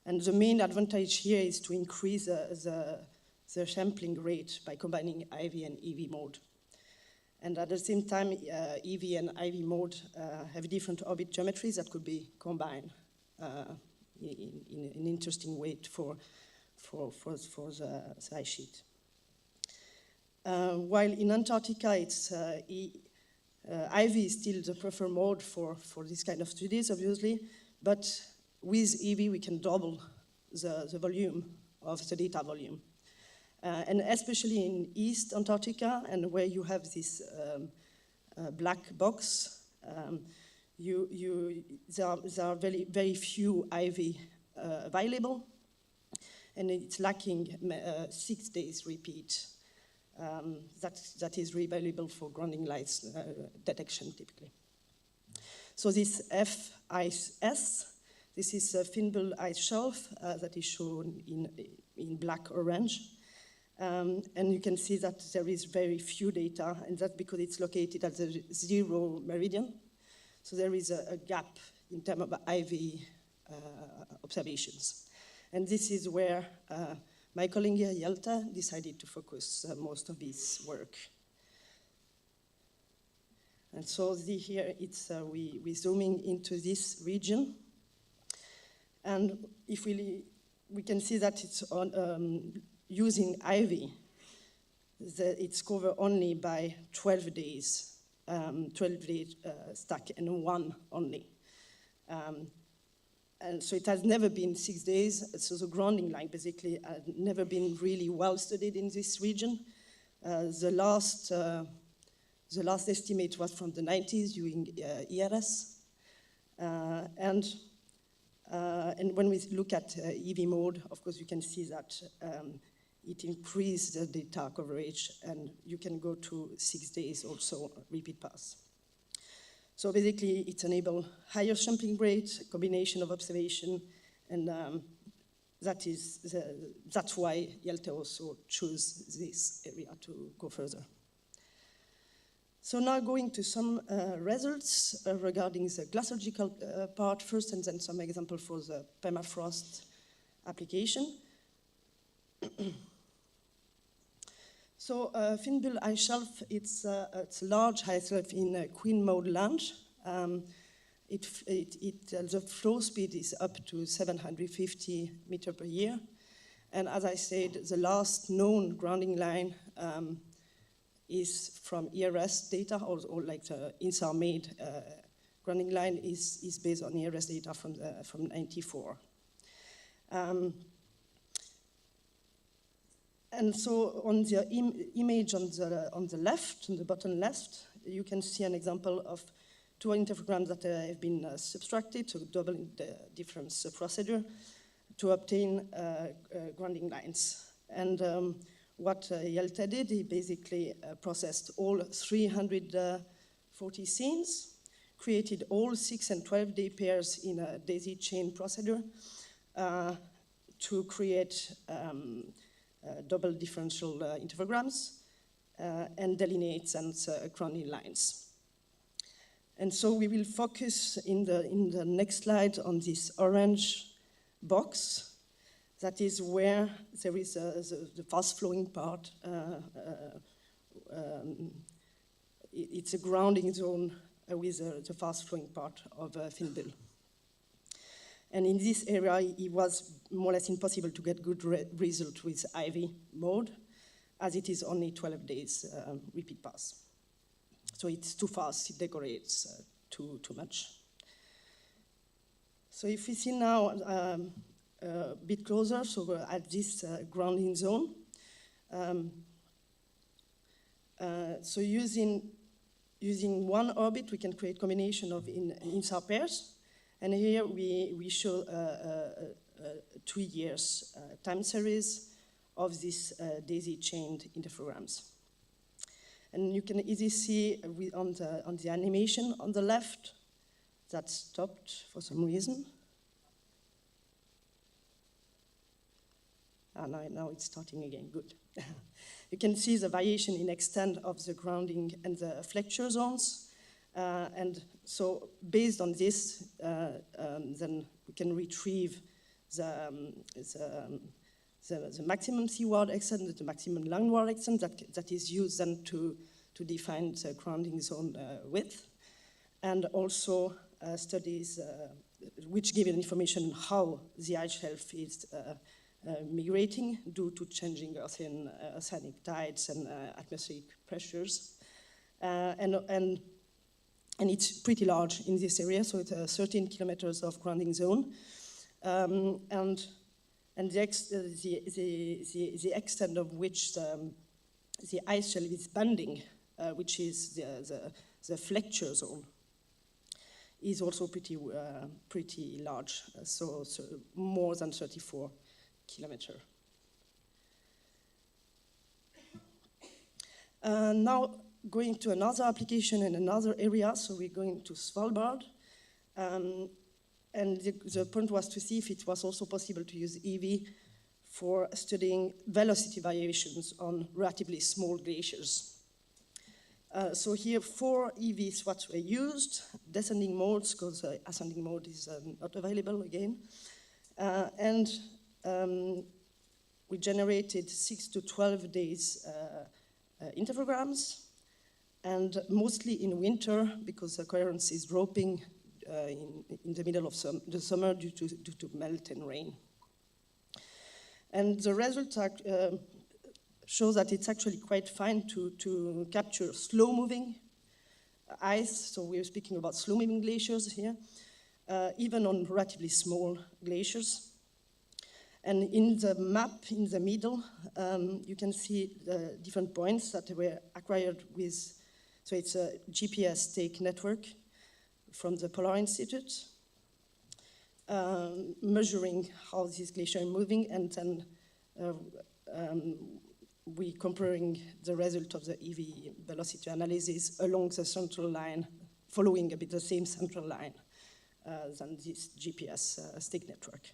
[SPEAKER 7] And the main advantage here is to increase the sampling rate by combining IV and EV mode. And at the same time, EV and IV mode have different orbit geometries that could be combined in an interesting way for the ice sheet. While in Antarctica, it's IV is still the preferred mode for this kind of studies, obviously, but with EV we can double the volume of the data volume. And especially in East Antarctica, and where you have this black box, there are very, very few IV available, and it's lacking 6 days repeat. That is really valuable for grounding lights detection typically. So this FIS, this is a Finbull ice shelf that is shown in black-orange. And you can see that there is very few data, and that's because it's located at the 0 meridian. So there is a gap in terms of IV observations. And this is where my colleague here, Jelte, decided to focus most of his work. And so here we're zooming into this region. And if we can see that it's on using IV, it's covered only by 12 days, 12-day stack and one only. And so it has never been 6 days, so the grounding line basically had never been really well studied in this region. The last estimate was from the 90s using ERS. And when we look at EV mode, of course, you can see that it increased the data coverage, and you can go to 6 days also repeat pass. So basically, it enables higher sampling rate, combination of observation, and that's why Jelte also chose this area to go further. So now going to some results regarding the glaciological part first, and then some example for the permafrost application. So Finbull ice shelf, it's a large ice shelf in Queen Maud Land. The flow speed is up to 750 meters per year. And as I said, the last known grounding line is from ERS data, or like the INSAR-made grounding line is based on ERS data from 94. And so on the image on the left, on the bottom left, you can see an example of two interferograms that have been subtracted to double the difference procedure to obtain grounding lines. And what Jelte did, he basically processed all 340 scenes, created all 6 and 12-day pairs in a daisy chain procedure to create double differential interferograms and delineate and grounding lines. And so we will focus in the next slide on this orange box. That is where there is the fast-flowing part. It's a grounding zone with the fast-flowing part of Finbull. And in this area, it was more or less impossible to get good result with IV mode, as it is only 12 days repeat pass. So it's too fast, it decorates too much. So if we see now a bit closer, so we're at this grounding zone. So using one orbit, we can create combination of INSAR pairs. And here we show 2 years time series of these daisy-chained interferograms. And you can easily see on the animation on the left that stopped for some reason. Now it's starting again, good. You can see the variation in extent of the grounding and the flexure zones. And so based on this, then we can retrieve the maximum seaward extent, the maximum landward extent that is used then to define the grounding zone width, and also studies which give information how the ice shelf is migrating due to changing oceanic tides and atmospheric pressures. And and it's pretty large in this area, so it's 13 kilometers of grounding zone. And the extent of which the ice shelf is bending, which is the flexure zone, is also pretty large, so more than 34 kilometers. Now going to another application in another area, so we're going to Svalbard. And the point was to see if it was also possible to use EV for studying velocity variations on relatively small glaciers. So here 4 EVs what were used, descending modes, because ascending mode is not available again. And we generated 6 to 12 days interferograms, and mostly in winter, because the coherence is dropping in the middle of the summer due to melt and rain. And the results shows that it's actually quite fine to capture slow-moving ice, so we're speaking about slow-moving glaciers here, even on relatively small glaciers. And in the map in the middle, you can see the different points that were acquired with, so it's a GPS stake network from the Polar Institute, measuring how this glacier is moving, and then we comparing the result of the EV velocity analysis along the central line, following a bit the same central line than this GPS stake network.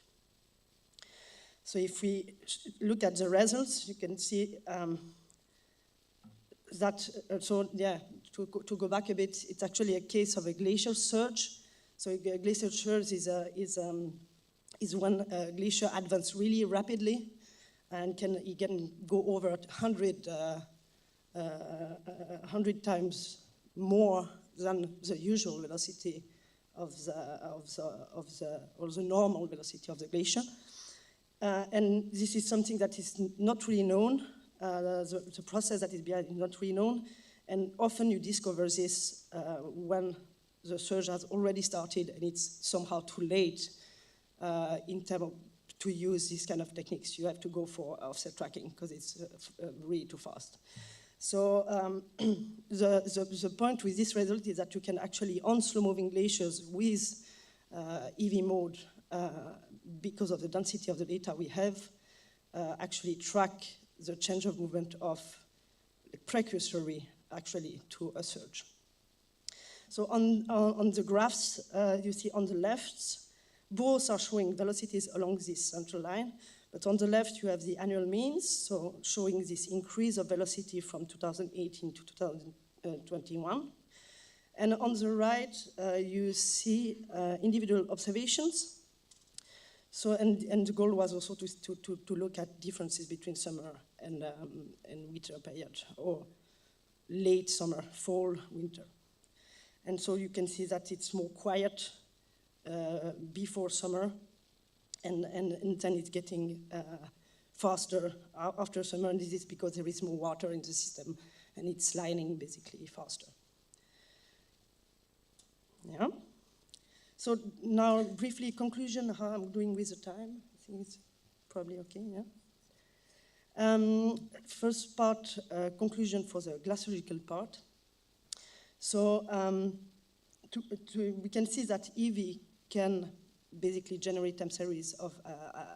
[SPEAKER 7] So if we look at the results, you can see that, to go back a bit, it's actually a case of a glacial surge. So a glacial surge is when a glacier advances really rapidly and it can go over 100 times more than the usual velocity of the normal velocity of the glacier. And this is something that is not really known. The process that is behind is not really known, and often you discover this when the surge has already started and it's somehow too late in terms of to use this kind of techniques. You have to go for offset tracking because it's really too fast. So the point with this result is that you can actually, on slow-moving glaciers with EV mode, because of the density of the data we have, actually track the change of movement of precursory actually to a surge. So on the graphs, you see on the left, both are showing velocities along this central line, but on the left you have the annual means, so showing this increase of velocity from 2018 to 2021. And on the right, you see individual observations. So, and the goal was also to look at differences between summer and winter period, or late summer, fall, winter. And so you can see that it's more quiet before summer, and then it's getting faster after summer, and this is because there is more water in the system, and it's lining basically faster. Yeah. So now, briefly, conclusion, how I'm doing with the time. I think it's probably okay, yeah. First part, conclusion for the glaciological part. So we can see that EV can basically generate time series of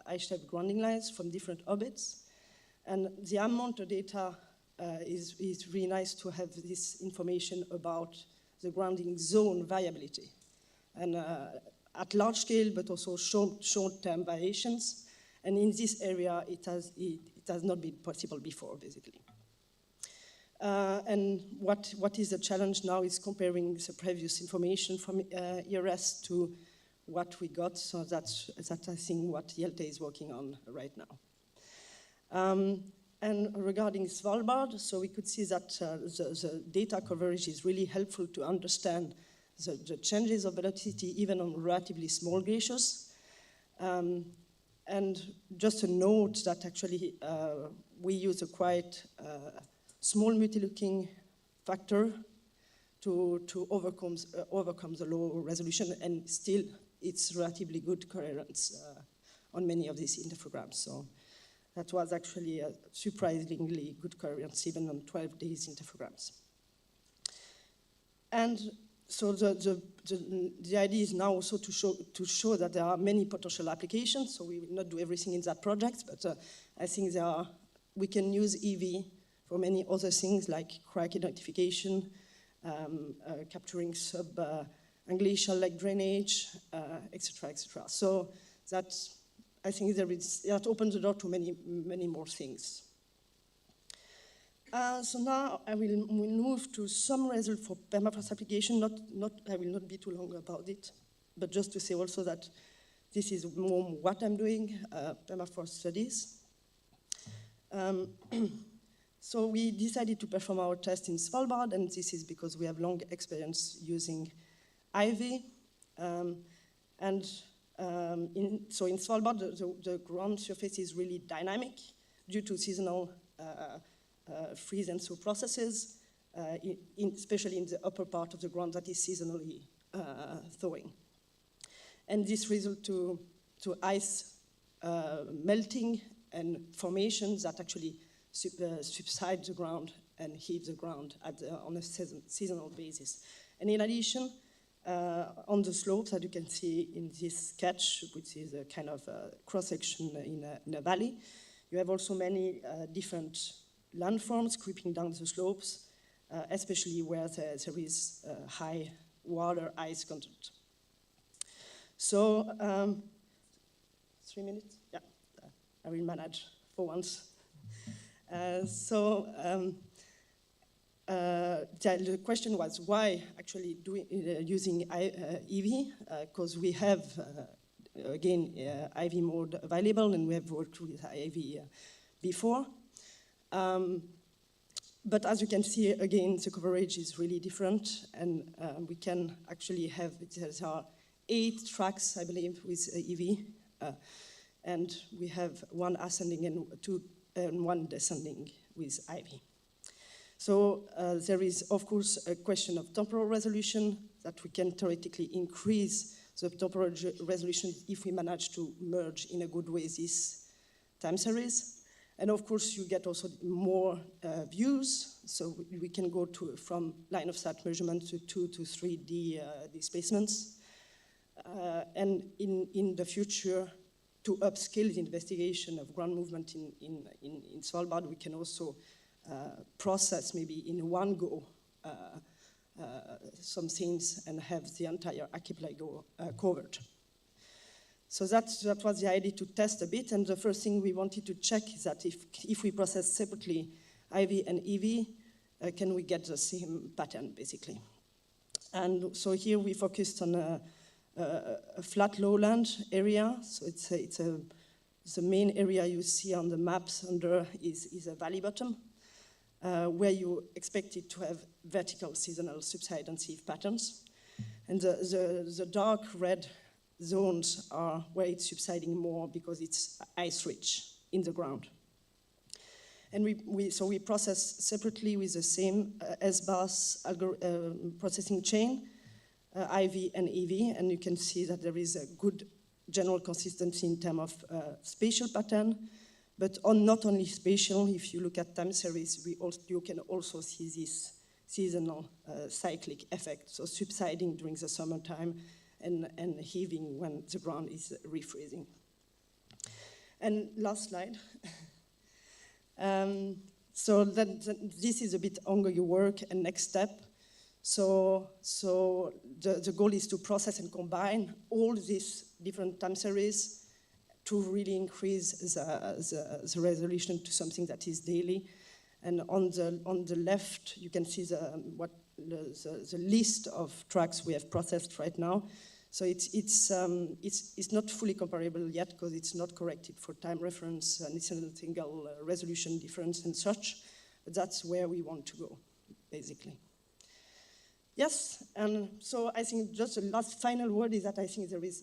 [SPEAKER 7] ice shelf grounding lines from different orbits. And the amount of data is really nice to have this information about the grounding zone variability. And at large scale, but also short-term variations. And in this area, it has not been possible before, basically. And what is the challenge now is comparing the previous information from ERS to what we got. So that's I think what YELTE is working on right now. And regarding Svalbard, so we could see that the data coverage is really helpful to understand the changes of velocity even on relatively small glaciers. And just a note that actually we use a quite small multi-looking factor to overcome the low resolution, and still it's relatively good coherence on many of these interferograms. So that was actually a surprisingly good coherence even on 12 days interferograms. And so the idea is now also to show that there are many potential applications. So we will not do everything in that project, but I think we can use EV for many other things like crack identification, capturing sub-glacial lake drainage, etc., etc. So I think that opens the door to many more things. So now I will move to some results for permafrost application. I will not be too long about it, but just to say also that this is more what I'm doing, permafrost studies. So we decided to perform our test in Svalbard, and this is because we have long experience using IV. So in Svalbard, the ground surface is really dynamic due to seasonal freeze and thaw processes, especially in the upper part of the ground that is seasonally thawing. And this results to ice melting and formations that actually subside the ground and heat the ground on a seasonal basis. And in addition, on the slopes, as you can see in this sketch, which is a kind of cross-section in a valley, you have also many different landforms creeping down the slopes, especially where there is high water ice content. So, 3 minutes? Yeah, I will manage for once. The question was why actually using EV, because we have, again, IV mode available, and we have worked with IV before. But as you can see, again, the coverage is really different, and we can actually have, there are 8 tracks, I believe, with EV, and we have 1 ascending and 1 descending with IV. So there is, of course, a question of temporal resolution, that we can theoretically increase the temporal resolution if we manage to merge in a good way this time series. And of course, you get also more views, so we can go from line of sight measurement to 2 to 3D displacements. And in the future, to upscale the investigation of ground movement in Svalbard, we can also process maybe in one go some things and have the entire archipelago covered. So that was the idea, to test a bit, and the first thing we wanted to check is that if we process separately IV and EV, can we get the same pattern, basically. And so here we focused on a flat lowland area, so the main area you see on the maps under is a valley bottom, where you expect it to have vertical seasonal subside and sieve patterns. And the dark red zones are where it's subsiding more because it's ice-rich in the ground. And so we process separately with the same S-bus processing chain, IV and EV, and you can see that there is a good general consistency in terms of spatial pattern, but not only spatial. If you look at time series, you can also see this seasonal cyclic effect, so subsiding during the summertime and heaving when the ground is refreezing. And last slide. So this is a bit ongoing work and next step. So the goal is to process and combine all these different time series to really increase the resolution to something that is daily. And on the left, you can see the list of tracks we have processed right now. So it's not fully comparable yet because it's not corrected for time reference and it's a single resolution difference and such. But that's where we want to go, basically. Yes, and so I think just the last final word is that I think there is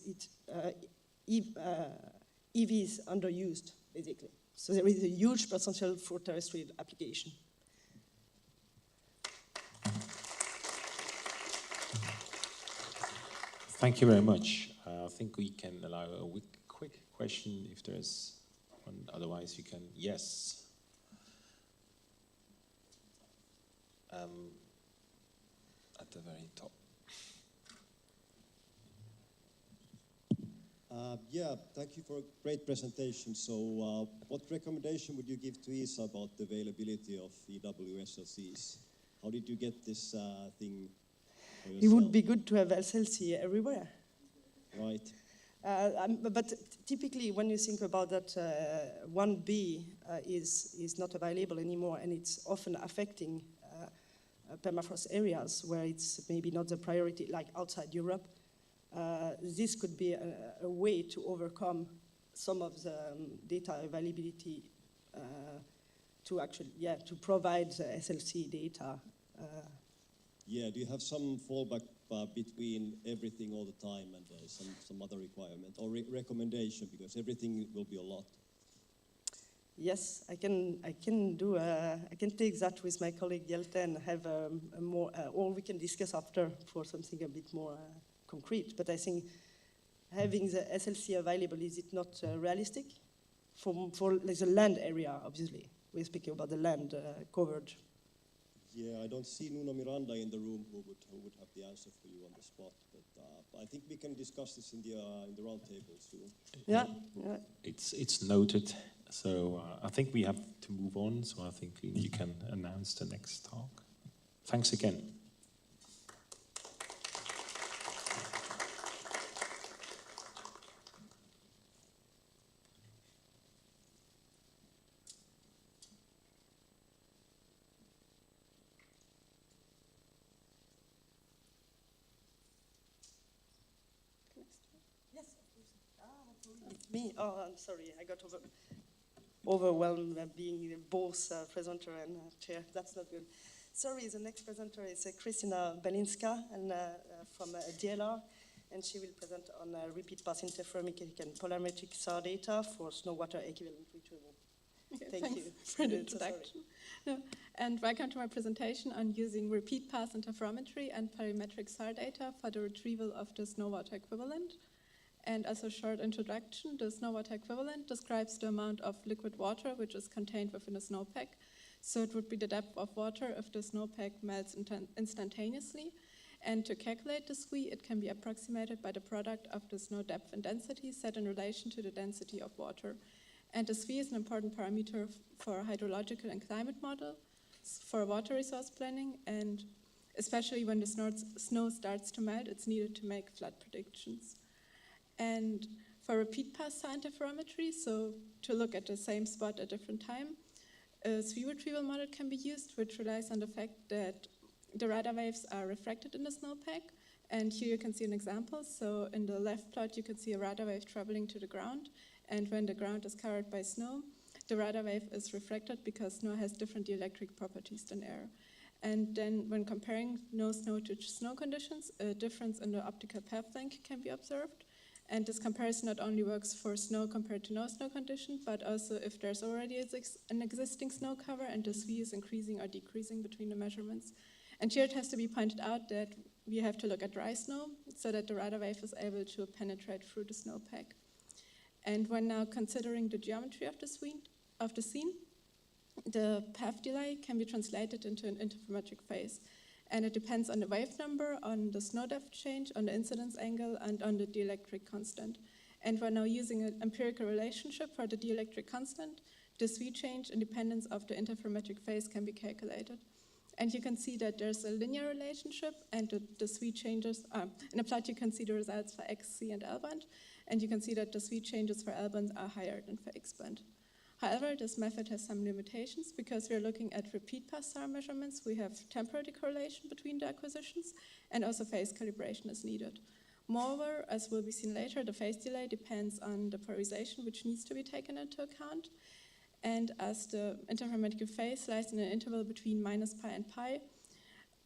[SPEAKER 7] EV is underused, basically. So there is a huge potential for terrestrial application.
[SPEAKER 8] Thank you very much. I think we can allow a quick question if there's one. Otherwise, you can. Yes. At the very top.
[SPEAKER 5] Yeah, thank you for a great presentation. So what recommendation would you give to ESA about the availability of EW SLCs? How did you get this thing for yourself?
[SPEAKER 7] It would be good to have SLC everywhere.
[SPEAKER 5] Right.
[SPEAKER 7] But typically, when you think about that, 1B is not available anymore, and it's often affecting permafrost areas where it's maybe not the priority, like outside Europe. This could be a way to overcome some of the data availability to actually, to provide the SLC data.
[SPEAKER 5] Yeah, do you have some fallback between everything all the time and some other requirement or recommendation, because everything will be a lot?
[SPEAKER 7] Yes, I can do. I can take that with my colleague Jelte and have a more, or we can discuss after for something a bit more concrete. But I think having the SLC available, is it not realistic for like the land area? Obviously, we're speaking about the land covered.
[SPEAKER 5] Yeah, I don't see Nuno Miranda in the room who would have the answer for you on the spot. But I think we can discuss this in the roundtable soon.
[SPEAKER 7] Yeah.
[SPEAKER 8] It's noted. So I think we have to move on. So I think you can announce the next talk. Thanks again.
[SPEAKER 7] Me? Oh, I'm sorry. I got overwhelmed being both presenter and chair. That's not good. Sorry, the next presenter is Kristina Belinska and, from DLR, and she will present on repeat pass interferometric and polarimetric SAR data for snow water equivalent retrieval.
[SPEAKER 10] Okay,
[SPEAKER 7] Thank you
[SPEAKER 10] for the introduction. And welcome to my presentation on using repeat pass interferometry and polarimetric SAR data for the retrieval of the snow water equivalent. And as a short introduction, the snow water equivalent describes the amount of liquid water which is contained within a snowpack. So it would be the depth of water if the snowpack melts instantaneously. And to calculate the SWE, it can be approximated by the product of the snow depth and density set in relation to the density of water. And the SWE is an important parameter for hydrological and climate models, for water resource planning, and especially when the snow starts to melt, it's needed to make flood predictions. And for repeat pass SAR interferometry, so to look at the same spot at different time, a SWE retrieval model can be used, which relies on the fact that the radar waves are refracted in the snowpack. And here you can see an example. So in the left plot, you can see a radar wave traveling to the ground. And when the ground is covered by snow, the radar wave is refracted because snow has different dielectric properties than air. And then when comparing no snow to snow conditions, a difference in the optical path length can be observed. And this comparison not only works for snow compared to no snow condition, but also if there's already an existing snow cover and the SWE is increasing or decreasing between the measurements. And here it has to be pointed out that we have to look at dry snow so that the radar wave is able to penetrate through the snowpack. And when now considering the geometry of the scene, the path delay can be translated into an interferometric phase. And it depends on the wave number, on the snow depth change, on the incidence angle, and on the dielectric constant. And we're now using an empirical relationship for the dielectric constant. The SWE change independence of the interferometric phase can be calculated. And you can see that there's a linear relationship, and the SWE changes, in the plot you can see the results for X, C, and L band, and you can see that the SWE changes for L band are higher than for X band. However, this method has some limitations because we're looking at repeat pass SAR measurements. We have temporal decorrelation between the acquisitions, and also phase calibration is needed. Moreover, as will be seen later, the phase delay depends on the polarization, which needs to be taken into account. And as the interferometric phase lies in an interval between -pi and pi,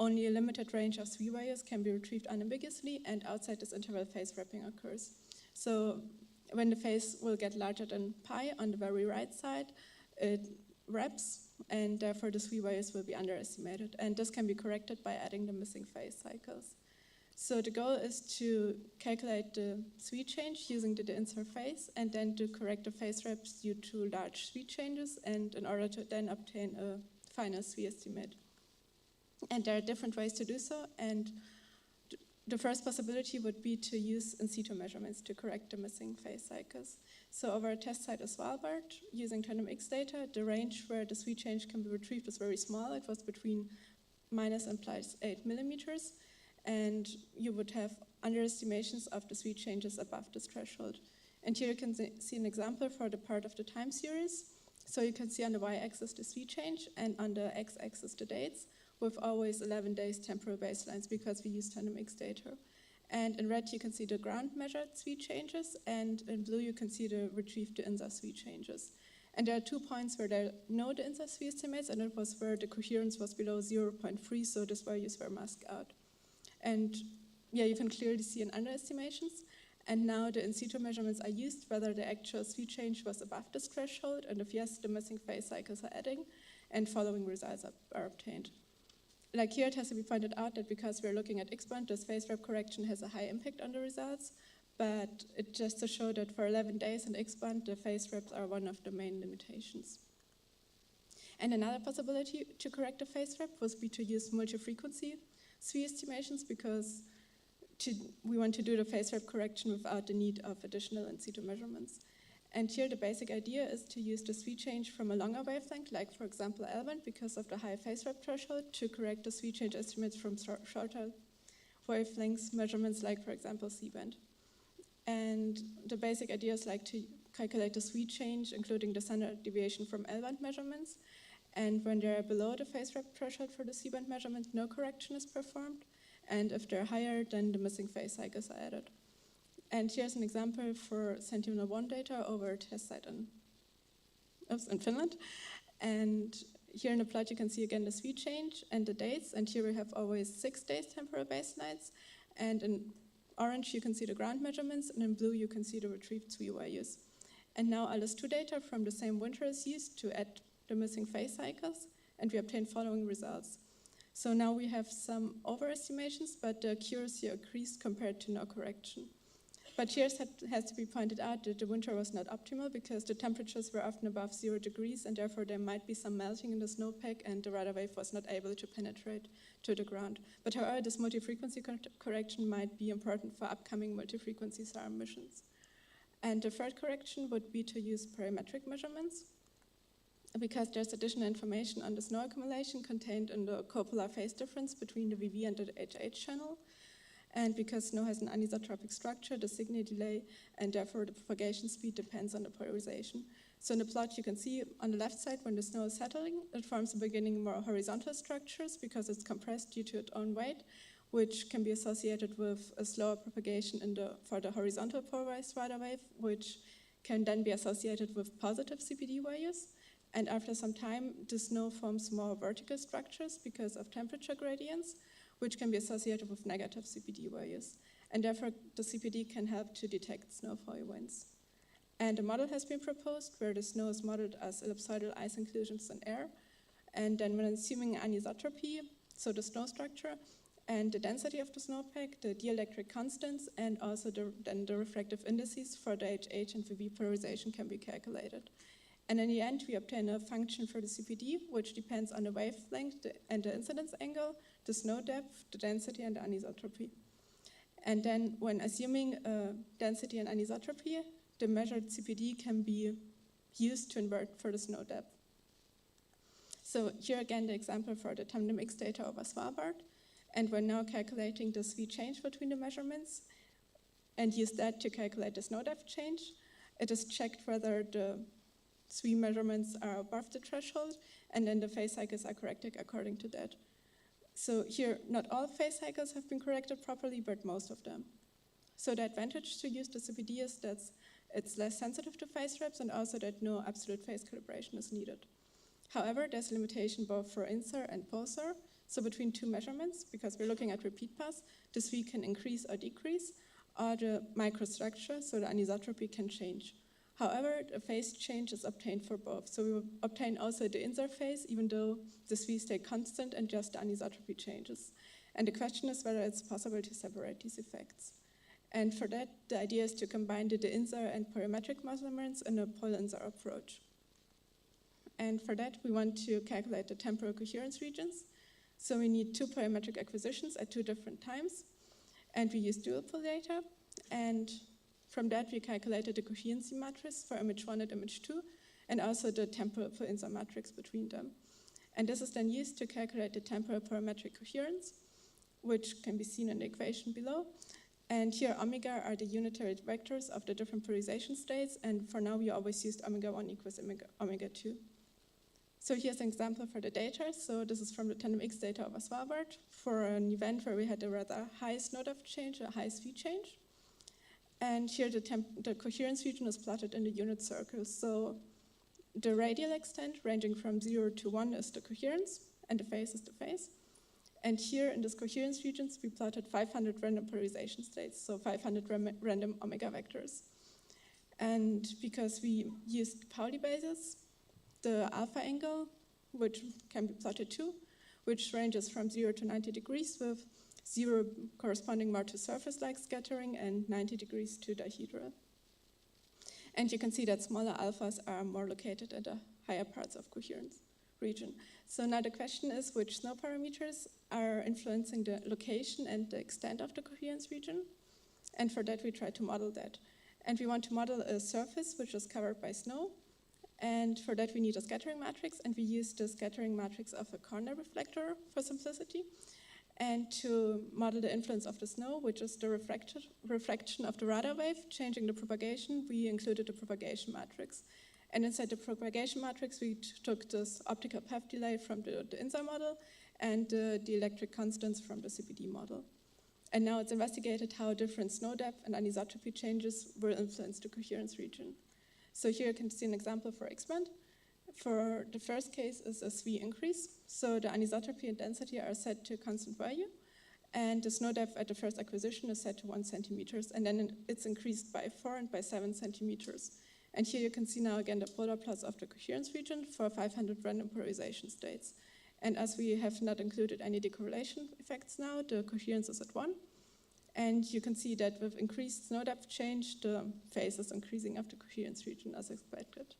[SPEAKER 10] only a limited range of SWE values can be retrieved unambiguously, and outside this interval, phase wrapping occurs. So when the phase will get larger than pi on the very right side, it wraps, and therefore the SWE values will be underestimated. And this can be corrected by adding the missing phase cycles. So the goal is to calculate the sweep change using the interface and then to correct the phase reps due to large sweep changes, and in order to then obtain a final sweep estimate. And there are different ways to do so, and the first possibility would be to use in situ measurements to correct the missing phase cycles. So over a test site of Svalbard, using TandemX data, the range where the sweep change can be retrieved was very small. It was between minus and plus 8 millimeters, and you would have underestimations of the sweep changes above this threshold. And here you can see an example for the part of the time series. So you can see on the y-axis the sweep change, and on the x-axis the dates, with always 11 days temporal baselines because we use TandemX data. And in red you can see the ground measured sweep changes, and in blue you can see the retrieved INSA sweep changes. And there are 2 points where there are no INSA sweep estimates, and it was where the coherence was below 0.3, so these values were masked out. And yeah, you can clearly see an underestimations. And now the in situ measurements are used whether the actual sweep change was above this threshold, and if yes, the missing phase cycles are adding, and following results are obtained. Like here, it has to be pointed out that because we're looking at X-band, this phase rep correction has a high impact on the results, but it just to show that for 11 days in X-band, the phase reps are one of the main limitations. And another possibility to correct the phase rep would be to use multi-frequency sweep estimations, because we want to do the phase rep correction without the need of additional in situ measurements. And here the basic idea is to use the sweep change from a longer wavelength, like for example L-band, because of the high phase rep threshold, to correct the sweep change estimates from shorter wavelengths measurements, like for example C-band. And the basic idea is like to calculate the sweep change, including the standard deviation from L-band measurements. And when they're below the phase rep threshold for the C-band measurement, no correction is performed. And if they're higher, then the missing phase cycles are added. And here's an example for Sentinel-1 data over a test site in Finland. And here in the plot, you can see again the sweep change and the dates. And here we have always 6 days temporal baselines. And in orange, you can see the ground measurements. And in blue, you can see the retrieved sweep values. And now LS2 data from the same winter is used to add the missing phase cycles. And we obtain following results. So now we have some overestimations, but the accuracy increased compared to no correction. But here it has to be pointed out that the winter was not optimal because the temperatures were often above 0 degrees, and therefore there might be some melting in the snowpack, and the radar wave was not able to penetrate to the ground. But however, this multi-frequency correction might be important for upcoming multi-frequency SAR missions. And the third correction would be to use parametric measurements, because there's additional information on the snow accumulation contained in the copolar phase difference between the VV and the HH channel. And because snow has an anisotropic structure, the signal delay, and therefore the propagation speed depends on the polarization. So in the plot you can see on the left side, when the snow is settling, it forms the beginning more horizontal structures because it's compressed due to its own weight, which can be associated with a slower propagation for the horizontal polarized radar wave, which can then be associated with positive CPD values. And after some time, the snow forms more vertical structures because of temperature gradients, which can be associated with negative CPD values. And therefore, the CPD can help to detect snowfall events. And a model has been proposed where the snow is modeled as ellipsoidal ice inclusions in air. And then when assuming anisotropy, so the snow structure, and the density of the snowpack, the dielectric constants, and also then the refractive indices for the HH and VV polarization can be calculated. And in the end, we obtain a function for the CPD, which depends on the wavelength and the incidence angle, the snow depth, the density, and the anisotropy. And then when assuming density and anisotropy, the measured CPD can be used to invert for the snow depth. So here again, the example for the TandemX data over Svalbard. And we're now calculating the sweep change between the measurements and use that to calculate the snow depth change. It is checked whether the sweep measurements are above the threshold, and then the phase cycles are corrected according to that. So here, not all phase cycles have been corrected properly, but most of them. So the advantage to use the CPD is that it's less sensitive to phase reps, and also that no absolute phase calibration is needed. However, there's a limitation both for INSAR and POSAR. So between 2 measurements, because we're looking at repeat paths, the sweep can increase or decrease, or the microstructure, so the anisotropy can change. However, the phase change is obtained for both. So we will obtain also the INSAR phase, even though the sweep stay constant and just the anisotropy changes. And the question is whether it's possible to separate these effects. And for that, the idea is to combine the de-Insar and parametric measurements in a Pol-Insar approach. And for that, we want to calculate the temporal coherence regions. So we need 2 parametric acquisitions at 2 different times. And we use dual pol data. And from that, we calculated the coherency matrix for image 1 and image 2, and also the temporal Pol-Insar matrix between them. And this is then used to calculate the temporal parametric coherence, which can be seen in the equation below. And here omega are the unitary vectors of the different polarization states, and for now we always used omega 1 equals omega 2. So here's an example for the data. So this is from the tandem X data over Svalbard for an event where we had a rather high snow depth change, a high speed change. And here the coherence region is plotted in the unit circle. So the radial extent ranging from 0 to 1 is the coherence, and the phase is the phase. And here in this coherence regions, we plotted 500 random polarization states, so 500 random omega vectors. And because we used Pauli basis, the alpha angle, which can be plotted too, which ranges from 0 to 90 degrees, with 0 corresponding more to surface-like scattering and 90 degrees to dihedral. And you can see that smaller alphas are more located at the higher parts of coherence region. So now the question is which snow parameters are influencing the location and the extent of the coherence region. And for that, we try to model that. And we want to model a surface which is covered by snow. And for that, we need a scattering matrix. And we use the scattering matrix of a corner reflector for simplicity. And to model the influence of the snow, which is the refraction of the radar wave, changing the propagation, we included the propagation matrix. And inside the propagation matrix, we took this optical path delay from the INSAR model and the electric constants from the CPD model. And now it's investigated how different snow depth and anisotropy changes will influence the coherence region. So here you can see an example for X-band. For the first case is a SV increase. So the anisotropy and density are set to constant value. And the snow depth at the first acquisition is set to 1 centimeters. And then it's increased by 4 and by 7 centimeters. And here you can see now again the polar plots of the coherence region for 500 random polarization states. And as we have not included any decorrelation effects now, the coherence is at 1. And you can see that with increased snow depth change, the phase is increasing of the coherence region as expected.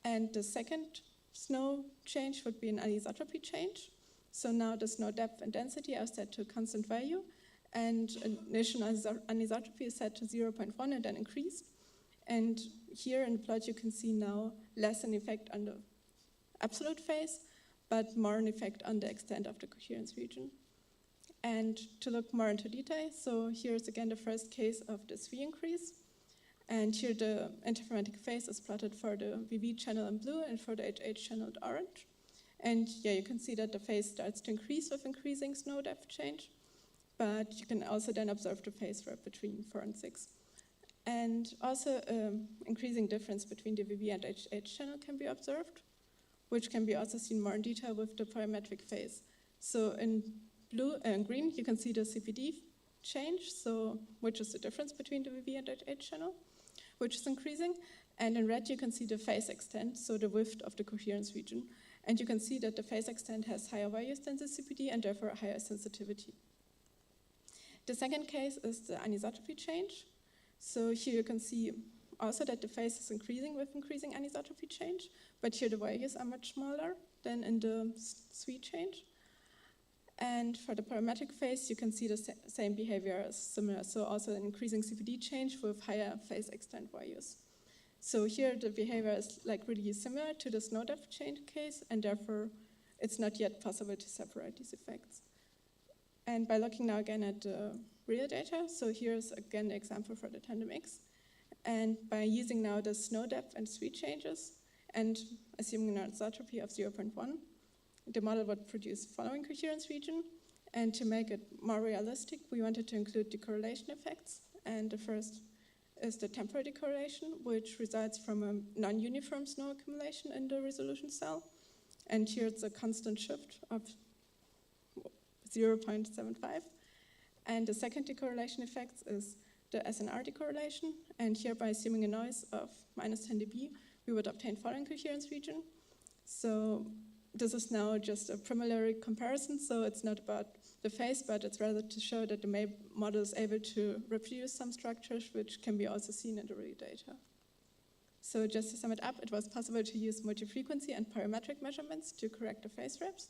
[SPEAKER 10] And the second snow change would be an anisotropy change. So now the snow depth and density are set to constant value, and initial anisotropy is set to 0.1 and then increased. And here in the plot you can see now less an effect on the absolute phase, but more an effect on the extent of the coherence region. And to look more into detail, so here's again the first case of the SV increase. And here the interferometric phase is plotted for the VV channel in blue and for the HH channel in orange. And yeah, you can see that the phase starts to increase with increasing snow depth change, but you can also then observe the phase rep between 4 and 6. And also increasing difference between the VV and HH channel can be observed, which can be also seen more in detail with the parametric phase. So in blue and green, you can see the CPD change, so which is the difference between the VV and HH channel, which is increasing. And in red, you can see the phase extent, so the width of the coherence region. And you can see that the phase extent has higher values than the CPD and therefore higher sensitivity. The second case is the anisotropy change. So here you can see also that the phase is increasing with increasing anisotropy change, but here the values are much smaller than in the SV change. And for the parametric phase, you can see the same behavior as similar, so also an increasing CPD change with higher phase extent values. So here the behavior is like really similar to the snow depth change case, and therefore it's not yet possible to separate these effects. And by looking now again at the real data, so here's again the example for the tandem X. And by using now the snow depth and SV changes, and assuming an anisotropy of 0.1, the model would produce the following coherence region. And to make it more realistic, we wanted to include decorrelation effects. And the first is the temporal decorrelation, which results from a non-uniform snow accumulation in the resolution cell. And here it's a constant shift of 0.75. And the second decorrelation effect is the SNR decorrelation. And here, by assuming a noise of minus 10 dB, we would obtain following coherence region. So this is now just a preliminary comparison, so it's not about the phase, but it's rather to show that the model is able to reproduce some structures which can be also seen in the real data. So just to sum it up, it was possible to use multi-frequency and parametric measurements to correct the phase reps.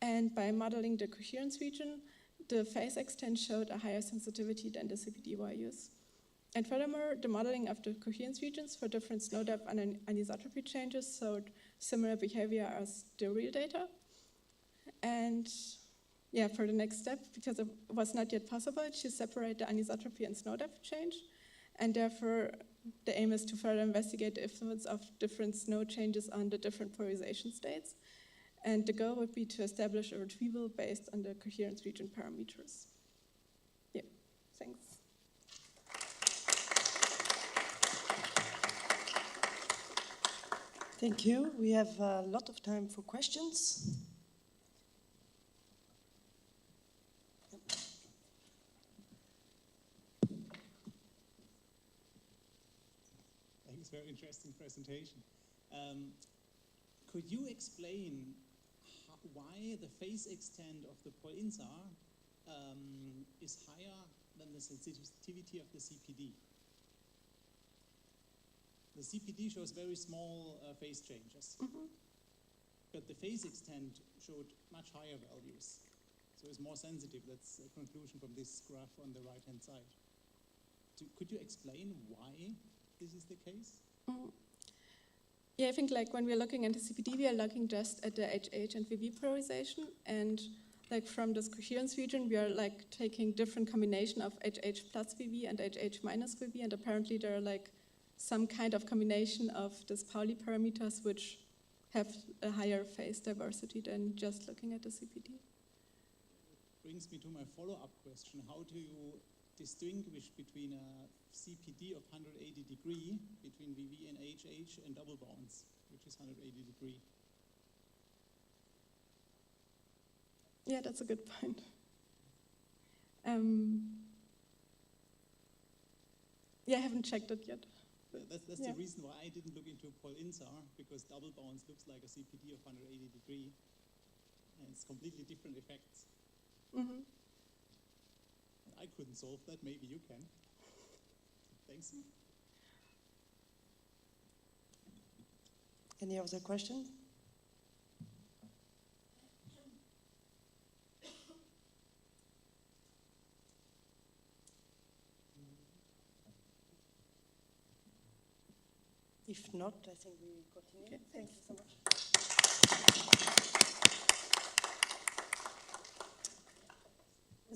[SPEAKER 10] And by modeling the coherence region, the phase extent showed a higher sensitivity than the CPD values. And furthermore, the modeling of the coherence regions for different snow depth and anisotropy changes showed similar behavior as the real data. And yeah, for the next step, because it was not yet possible to separate the anisotropy and snow depth change, and therefore the aim is to further investigate the influence of different snow changes on the different polarization states. And the goal would be to establish a retrieval based on the coherence region parameters. Yeah, thanks.
[SPEAKER 7] Thank you. We have a lot of time for questions.
[SPEAKER 3] Thanks, very interesting presentation. Could you explain why the phase extent of the Pol-INSAR is higher than the sensitivity of the CPD? The CPD shows very small phase changes, but the phase extent showed much higher values. So it's more sensitive. That's a conclusion from this graph on the right-hand side. Could you explain why this is the case?
[SPEAKER 10] Yeah, I think like when we're looking at the CPD, we are looking just at the HH and VV polarization, and like from this coherence region, we are like taking different combination of HH plus VV and HH minus VV, and apparently there are like some kind of combination of these Pauli parameters which have a higher phase diversity than just looking at the CPD.
[SPEAKER 3] Brings me to my follow-up question. How do you distinguish between a CPD of 180 degree between VV and HH and double bonds, which is 180 degree?
[SPEAKER 10] Yeah, that's a good point. Yeah, I haven't checked it yet.
[SPEAKER 3] That's the reason why I didn't look into Pol-INSAR, because double bonds looks like a CPD of 180 degree, and it's completely different effects. I couldn't solve that, maybe you can. Thanks.
[SPEAKER 7] Any other questions? If not, I think we continue. Okay, thank you so much.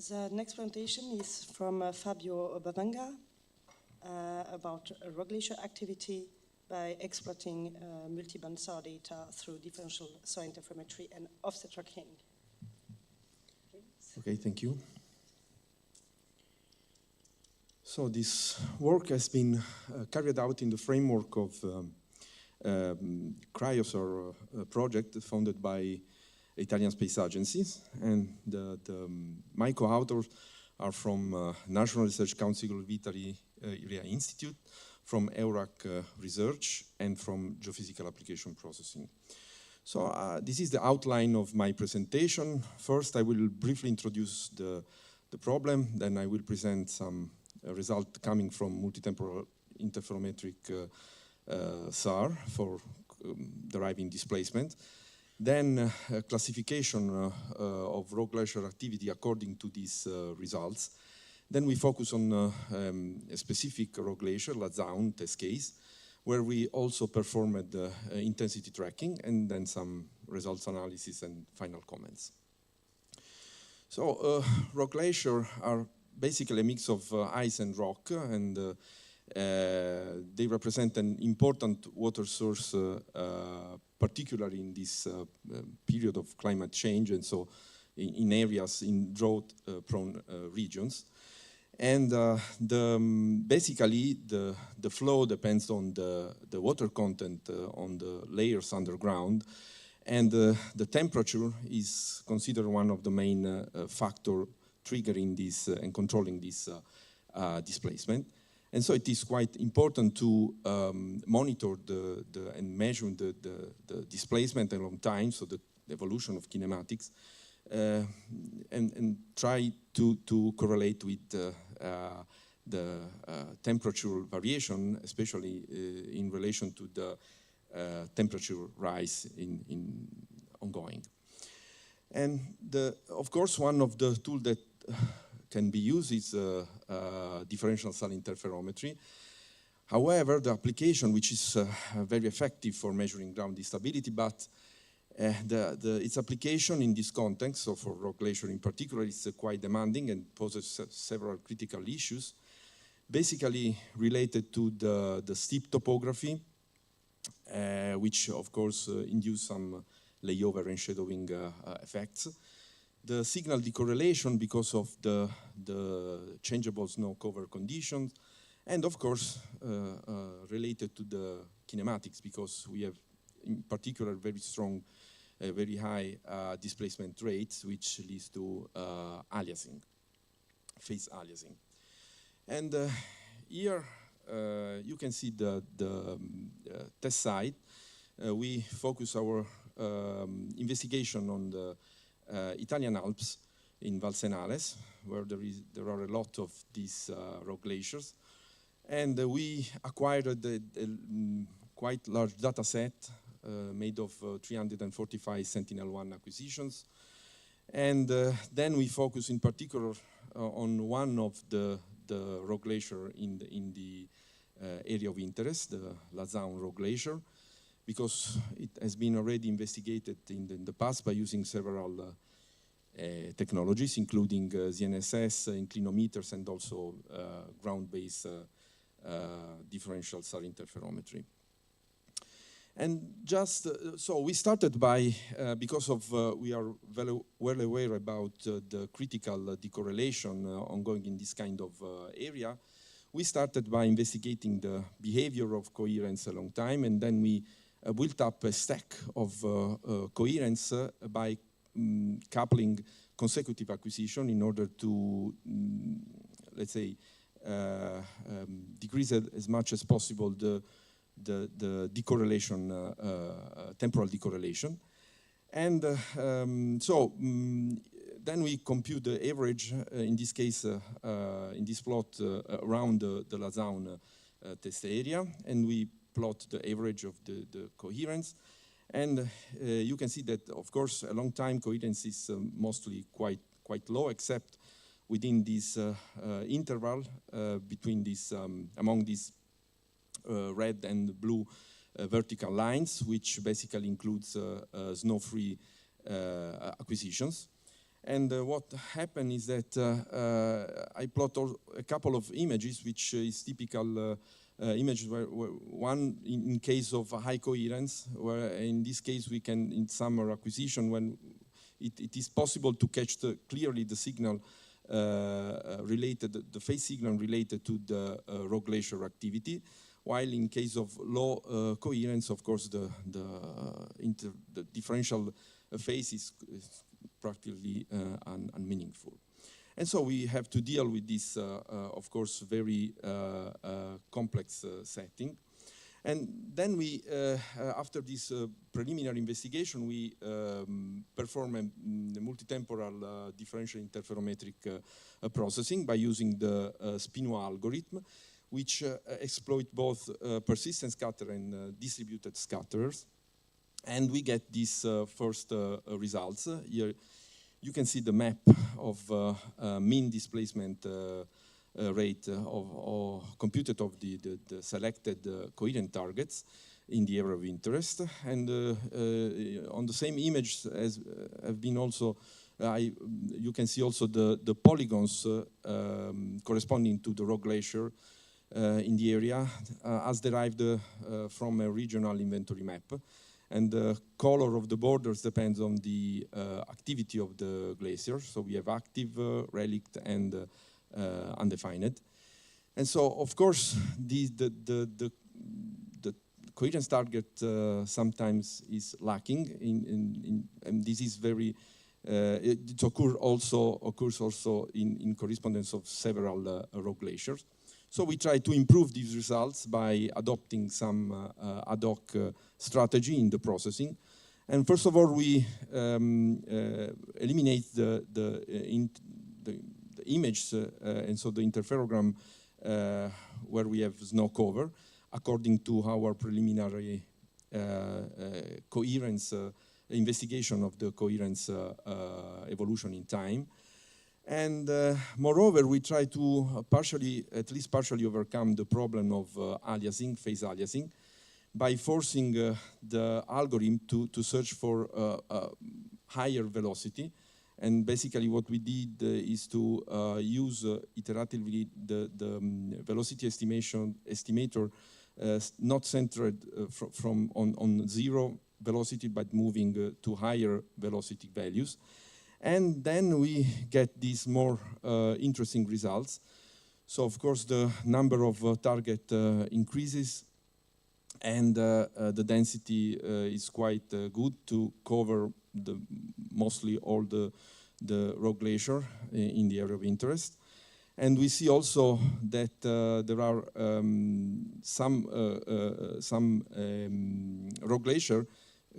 [SPEAKER 7] The next presentation is from Fabio Bavanga about rock glacier activity by exploiting multi-band SAR data through differential soil interferometry and offset tracking.
[SPEAKER 1] Okay, thank you. So this work has been carried out in the framework of Cryosphere project funded by Italian space agencies, and my co-authors are from National Research Council of Italy Iria Institute, from EURAC Research, and from Geophysical Application Processing. So this is the outline of my presentation. First, I will briefly introduce the problem, then I will present some result coming from multitemporal interferometric SAR for deriving displacement. Then classification of rock glacier activity according to these results. Then we focus on a specific rock glacier, Lazaun test case, where we also performed intensity tracking, and then some results analysis and final comments. So rock glacier are basically a mix of ice and rock, and they represent an important water source, particularly in this period of climate change, and so in areas in drought-prone regions. And basically, the flow depends on the water content on the layers underground, and the temperature is considered one of the main factors triggering this and controlling this displacement. And so it is quite important to monitor and measure the displacement along time, so the evolution of kinematics, and try to correlate with the temperature variation, especially in relation to the temperature rise in ongoing. And of course, one of the tools that can be used is differential cell interferometry. However, the application, which is very effective for measuring ground instability, but its application in this context, so for rock glacier in particular, is quite demanding and poses several critical issues, basically related to the steep topography, which of course induce some layover and shadowing effects. The signal decorrelation because of the changeable snow cover conditions, and of course related to the kinematics, because we have in particular very strong, very high displacement rates, which leads to aliasing, phase aliasing. And here you can see the test site. We focus our investigation on the Italian Alps in Valsenales, where there are a lot of these rock glaciers. And we acquired a quite large data set made of 345 Sentinel-1 acquisitions. And then we focus in particular on one of the rock glacier in the area of interest, the Lazaun rock glacier, because it has been already investigated in the past by using several technologies, including ZNSS, inclinometers, and also ground-based differential cell interferometry. And just, so we started by, because of, we are very well aware about the critical decorrelation ongoing in this kind of area, we started by investigating the behavior of coherence a long time, and then we built up a stack of coherence by coupling consecutive acquisition in order to, let's say, decrease as much as possible the decorrelation, temporal decorrelation. And then we compute the average, in this case, in this plot, around the Lazaun test area, and we plot the average of the coherence. And you can see that, of course, a long time coherence is mostly quite low, except within this interval between this, among these red and blue vertical lines, which basically includes snow-free acquisitions. And what happened is that I plot a couple of images, which is typical images where one in case of high coherence, where in this case we can, in summer acquisition, when it is possible to catch clearly the signal related, the phase signal related to the rock glacier activity, while in case of low coherence, of course, the differential phase is practically unmeaningful. And so we have to deal with this, of course, very complex setting. And then we, after this preliminary investigation, we perform a multitemporal differential interferometric processing by using the SPINO algorithm, which exploit both persistent scatter and distributed scatterers. And we get these first results. Here you can see the map of mean displacement rate computed of the selected coherent targets in the area of interest. And on the same image as have been also, you can see also the polygons corresponding to the rock glacier in the area as derived from a regional inventory map. And the color of the borders depends on the activity of the glacier. So we have active, relict, and undefined. And so, of course, the coherence target sometimes is lacking, and this is very, it occurs also in correspondence of several rock glaciers. So we try to improve these results by adopting some ad hoc strategy in the processing. And first of all, we eliminate the image, and so the interferogram where we have snow cover, according to our preliminary coherence investigation of the coherence evolution in time. And moreover, we try to at least partially overcome the problem of aliasing, phase aliasing, by forcing the algorithm to search for higher velocity. And basically what we did is to use iteratively the velocity estimator not centered on zero velocity, but moving to higher velocity values. And then we get these more interesting results. So of course the number of target increases, and the density is quite good to cover mostly all the rock glacier in the area of interest. And we see also that there are some rock glacier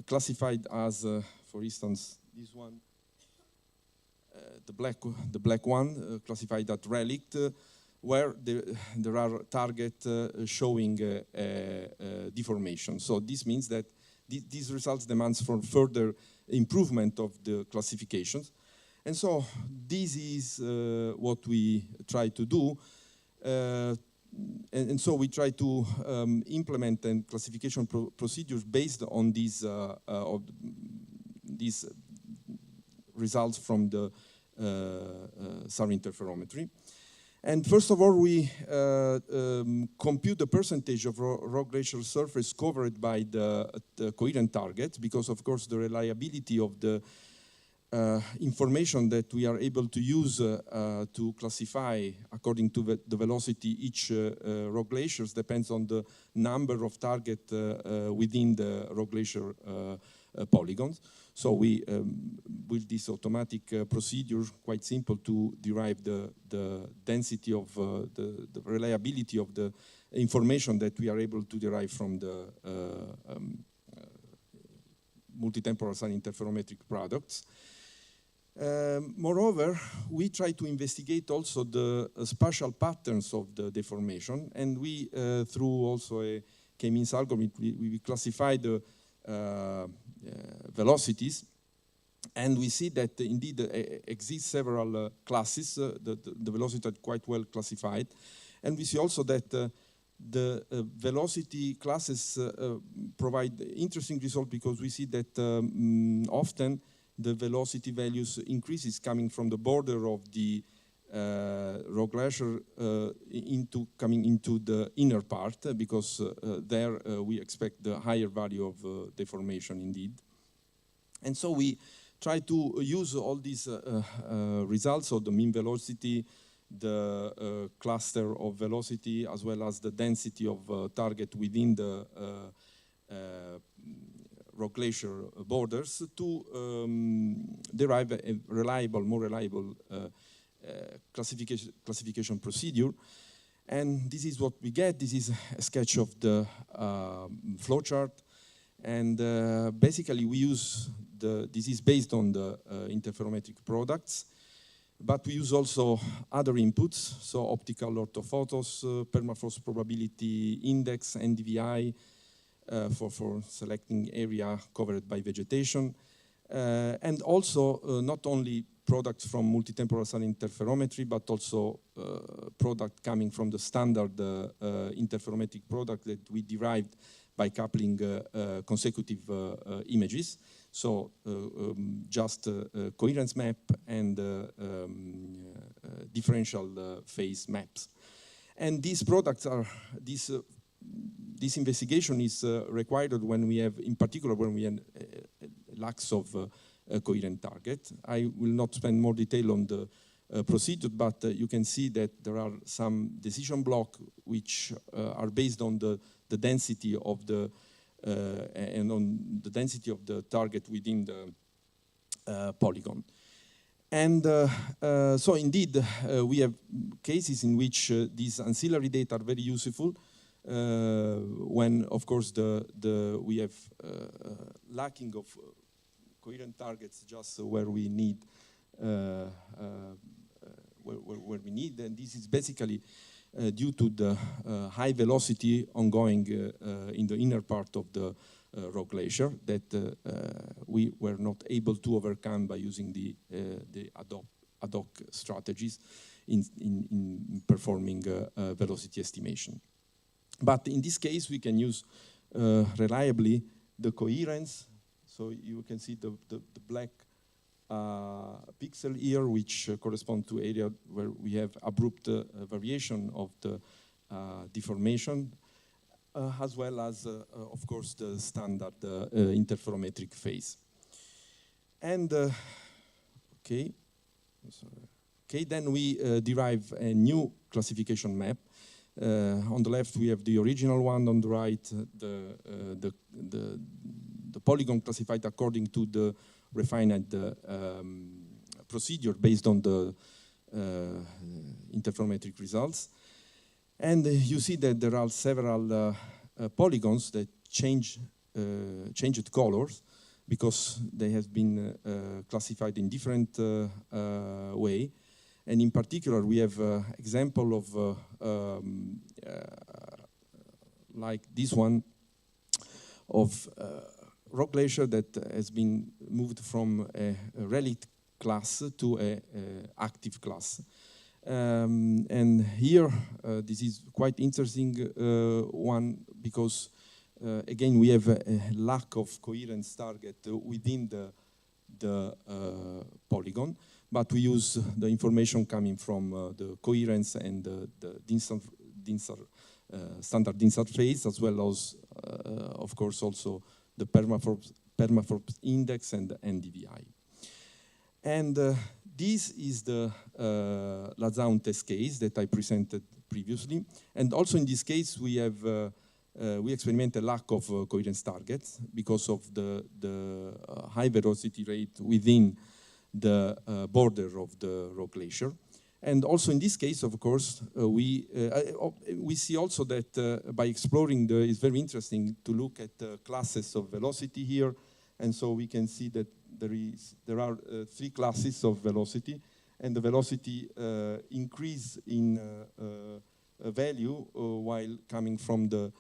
[SPEAKER 1] classified as, for instance, this one, the black one, classified as relict, where there are targets showing deformation. So this means that these results demands for further improvement of the classifications. And so this is what we try to do. And so we try to implement and classification procedures based on these results from the SAR interferometry. And first of all, we compute the percentage of rock glacial surface covered by the coherent target, because of course the reliability of the information that we are able to use to classify according to the velocity each rock glaciers depends on the number of targets within the rock glacier polygons. So we build this automatic procedure, quite simple, to derive the density of the reliability of the information that we are able to derive from the multitemporal sun interferometric products. Moreover, we try to investigate also the spatial patterns of the deformation, and we, through also a K-means algorithm, we classify the velocities, and we see that indeed exist several classes. The velocities are quite well classified, and we see also that the velocity classes provide interesting results, because we see that often the velocity values increases coming from the border of the rock glacier coming into the inner part, because there we expect the higher value of deformation indeed. And so we try to use all these results, so the mean velocity, the cluster of velocity, as well as the density of target within the rock glacier borders, to derive a more reliable classification procedure. And this is what we get. This is a sketch of the flowchart, and basically we use this is based on the interferometric products, but we use also other inputs, so optical orthophotos, permafrost probability index, NDVI, for selecting area covered by vegetation, and also not only products from multitemporal sun interferometry, but also product coming from the standard interferometric product that we derived by coupling consecutive images. So just coherence map and differential phase maps. And these products are, this investigation is required when we have, in particular, when we have a lack of a coherent target. I will not spend more detail on the procedure, but you can see that there are some decision blocks which are based on the density of the and on the density of the target within the polygon. And so indeed, we have cases in which these ancillary data are very useful when, of course, we have lacking of coherent targets just where we need, where we need, and this is basically due to the high velocity ongoing in the inner part of the rock glacier that we were not able to overcome by using the ad hoc strategies in performing velocity estimation. But in this case, we can use reliably the coherence. So you can see the black pixel here, which correspond to area where we have abrupt variation of the deformation, as well as, of course, the standard interferometric phase. And okay, then we derive a new classification map. On the left, we have the original one. On the right, the polygon classified according to the refined procedure based on the interferometric results. And you see that there are several polygons that changed colors because they have been classified in different way. And in particular, we have example of like this one of rock glacier that has been moved from a relic class to a active class. And here, this is quite interesting one because again, we have a lack of coherence target within the polygon, but we use the information coming from the coherence and the standard DINSAR phase, as well as, of course, also the permafrost index and the NDVI. And this is the Lazaun test case that I presented previously. And also in this case, we have we experiment a lack of coherence targets because of the high velocity rate within the border of the rock glacier. And also in this case, of course, we see also that by exploring it's very interesting to look at classes of velocity here. And so we can see that there are 3 classes of velocity, and the velocity increase in value while coming from the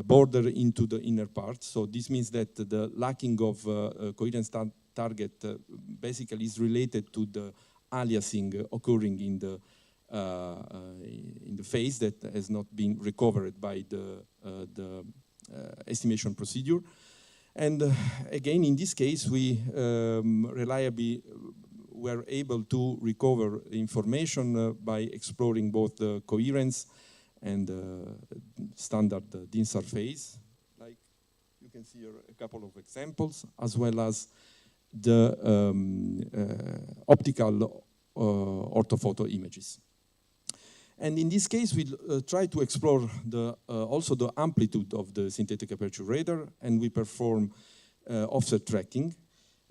[SPEAKER 1] border into the inner part. So this means that the lacking of coherence target basically is related to the aliasing occurring in the phase that has not been recovered by the estimation procedure. And again, in this case, we reliably were able to recover information by exploring both the coherence and standard DINSAR phase. Like you can see here a couple of examples, as well as the optical orthophoto images. And in this case, we try to explore also the amplitude of the synthetic aperture radar, and we perform offset tracking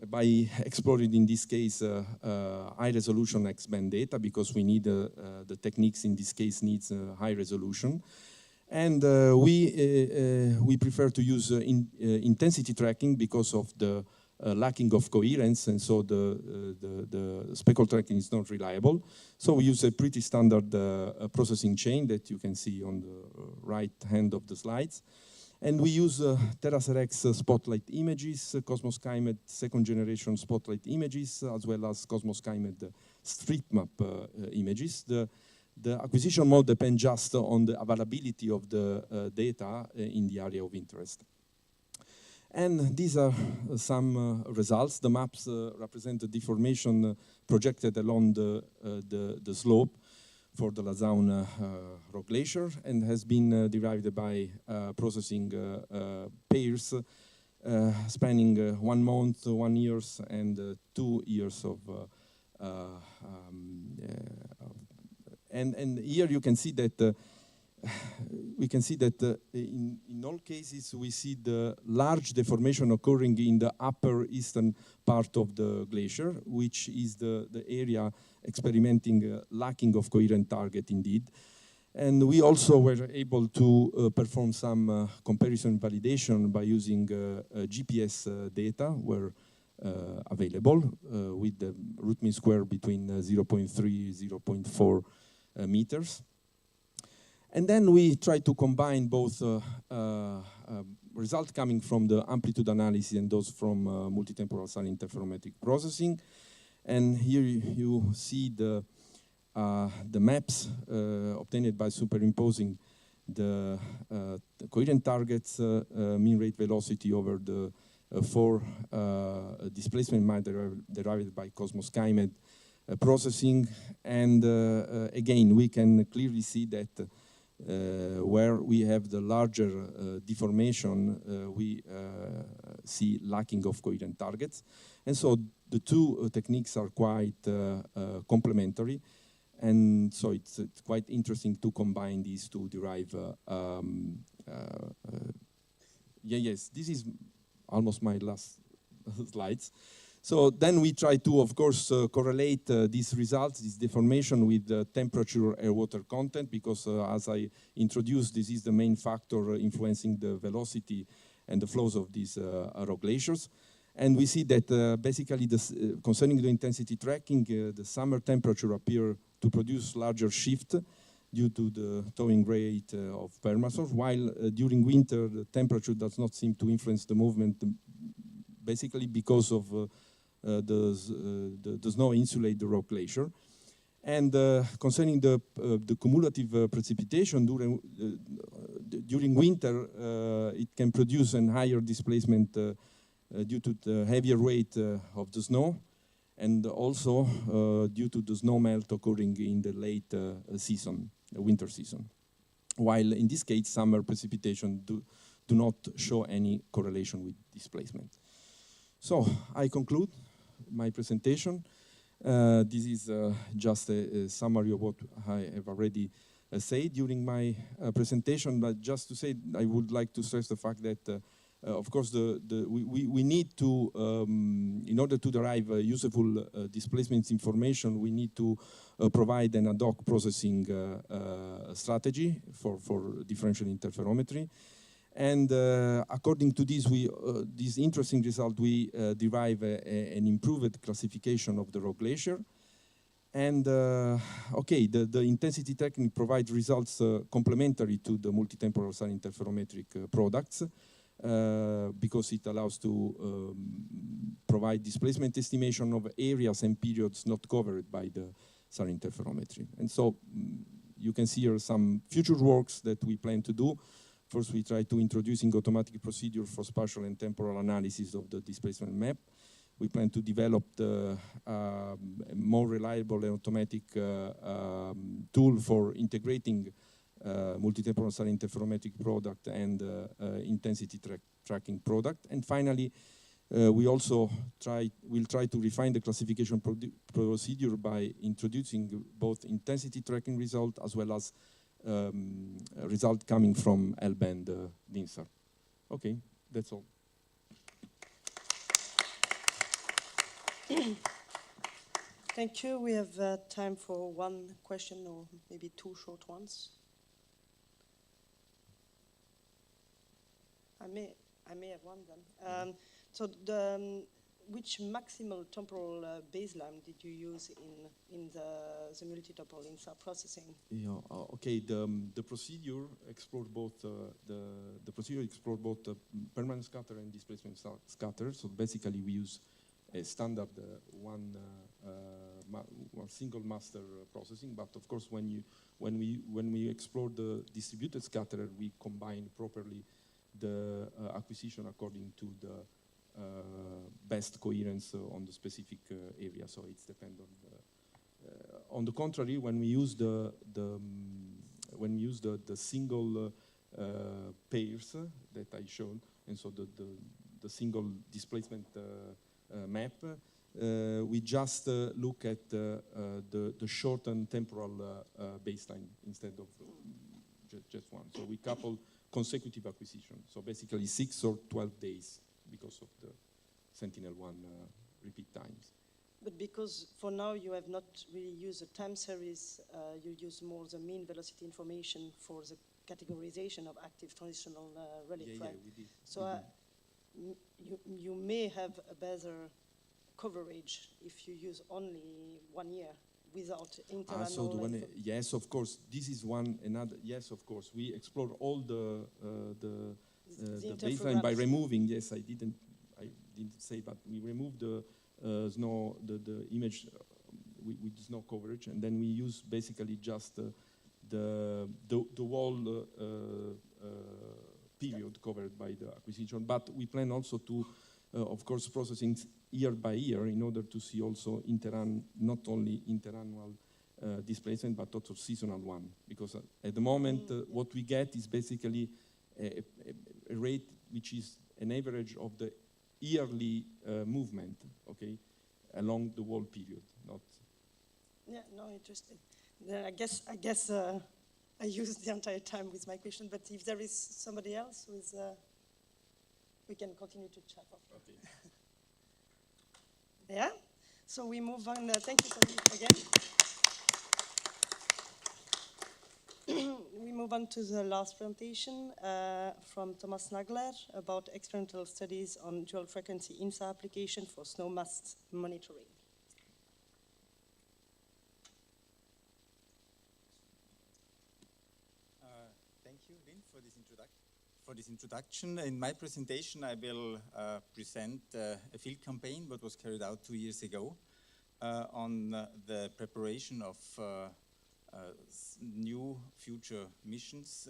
[SPEAKER 1] by exploring, in this case, high resolution X-band data, because we need the techniques in this case needs high resolution. And we prefer to use intensity tracking because of the lacking of coherence, and so the speckle tracking is not reliable. So we use a pretty standard processing chain that you can see on the right hand of the slides. And we use TerraSerex spotlight images, Cosmos Skymed second generation spotlight images, as well as Cosmos Skymed street map images. The acquisition mode depends just on the availability of the data in the area of interest. And these are some results. The maps represent the deformation projected along the slope for the Lazaun rock glacier, and has been derived by processing pairs spanning 1 month, 1 year, and 2 years of. And here you can see that. We can see that in all cases we see the large deformation occurring in the upper eastern part of the glacier, which is the area experimenting lacking of coherent target indeed. And we also were able to perform some comparison validation by using GPS data, where available with the root mean square between 0.3 0.4 meters. And then we try to combine both results coming from the amplitude analysis and those from multitemporal sun interferometric processing. And here you see the maps obtained by superimposing the coherent targets mean rate velocity over the 4 displacement maps derived by Cosmos Skymed processing. And again, we can clearly see that where we have the larger deformation, we see lacking of coherent targets. And so the two techniques are quite complementary. And so it's quite interesting to combine these to derive, yes, this is almost my last slides. So then we try to, of course, correlate these results, this deformation with temperature air water content, because as I introduced, this is the main factor influencing the velocity and the flows of these rock glaciers. And we see that basically concerning the intensity tracking, the summer temperature appear to produce larger shift due to the thawing rate of permafrost, while during winter the temperature does not seem to influence the movement, basically because of the snow insulate the rock glacier. And concerning the cumulative precipitation during winter, it can produce a higher displacement due to the heavier weight of the snow, and also due to the snow melt occurring in the late season, winter season. While in this case, summer precipitation do not show any correlation with displacement. So I conclude my presentation. This is just a summary of what I have already said during my presentation, but just to say, I would like to stress the fact that of course, we need to, in order to derive useful displacement information, we need to provide an ad hoc processing strategy for differential interferometry. And according to this interesting result, we derive an improved classification of the rock glacier. And okay, the intensity technique provides results complementary to the multitemporal sun interferometric products. Because it allows to provide displacement estimation of areas and periods not covered by the sun interferometry. And so you can see here some future works that we plan to do. First, we try to introducing automatic procedure for spatial and temporal analysis of the displacement map. We plan to develop the more reliable and automatic tool for integrating multitemporal sun interferometric product and intensity tracking product. And finally, we also will try to refine the classification procedure by introducing both intensity tracking result as well as result coming from L-band DIMSAR. Okay, that's all.
[SPEAKER 7] Thank you. We have time for one question or maybe two short ones. I may have one then. So which maximal temporal baseline did you use in the multi-temporal INSAR processing? Yeah,
[SPEAKER 1] okay. The procedure explored both permanent scatter and displacement scatter. So basically, we use a standard one single master processing. But of course, when we explore the distributed scatterer, we combine properly the acquisition according to the best coherence on the specific area. So it's dependent on the contrary, when we use the single pairs that I showed, and so the single displacement map, we just look at the shortened temporal baseline instead of just one. So we couple consecutive acquisition. So basically 6 or 12 days because of the Sentinel-1 repeat times.
[SPEAKER 7] But because for now you have not really used a time series, you use more the mean velocity information for the categorization of active transitional relic, right?
[SPEAKER 1] Yeah, we did.
[SPEAKER 7] So you may have a better coverage if you use only 1 year without
[SPEAKER 1] Ah, so the
[SPEAKER 7] interannual?
[SPEAKER 1] one, yes, of course. This is one another. Yes, of course. We explore all the baseline by removing. Yes, I didn't say, but we remove the snow, the image with snow coverage, and then we use basically just the whole period covered by the acquisition. But we plan also to, of course, processing year by year in order to see also not only interannual displacement, but also seasonal one. Because at the moment, what we get is basically a rate which is an average of the yearly movement, okay, along the whole period. Not.
[SPEAKER 7] Yeah, no, interesting. Then I guess I used the entire time with my question, but if there is somebody else who is, we can continue to chat after.
[SPEAKER 1] Okay.
[SPEAKER 7] Yeah, so we move on. Thank you again. We move on to the last presentation from Thomas Nagler about experimental studies on dual frequency INSA application for snow mass monitoring.
[SPEAKER 13] Thank you, Lynn, for this introduction. In my presentation, I will present a field campaign that was carried out 2 years ago on the preparation of new future missions,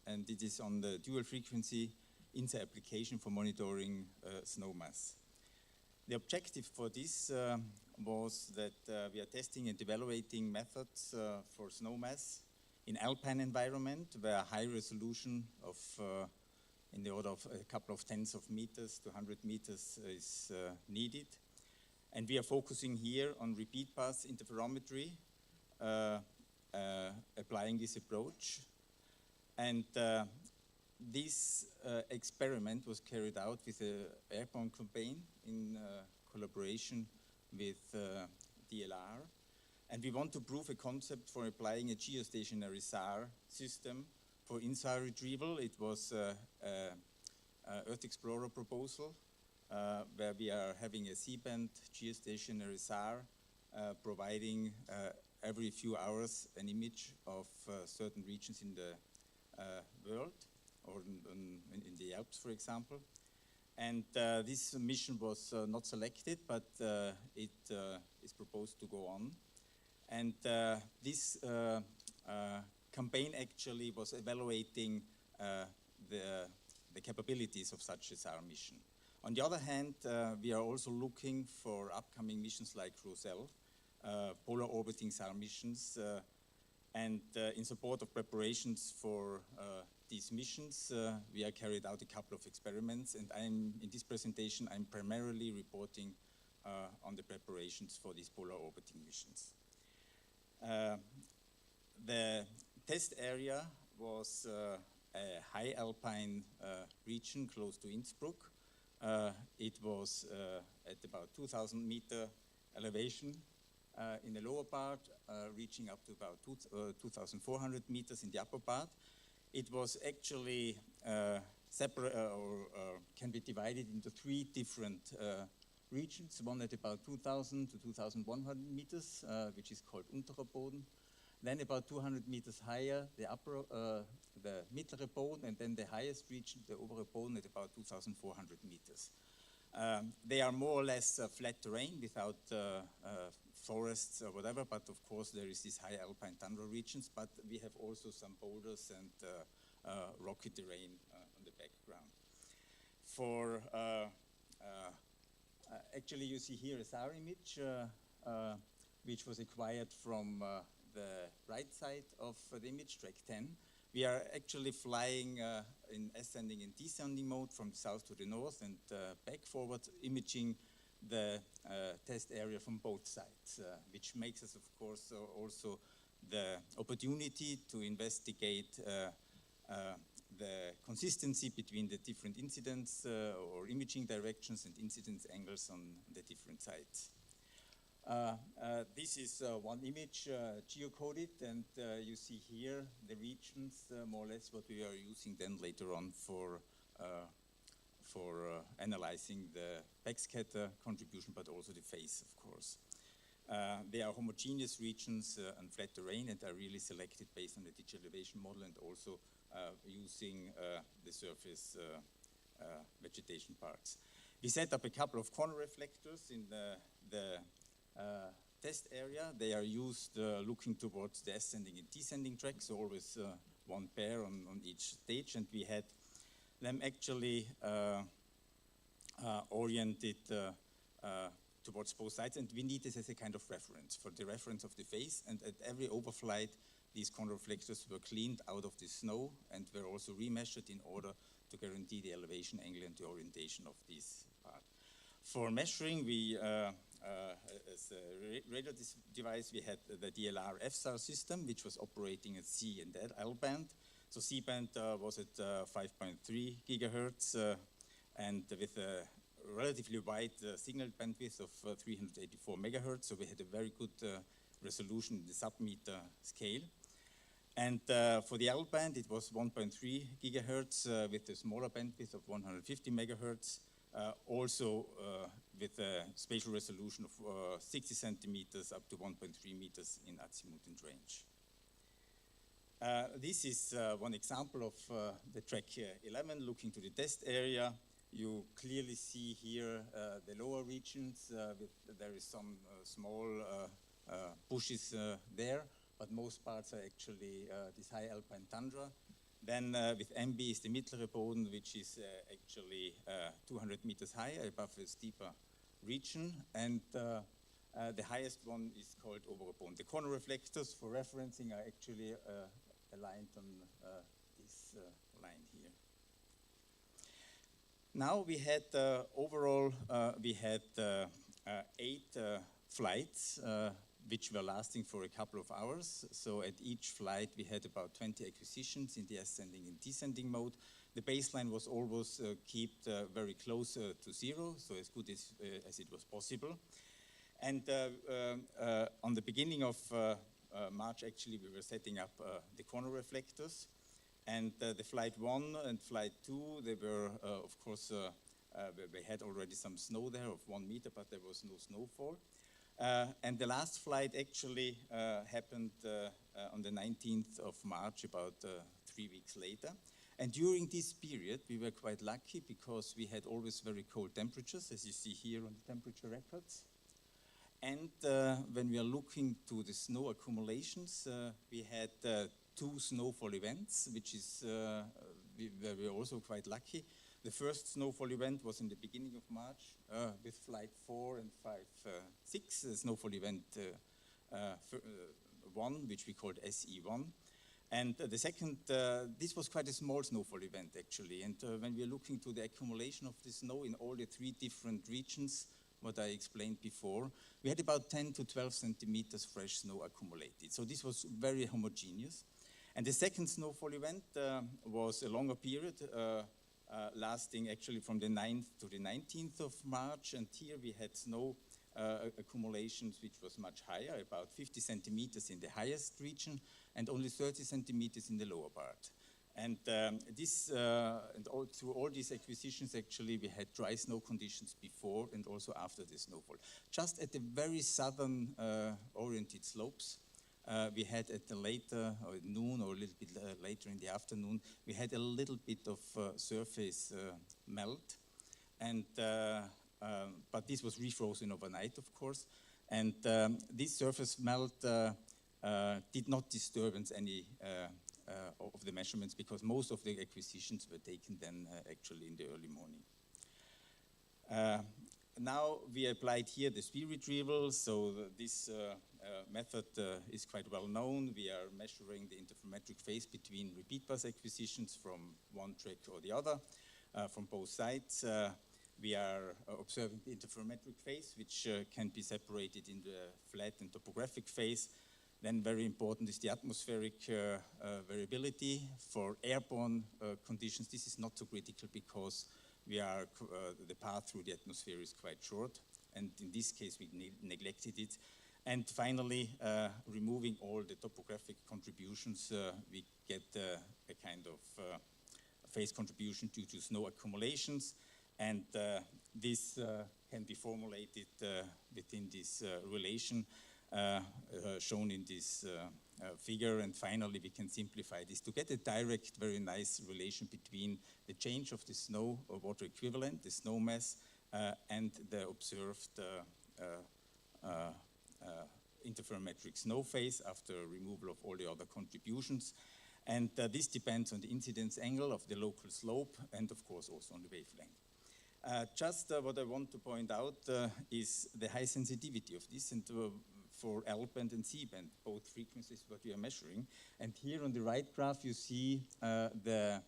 [SPEAKER 13] and it is on the dual frequency INSA application for monitoring snow mass. The objective for this was that we are testing and evaluating methods for snow mass in alpine environment where high resolution of in the order of a couple of tens of meters to 100 meters is needed. And we are focusing here on repeat pass interferometry, applying this approach. And this experiment was carried out with an airborne campaign in collaboration with DLR. And we want to prove a concept for applying a geostationary SAR system for INSA retrieval. It was an Earth Explorer proposal where we are having a C-band geostationary SAR providing every few hours an image of certain regions in the world, or in the Alps, for example. And this mission was not selected, but it is proposed to go on. And this campaign actually was evaluating the capabilities of such a SAR mission. On the other hand, we are also looking for upcoming missions like Roselle, polar orbiting SAR missions, and in support of preparations for these missions, we have carried out a couple of experiments, and in this presentation, I'm primarily reporting on the preparations for these polar orbiting missions. The test area was a high alpine region close to Innsbruck. It was at about 2,000 meter elevation in the lower part, reaching up to about 2,400 meters in the upper part. It was actually separate can be divided into 3 different regions, one at about 2,000 to 2,100 meters, which is called Unterer Boden. Then about 200 meters higher, the Mittlere Boden, and then the highest region, the Obere Boden, at about 2,400 meters. They are more or less flat terrain without forests or whatever, but of course there is this high alpine tundra regions, but we have also some boulders and rocky terrain on the background. For actually, you see here a SAR image, which was acquired from the right side of the image, track 10. We are actually flying in ascending and descending mode from the south to the north and back forward, imaging the test area from both sides, which makes us, of course, also the opportunity to investigate the consistency between the different incidence or imaging directions and incidence angles on the different sites. This is one image geocoded, and you see here the regions, more or less what we are using then later on for analyzing the backscatter contribution, but also the phase, of course. They are homogeneous regions and flat terrain and are really selected based on the digital elevation model and also using the surface vegetation parts. We set up a couple of corner reflectors in the test area. They are used looking towards the ascending and descending track, so always one pair on each stage, and we had them actually oriented towards both sides, and we need this as a kind of reference for the reference of the phase, and at every overflight these corner reflectors were cleaned out of the snow and were also remeasured in order to guarantee the elevation angle and the orientation of this part. For measuring, we as a radar device, we had the DLR FSAR system, which was operating at C and L band. So C band was at 5.3 gigahertz, and with a relatively wide signal bandwidth of 384 megahertz. So we had a very good resolution in the sub-meter scale. And for the L band, it was 1.3 gigahertz with a smaller bandwidth of 150 megahertz. Also with a spatial resolution of 60 centimeters up to 1.3 meters in azimuth and range. This is one example of the track 11 looking to the test area. You clearly see here the lower regions. There is some small bushes there, but most parts are actually this high alpine tundra. Then with MB is the Mittlere Boden, which is actually 200 meters higher above a steeper region. And the highest one is called Obere Boden. The corner reflectors for referencing are actually aligned on this line here. Now we had overall, we had 8 flights which were lasting for a couple of hours. So at each flight we had about 20 acquisitions in the ascending and descending mode. The baseline was always kept very close to zero, so as good as it was possible. And on the beginning of March, actually, we were setting up the corner reflectors. And the flight 1 and flight 2, they were, of course, they had already some snow there of 1 meter, but there was no snowfall. And the last flight actually happened on the 19th of March, about 3 weeks later. And during this period, we were quite lucky because we had always very cold temperatures, as you see here on the temperature records. And when we are looking to the snow accumulations, we had 2 snowfall events, which is where we were also quite lucky. The first snowfall event was in the beginning of March with flight 4 and 6, snowfall event 1, which we called SE1. And the second, this was quite a small snowfall event actually. And when we are looking to the accumulation of the snow in all the 3 different regions, what I explained before, we had about 10 to 12 centimeters fresh snow accumulated. So this was very homogeneous. And the second snowfall event was a longer period, lasting actually from the 9th to the 19th of March. And here we had snow accumulations which was much higher, about 50 centimeters in the highest region and only 30 centimeters in the lower part. And through all these acquisitions, actually, we had dry snow conditions before and also after the snowfall. Just at the very southern oriented slopes, we had at the later, or at noon or a little bit later in the afternoon, we had a little bit of surface melt. And, but this was refrozen overnight, of course. And this surface melt did not disturb any of the measurements because most of the acquisitions were taken then actually in the early morning. Now we applied here the speed retrieval, so this method is quite well known. We are measuring the interferometric phase between repeat pass acquisitions from one track or the other, from both sides. We are observing the interferometric phase, which can be separated in the flat and topographic phase. Then very important is the atmospheric variability. For airborne conditions, this is not so critical because we are, the path through the atmosphere is quite short, and in this case we neglected it. And finally, removing all the topographic contributions, we get a kind of phase contribution due to snow accumulations. And this can be formulated within this relation shown in this figure. And finally, we can simplify this to get a direct, very nice relation between the change of the snow or water equivalent, the snow mass, and the observed interferometric snow phase after removal of all the other contributions. And this depends on the incidence angle of the local slope and, of course, also on the wavelength. Just what I want to point out is the high sensitivity of this, and for L-band and C-band, both frequencies what we are measuring. And here on the right graph, you see the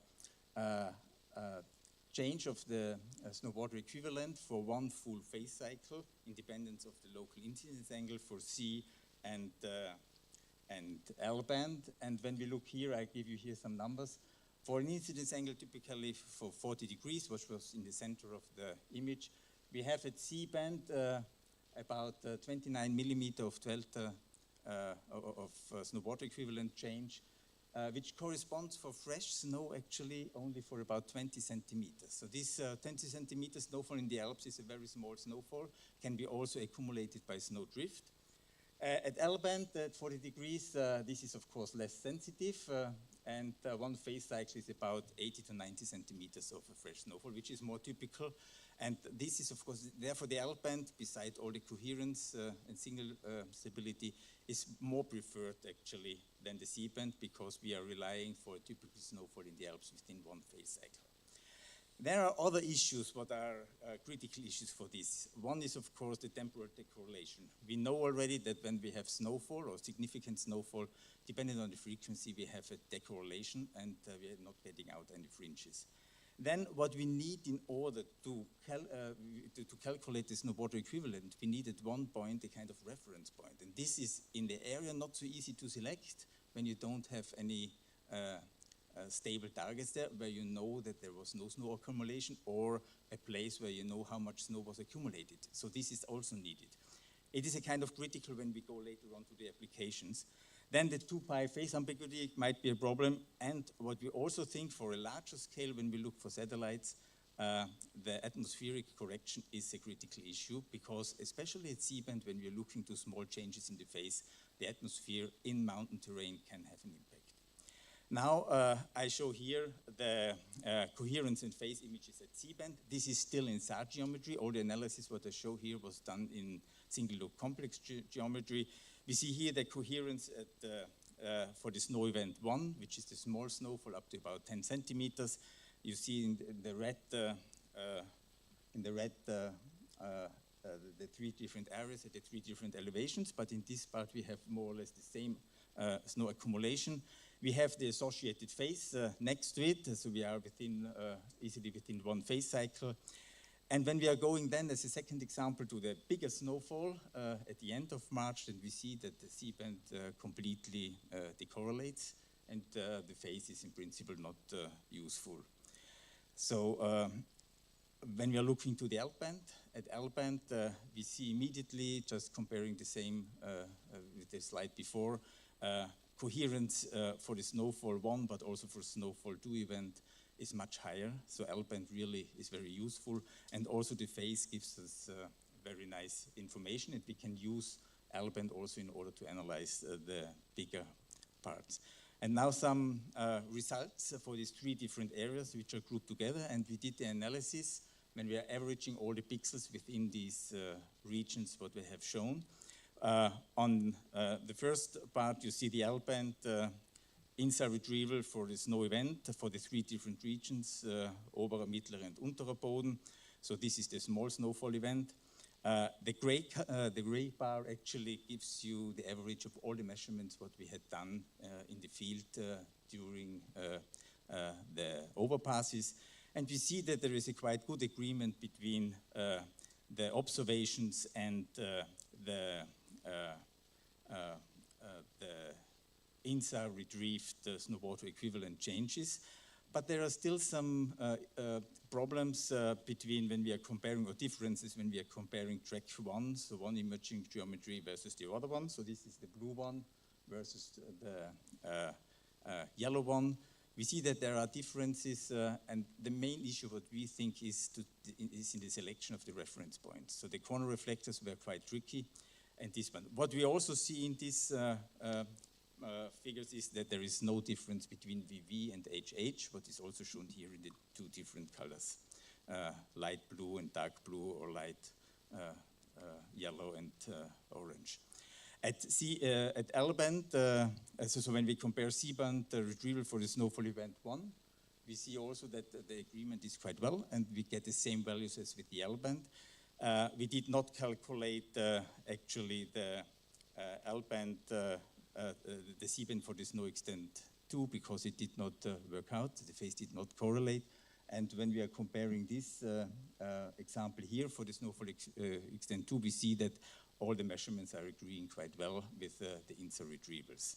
[SPEAKER 13] change of the snow water equivalent for one full phase cycle, independence of the local incidence angle for C and L-band. And when we look here, I give you here some numbers. For an incidence angle typically for 40 degrees, which was in the center of the image, we have at C-band about 29 millimeter of delta of snow water equivalent change, which corresponds for fresh snow actually only for about 20 centimeters. So this 20 centimeters snowfall in the Alps is a very small snowfall, can be also accumulated by snow drift. At L-band at 40 degrees, this is of course less sensitive, and one phase cycle is about 80 to 90 centimeters of a fresh snowfall, which is more typical. And this is, of course, therefore the L-band, beside all the coherence and signal stability, is more preferred actually than the C-band, because we are relying for a typical snowfall in the Alps within one phase cycle. There are other issues what are critical issues for this. One is, of course, the temporal decorrelation. We know already that when we have snowfall or significant snowfall, depending on the frequency, we have a decorrelation, and we are not getting out any fringes. Then what we need in order to calculate the snow water equivalent, we need at one point a kind of reference point. And this is in the area not so easy to select when you don't have any stable targets there, where you know that there was no snow accumulation, or a place where you know how much snow was accumulated. So this is also needed. It is a kind of critical when we go later on to the applications. Then the 2-pi phase ambiguity might be a problem. And what we also think for a larger scale, when we look for satellites, the atmospheric correction is a critical issue, because especially at C-band, when we're looking to small changes in the phase, the atmosphere in mountain terrain can have an impact. Now I show here the coherence and phase images at C-band. This is still in SAR geometry. All the analysis what I show here was done in single loop complex geometry. We see here the coherence at, for the snow event 1, which is the small snowfall up to about 10 centimeters. You see in the red, the 3 different areas at the 3 different elevations, but in this part we have more or less the same snow accumulation. We have the associated phase next to it, so we are within, easily within one phase cycle. And when we are going then, as a second example, to the bigger snowfall at the end of March, then we see that the C-band completely decorrelates, and the phase is in principle not useful. So when we are looking to the L-band, at L-band we see immediately, just comparing the same with the slide before, coherence for the snowfall 1, but also for snowfall 2 event is much higher. So L-band really is very useful, and also the phase gives us very nice information, and we can use L-band also in order to analyze the bigger parts. And now some results for these 3 different areas which are grouped together, and we did the analysis when we are averaging all the pixels within these regions what we have shown. On the first part, you see the L-band INSAR retrieval for the snow event for the 3 different regions, Oberer, Mittlerer, and Unterer Boden. So this is the small snowfall event. The gray bar actually gives you the average of all the measurements what we had done in the field during the overpasses. And we see that there is a quite good agreement between the observations and the INSAR retrieved snow water equivalent changes. But there are still some problems between when we are comparing, or differences when we are comparing track 1, so one imaging geometry versus the other one. So this is the blue one versus the yellow one. we see that there are differences, and the main issue what we think is in the selection of the reference points. So the corner reflectors were quite tricky, and this one. What we also see in these figures is that there is no difference between VV and HH, what is also shown here in the two different colors, light blue and dark blue, or light yellow and orange. At L-band, so when we compare C-band retrieval for the snowfall event 1, we see also that the agreement is quite well, and we get the same values as with the L-band. We did not calculate actually the L-band, the C-band for the snow extent 2, because it did not work out, the phase did not correlate. And when we are comparing this example here for the snowfall extent 2, we see that all the measurements are agreeing quite well with the INSA retrievals.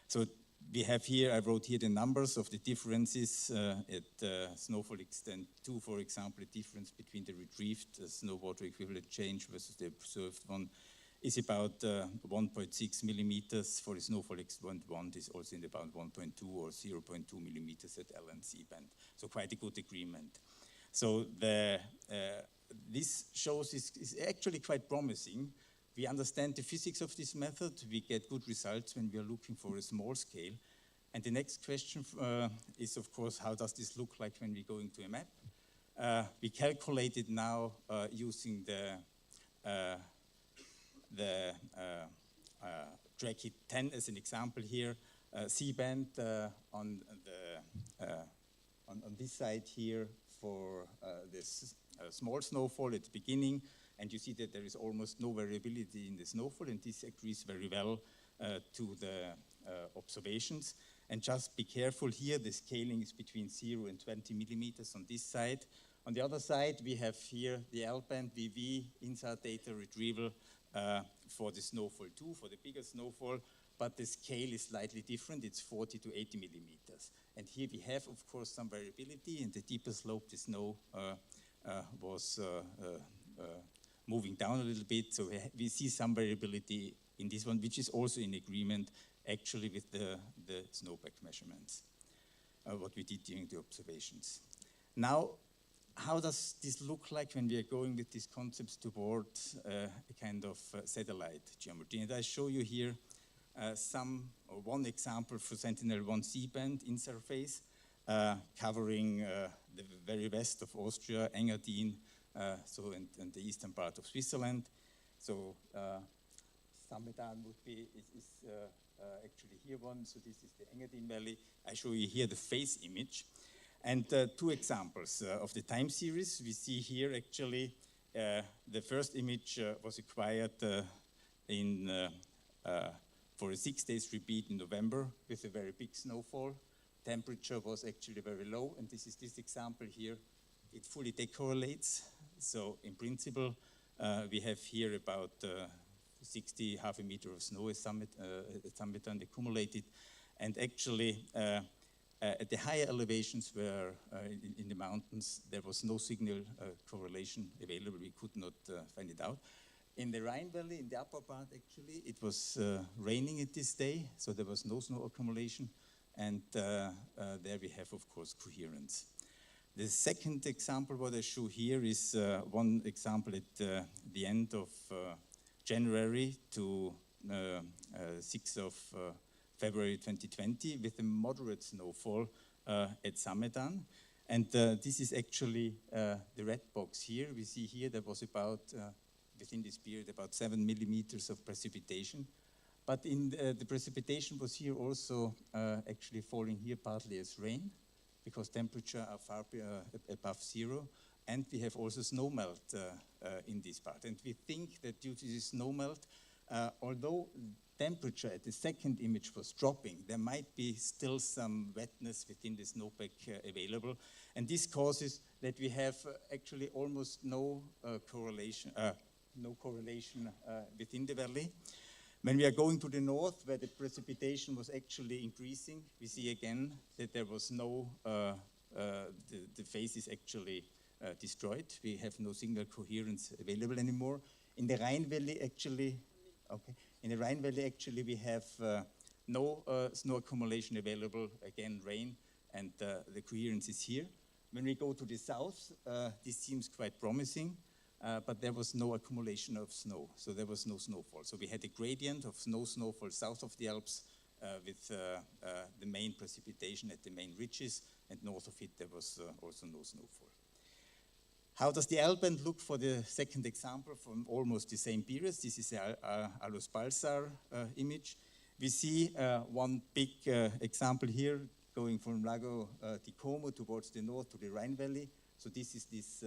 [SPEAKER 13] So we have here, I wrote here the numbers of the differences at snowfall extent 2, for example, the difference between the retrieved snow water equivalent change versus the observed one is about 1.6 millimeters. For the snowfall extent 1, is also in about 1.2 or 0.2 millimeters at L and C band. So quite a good agreement. So this shows is actually quite promising. We understand the physics of this method. We get good results when we are looking for a small scale. And the next question is, of course, how does this look like when we go into a map? We calculated now using the Trackit 10 as an example here, C-band on this side here for this small snowfall at the beginning. And you see that there is almost no variability in the snowfall, and this agrees very well to the observations. And just be careful here, the scaling is between 0 and 20 millimeters on this side. On the other side, we have here the L-band VV INSA data retrieval for the snowfall 2, for the bigger snowfall, but the scale is slightly different. It's 40 to 80 millimeters. And here we have, of course, some variability. In the deeper slope, the snow was moving down a little bit, so we see some variability in this one, which is also in agreement actually with the snowpack measurements, what we did during the observations. Now, how does this look like when we are going with these concepts towards a kind of satellite geometry? And I show you here one example for Sentinel-1 C-band in surface, covering the very west of Austria, Engadin, and the eastern part of Switzerland. So Samedan would be is actually here one. So this is the Engadin Valley. I show you here the phase image, and two examples of the time series. We see here actually the first image was acquired for a 6 days repeat in November with a very big snowfall. Temperature was actually very low, and this is this example here. It fully decorrelates. So in principle, we have here about 60, half a meter of snow at Samedan accumulated. And actually, at the higher elevations where in the mountains, there was no signal correlation available. We could not find it out. In the Rhine Valley, in the upper part, actually, it was raining at this day, so there was no snow accumulation. And there we have, of course, coherence. The second example, what I show here, is one example at the end of January to 6th of February 2020 with a moderate snowfall at Samedan. And this is actually the red box here. We see here there was about, within this period, about 7 millimeters of precipitation. But in the precipitation was here also actually falling here partly as rain, because temperatures are far above 0, and we have also snow melt in this part. And we think that due to this snow melt, although temperature at the second image was dropping, there might be still some wetness within the snowpack available. And this causes that we have actually almost no correlation within the valley. When we are going to the north, where the precipitation was actually increasing, we see again that there was no, the phase is actually destroyed. We have no signal coherence available anymore. In the Rhine Valley, actually, we have no snow accumulation available, again, rain, and the coherence is here. When we go to the south, this seems quite promising, but there was no accumulation of snow, so there was no snowfall. So we had a gradient of snowfall south of the Alps with the main precipitation at the main ridges, and north of it there was also no snowfall. How does the Alpband look for the second example from almost the same periods? This is a Alus-Balsar image. We see one big example here going from Lago di Como towards the north to the Rhine Valley. So this is this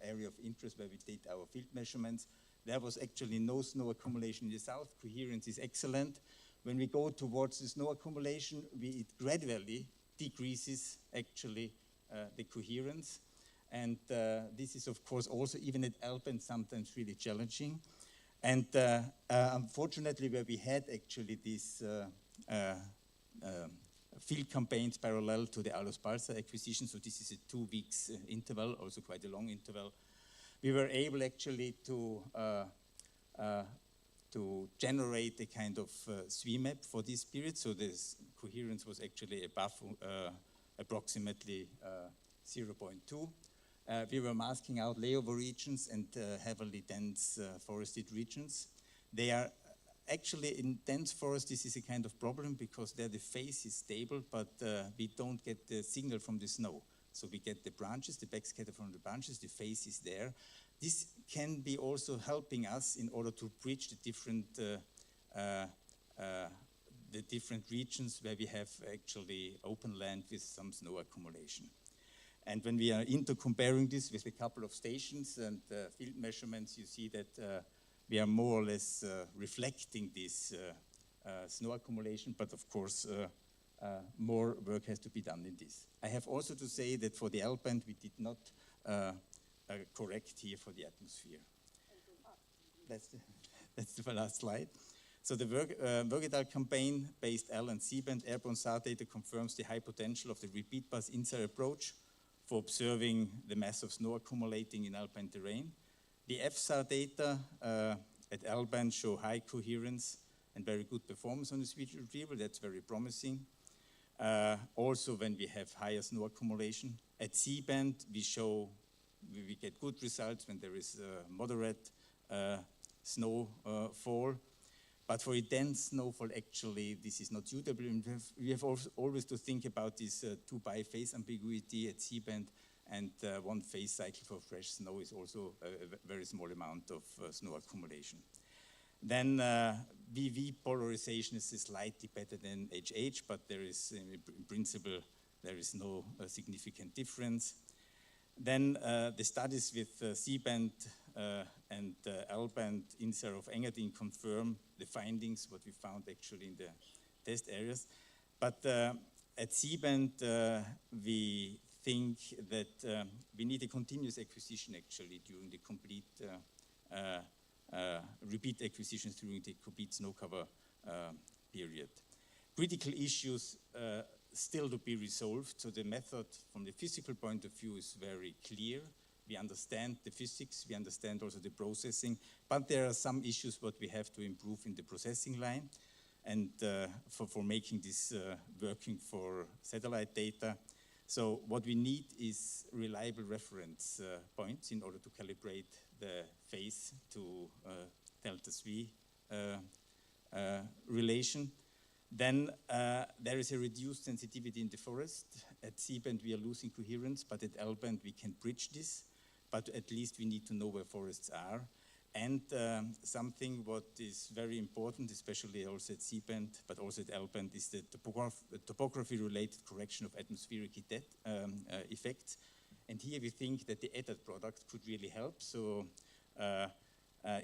[SPEAKER 13] area of interest where we did our field measurements. There was actually no snow accumulation in the south. Coherence is excellent. When we go towards the snow accumulation, it gradually decreases actually the coherence. And this is, of course, also even at Alpband sometimes really challenging. And unfortunately, where we had actually these field campaigns parallel to the Alus-Balsar acquisition, so this is a 2 weeks interval, also quite a long interval, we were able actually to generate a kind of SWE-map for this period. So this coherence was actually above approximately 0.2. We were masking out layover regions and heavily dense forested regions. They are actually in dense forest, this is a kind of problem because there the phase is stable, but we don't get the signal from the snow. So we get the branches, the backscatter from the branches, the phase is there. This can be also helping us in order to bridge the different regions where we have actually open land with some snow accumulation. And when we are comparing this with a couple of stations and field measurements, you see that we are more or less reflecting this snow accumulation, but of course more work has to be done in this. I have also to say that for the Alpband we did not correct here for the atmosphere. That's the last slide. So the Vergedal campaign-based L and C-band airborne SAR data confirms the high potential of the repeat pass INSAR approach for observing the mass of snow accumulating in alpine terrain. The FSAR data at L-band show high coherence and very good performance on the speech retrieval. That's very promising. Also, when we have higher snow accumulation. At C-band, we get good results when there is moderate snowfall. But for a dense snowfall, actually, this is not suitable. We have always to think about this 2 bi-phase ambiguity at C-band, and 1 phase cycle for fresh snow is also a very small amount of snow accumulation. Then VV polarization is slightly better than HH, but there is, in principle, there is no significant difference. Then the studies with C-band and L-band INSAR of Engadin confirm the findings, what we found actually in the test areas. But at C-band, we think that we need a continuous acquisition actually during the complete repeat acquisitions during the complete snow cover period. Critical issues still to be resolved, so the method from the physical point of view is very clear. We understand the physics, we understand also the processing, but there are some issues what we have to improve in the processing line and for making this working for satellite data. So what we need is reliable reference points in order to calibrate the phase to delta SWE relation. Then there is a reduced sensitivity in the forest. At C-band we are losing coherence, but at L-band we can bridge this. But at least we need to know where forests are. And something what is very important, especially also at C-band, but also at L-band, is the topography-related correction of atmospheric effects. And here we think that the EDAT product could really help. So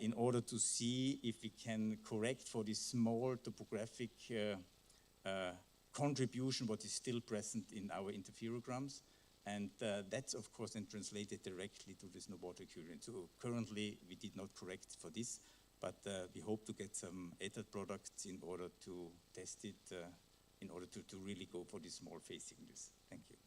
[SPEAKER 13] in order to see if we can correct for this small topographic contribution what is still present in our interferograms. And that's, of course, then translated directly to the snow water current. So currently, we did not correct for this, but we hope to get some EDAT products in order to test it, in order to really go for these small phase signals. Thank you.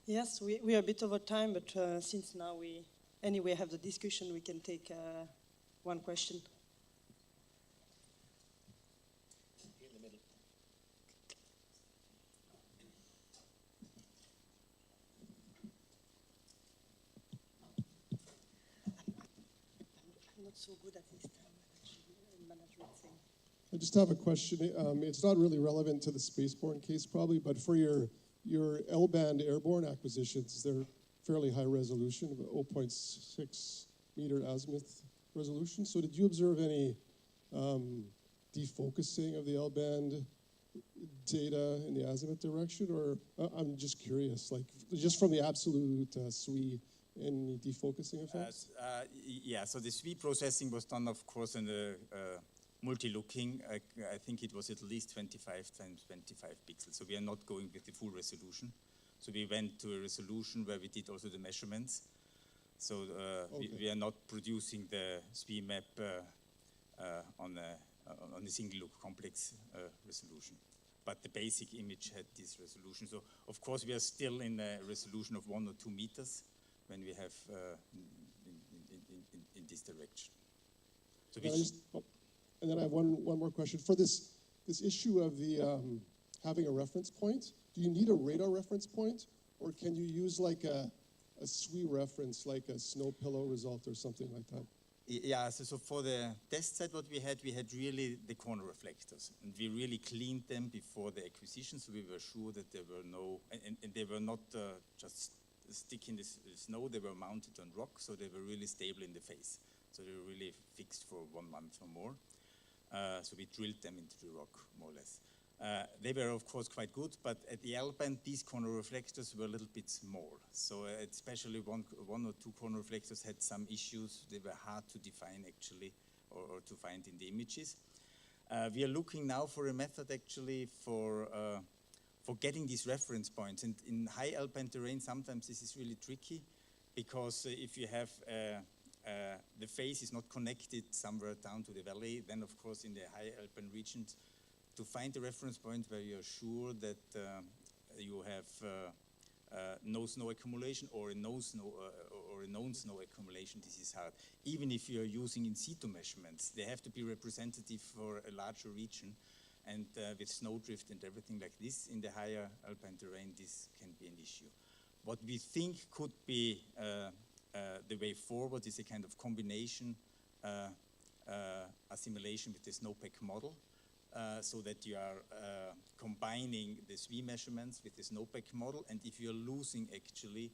[SPEAKER 7] Yes, we are a bit over time, but since now we anyway have the discussion, we can take one question. so good at this time in management thing.
[SPEAKER 6] I just have a question. It's not really relevant to the spaceborne case probably, but for your L-band airborne acquisitions, they're fairly high resolution, about 0.6 meter azimuth resolution. So did you observe any defocusing of the L-band data in the azimuth direction, or I'm just curious, like just from the absolute SWE, any defocusing effects?
[SPEAKER 13] Yeah, so the SWE processing was done, of course, in the multi-looking. I think it was at least 25 times 25 pixels. So we are not going with the full resolution. So we went to a resolution where we did also the measurements. So we are not producing the SWE map on a single look complex resolution. But the basic image had this resolution. So of course we are still in a resolution of 1 or 2 meters when we have in this direction. So
[SPEAKER 6] and then I have one more question. For this issue of the having a reference point, do you need a radar reference point, or can you use like a SWE reference, like a snow pillow result or something like that?
[SPEAKER 13] Yeah, so for the test set, what we had really the corner reflectors, and we really cleaned them before the acquisition, so we were sure that there were no, and they were not just stick in the snow, they were mounted on rock, so they were really stable in the face. So they were really fixed for 1 month or more. So we drilled them into the rock, more or less. They were, of course, quite good, but at the L-band, these corner reflectors were a little bit small. So especially one or two corner reflectors had some issues. They were hard to define, actually, or to find in the images. We are looking now for a method, actually, for getting these reference points. And in high L-band terrain, sometimes this is really tricky, because if you have the face is not connected somewhere down to the valley, then, of course, in the high Alpine regions, to find a reference point where you're sure that you have no snow accumulation or a known snow accumulation, this is hard. Even if you're using in situ measurements, they have to be representative for a larger region, and with snowdrift and everything like this, in the higher Alpine terrain, this can be an issue. What we think could be the way forward is a kind of combination assimilation with the snowpack model, so that you are combining the SWE measurements with the snowpack model, and if you're losing actually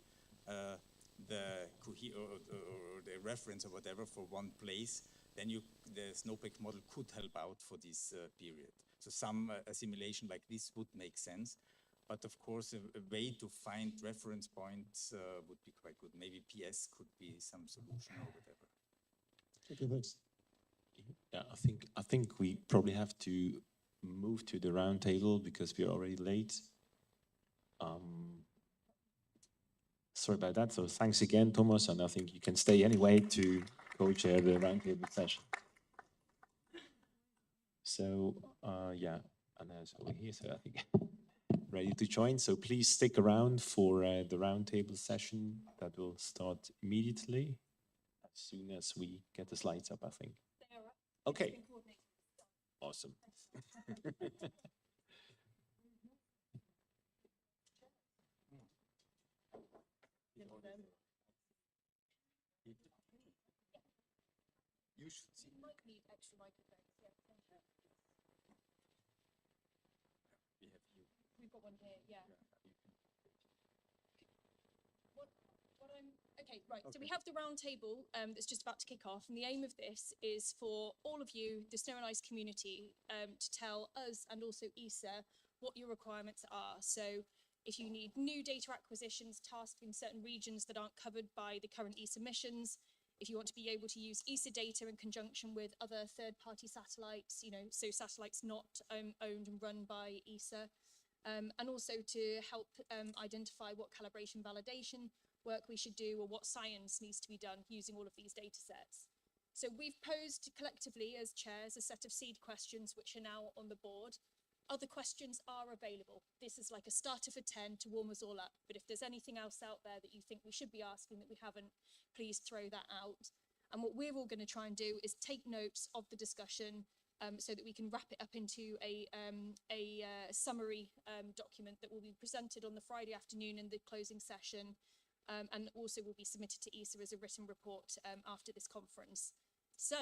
[SPEAKER 13] the reference or whatever for one place, then the snowpack model could help out for this period. So some assimilation like this would make sense. But of course, a way to find reference points would be quite good. Maybe PS could be some solution or whatever.
[SPEAKER 6] Okay, thanks.
[SPEAKER 8] Yeah, I think we probably have to move to the round table because we're already late. Sorry about that. So thanks again, Thomas, and I think you can stay anyway to co-chair the round table session. So yeah, and there's over here. So I think. Ready to join, so please stick around for the roundtable session that will start immediately as soon as we get the slides up, I think. Okay. Awesome.
[SPEAKER 13] You should see.
[SPEAKER 12] You might need extra microphones. Yeah. We've got one here, yeah. Okay, right. Okay. So we have the round table that's just about to kick off, and the aim of this is for all of you, the Snow and Ice community, to tell us and also ESA what your requirements are. So if you need new data acquisitions tasked in certain regions that aren't covered by the current ESA missions, if you want to be able to use ESA data in conjunction with other third-party satellites, so satellites not owned and run by ESA, and also to help identify what calibration validation work we should do or what science needs to be done using all of these data sets. So we've posed collectively as chairs a set of seed questions which are now on the board. Other questions are available. This is like a starter for 10 to warm us all up. But if there's anything else out there that you think we should be asking that we haven't, please throw that out. And what we're all going to try and do is take notes of the discussion so that we can wrap it up into a summary document that will be presented on the Friday afternoon in the closing session, and also will be submitted to ESA as a written report after this conference. So,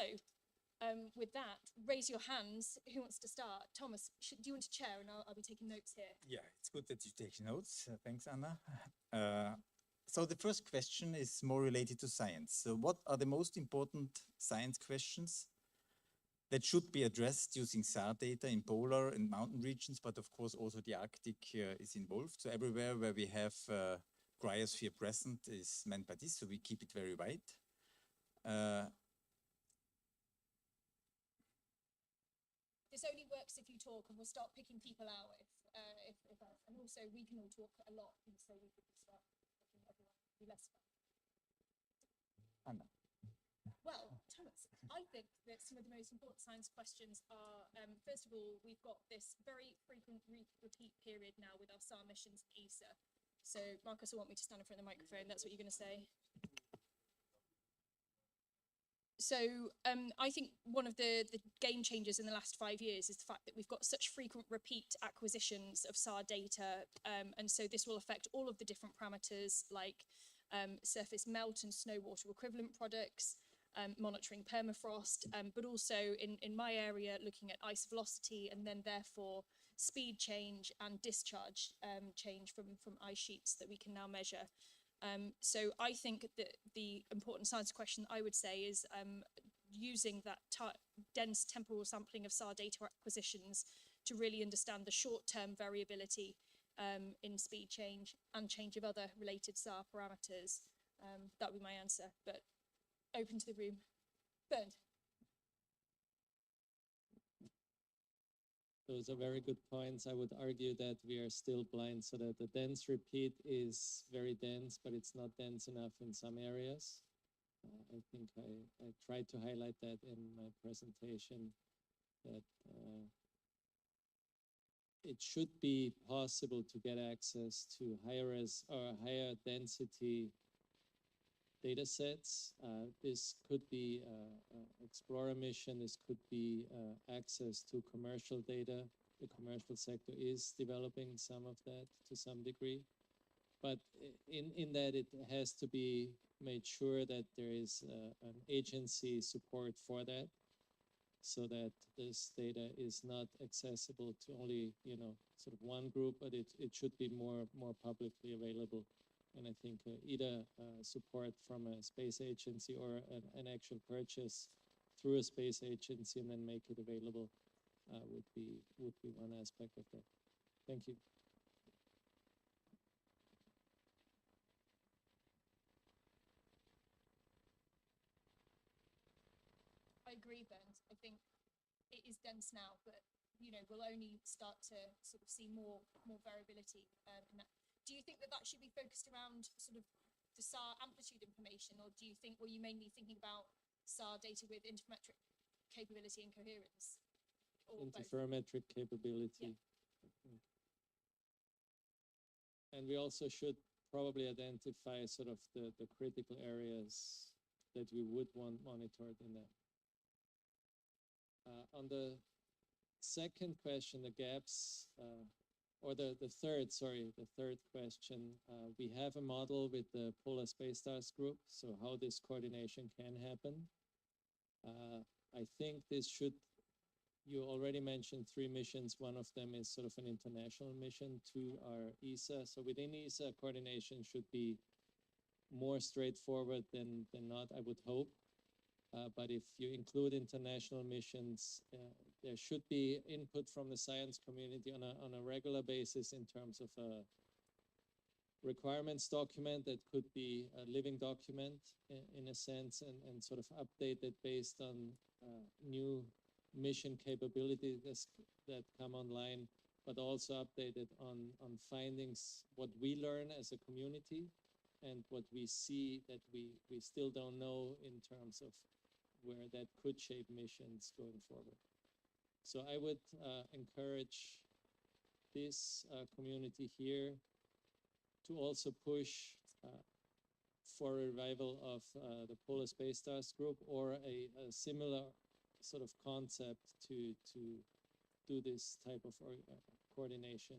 [SPEAKER 12] with that, raise your hands. Who wants to start? Thomas, do you want to chair, and I'll be taking notes here.
[SPEAKER 17] Yeah, it's good that you take notes. Thanks, Anna. So the first question is more related to science. So what are the most important science questions that should be addressed using SAR data in polar and mountain regions, but of course also the Arctic is involved. So everywhere where we have cryosphere present is meant by this, so we keep it very wide.
[SPEAKER 12] This only works if you talk, and we'll start picking people out and also we can all talk a lot, and so we could start picking everyone. Be less fun.
[SPEAKER 17] Anna.
[SPEAKER 12] Well, Thomas, I think that some of the most important science questions are, first of all, we've got this very frequent repeat period now with our SAR missions and ESA. So, Marcus will want me to stand in front of the microphone. That's what you're going to say. So I think one of the game changers in the last 5 years is the fact that we've got such frequent repeat acquisitions of SAR data. And so this will affect all of the different parameters like surface melt and snow water equivalent products, monitoring permafrost, but also in my area, looking at ice velocity and then therefore speed change and discharge change from ice sheets that we can now measure. So I think that the important science question I would say is using that dense temporal sampling of SAR data acquisitions to really understand the short-term variability in speed change and change of other related SAR parameters. That would be my answer, but open to the room. Bernd.
[SPEAKER 15] Those are very good points. I would argue that we are still blind, so that the dense repeat is very dense, but it's not dense enough in some areas. I think I tried to highlight that in my presentation, that it should be possible to get access to higher density data sets. This could be Explorer mission, this could be access to commercial data. The commercial sector is developing some of that to some degree. But in that it has to be made sure that there is an agency support for that, so that this data is not accessible to only, sort of one group, but it should be more publicly available. And I think either support from a space agency or an actual purchase through a space agency and then make it available would be one aspect of that. Thank you.
[SPEAKER 12] I agree, Bernd. I think it is dense now, but we'll only start to sort of see more variability in that. Do you think that should be focused around sort of the SAR amplitude information, or do you think, were you mainly thinking about SAR data with interferometric capability and coherence?
[SPEAKER 15] Interferometric capability. Yeah. And we also should probably identify sort of the critical areas that we would want monitored in that. On the second question, the gaps, or the third question, we have a model with the Polar Space Stars group, so how this coordination can happen. I think this should, you already mentioned 3 missions. One of them is sort of an international mission, 2 are ESA. So within ESA, coordination should be more straightforward than not, I would hope. But if you include international missions, there should be input from the science community on a regular basis in terms of a requirements document that could be a living document in a sense, and sort of updated based on new mission capabilities that come online, but also updated on findings, what we learn as a community and what we see that we still don't know in terms of where that could shape missions going forward. So I would encourage this community here to also push for a revival of the Polar Space Stars group, or a similar sort of concept to do this type of coordination.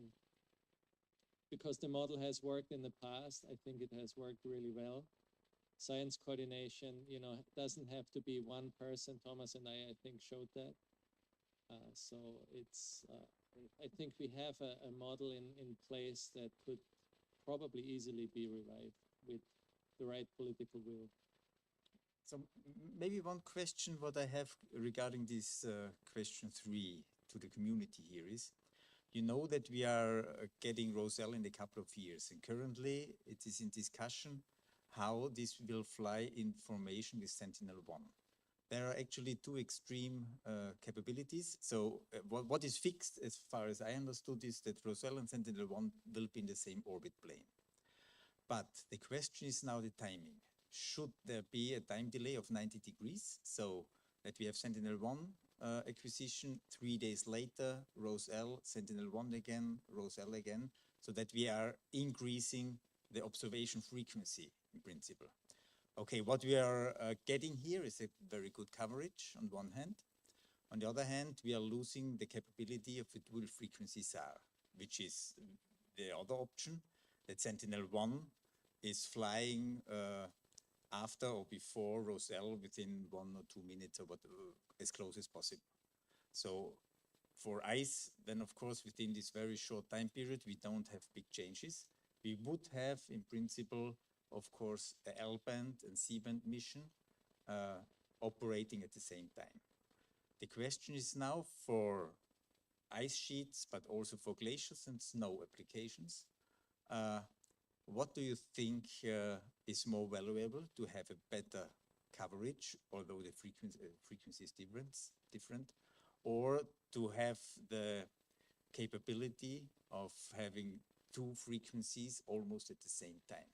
[SPEAKER 15] Because the model has worked in the past, I think it has worked really well. science coordination, it doesn't have to be one person. Thomas and I think, showed that. So it's, I think we have a model in place that could probably easily be revived with the right political will.
[SPEAKER 17] So maybe one question what I have regarding this question 3 to the community here is, you know that we are getting Roselle in a couple of years, and currently it is in discussion how this will fly in formation with Sentinel-1. There are actually two extreme capabilities. So what is fixed, as far as I understood, is that Roselle and Sentinel-1 will be in the same orbit plane. But the question is now the timing. Should there be a time delay of 90 degrees, so that we have Sentinel-1 acquisition, 3 days later, Roselle, Sentinel-1 again, Roselle again, so that we are increasing the observation frequency in principle. Okay, what we are getting here is a very good coverage on one hand. On the other hand, we are losing the capability of a dual frequency SAR, which is the other option, that Sentinel-1 is flying after or before Roselle within 1 or 2 minutes or as close as possible. So for ice, then of course within this very short time period, we don't have big changes. We would have in principle, of course, the L-band and C-band mission operating at the same time. The question is now for ice sheets, but also for glaciers and snow applications. What do you think is more valuable, to have a better coverage, although the frequency is different, or to have the capability of having two frequencies almost at the same time?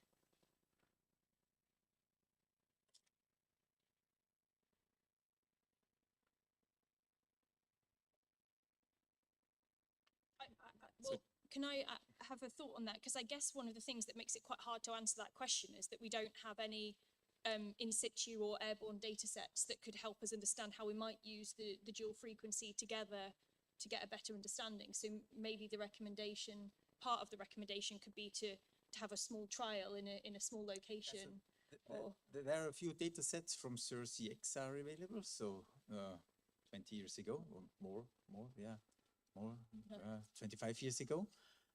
[SPEAKER 12] Well, can I have a thought on that? Because I guess one of the things that makes it quite hard to answer that question is that we don't have any in situ or airborne data sets that could help us understand how we might use the dual frequency together to get a better understanding. So maybe the recommendation, part of the recommendation could be to have a small trial in a small location.
[SPEAKER 17] There are a few data sets from CERCX are available, so 20 years ago, or more, 25 years ago.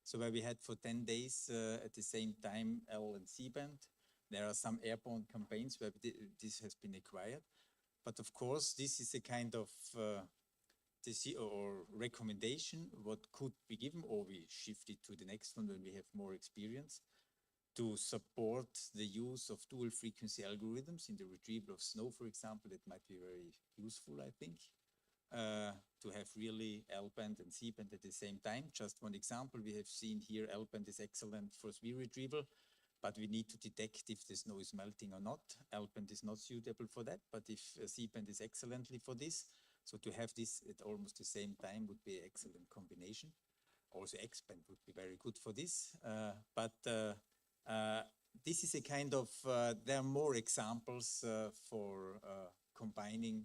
[SPEAKER 17] So where we had for 10 days at the same time L and C band. There are some airborne campaigns where this has been acquired. But of course, this is a kind of or recommendation what could be given, or we shift it to the next one when we have more experience, to support the use of dual frequency algorithms in the retrieval of snow, for example. That might be very useful, I think. To have really L-band and C-band at the same time. Just one example, we have seen here L-band is excellent for SWE retrieval, but we need to detect if the snow is melting or not. L-band is not suitable for that, but if C-band is excellently for this, so to have this at almost the same time would be an excellent combination. Also X-band would be very good for this, but this is a kind of, there are more examples for combining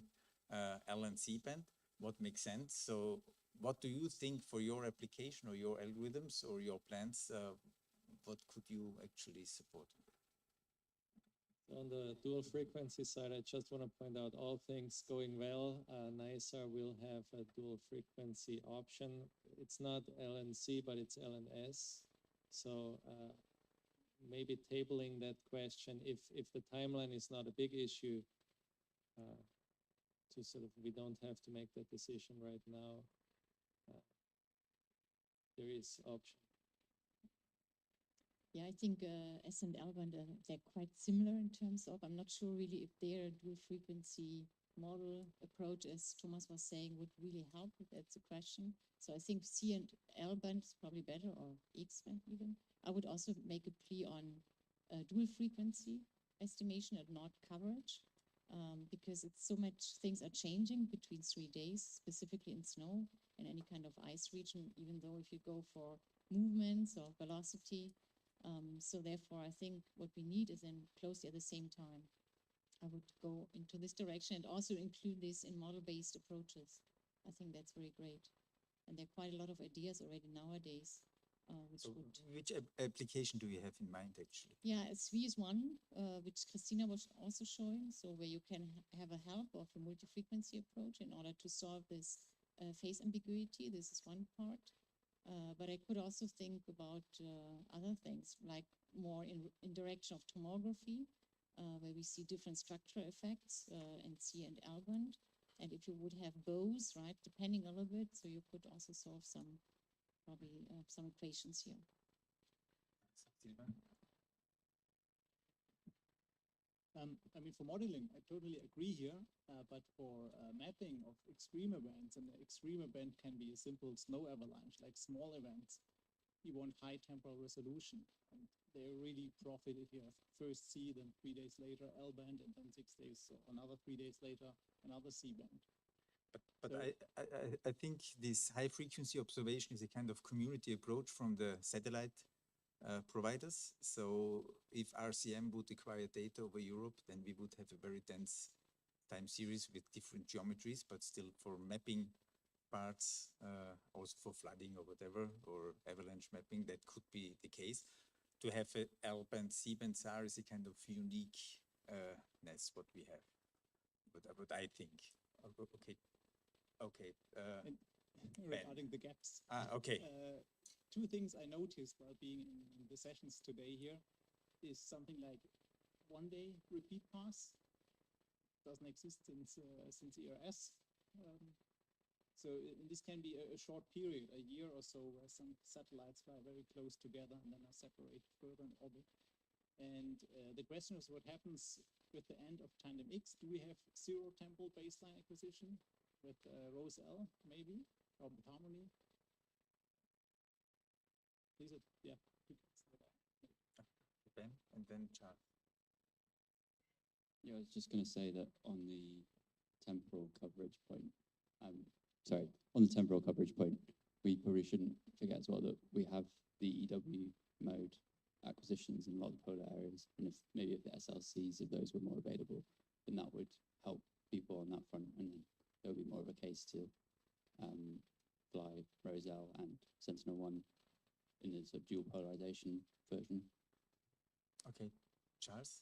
[SPEAKER 17] L and C band, what makes sense. So what do you think for your application or your algorithms or your plans, what could you actually support?
[SPEAKER 15] On the dual frequency side, I just want to point out, all things going well, NISAR will have a dual frequency option. It's not LNC, but it's LNS. So maybe tabling that question, if the timeline is not a big issue, to sort of, we don't have to make that decision right now. There is option.
[SPEAKER 11] Yeah, I think S and L-band, they're quite similar in terms of, I'm not sure really if their dual frequency model approach, as Thomas was saying, would really help. That's a question. So I think C and L-band is probably better, or X-band even. I would also make a plea on dual frequency estimation and not coverage, because it's so much, things are changing between 3 days, specifically in snow and any kind of ice region, even though if you go for movements or velocity. So therefore, I think what we need is then closely at the same time. I would go into this direction and also include this in model-based approaches. I think that's very great. And there are quite a lot of ideas already nowadays which
[SPEAKER 17] So
[SPEAKER 11] would...
[SPEAKER 17] which application do you have in mind, actually?
[SPEAKER 11] Yeah, SV is one, which Christina was also showing, so where you can have a help of a multi-frequency approach in order to solve this phase ambiguity. This is one part. But I could also think about other things, like more in direction of tomography, where we see different structural effects in C and L band. And if you would have both, right, depending a little bit, so you could also solve some, probably some equations here.
[SPEAKER 3] I mean, for modeling, I totally agree here, but for mapping of extreme events, and the extreme event can be a simple snow avalanche, like small events, you want high temporal resolution. And they really profit if you have first C, then 3 days later L band, and then 6 days, so another 3 days later, another C band.
[SPEAKER 17] But
[SPEAKER 3] So,
[SPEAKER 17] I think this high frequency observation is a kind of community approach from the satellite providers. So if RCM would acquire data over Europe, then we would have a very dense time series with different geometries, but still for mapping parts, also for flooding or whatever, or avalanche mapping, that could be the case. To have a L band, C band SAR is a kind of uniqueness what we have. But I think, okay.
[SPEAKER 3] regarding the gaps.
[SPEAKER 17] Okay.
[SPEAKER 3] Two things I noticed while being in the sessions today here is something like 1 day repeat pass. Doesn't exist since ERS. So this can be a short period, a year or so, where some satellites fly very close together and then are separated further in orbit. And the question is what happens with the end of tandem X? Do we have zero temporal baseline acquisition with Rose L, maybe, or with Harmony? Is it, yeah.
[SPEAKER 17] Ben, and then Charles.
[SPEAKER 4] Yeah, I was just going to say that on the temporal coverage point, we probably shouldn't forget as well that we have the EW mode acquisitions in a lot of the polar areas, and if the SLCs, if those were more available, then that would help people on that front, and then there would be more of a case to fly Roselle and Sentinel-1 in the sort of dual polarization version.
[SPEAKER 17] Okay, Charles?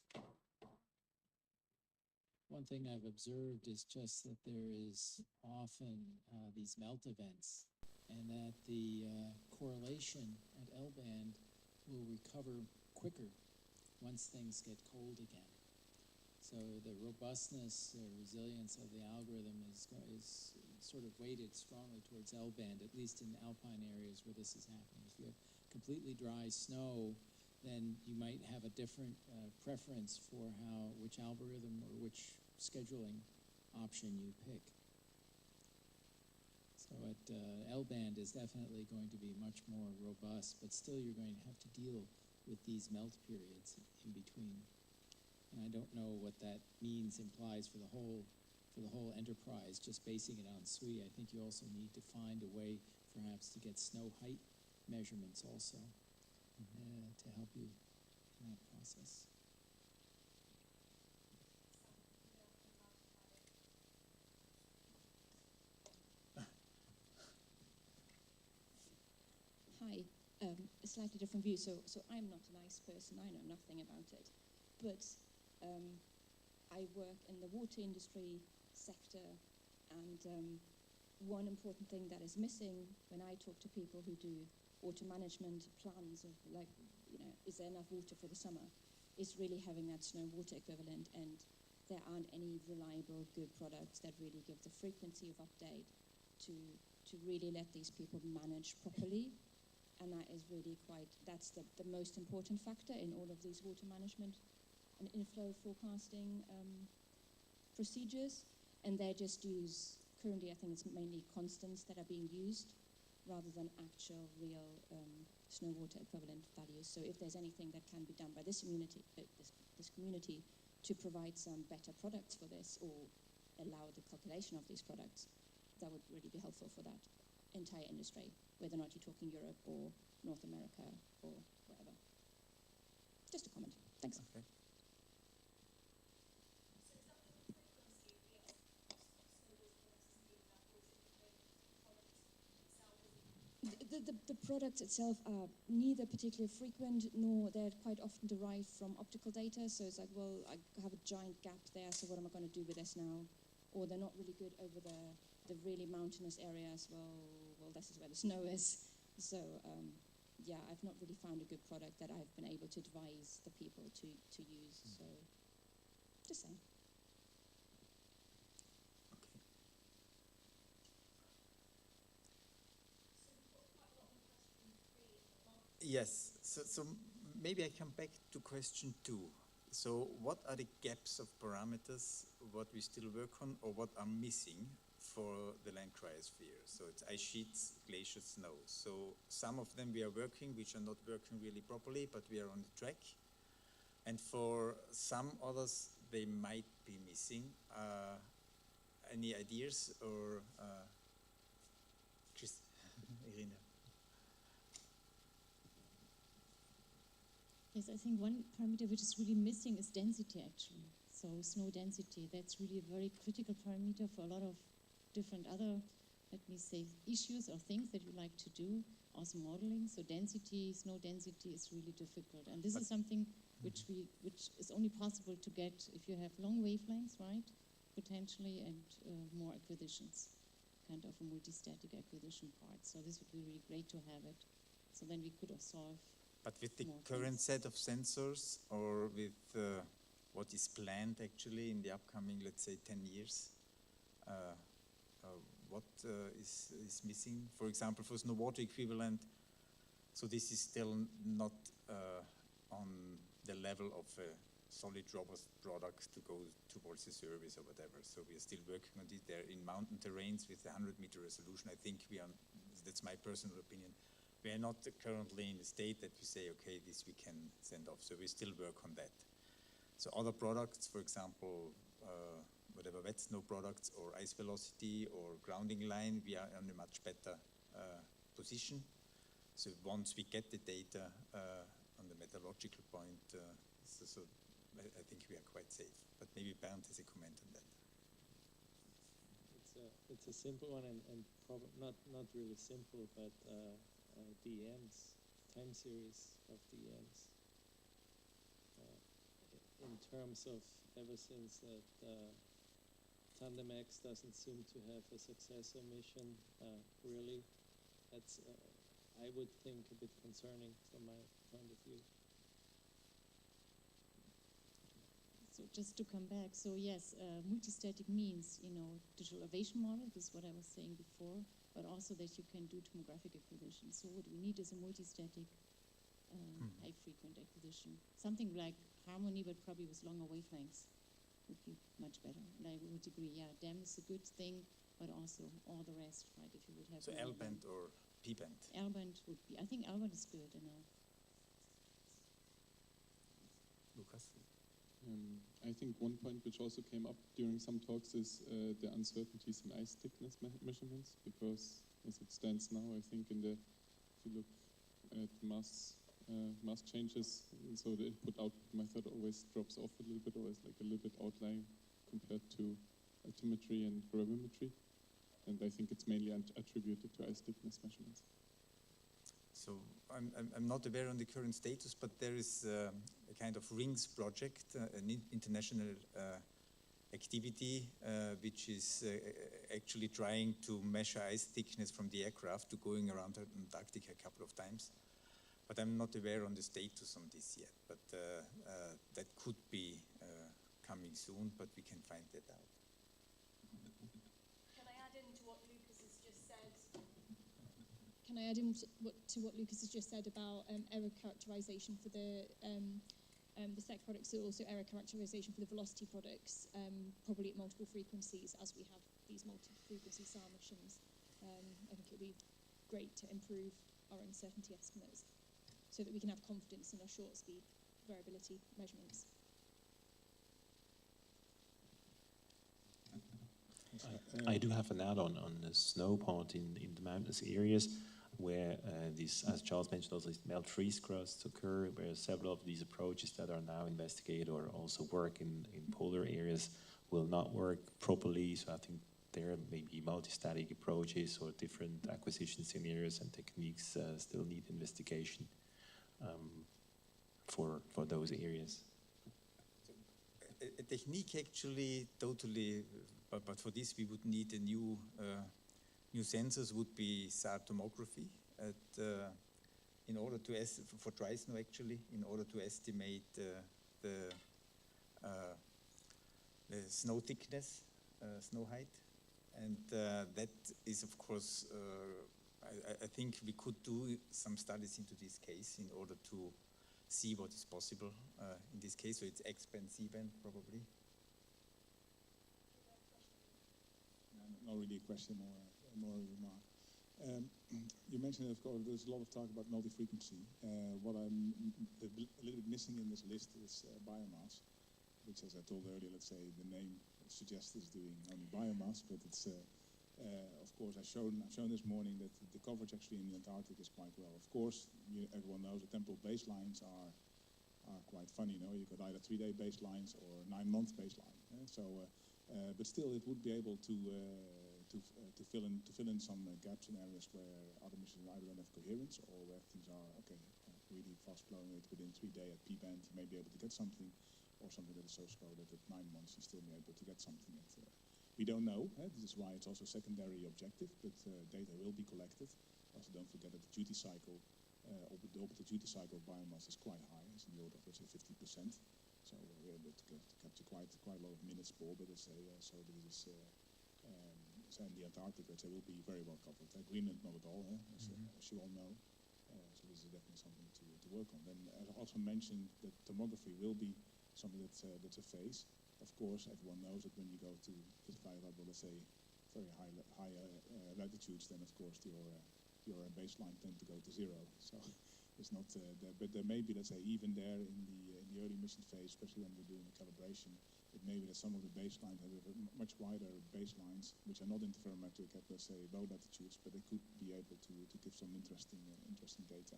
[SPEAKER 14] One thing I've observed is just that there is often these melt events, and that the correlation at L band will recover quicker once things get cold again. So the robustness or resilience of the algorithm is sort of weighted strongly towards L band, at least in alpine areas where this is happening. If you have completely dry snow, then you might have a different preference for which algorithm or which scheduling option you pick. So at L band is definitely going to be much more robust, but still you're going to have to deal with these melt periods in between. And I don't know what that implies for the whole enterprise, just basing it on SWE. I think you also need to find a way perhaps to get snow height measurements also to help you in that process.
[SPEAKER 16] Hi, a slightly different view. So I'm not an ice person. I know nothing about it, but I work in the water industry sector, and one important thing that is missing when I talk to people who do water management plans of, like, is there enough water for the summer, is really having that snow water equivalent, and there aren't any reliable good products that really give the frequency of update to really let these people manage properly. And that is really that's the most important factor in all of these water management and inflow forecasting procedures. And they just use, currently I think it's mainly constants that are being used rather than actual real snow water equivalent values. So if there's anything that can be done by this community to provide some better products for this, or allow the calculation of these products, that would really be helpful for that entire industry, whether or not you're talking Europe or North America or wherever. Just a comment. Thanks.
[SPEAKER 17] Okay.
[SPEAKER 16] the products itself are neither particularly frequent nor they're quite often derived from optical data. So it's like, well, I have a giant gap there, so what am I going to do with this now? Or they're not really good over the really mountainous areas. Well, this is where the snow is. So yeah, I've not really found a good product that I've been able to advise the people to use. So just saying.
[SPEAKER 17] Yes, so maybe I come back to question 2. So what are the gaps of parameters, what we still work on, or what are missing for the land cryosphere? So it's ice sheets, glaciers, snow. So some of them we are working, which are not working really properly, but we are on the track. And for some others, they might be missing. Any ideas or Irina?
[SPEAKER 11] Yes, I think one parameter which is really missing is density, actually. So snow density, that's really a very critical parameter for a lot of different other, let me say, issues or things that you like to do, also modeling. So density, snow density is really difficult. And this is something which is only possible to get if you have long wavelengths, right, potentially, and more acquisitions, kind of a multi-static acquisition part. So this would be really great to have it. So then we could solve.
[SPEAKER 17] But with the current set of sensors, or with what is planned actually in the upcoming, let's say, 10 years, what is missing? For example, for snow water equivalent, so this is still not on the level of a solid robust product to go towards the service or whatever. So we are still working on it there in mountain terrains with a 100-meter resolution. I think we are, that's my personal opinion, we are not currently in a state that we say, okay, this we can send off. So we still work on that. So other products, for example, whatever wet snow products or ice velocity or grounding line, we are in a much better position. So once we get the data on the methodological point, so I think we are quite safe. But maybe Bernd has a comment on that.
[SPEAKER 9] It's a simple one and probably not really simple, but DMs, time series of DMs. In terms of ever since that Tandem X doesn't seem to have a successor mission, really, that's, I would think, a bit concerning from my point of view.
[SPEAKER 11] So just to come back, so yes, multi-static means, digital elevation model, this is what I was saying before, but also that you can do tomographic acquisition. So what we need is a multi-static high-frequent acquisition. Something like Harmony, but probably with longer wavelengths would be much better. And I would agree, yeah, DEM is a good thing, but also all the rest, right, if you would have...
[SPEAKER 17] So L-band or P-band?
[SPEAKER 11] L-band would be, I think L-band is good,
[SPEAKER 17] Lucas?
[SPEAKER 21] I think one point which also came up during some talks is the uncertainties in ice thickness measurements, because as it stands now, I think if you look at mass changes, so the input-output method always drops off a little bit, or is like a little bit outlying compared to altimetry and gravimetry, and I think it's mainly attributed to ice thickness measurements.
[SPEAKER 17] So I'm not aware on the current status, but there is a kind of RINGS project, an international activity, which is actually trying to measure ice thickness from the aircraft to going around Antarctica a couple of times. But I'm not aware on the status on this yet. But that could be coming soon, but we can find that out.
[SPEAKER 12] Can I add into what Lucas has just said?
[SPEAKER 16] Can I add into what Lucas has just said about error characterization for the stack products, so also error characterization for the velocity products, probably at multiple frequencies as we have these multi-frequency SAR missions. I think it would be great to improve our uncertainty estimates so that we can have confidence in our short speed variability measurements.
[SPEAKER 8] I do have an add-on on the snow part in the mountainous areas where these, as Charles mentioned, also these melt freeze crusts occur, where several of these approaches that are now investigated or also work in polar areas will not work properly. So I think there maybe multi-static approaches or different acquisition scenarios and techniques still need investigation for those areas.
[SPEAKER 13] A technique actually totally, but for this we would need a new sensors, would be SAR tomography in order to for dry snow actually, in order to estimate the snow thickness, snow height, and that is of course I think we could do some studies into this case in order to see what is possible in this case. So it's expensive and probably.
[SPEAKER 19] Not really a question, more a remark. You mentioned, of course, there's a lot of talk about multi-frequency. What I'm a little bit missing in this list is biomass, which, as I told earlier, let's say the name suggests is doing only biomass, but it's, of course, I've shown this morning that the coverage actually in the Antarctic is quite well. Of course, everyone knows the temporal baselines are quite funny. You know, you got either 3-day baselines or 9-month baseline. But still, it would be able to fill in some gaps in areas where other missions either don't have coherence or where things are really fast flowing. Within 3 days at P-band, you may be able to get something, or something that is so slow that at 9 months you still may be able to get something. We don't know. This is why it's also a secondary objective, but data will be collected. Also, don't forget that the duty cycle, the orbital duty cycle of biomass is quite high. It's in the order of, let's say, 50%. So we're able to capture quite a lot of minutes per orbit, let's say. So this is, and the Antarctic, let's say, will be very well covered. Greenland, not at all, as you all know. So this is definitely something to work on. Then I also mentioned that tomography will be something that's a phase. Of course, everyone knows that when you go to very level, let's say, very high latitudes, then of course your baseline tend to go to 0. So it's not but there may be, let's say, even there in the early mission phase, especially when we're doing the calibration, it may be that some of the baselines have much wider baselines, which are not interferometric at, let's say, low latitudes, but they could be able to give some interesting data,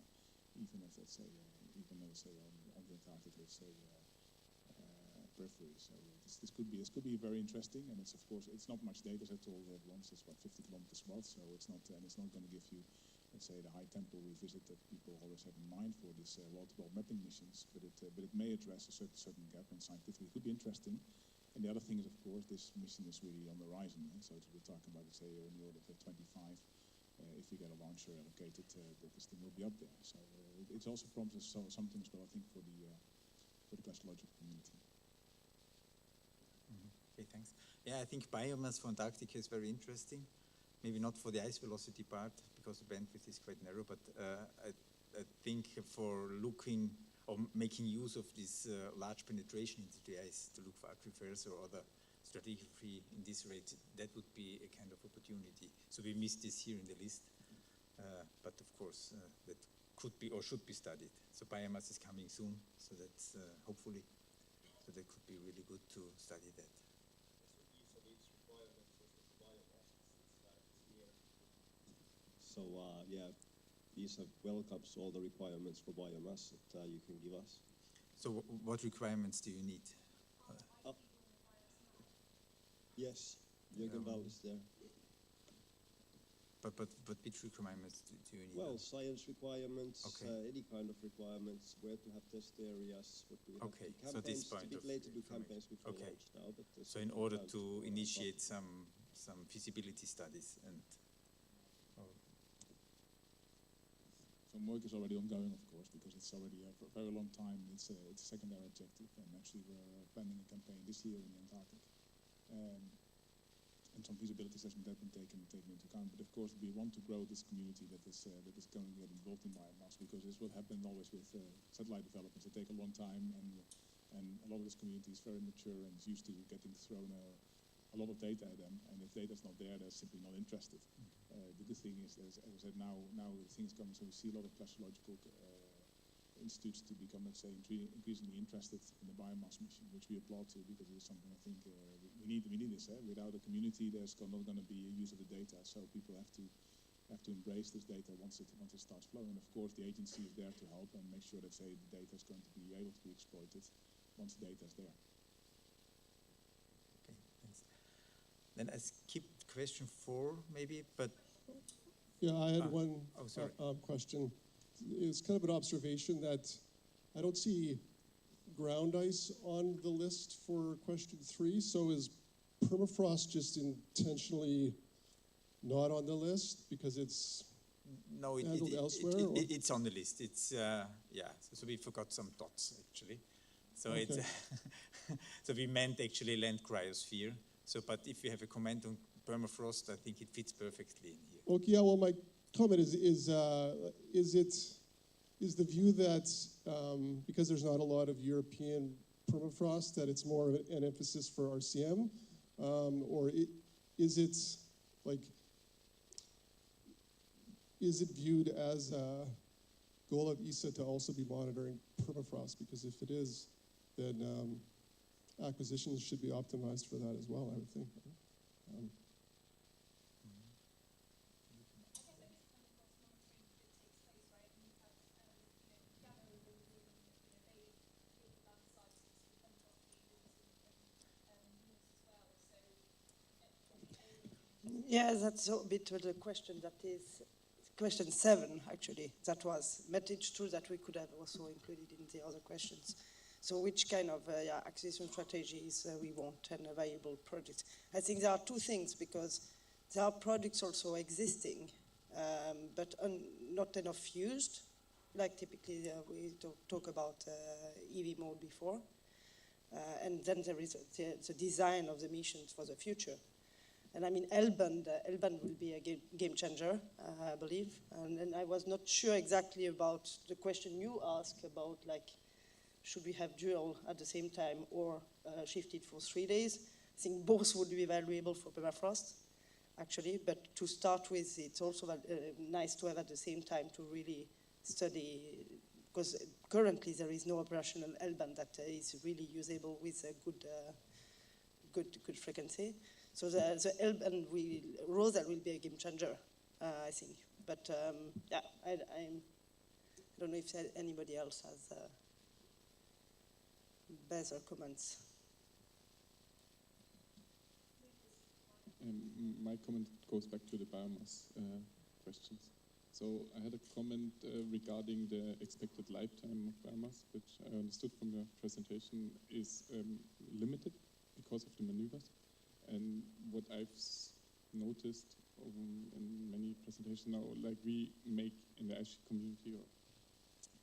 [SPEAKER 19] even at, let's say, on the Antarctic, let's say, periphery. So this could be very interesting, and it's, of course, it's not much data set all at once. It's about 50 kilometers wide, so it's not going to give you, let's say, the high tempo revisit that people always have in mind for these roundtable mapping missions, but it may address a certain gap, and scientifically it could be interesting. And the other thing is, of course, this mission is really on the horizon. So we're talking about, let's say, in the order of 25. If we get a launcher allocated, that this thing will be up there. So it also promises something as well, I think, for the glaciological community.
[SPEAKER 13] Okay, thanks. Yeah, I think biomass for Antarctica is very interesting. Maybe not for the ice velocity part, because the bandwidth is quite narrow, but I think for looking or making use of this large penetration into the ice to look for aquifers or other stratigraphy in this rate, that would be a kind of opportunity. So we missed this here in the list, but of course that could be or should be studied. So biomass is coming soon, so that's hopefully, so that could be really good to study that.
[SPEAKER 5] So yeah, these have welcomes all the requirements for biomass that you can give us.
[SPEAKER 13] So what requirements do you need?
[SPEAKER 5] Yes, Jürgen Dahl is there.
[SPEAKER 13] But which requirements do you need?
[SPEAKER 5] Well, science requirements,
[SPEAKER 13] okay.
[SPEAKER 5] Any kind of requirements, where to have test areas, what we have
[SPEAKER 13] okay.
[SPEAKER 5] to campaigns.
[SPEAKER 13] So this point
[SPEAKER 5] it's a bit late to do campaigns before
[SPEAKER 13] okay.
[SPEAKER 5] launch now. But
[SPEAKER 13] so in order to initiate some feasibility studies and.
[SPEAKER 19] Some work is already ongoing, of course, because it's already for a very long time. It's a secondary objective, and actually we're planning a campaign this year in the Antarctic, and some feasibility assessment has been taken into account. But of course, we want to grow this community that is going to get involved in biomass, because this will happen always with satellite developments. They take a long time, and a lot of this community is very mature and is used to getting thrown a lot of data at them, and if data's not there, they're simply not interested. The good thing is, as I said, now things coming, so we see a lot of glaciological institutes to become, let's say, increasingly interested in the biomass mission, which we applaud to, because it is something I think we need this. Without a community, there's not going to be a use of the data, so people have to embrace this data once it starts flowing. And of course, the agency is there to help and make sure that, say, the data is going to be able to be exploited once the data is there.
[SPEAKER 13] Okay, thanks. Then I skipped
[SPEAKER 17] question 4, maybe, but...
[SPEAKER 6] Yeah, I had one
[SPEAKER 17] sorry.
[SPEAKER 6] question. It's kind of an observation that I don't see ground ice on the list for question 3. So is permafrost just intentionally not on the list because it's handled elsewhere?
[SPEAKER 17] It's on the list. It's so we forgot some dots actually. So
[SPEAKER 6] Okay.
[SPEAKER 17] it's so we meant actually land cryosphere. So, but if you have a comment on permafrost, I think it fits perfectly in here.
[SPEAKER 6] Okay, yeah. Well, my comment is the view that because there's not a lot of European permafrost, that it's more of an emphasis for RCM, or is it viewed as a goal of ESA to also be monitoring permafrost? Because if it is, then acquisitions should be optimized for that as well, I would think.
[SPEAKER 7] Yeah, that's a bit of the question that is question 7, actually. That was, but it's true that we could have also included in the other questions. So which kind of acquisition strategies we want and available projects? I think there are two things, because there are products also existing, but not enough used. Like typically we talk about EV mode before. And then there is the design of the missions for the future. And I mean, L-band will be a game changer, I believe. And I was not sure exactly about the question you asked about, like, should we have dual at the same time or shift it for 3 days? I think both would be valuable for permafrost, actually. But to start with, it's also nice to have at the same time to really study, because currently there is no operational L-band that is really usable with a good frequency. So the L-band Rosa will be a game changer, I think. But yeah, I don't know if anybody else has better comments.
[SPEAKER 21] My comment goes back to the biomass questions. So I had a comment regarding the expected lifetime of biomass, which I understood from the presentation is limited because of the maneuvers. And what I've noticed in many presentations now, like we make in the ice community or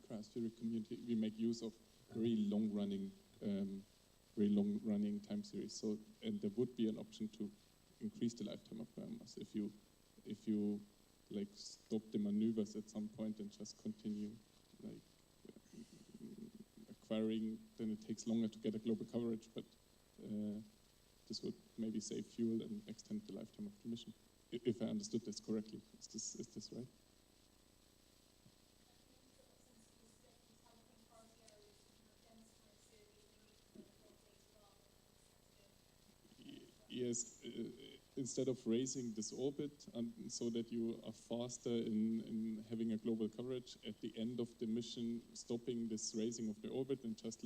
[SPEAKER 21] Cryosphere community, we make use of very long-running time series. So, and there would be an option to increase the lifetime of biomass if you like stop the maneuvers at some point and just continue like acquiring. Then it takes longer to get a global coverage, but this would maybe save fuel and extend the lifetime of the mission, if I understood this correctly. Is this right? Yes, instead of raising this orbit so that you are faster in having a global coverage, at the end of the mission, stopping this raising of the orbit and just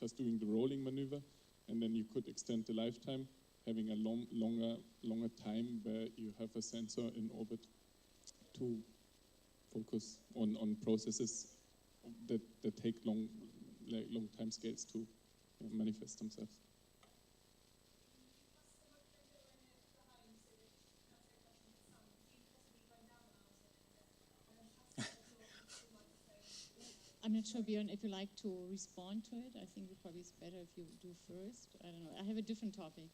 [SPEAKER 21] just doing the rolling maneuver, and then you could extend the lifetime, having a longer time where you have a sensor in orbit to focus on processes that take long time scales to manifest themselves.
[SPEAKER 11] I'm not sure, Björn, if you like to respond to it. I think it probably is better if you do first. I don't know. I have a different topic.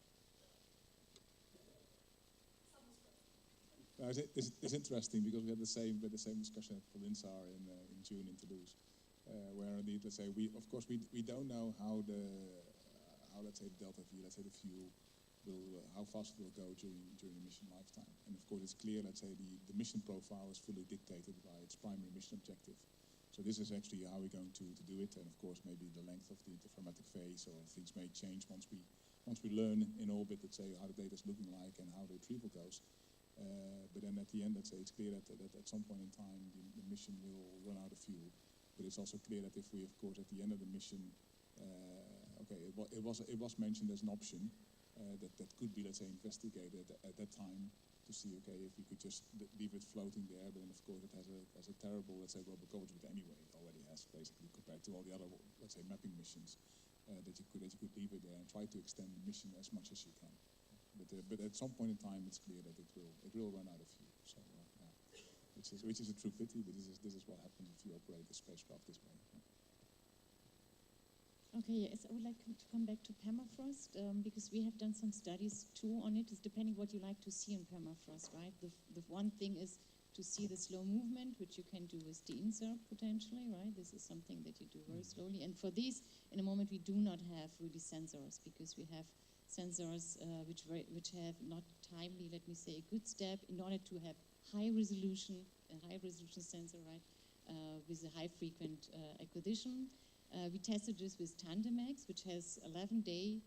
[SPEAKER 19] It's interesting because we had the same discussion at Provinsar in June in Toulouse, where indeed, let's say, we don't know how let's say the delta V, let's say the fuel will how fast it will go during the mission lifetime. And of course, it's clear, let's say, the mission profile is fully dictated by its primary mission objective. So this is actually how we're going to do it, and of course maybe the length of the interferometric phase or things may change once we learn in orbit, let's say, how the data is looking like and how the retrieval goes. But then at the end, let's say, it's clear that at some point in time the mission will run out of fuel. But it's also clear that if we, of course, at the end of the mission, okay, it was mentioned as an option, that could be, let's say, investigated at that time to see, okay, if we could just leave it floating there, but then of course it has a terrible, let's say, global coverage, but anyway, it already has basically compared to all the other, let's say, mapping missions, that you could leave it there and try to extend the mission as much as you can. But at some point in time, it's clear that it will run out of fuel. So yeah, which is a true pity, but this is what happens if you operate the spacecraft this way. Yeah.
[SPEAKER 11] Okay, yes, I would like to come back to permafrost because we have done some studies too on it. It's depending what you like to see in permafrost, right? The one thing is to see the slow movement, which you can do with de-insert potentially, right? This is something that you do very slowly. And for these, in a moment, we do not have really sensors because we have sensors which have not timely, let me say, a good step in order to have a high resolution sensor, right, with a high frequent acquisition. We tested this with TandemX, which has 11-day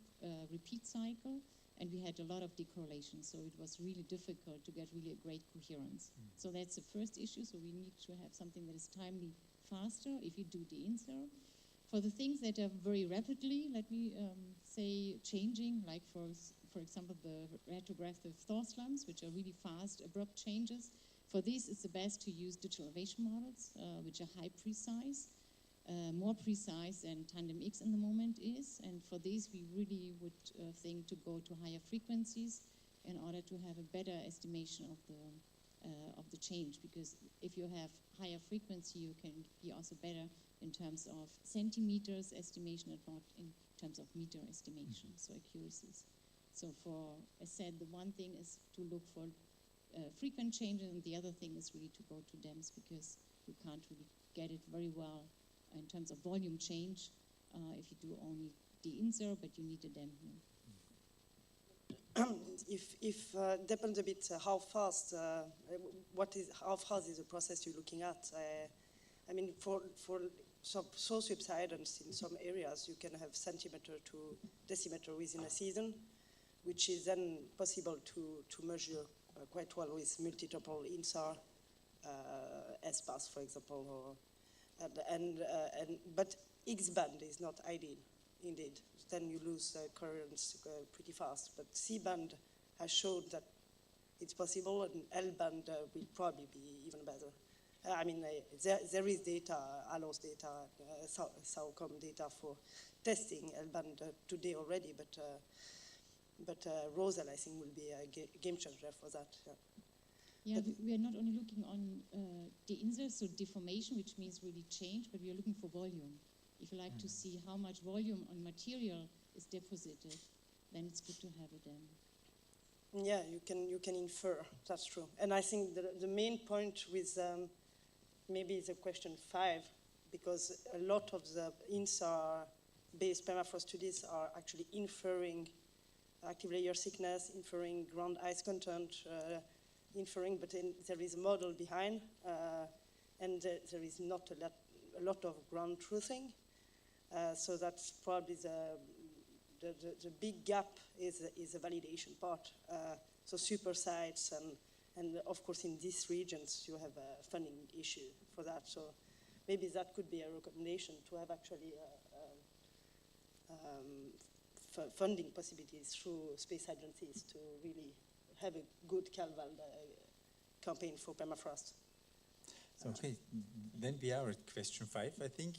[SPEAKER 11] repeat cycle, and we had a lot of decorrelation, so it was really difficult to get really a great coherence. So that's the first issue, so we need to have something that is timely faster if you do the insert. For the things that are very rapidly, let me say, changing, like for example, the retrographic thaw slumps, which are really fast, abrupt changes. For these, it's the best to use digital elevation models, which are high precise. More precise than TandemX in the moment is, and for these we really would think to go to higher frequencies in order to have a better estimation of the change, because if you have higher frequency you can be also better in terms of centimeters estimation and not in terms of meter estimation, so accuracies. So for, as said, the one thing is to look for frequent changes, and the other thing is really to go to DEMS, because you can't really get it very well in terms of volume change if you do only de-insert, but you need a DEM here.
[SPEAKER 7] Depends a bit how fast is the process you're looking at. I mean, for some subsidence in some areas, you can have centimeter to decimeter within a season, which is then possible to measure quite well with multi-tuple INSAR, S-pass, for example, or but X-band is not ideal, indeed. Then you lose currents pretty fast. But C-band has shown that it's possible, and L-band will probably be even better. I mean, there is data, ALOS data, SAOCOM data for testing L-band today already, but Rosal, I think, will be a game changer for that. Yeah.
[SPEAKER 11] Yeah, we are not only looking on de-insert, so deformation, which means really change, but we are looking for volume. If you like to see how much volume on material is deposited, then it's good to have it in.
[SPEAKER 7] Yeah, you can infer, that's true. And I think the main point with maybe the question 5, because a lot of the INSAR-based permafrost studies are actually inferring active layer thickness, inferring ground ice content, inferring, but there is a model behind, and there is not a lot of ground truthing. So that's probably the big gap is the validation part. So super sites, and of course in these regions you have a funding issue for that. So maybe that could be a recommendation to have actually funding possibilities through space agencies to really have a good CalVal campaign for permafrost.
[SPEAKER 17] So, okay, then we are at question 5, I think.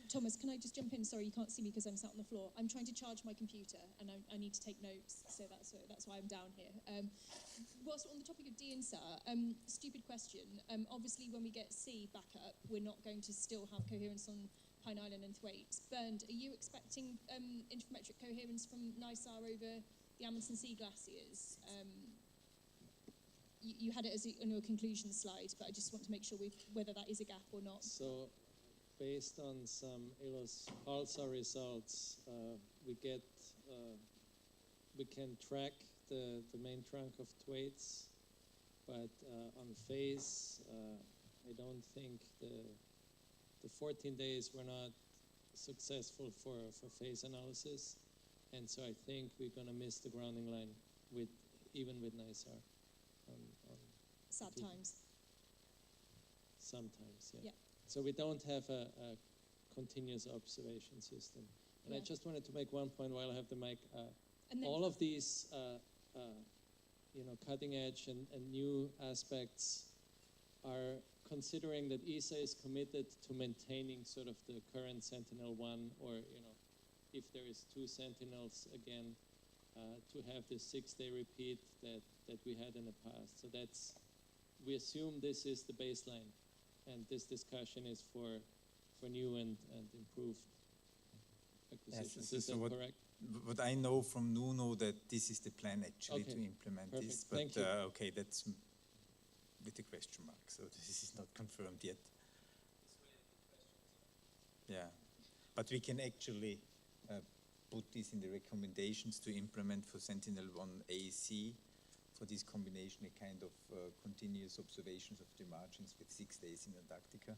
[SPEAKER 12] Thomas, can I just jump in? Sorry, you can't see me because I'm sat on the floor. I'm trying to charge my computer, and I need to take notes, so that's why I'm down here. Whilst on the topic of de-insert, stupid question. Obviously, when we get C back up, we're not going to still have coherence on Pine Island and Thwaites. Bernd, are you expecting interferometric coherence from NISAR over the Amundsen Sea glaciers? You had it as on your conclusion slide, but I just want to make sure whether that is a gap or not.
[SPEAKER 9] So, based on some PULSAR results, we can track the main trunk of Thwaites, but on phase, I don't think the 14 days were not successful for phase analysis, and so I think we're going to miss the grounding line even with NISAR.
[SPEAKER 12] Sad times.
[SPEAKER 9] Sometimes, yeah.
[SPEAKER 12] Yeah.
[SPEAKER 9] So we don't have a continuous observation system. And I just wanted to make one point while I have the mic.
[SPEAKER 12] And then
[SPEAKER 9] all of these, you know, cutting edge and new aspects are considering that ESA is committed to maintaining sort of the current Sentinel-1, or, you know, if there is 2 Sentinels again, to have this 6-day repeat that we had in the past. So that's, we assume this is the baseline, and this discussion is for new and improved acquisitions.
[SPEAKER 13] Yes,
[SPEAKER 9] is that correct?
[SPEAKER 13] What I know from Nuno, that this is the plan actually
[SPEAKER 9] Okay.
[SPEAKER 13] to implement
[SPEAKER 9] Perfect.
[SPEAKER 13] this, but
[SPEAKER 9] Thank you.
[SPEAKER 13] okay, that's with a question mark, so this is not confirmed yet. Yeah, but we can actually put this in the recommendations to implement for Sentinel-1 AC, for this combination, a kind of continuous observations of the margins with 6 days in Antarctica,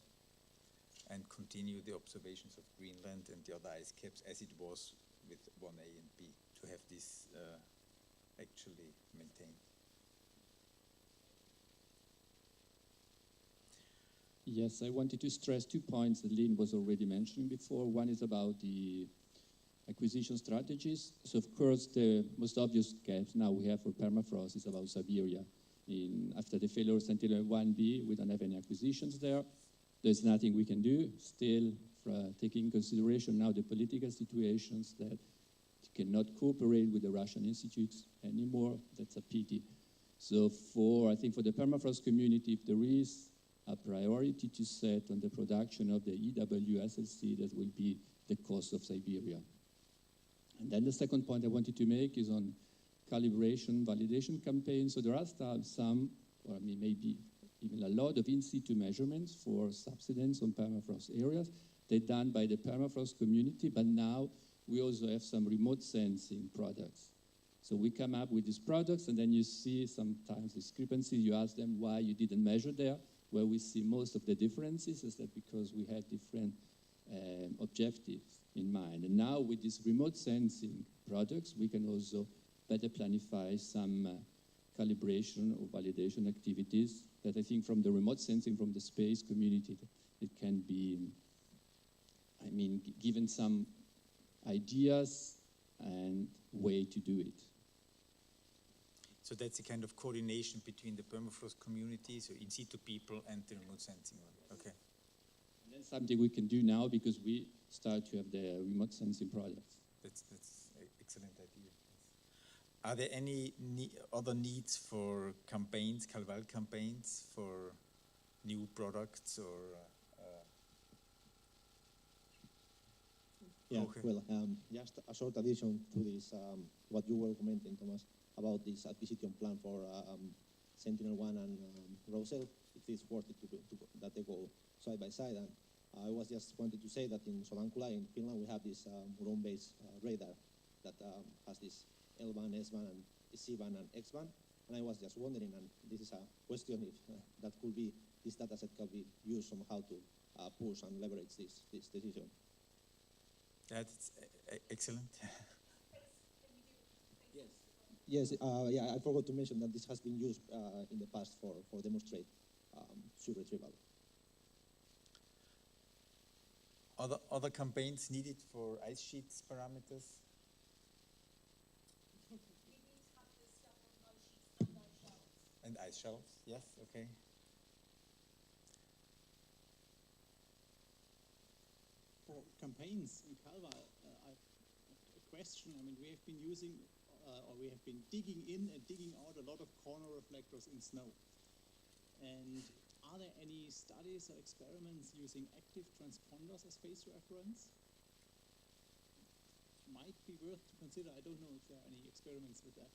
[SPEAKER 13] and continue the observations of Greenland and the other ice caps as it was with 1A and B, to have this actually maintained.
[SPEAKER 4] Yes, I wanted to stress 2 points that Lynn was already mentioning before. One is about the acquisition strategies. So of course, the most obvious gap now we have for permafrost is about Siberia. After the failure of Sentinel-1B, we don't have any acquisitions there. There's nothing we can do. Still, taking into consideration now the political situations that cannot cooperate with the Russian institutes anymore, that's a pity. So I think for the permafrost community, if there is a priority to set on the production of the EW SLC, that will be the coast of Siberia. And then the second point I wanted to make is on calibration validation campaigns. So there are some, or I mean maybe even a lot of in situ measurements for subsidence on permafrost areas. They're done by the permafrost community, but now we also have some remote sensing products. So we come up with these products, and then you see sometimes discrepancy. You ask them why you didn't measure there. Where we see most of the differences is that because we had different objectives in mind. And now with these remote sensing products, we can also better planify some calibration or validation activities that I think from the remote sensing from the space community, it can be, I mean, given some ideas and way to do it.
[SPEAKER 13] So that's a kind of coordination between the permafrost community, so in situ people, and the remote sensing one. Okay.
[SPEAKER 4] And that's something we can do now because we start to have the remote sensing products.
[SPEAKER 13] That's an excellent idea. Are there any other needs for campaigns, Calval campaigns, for new products or?
[SPEAKER 2] Yeah,
[SPEAKER 13] okay.
[SPEAKER 2] well, just a short addition to this, what you were commenting, Thomas, about this acquisition plan for Sentinel-1 and Rosel. It is worth it that they go side by side. And I was just wanted to say that in Sodankula, in Finland, we have this Muron-based radar that has this L-band, S-band, and C-band and X-band. And I was just wondering, and this is a question, if that could be, this data set can be used somehow to push and leverage this decision.
[SPEAKER 13] That's excellent.
[SPEAKER 2] Yes, yeah, I forgot to mention that this has been used in the past for demonstrate sea retrieval.
[SPEAKER 13] Other campaigns needed for ice sheets parameters? And ice shelves, yes, okay.
[SPEAKER 3] For campaigns in Calva, a question. I mean, we have been using, or we have been digging in and digging out a lot of corner reflectors in snow. And are there any studies or experiments using active transponders as phase reference? Might be worth to consider. I don't know if there are any experiments with that.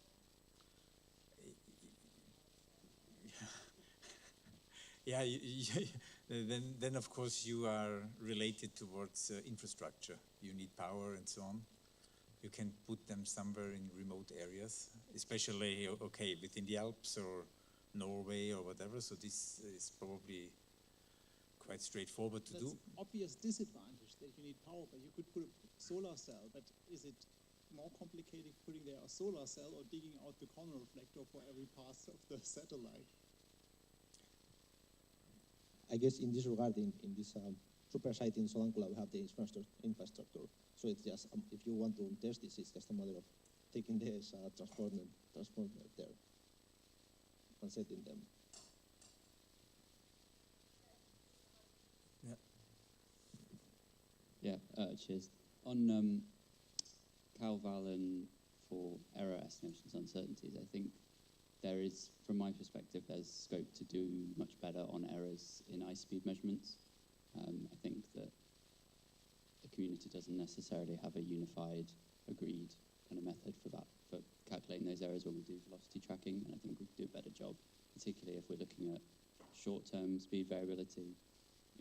[SPEAKER 13] Yeah, then of course you are related towards infrastructure. You need power and so on. You can put them somewhere in remote areas, especially, okay, within the Alps or Norway or whatever. So this is probably quite straightforward to do.
[SPEAKER 3] That's an obvious disadvantage that you need power, but you could put a solar cell. But is it more complicated putting there a solar cell or digging out the corner reflector for every pass of the satellite?
[SPEAKER 2] I guess in this regard, in this super site in Sodankula, we have the infrastructure. So it's just, if you want to test this, it's just a matter of taking this transformer there and setting them.
[SPEAKER 4] Cheers. On Cal-Val and for error estimations, uncertainties, I think there is, from my perspective, there's scope to do much better on errors in ice speed measurements. I think that the community doesn't necessarily have a unified, agreed kind of method for that, for calculating those errors when we do velocity tracking, and I think we could do a better job, particularly if we're looking at short-term speed variability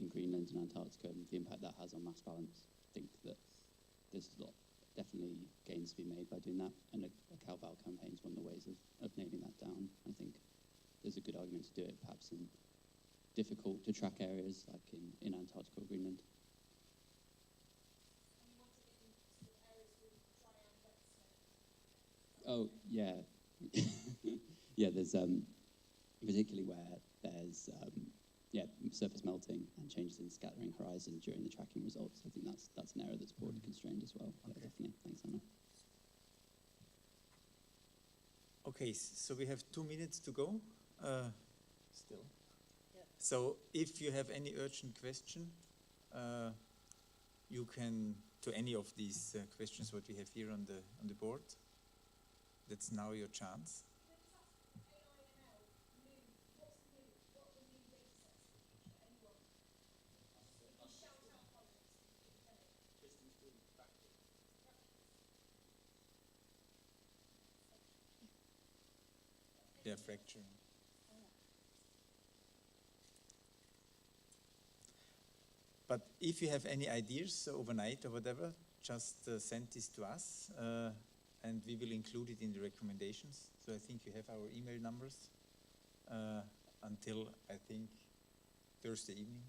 [SPEAKER 4] in Greenland and Antarctica and the impact that has on mass balance. I think that there's definitely gains to be made by doing that, and a Cal-Val campaign is one of the ways of nailing that down. I think there's a good argument to do it perhaps in difficult to track areas like in Antarctica or Greenland. Oh, yeah. Yeah, there's particularly where there's surface melting and changes in scattering horizon during the tracking results. I think that's an area that's broadly constrained as well. Okay. Yeah, definitely. Thanks, Anna.
[SPEAKER 17] Okay, so we have 2 minutes to go still. Yeah. So if you have any urgent question, you can, to any of these questions what we have here on the board, that's now your chance. Yeah, fracture. But if you have any ideas overnight or whatever, just send this to us and we will include it in the recommendations. So I think you have our email numbers until, I think, Thursday evening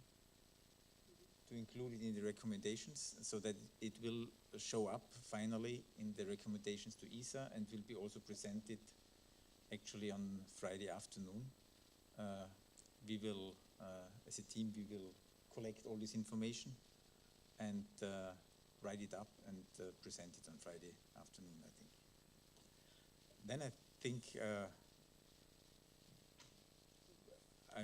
[SPEAKER 17] to include it in the recommendations so that it will show up finally in the recommendations to ESA and will be also presented actually on Friday afternoon. We will, as a team, we will collect all this information and write it up and present it on Friday afternoon, I think. Then I think I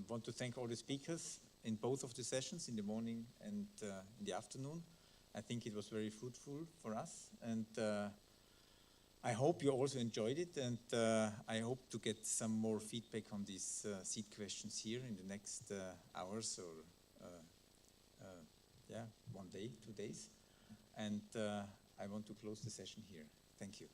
[SPEAKER 17] want to thank all the speakers in both of the sessions, in the morning and in the afternoon. I think it was very fruitful for us, and I hope you also enjoyed it, and I hope to get some more feedback on these seed questions here in the next hours or 1 day, 2 days. And I want to close the session here. Thank you.